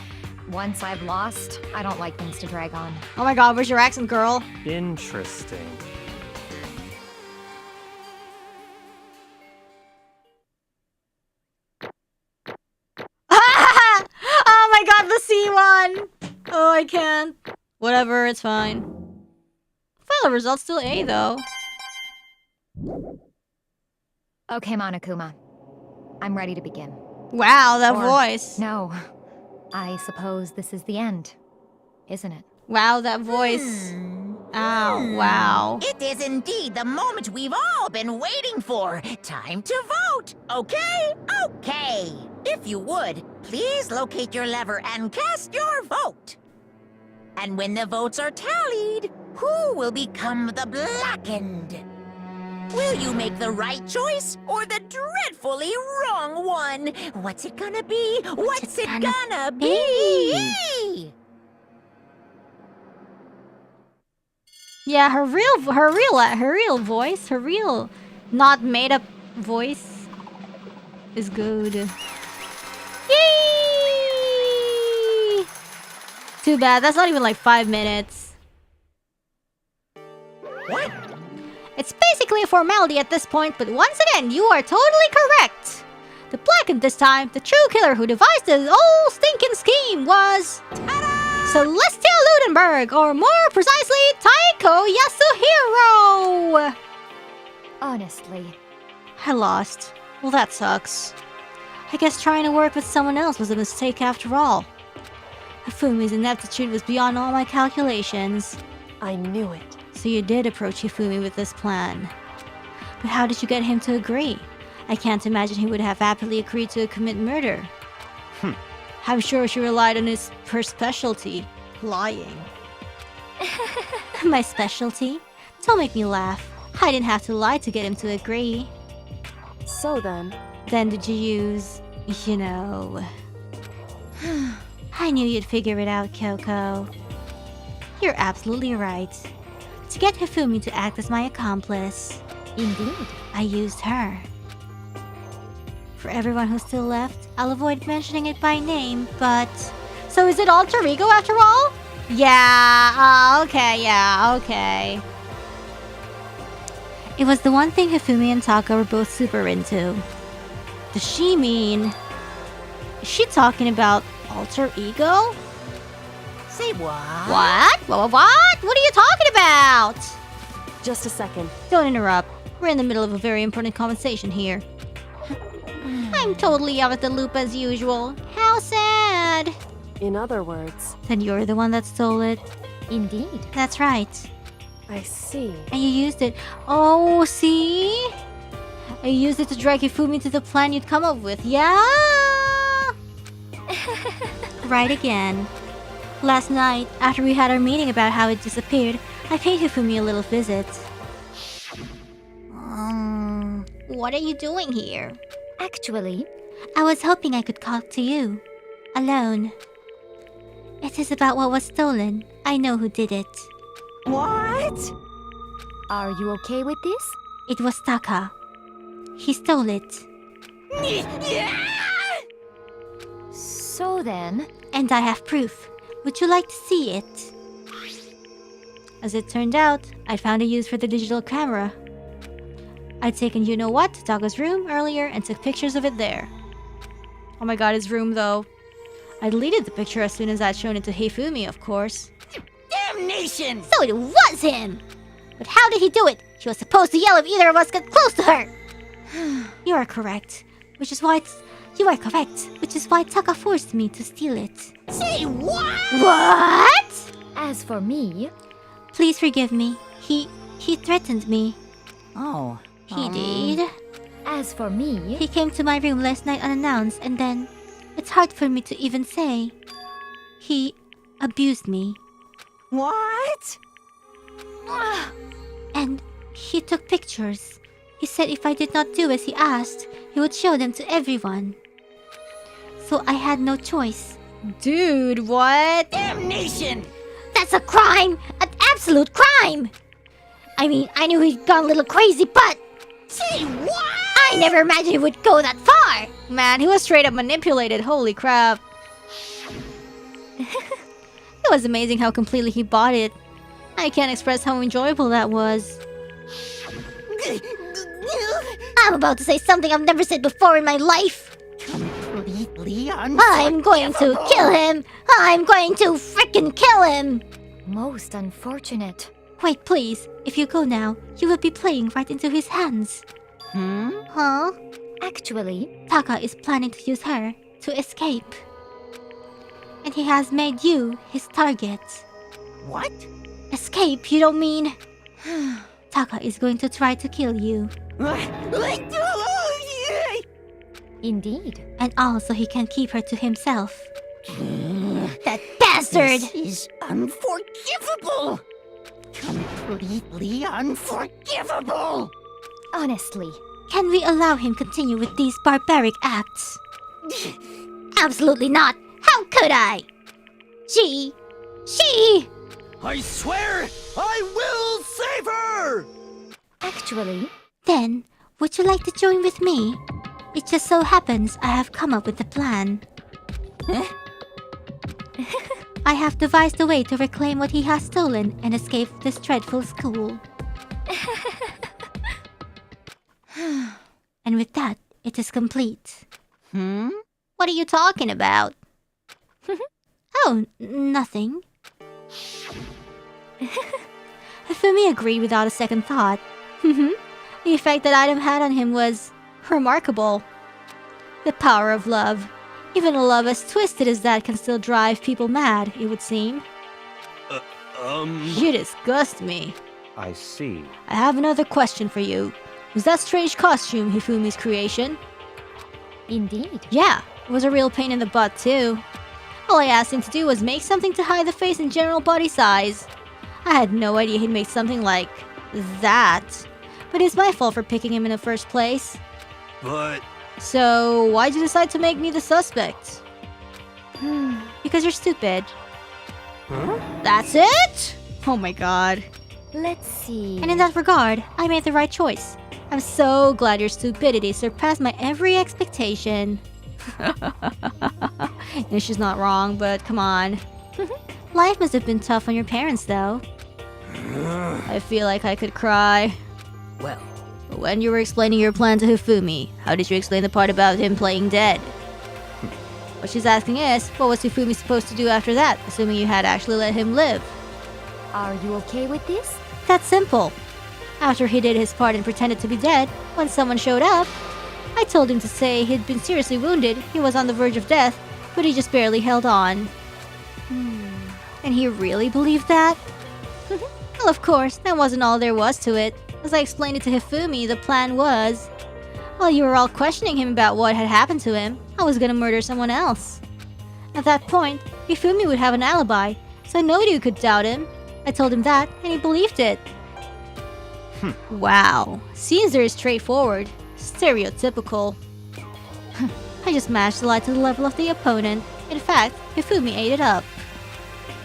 once I've lost, I don't like things to drag on. Oh my god, where's your accent, girl? Interesting. Oh my god, the C one! Oh, I can't. Whatever, it's fine. Final result's still A, though. Okay, Monokuma. I'm ready to begin. Wow, that Or- voice. No. I suppose this is the end, isn't it? Wow, that voice. Ow, wow. It is indeed the moment we've all been waiting for. Time to vote. Okay? Okay. If you would, please locate your lever and cast your vote. And when the votes are tallied, who will become the blackened? Will you make the right choice or the dreadfully wrong one? What's it gonna be? What's it gonna be? Yeah, her real voice, her real not made up voice is good. Yay! Too bad, that's not even like 5 minutes. What? It's basically a formality at this point, but once again, you are totally correct. The blackened this time, the true killer who devised this whole stinking scheme was... Celestia Ludenberg, or more precisely, Taiko Yasuhiro! Honestly. I lost. Well, that sucks. I guess trying to work with someone else was a mistake after all. Hifumi's ineptitude was beyond all my calculations. I knew it. So you did approach Hifumi with this plan. But how did you get him to agree? I can't imagine he would have happily agreed to commit murder. I'm sure she relied on her specialty, lying. My specialty? Don't make me laugh. I didn't have to lie to get him to agree. So then, Did you use, you know... I knew you'd figure it out, Kyoko. You're absolutely right. To get Hifumi to act as my accomplice, Indeed. I used her. For everyone who's still left, I'll avoid mentioning it by name, but... So is it alter ego after all? Yeah, okay. It was the one thing Hifumi and Taka were both super into. Does she mean... Is she talking about alter ego? Say what? What? What? What are you talking about? just a second. Don't interrupt. We're in the middle of a very important conversation here. I'm totally out of the loop as usual. How sad. In other words, Then you're the one that stole it. Indeed. That's right. I see. And you used it. Oh, see? I used it to drag Hifumi to the plan you'd come up with. Yeah! Right again. Last night, after we had our meeting about how it disappeared, I paid Hifumi a little visit. What are you doing here? Actually, I was hoping I could talk to you. Alone. It is about what was stolen. I know who did it. What? are you okay with this? It was Taka. He stole it. So then, And I have proof. Would you like to see it? As it turned out, I'd found a use for the digital camera. I'd taken you-know-what to Taka's room earlier and took pictures of it there. Oh my god, his room though. I deleted the picture as soon as I'd shown it to Hifumi, of course. Damnation! So it was him! But how did he do it? He was supposed to yell if either of us got close to her! You are correct. Which is why Taka forced me to steal it. Say what? What? as for me, Please forgive me. He threatened me. Oh. He did. as for me, He came to my room last night unannounced, and then... It's hard for me to even say. He abused me. What? And he took pictures. He said if I did not do as he asked, he would show them to everyone. So I had no choice. Dude, what? Damnation! That's a crime! An absolute crime! I mean, I knew he'd gone a little crazy, but Say what? I never imagined he would go that far! Man, he was straight up manipulated. Holy crap. It was amazing how completely he bought it. I can't express how enjoyable that was. I'm about to say something I've never said before in my life! Completely I'm going to kill him! I'm going to frickin' kill him! most unfortunate. Wait, please. If you go now, you will be playing right into his hands. Huh? Actually, Taka is planning to use her to escape. And he has made you his target. What? Escape, you don't mean... Taka is going to try to kill you. indeed. And also he can keep her to himself. That bastard! This is unforgivable! Completely unforgivable! Honestly, Can we allow him continue with these barbaric acts? Absolutely not! How could I? She... I swear I will save her! actually, Then, would you like to join with me? It just so happens I have come up with a plan. I have devised a way to reclaim what he has stolen and escape this dreadful school. And with that, it is complete. What are you talking about? Oh, nothing. Hifumi agreed without a second thought. The effect that item had on him was remarkable. The power of love. Even a love as twisted as that can still drive people mad, it would seem. You disgust me. I see. I have another question for you. Was that strange costume Hifumi's creation? indeed. Yeah, it was a real pain in the butt too. All I asked him to do was make something to hide the face and general body size. I had no idea he'd make something like that. But it's my fault for picking him in the first place. But So, why'd you decide to make me the suspect? Because you're stupid. huh? That's it? Oh my god. Let's see. And in that regard, I made the right choice. I'm so glad your stupidity surpassed my every expectation. No, she's not wrong, but come on. Life must have been tough on your parents, though. I feel like I could cry. Well, When you were explaining your plan to Hifumi, how did you explain the part about him playing dead? What she's asking is, what was Hifumi supposed to do after that, assuming you had actually let him live? Are you okay with this? That's simple. After he did his part and pretended to be dead, when someone showed up, I told him to say he'd been seriously wounded, he was on the verge of death, but he just barely held on. And he really believed that? Well, of course, that wasn't all there was to it. As I explained it to Hifumi, the plan was, while you were all questioning him about what had happened to him, I was gonna murder someone else. At that point, Hifumi would have an alibi, so nobody could doubt him. I told him that, and he believed it. Wow, seems very straightforward. Stereotypical. I just matched the lie to the level of the opponent. In fact, Hifumi ate it up.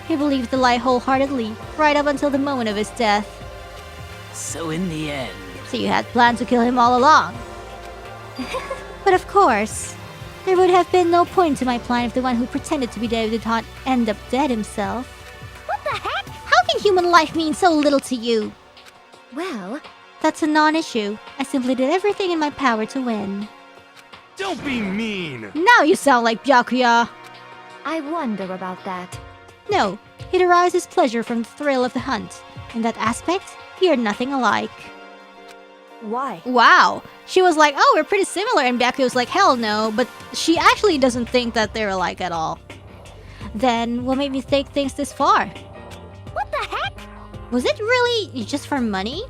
He believed the lie wholeheartedly, right up until the moment of his death. so in the end, So you had planned to kill him all along. But of course, there would have been no point to my plan if the one who pretended to be dead did not end up dead himself. What the heck? How can human life mean so little to you? Well, That's a non-issue. I simply did everything in my power to win. Don't be mean! Now you sound like Byakuya. I wonder about that. No, he derives his pleasure from the thrill of the hunt. In that aspect, we are nothing alike. Why? Wow. She was like, oh, we're pretty similar, and Byakuya was like, hell no, but she actually doesn't think that they're alike at all. Then, what made me take things this far? What the heck? Was it really just for money?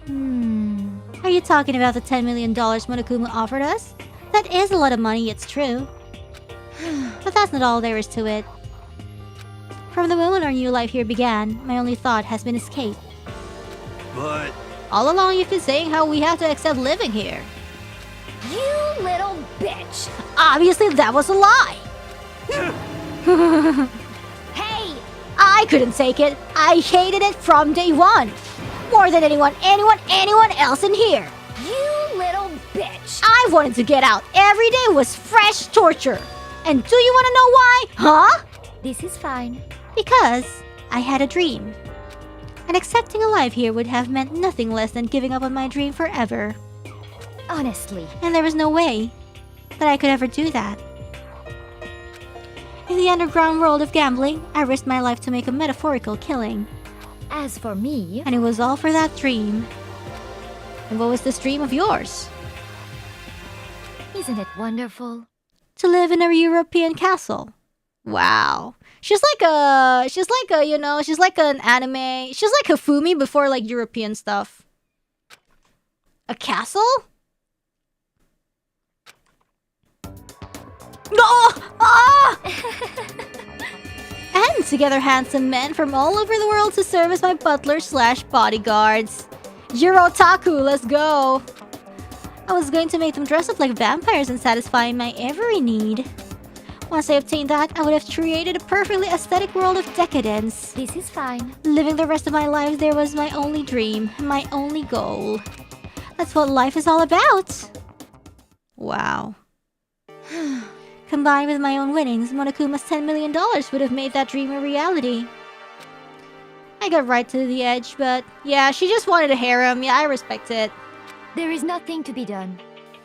Hmm. Are you talking about the $10 million Monokuma offered us? That is a lot of money, it's true. But that's not all there is to it. From the moment our new life here began, my only thought has been escape. But All along you've been saying how we have to accept living here. You little bitch. Obviously that was a lie! Hey, I couldn't take it. I hated it from day one. More than anyone else in here. you little bitch. I wanted to get out. Every day was fresh torture. And do you want to know why? Huh? This is fine. Because I had a dream. And accepting a life here would have meant nothing less than giving up on my dream forever. Honestly. And there was no way that I could ever do that. In the underground world of gambling, I risked my life to make a metaphorical killing. As for me, And it was all for that dream. And what was this dream of yours? isn't it wonderful? To live in a European castle. Wow. She's like an anime. She's like Hifumi before like European stuff. A castle? No! Ah! And together handsome men from all over the world to serve as my butler/bodyguards. Eurotaku, let's go! I was going to make them dress up like vampires and satisfy my every need. Once I obtained that, I would have created a perfectly aesthetic world of decadence. This is fine. Living the rest of my life there was my only dream, my only goal. That's what life is all about. Wow. Combined with my own winnings, Monokuma's $10 million would have made that dream a reality. I got right to the edge, but yeah, she just wanted a harem. Yeah, I respect it. There is nothing to be done.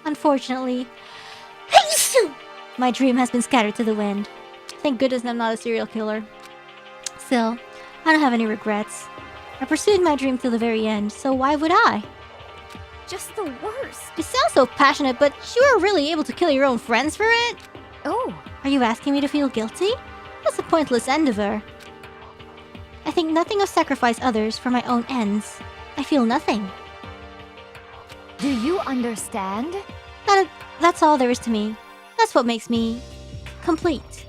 Unfortunately, my dream has been scattered to the wind. Thank goodness I'm not a serial killer. Still, I don't have any regrets. I pursued my dream till the very end, so why would I? Just the worst. You sound so passionate, but you were really able to kill your own friends for it? Oh, Are you asking me to feel guilty? That's a pointless endeavor. I think nothing of sacrifice others for my own ends. I feel nothing. do you understand? That's all there is to me. That's what makes me complete.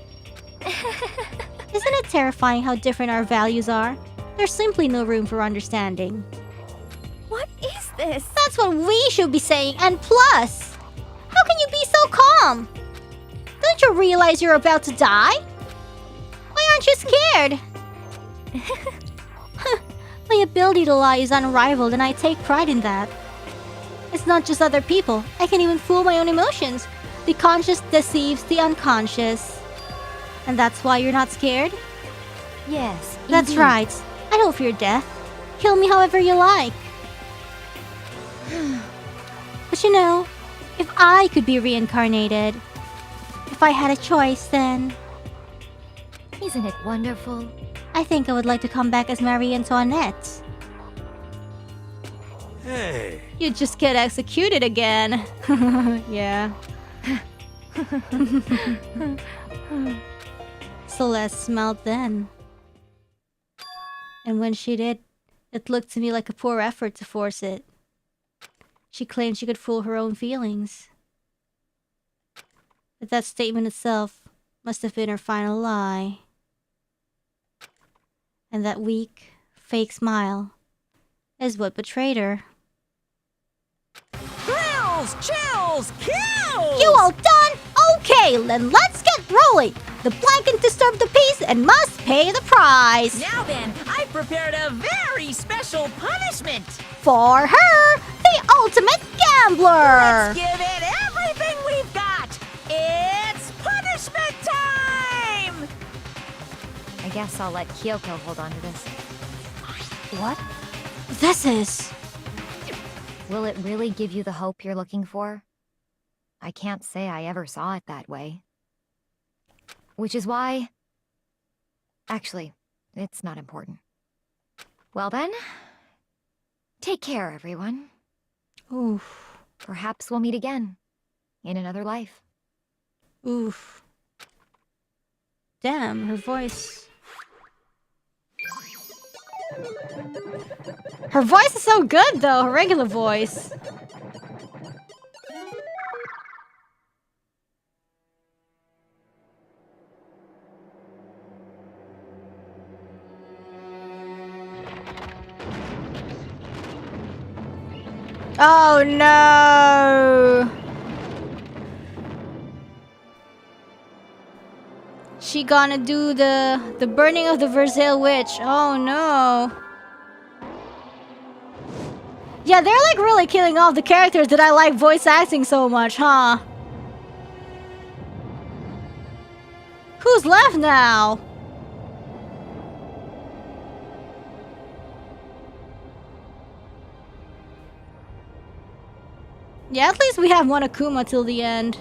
Isn't it terrifying how different our values are? There's simply no room for understanding. this? That's what we should be saying, and plus, how can you be so calm? Don't you realize you're about to die? Why aren't you scared? My ability to lie is unrivaled, and I take pride in that. It's not just other people. I can even fool my own emotions. The conscious deceives the unconscious. And that's why you're not scared? Yes. That's indeed. right. I don't fear death. Kill me however you like. But you know, if I could be reincarnated, if I had a choice, then Isn't it wonderful? I think I would like to come back as Marie Antoinette. Hey, You'd just get executed again. Yeah. Celeste smiled then. And when she did, it looked to me like a poor effort to force it. She claimed she could fool her own feelings. But that statement itself must have been her final lie. And that weak, fake smile is what betrayed her. Thrills, chills, kills! You all done? Okay, then let's get rolling. The blanket disturbed the peace and must pay the price. Now then, I've prepared a very special punishment. For her, the ultimate gambler. Let's give it everything we've got. It's punishment time! I guess I'll let Yoiko hold on to this. What? This is... Will it really give you the hope you're looking for? I can't say I ever saw it that way. Which is why... Actually, it's not important. Well then, take care, everyone. Oof. Perhaps we'll meet again. In another life. Oof. Damn, her voice... Her voice is so good, though. Her regular voice. Oh no! She gonna do the burning of the Versailles witch. Oh no! Yeah, they're like really killing off the characters that I like voice acting so much, huh? Who's left now? Yeah, at least we have one Akuma till the end.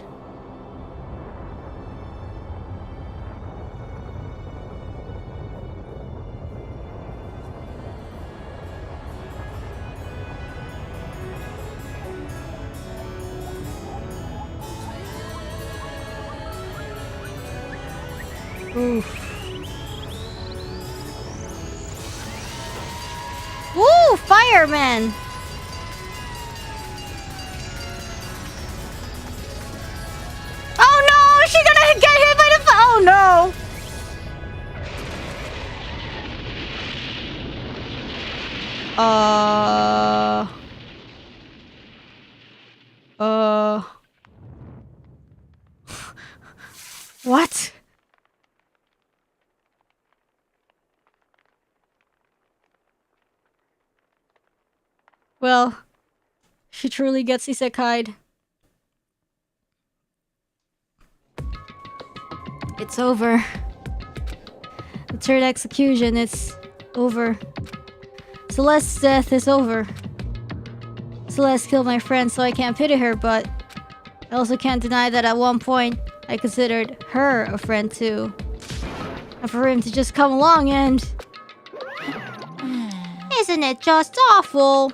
Oof. Woo! Fireman! Oh no! Is she gonna get hit by the oh no! What? Well, she truly gets isekai'd. It's over. The third execution, it's over. Celeste's death is over. Celeste killed my friend, so I can't pity her, but I also can't deny that at one point, I considered her a friend too. And for him to just come along and... Isn't it just awful?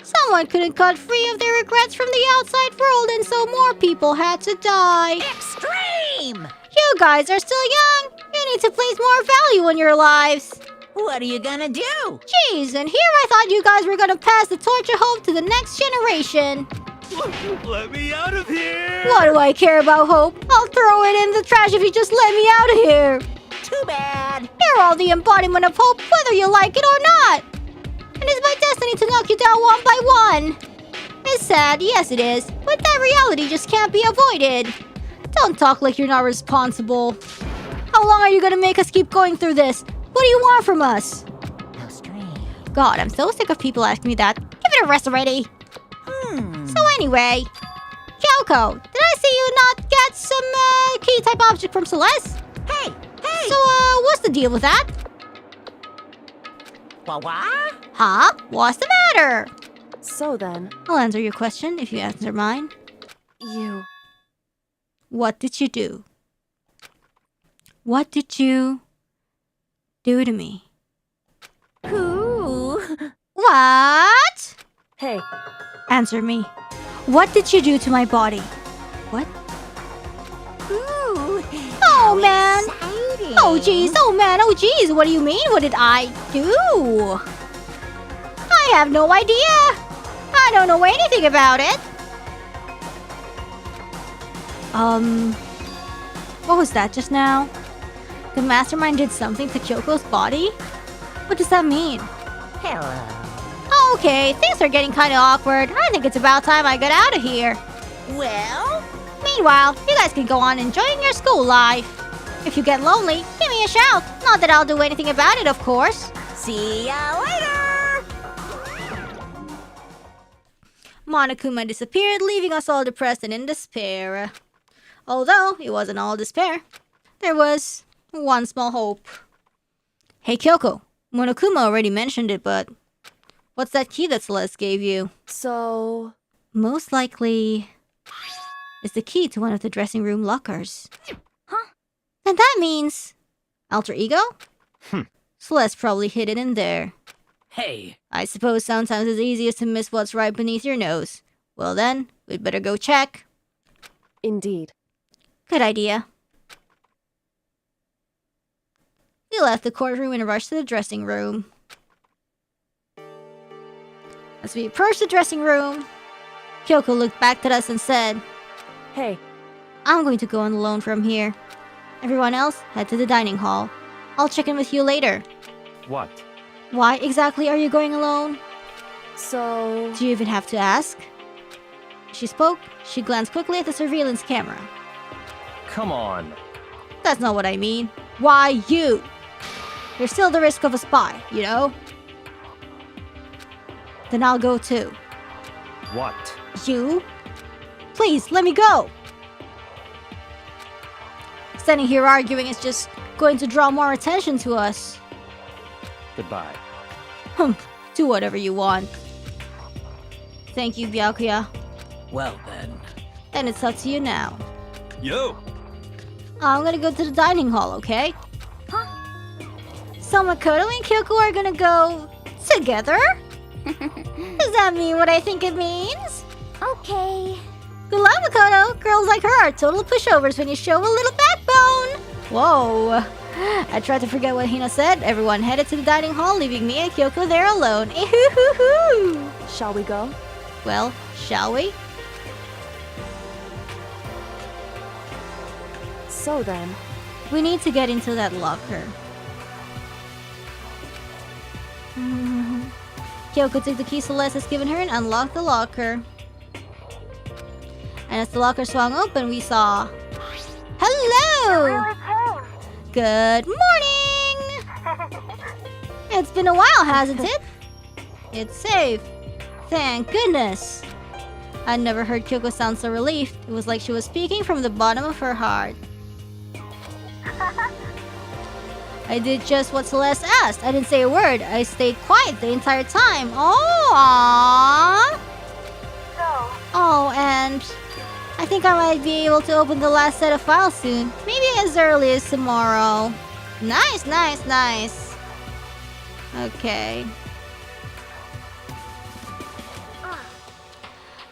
Someone couldn't cut free of their regrets from the outside world, and so more people had to die. Extreme! You guys are still young. You need to place more value in your lives. What are you gonna do? Jeez, and here I thought you guys were gonna pass the torch of hope to the next generation. Let me out of here! What do I care about hope? I'll throw it in the trash if you just let me out of here. Too bad. You're all the embodiment of hope, whether you like it or not. And it's my destiny to knock you down one by one. It's sad, yes it is, but that reality just can't be avoided. Don't talk like you're not responsible. How long are you gonna make us keep going through this? What do you want from us? How strange. God, I'm so sick of people asking me that. Give it a rest already. So anyway, Yoiko, did I see you not get some key type object from Celeste? Hey! Hey! So what's the deal with that? What? Huh? What's the matter? So then, I'll answer your question if you answer mine. you... What did you do? What did you do to me? Ooh. What? Hey, Answer me. What did you do to my body? What? Ooh. Oh man! Exciting. Oh jeez, oh man, oh jeez, what do you mean? What did I do? I have no idea! I don't know anything about it! What was that just now? The mastermind did something to Kyoko's body? What does that mean? Hello. Okay, things are getting kinda awkward. I think it's about time I got out of here. Well, Meanwhile, you guys can go on enjoying your school life. If you get lonely, give me a shout. Not that I'll do anything about it, of course. see ya later! Monokuma disappeared, leaving us all depressed and in despair. Although, it wasn't all despair. There was one small hope. Hey Kyoko, Monokuma already mentioned it, but what's that key that Celeste gave you? so... Most likely, it's the key to one of the dressing room lockers. Huh? And that means... Alter ego? Hmm. Celeste probably hid it in there. Hey, I suppose sometimes it's easiest to miss what's right beneath your nose. Well then, we'd better go check. Indeed. Good idea. We left the courtroom and rushed to the dressing room. As we approached the dressing room, Kyoko looked back at us and said, Hey, I'm going to go on alone from here. Everyone else, head to the dining hall. I'll check in with you later. What? Why exactly are you going alone? so... Do you even have to ask? As she spoke, she glanced quickly at the surveillance camera. Come on. That's not what I mean. Why you? There's still the risk of a spy, you know? Then I'll go too. What? You? Please, let me go! Standing here arguing is just going to draw more attention to us. Goodbye. Do whatever you want. Thank you, Byakuya. well then. Then it's up to you now. Yo! I'm gonna go to the dining hall, okay? Huh? So Makoto and Kyoko are gonna go together? Does that mean what I think it means? Okay. Good luck, Makoto. Girls like her are total pushovers when you show a little backbone. Whoa. I tried to forget what Hina said. Everyone headed to the dining hall, leaving me and Kyoko there alone. Ehoo-hoo-hoo. Shall we go? Well, shall we? So then, We need to get into that locker. Kyoko took the key Celeste has given her and unlocked the locker. And as the locker swung open, we saw... Hello! Good morning! It's been a while, hasn't it? It's safe. Thank goodness. I'd never heard Kyoko sound so relieved. It was like she was speaking from the bottom of her heart. I did just what Celeste asked. I didn't say a word. I stayed quiet the entire time. Oh, and I think I might be able to open the last set of files soon. Maybe as early as tomorrow. Nice, nice, nice. Okay.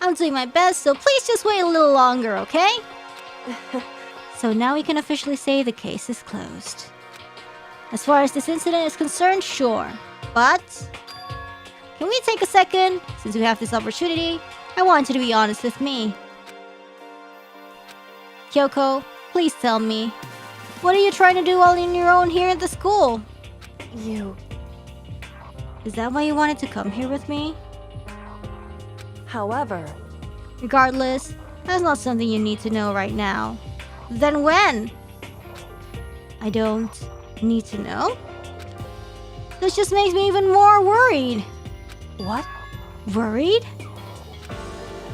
I'm doing my best, so please just wait a little longer, okay? So now we can officially say the case is closed. As far as this incident is concerned, sure. But can we take a second? Since we have this opportunity, I want you to be honest with me. Kyoko, please tell me. What are you trying to do all on your own here at the school? you... Is that why you wanted to come here with me? However, Regardless, that's not something you need to know right now. Then when? I don't need to know? This just makes me even more worried. what? Worried?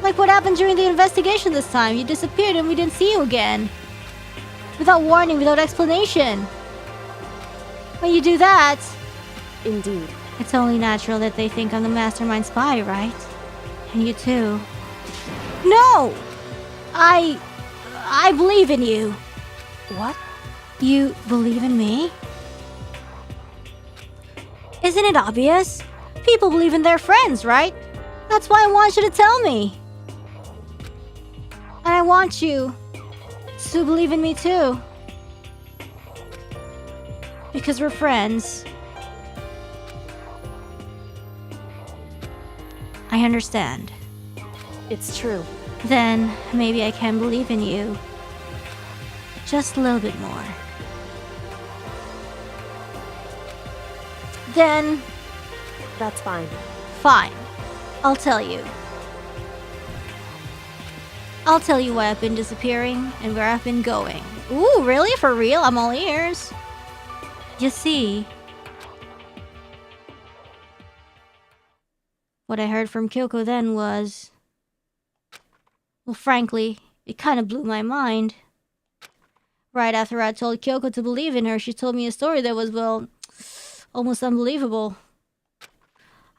Like what happened during the investigation this time? You disappeared and we didn't see you again. Without warning, without explanation. When you do that, Indeed. it's only natural that they think I'm the mastermind spy, right? And you too. No! I believe in you. What? You believe in me? Isn't it obvious? People believe in their friends, right? That's why I want you to tell me. And I want you to believe in me too. Because we're friends. I understand. It's true. Then maybe I can believe in you. Just a little bit more. Then, That's fine. fine. I'll tell you. I'll tell you why I've been disappearing and where I've been going. Ooh, really? For real? I'm all ears. You see, what I heard from Kyoko then was... Well, frankly, it kind of blew my mind. Right after I told Kyoko to believe in her, she told me a story that was, well, almost unbelievable.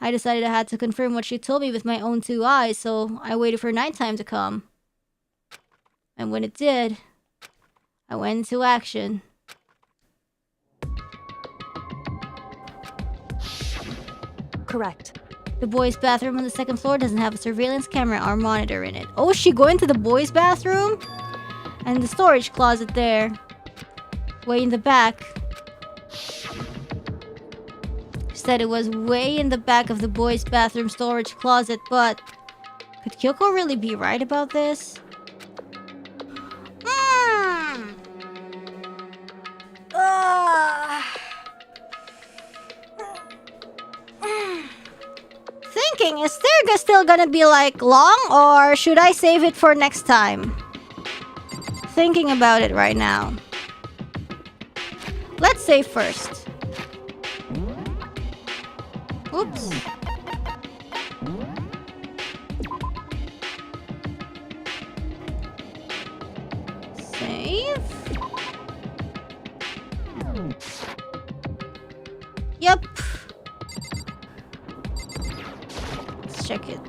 I decided I had to confirm what she told me with my own 2 eyes, so I waited for nighttime to come. And when it did, I went into action. Correct. The boys' bathroom on the 2nd floor doesn't have a surveillance camera or monitor in it. Oh, she going to the boys' bathroom? And the storage closet there. Way in the back. She said it was way in the back of the boys' bathroom storage closet, but... Could Kyoko really be right about this? Thinking, is there still gonna be like long, or should I save it for next time? Thinking about it right now. Let's save first. Oops. Save. Yep. Let's check it.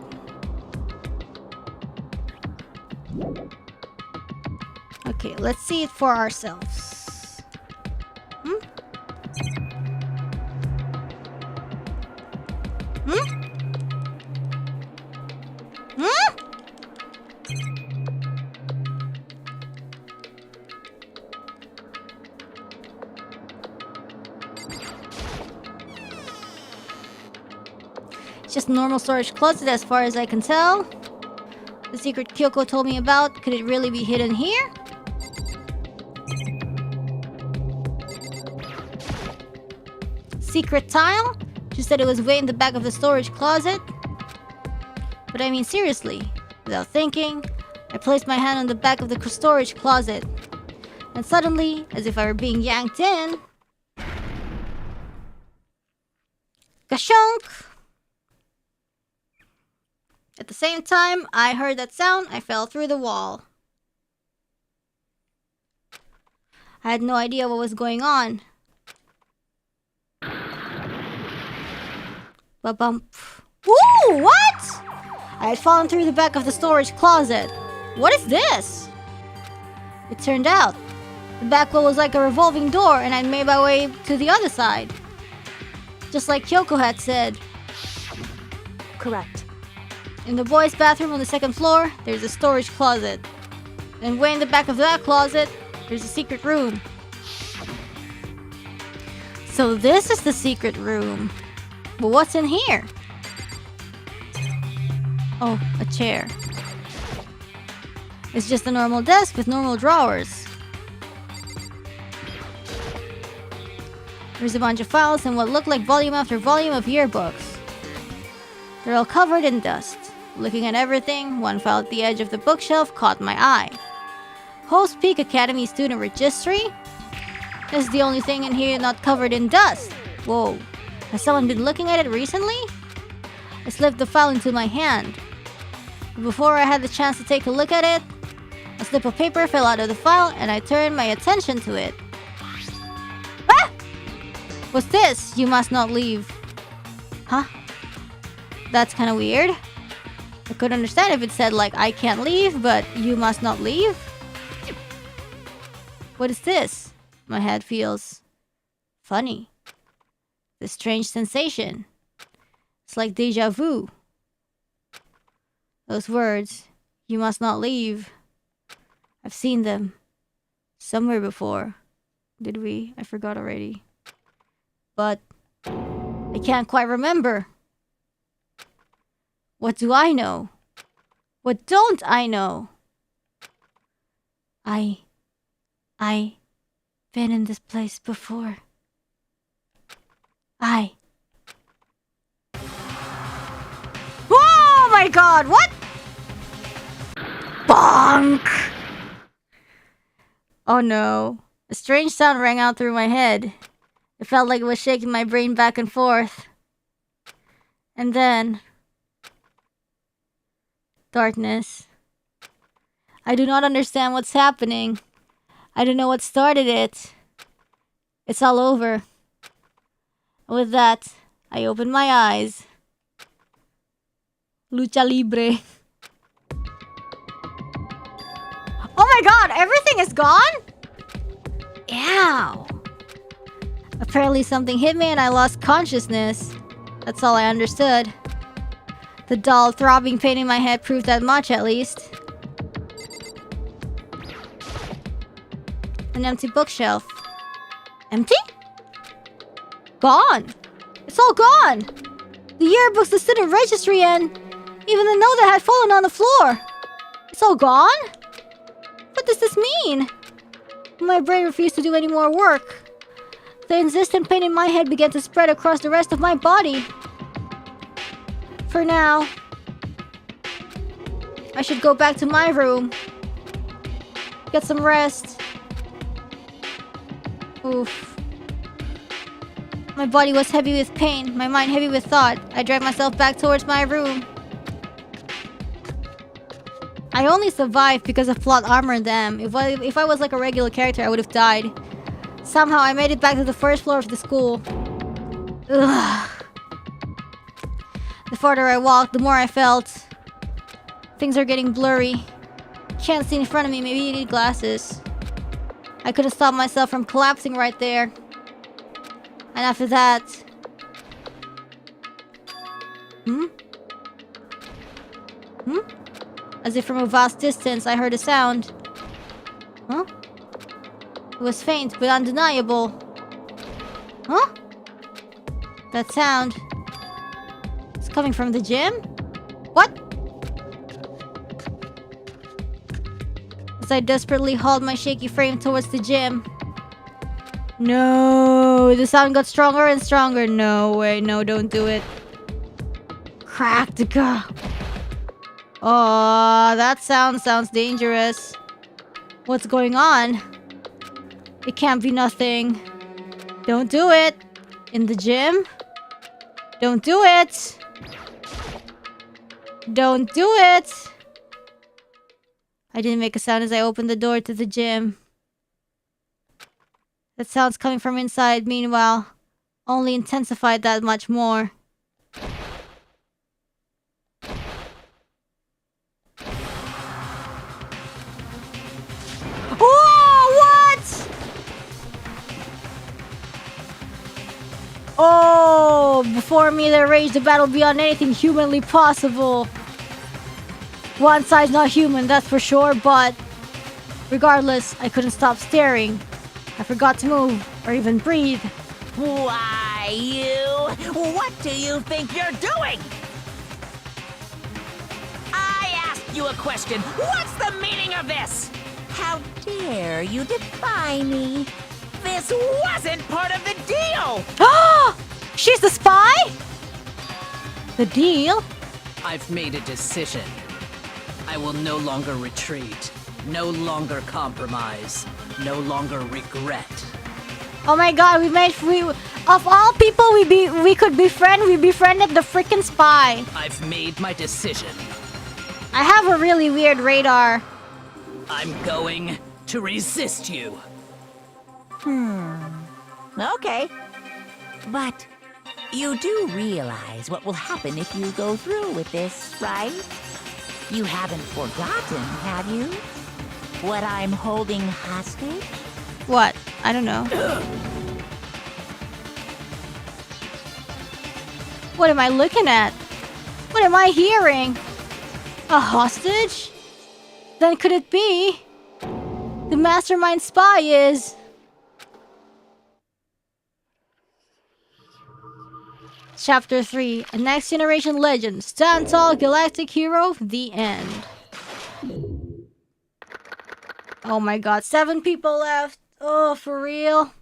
Okay, let's see it for ourselves. Hmm? Hmm? Hmm? It's just a normal storage closet as far as I can tell. The secret Kyoko told me about, could it really be hidden here? Secret tile? She said it was way in the back of the storage closet. But I mean seriously, without thinking, I placed my hand on the back of the storage closet. And suddenly, as if I were being yanked in... Kashunk! At the same time I heard that sound, I fell through the wall. I had no idea what was going on. Ba-bump. Ooh, what? I had fallen through the back of the storage closet. What is this? It turned out, the back wall was like a revolving door and I made my way to the other side. Just like Kyoko had said. Correct. In the boys' bathroom on the 2nd floor, there's a storage closet. And way in the back of that closet, there's a secret room. So this is the secret room. But what's in here? Oh, a chair. It's just a normal desk with normal drawers. There's a bunch of files and what looked like volume after volume of yearbooks. They're all covered in dust. Looking at everything, one file at the edge of the bookshelf caught my eye. Host Peak Academy Student Registry? This is the only thing in here not covered in dust. Whoa. Has someone been looking at it recently? I slipped the file into my hand. But before I had the chance to take a look at it, a slip of paper fell out of the file and I turned my attention to it. Ah! What's this? You must not leave. Huh? That's kind of weird. I could understand if it said like, I can't leave, but you must not leave. What is this? My head feels funny. This strange sensation. It's like deja vu. Those words, you must not leave. I've seen them somewhere before. Did we? I forgot already. But I can't quite remember. What do I know? What don't I know? I been in this place before. Oh my god, what? Bonk! Oh no. A strange sound rang out through my head. It felt like it was shaking my brain back and forth. And then... darkness. I do not understand what's happening. I don't know what started it. It's all over. With that, I opened my eyes. Lucha Libre. Oh my god, everything is gone? Ow. Apparently something hit me and I lost consciousness. That's all I understood. The dull, throbbing pain in my head proved that much at least. An empty bookshelf. Empty? Gone. It's all gone. The yearbooks, the student registry, and even the note that had fallen on the floor. It's all gone? What does this mean? My brain refused to do any more work. The insistent pain in my head began to spread across the rest of my body. For now, I should go back to my room. Get some rest. Oof. My body was heavy with pain, my mind heavy with thought. I dragged myself back towards my room. I only survived because of plot armor them. If I was like a regular character, I would have died. Somehow I made it back to the first floor of the school. Ugh. The farther I walked, the more I felt. Things are getting blurry. Can't see in front of me, maybe you need glasses. I couldn't stop myself from collapsing right there. And after that... As if from a vast distance, I heard a sound. Huh? It was faint, but undeniable. Huh? That sound... it's coming from the gym? What? As I desperately hauled my shaky frame towards the gym. No, the sound got stronger and stronger. No way, no, don't do it. Practica. Oh, that sounds dangerous. What's going on? It can't be nothing. Don't do it. In the gym? Don't do it. Don't do it. I didn't make a sound as I opened the door to the gym. That sound's coming from inside, meanwhile, only intensified that much more. Oh, what? Oh, before me there raged a battle beyond anything humanly possible. One side's not human, that's for sure, but regardless, I couldn't stop staring. I forgot to move, or even breathe. Why, you? What do you think you're doing? I asked you a question. What's the meaning of this? How dare you defy me? This wasn't part of the deal! She's the spy? The deal? I've made a decision. I will no longer retreat, no longer compromise, no longer regret. Oh my god, of all people we could befriend, we befriended the freaking spy. I've made my decision. I have a really weird radar. I'm going to resist you. Okay. But you do realize what will happen if you go through with this, right? You haven't forgotten, have you? What I'm holding hostage? What? I don't know. What am I looking at? What am I hearing? A hostage? Then could it be? The mastermind spy is... Chapter 3, A Next Generation Legend. Stand tall, galactic hero, the end. Oh my god, 7 people left. Oh, for real?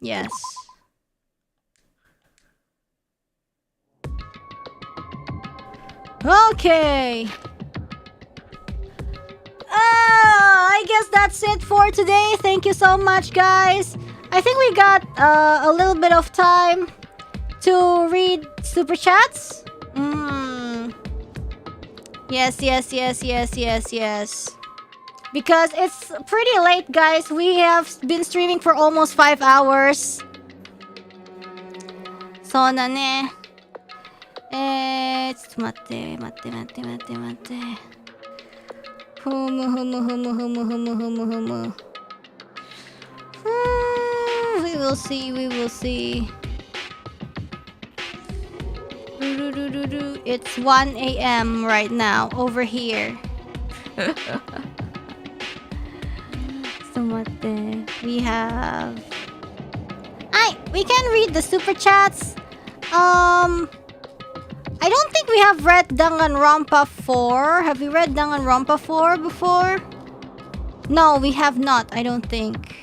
Yes. Okay. I guess that's it for today. Thank you so much, guys. I think we got a little bit of time to read super chats. Yes. Because it's pretty late, guys. We have been streaming for almost 5 hours. So da ne. ちょっと待って。ふむ。We will see. It's 1 a.m. right now over here. We have... we can read the super chats. I don't think we have read Danganronpa 4. Have we read Danganronpa 4 before? No, we have not, I don't think.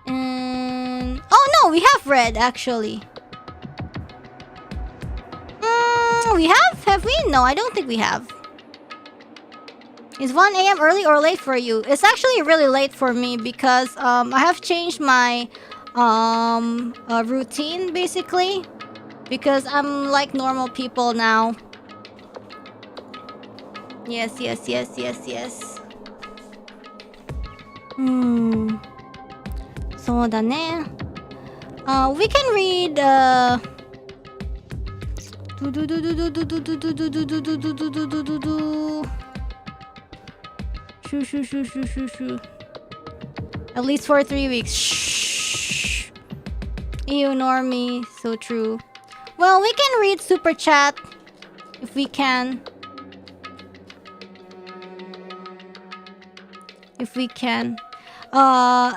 Oh no, we have read actually. We have? Have we? No, I don't think we have. Is 1 a.m. early or late for you? It's actually really late for me because I have changed my routine basically. Because I'm like normal people now. Yes. So da ne. We can read Shoo. At least for 3 weeks. Shh. Ew, normie. So true. Well, we can read super chat if we can.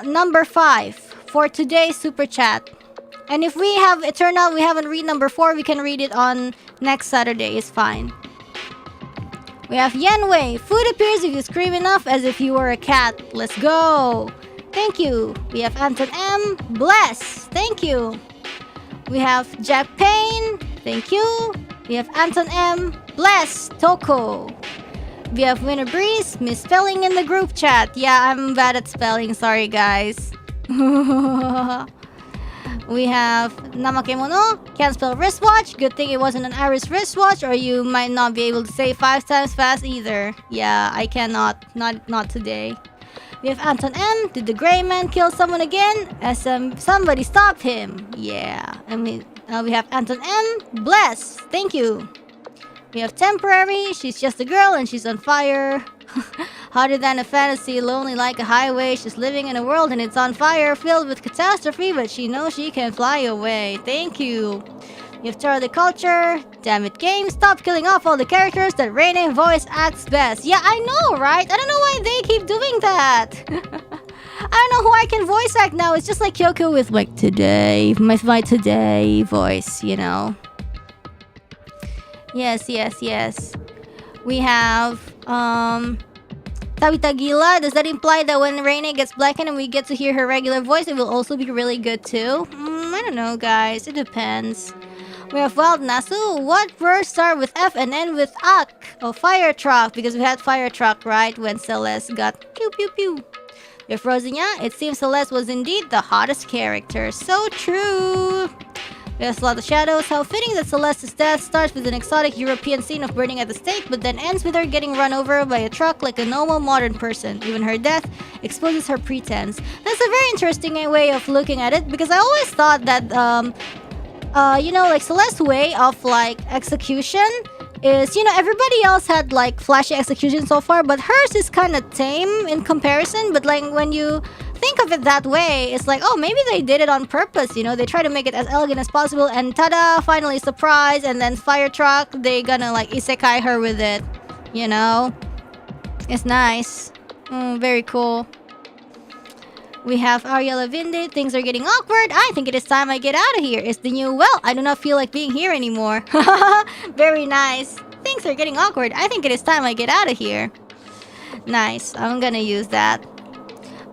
Number 5 for today's super chat. And if we have it turned out we haven't read number 4, we can read it on next Saturday. It's fine. We have Yenwei. Food appears if you scream enough as if you were a cat. Let's go. Thank you. We have Anton M. Bless. Thank you. We have Jack Payne. Thank you. We have Anton M. Bless. Toko. We have Winter Breeze. Misspelling in the group chat. Yeah, I'm bad at spelling. Sorry, guys. We have Namakemono. Can't spell wristwatch. Good thing it wasn't an Iris wristwatch, or you might not be able to say 5 times fast either. Yeah, I cannot. Not today. We have Anton M. Did the gray man kill someone again? Somebody stopped him. Yeah. And we have Anton M. Bless. Thank you. We have Temporary. She's just a girl and she's on fire. Hotter than a fantasy, lonely like a highway. She's living in a world and it's on fire, filled with catastrophe, but she knows she can fly away. Thank you. We have Terror the Culture. Damn it, game. Stop killing off all the characters that Reine voice acts best. Yeah, I know, right? I don't know why they keep doing that. I don't know who I can voice act now. It's just like Yoiko with like today, my today voice, you know. Yes. We have Tawitagila. Does that imply that when Reine gets blackened and we get to hear her regular voice, it will also be really good too? I don't know, guys. It depends. We have Wild Nasu. What words start with F and end with Ak? Oh, Fire Truck, because we had Fire Truck, right? When Celeste got pew pew pew. We have Rosinya. It seems Celeste was indeed the hottest character. So true. We have Slaughter Shadows. How fitting that Celeste's death starts with an exotic European scene of burning at the stake, but then ends with her getting run over by a truck like a normal modern person. Even her death exposes her pretense. That's a very interesting way of looking at it, because I always thought that you know, like Celeste's way of like execution is, you know, everybody else had like flashy execution so far, but hers is kind of tame in comparison. But like when you think of it that way, it's like, oh, maybe they did it on purpose, you know, they try to make it as elegant as possible, and tada, finally surprise, and then Fire Truck, they gonna like isekai her with it, you know. It's nice. Very cool. We have Ariella Vinde. Things are getting awkward. I think it is time I get out of here. It's the new, well, I do not feel like being here anymore. Very nice. Things are getting awkward. I think it is time I get out of here. Nice. I'm gonna use that.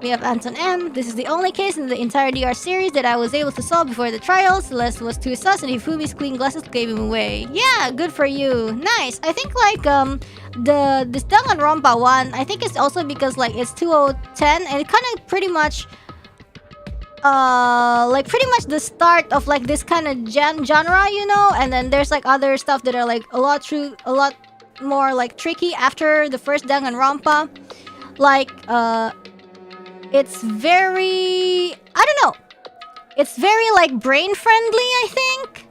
We have Anton M. This is the only case in the entire DR series that I was able to solve before the trial. Celeste was too sus and Hifumi's clean glasses gave him away. Yeah, good for you. Nice. I think like this Danganronpa one, I think it's also because like it's 2010 and it kind of pretty much like pretty much the start of like this kind of genre, you know, and then there's like other stuff that are like a lot more like tricky after the first Danganronpa. Like it's very, I don't know, it's very like brain friendly, I think.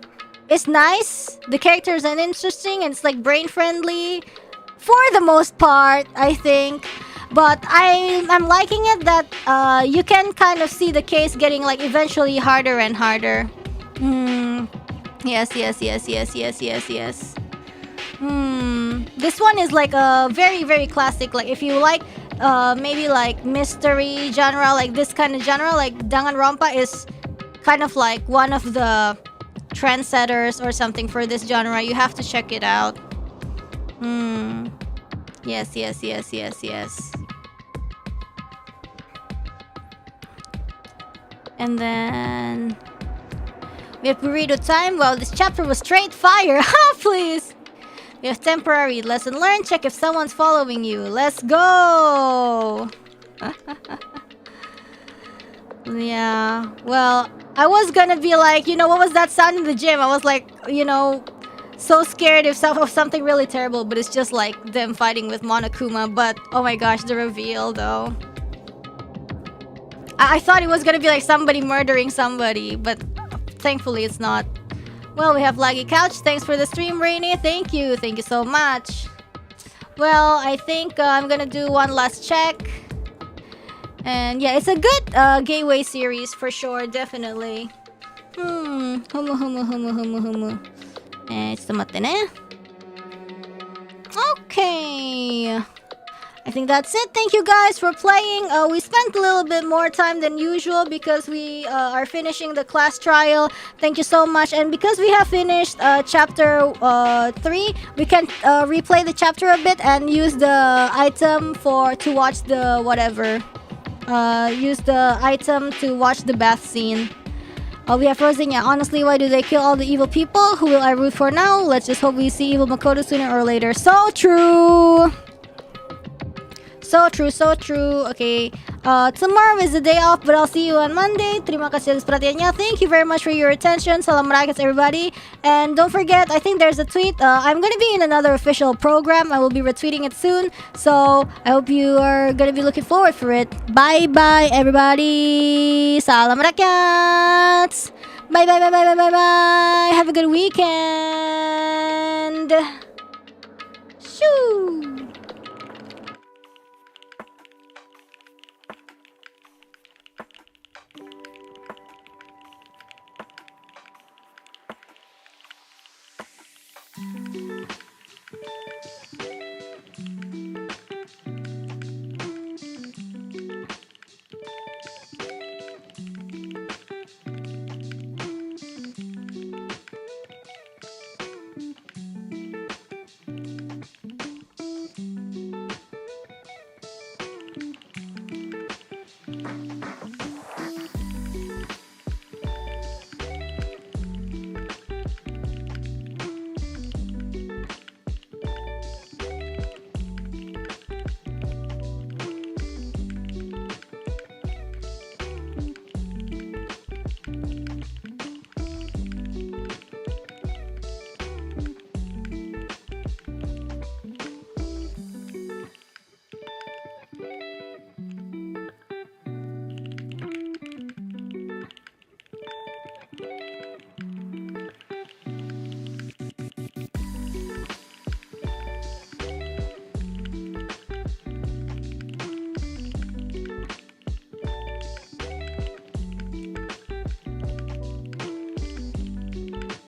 It's nice, the characters are interesting, and it's like brain friendly for the most part, I think. But I'm liking it that you can kind of see the case getting like eventually harder and harder. Yes. This one is like a very, very classic. Like if you like maybe like mystery genre, like this kind of genre, like Danganronpa is kind of like one of the trendsetters or something for this genre. You have to check it out. Yes. And then we have burrito time. Wow, this chapter was straight fire. Please. We have temporary lesson learned. Check if someone's following you. Let's go. Yeah. Well, I was gonna be like, you know, what was that sound in the gym? I was like, you know, so scared of something really terrible, but it's just like them fighting with Monokuma. But oh my gosh, the reveal though. I thought it was gonna be like somebody murdering somebody, but thankfully it's not. Well, we have Laggy Couch. Thanks for the stream, Rainy. Thank you so much. Well, I think I'm gonna do one last check. And yeah, it's a good gateway series for sure, definitely. Humu. Okay. I think that's it. Thank you guys for playing. We spent a little bit more time than usual because we are finishing the class trial. Thank you so much. And because we have finished chapter 3, we can replay the chapter a bit and use the item to watch the whatever. Use the item to watch the bath scene. We have Rosinya. Honestly, why do they kill all the evil people? Who will I root for now? Let's just hope we see evil Makoto sooner or later. So true! So true. Okay. Tomorrow is the day off, but I'll see you on Monday. Terima kasih atas perhatiannya. Thank you very much for your attention. Salam rakyat, everybody. And don't forget, I think there's a tweet. I'm going to be in another official program. I will be retweeting it soon. So I hope you are going to be looking forward for it. Bye, everybody. Salam rakyat. Bye. Have a good weekend.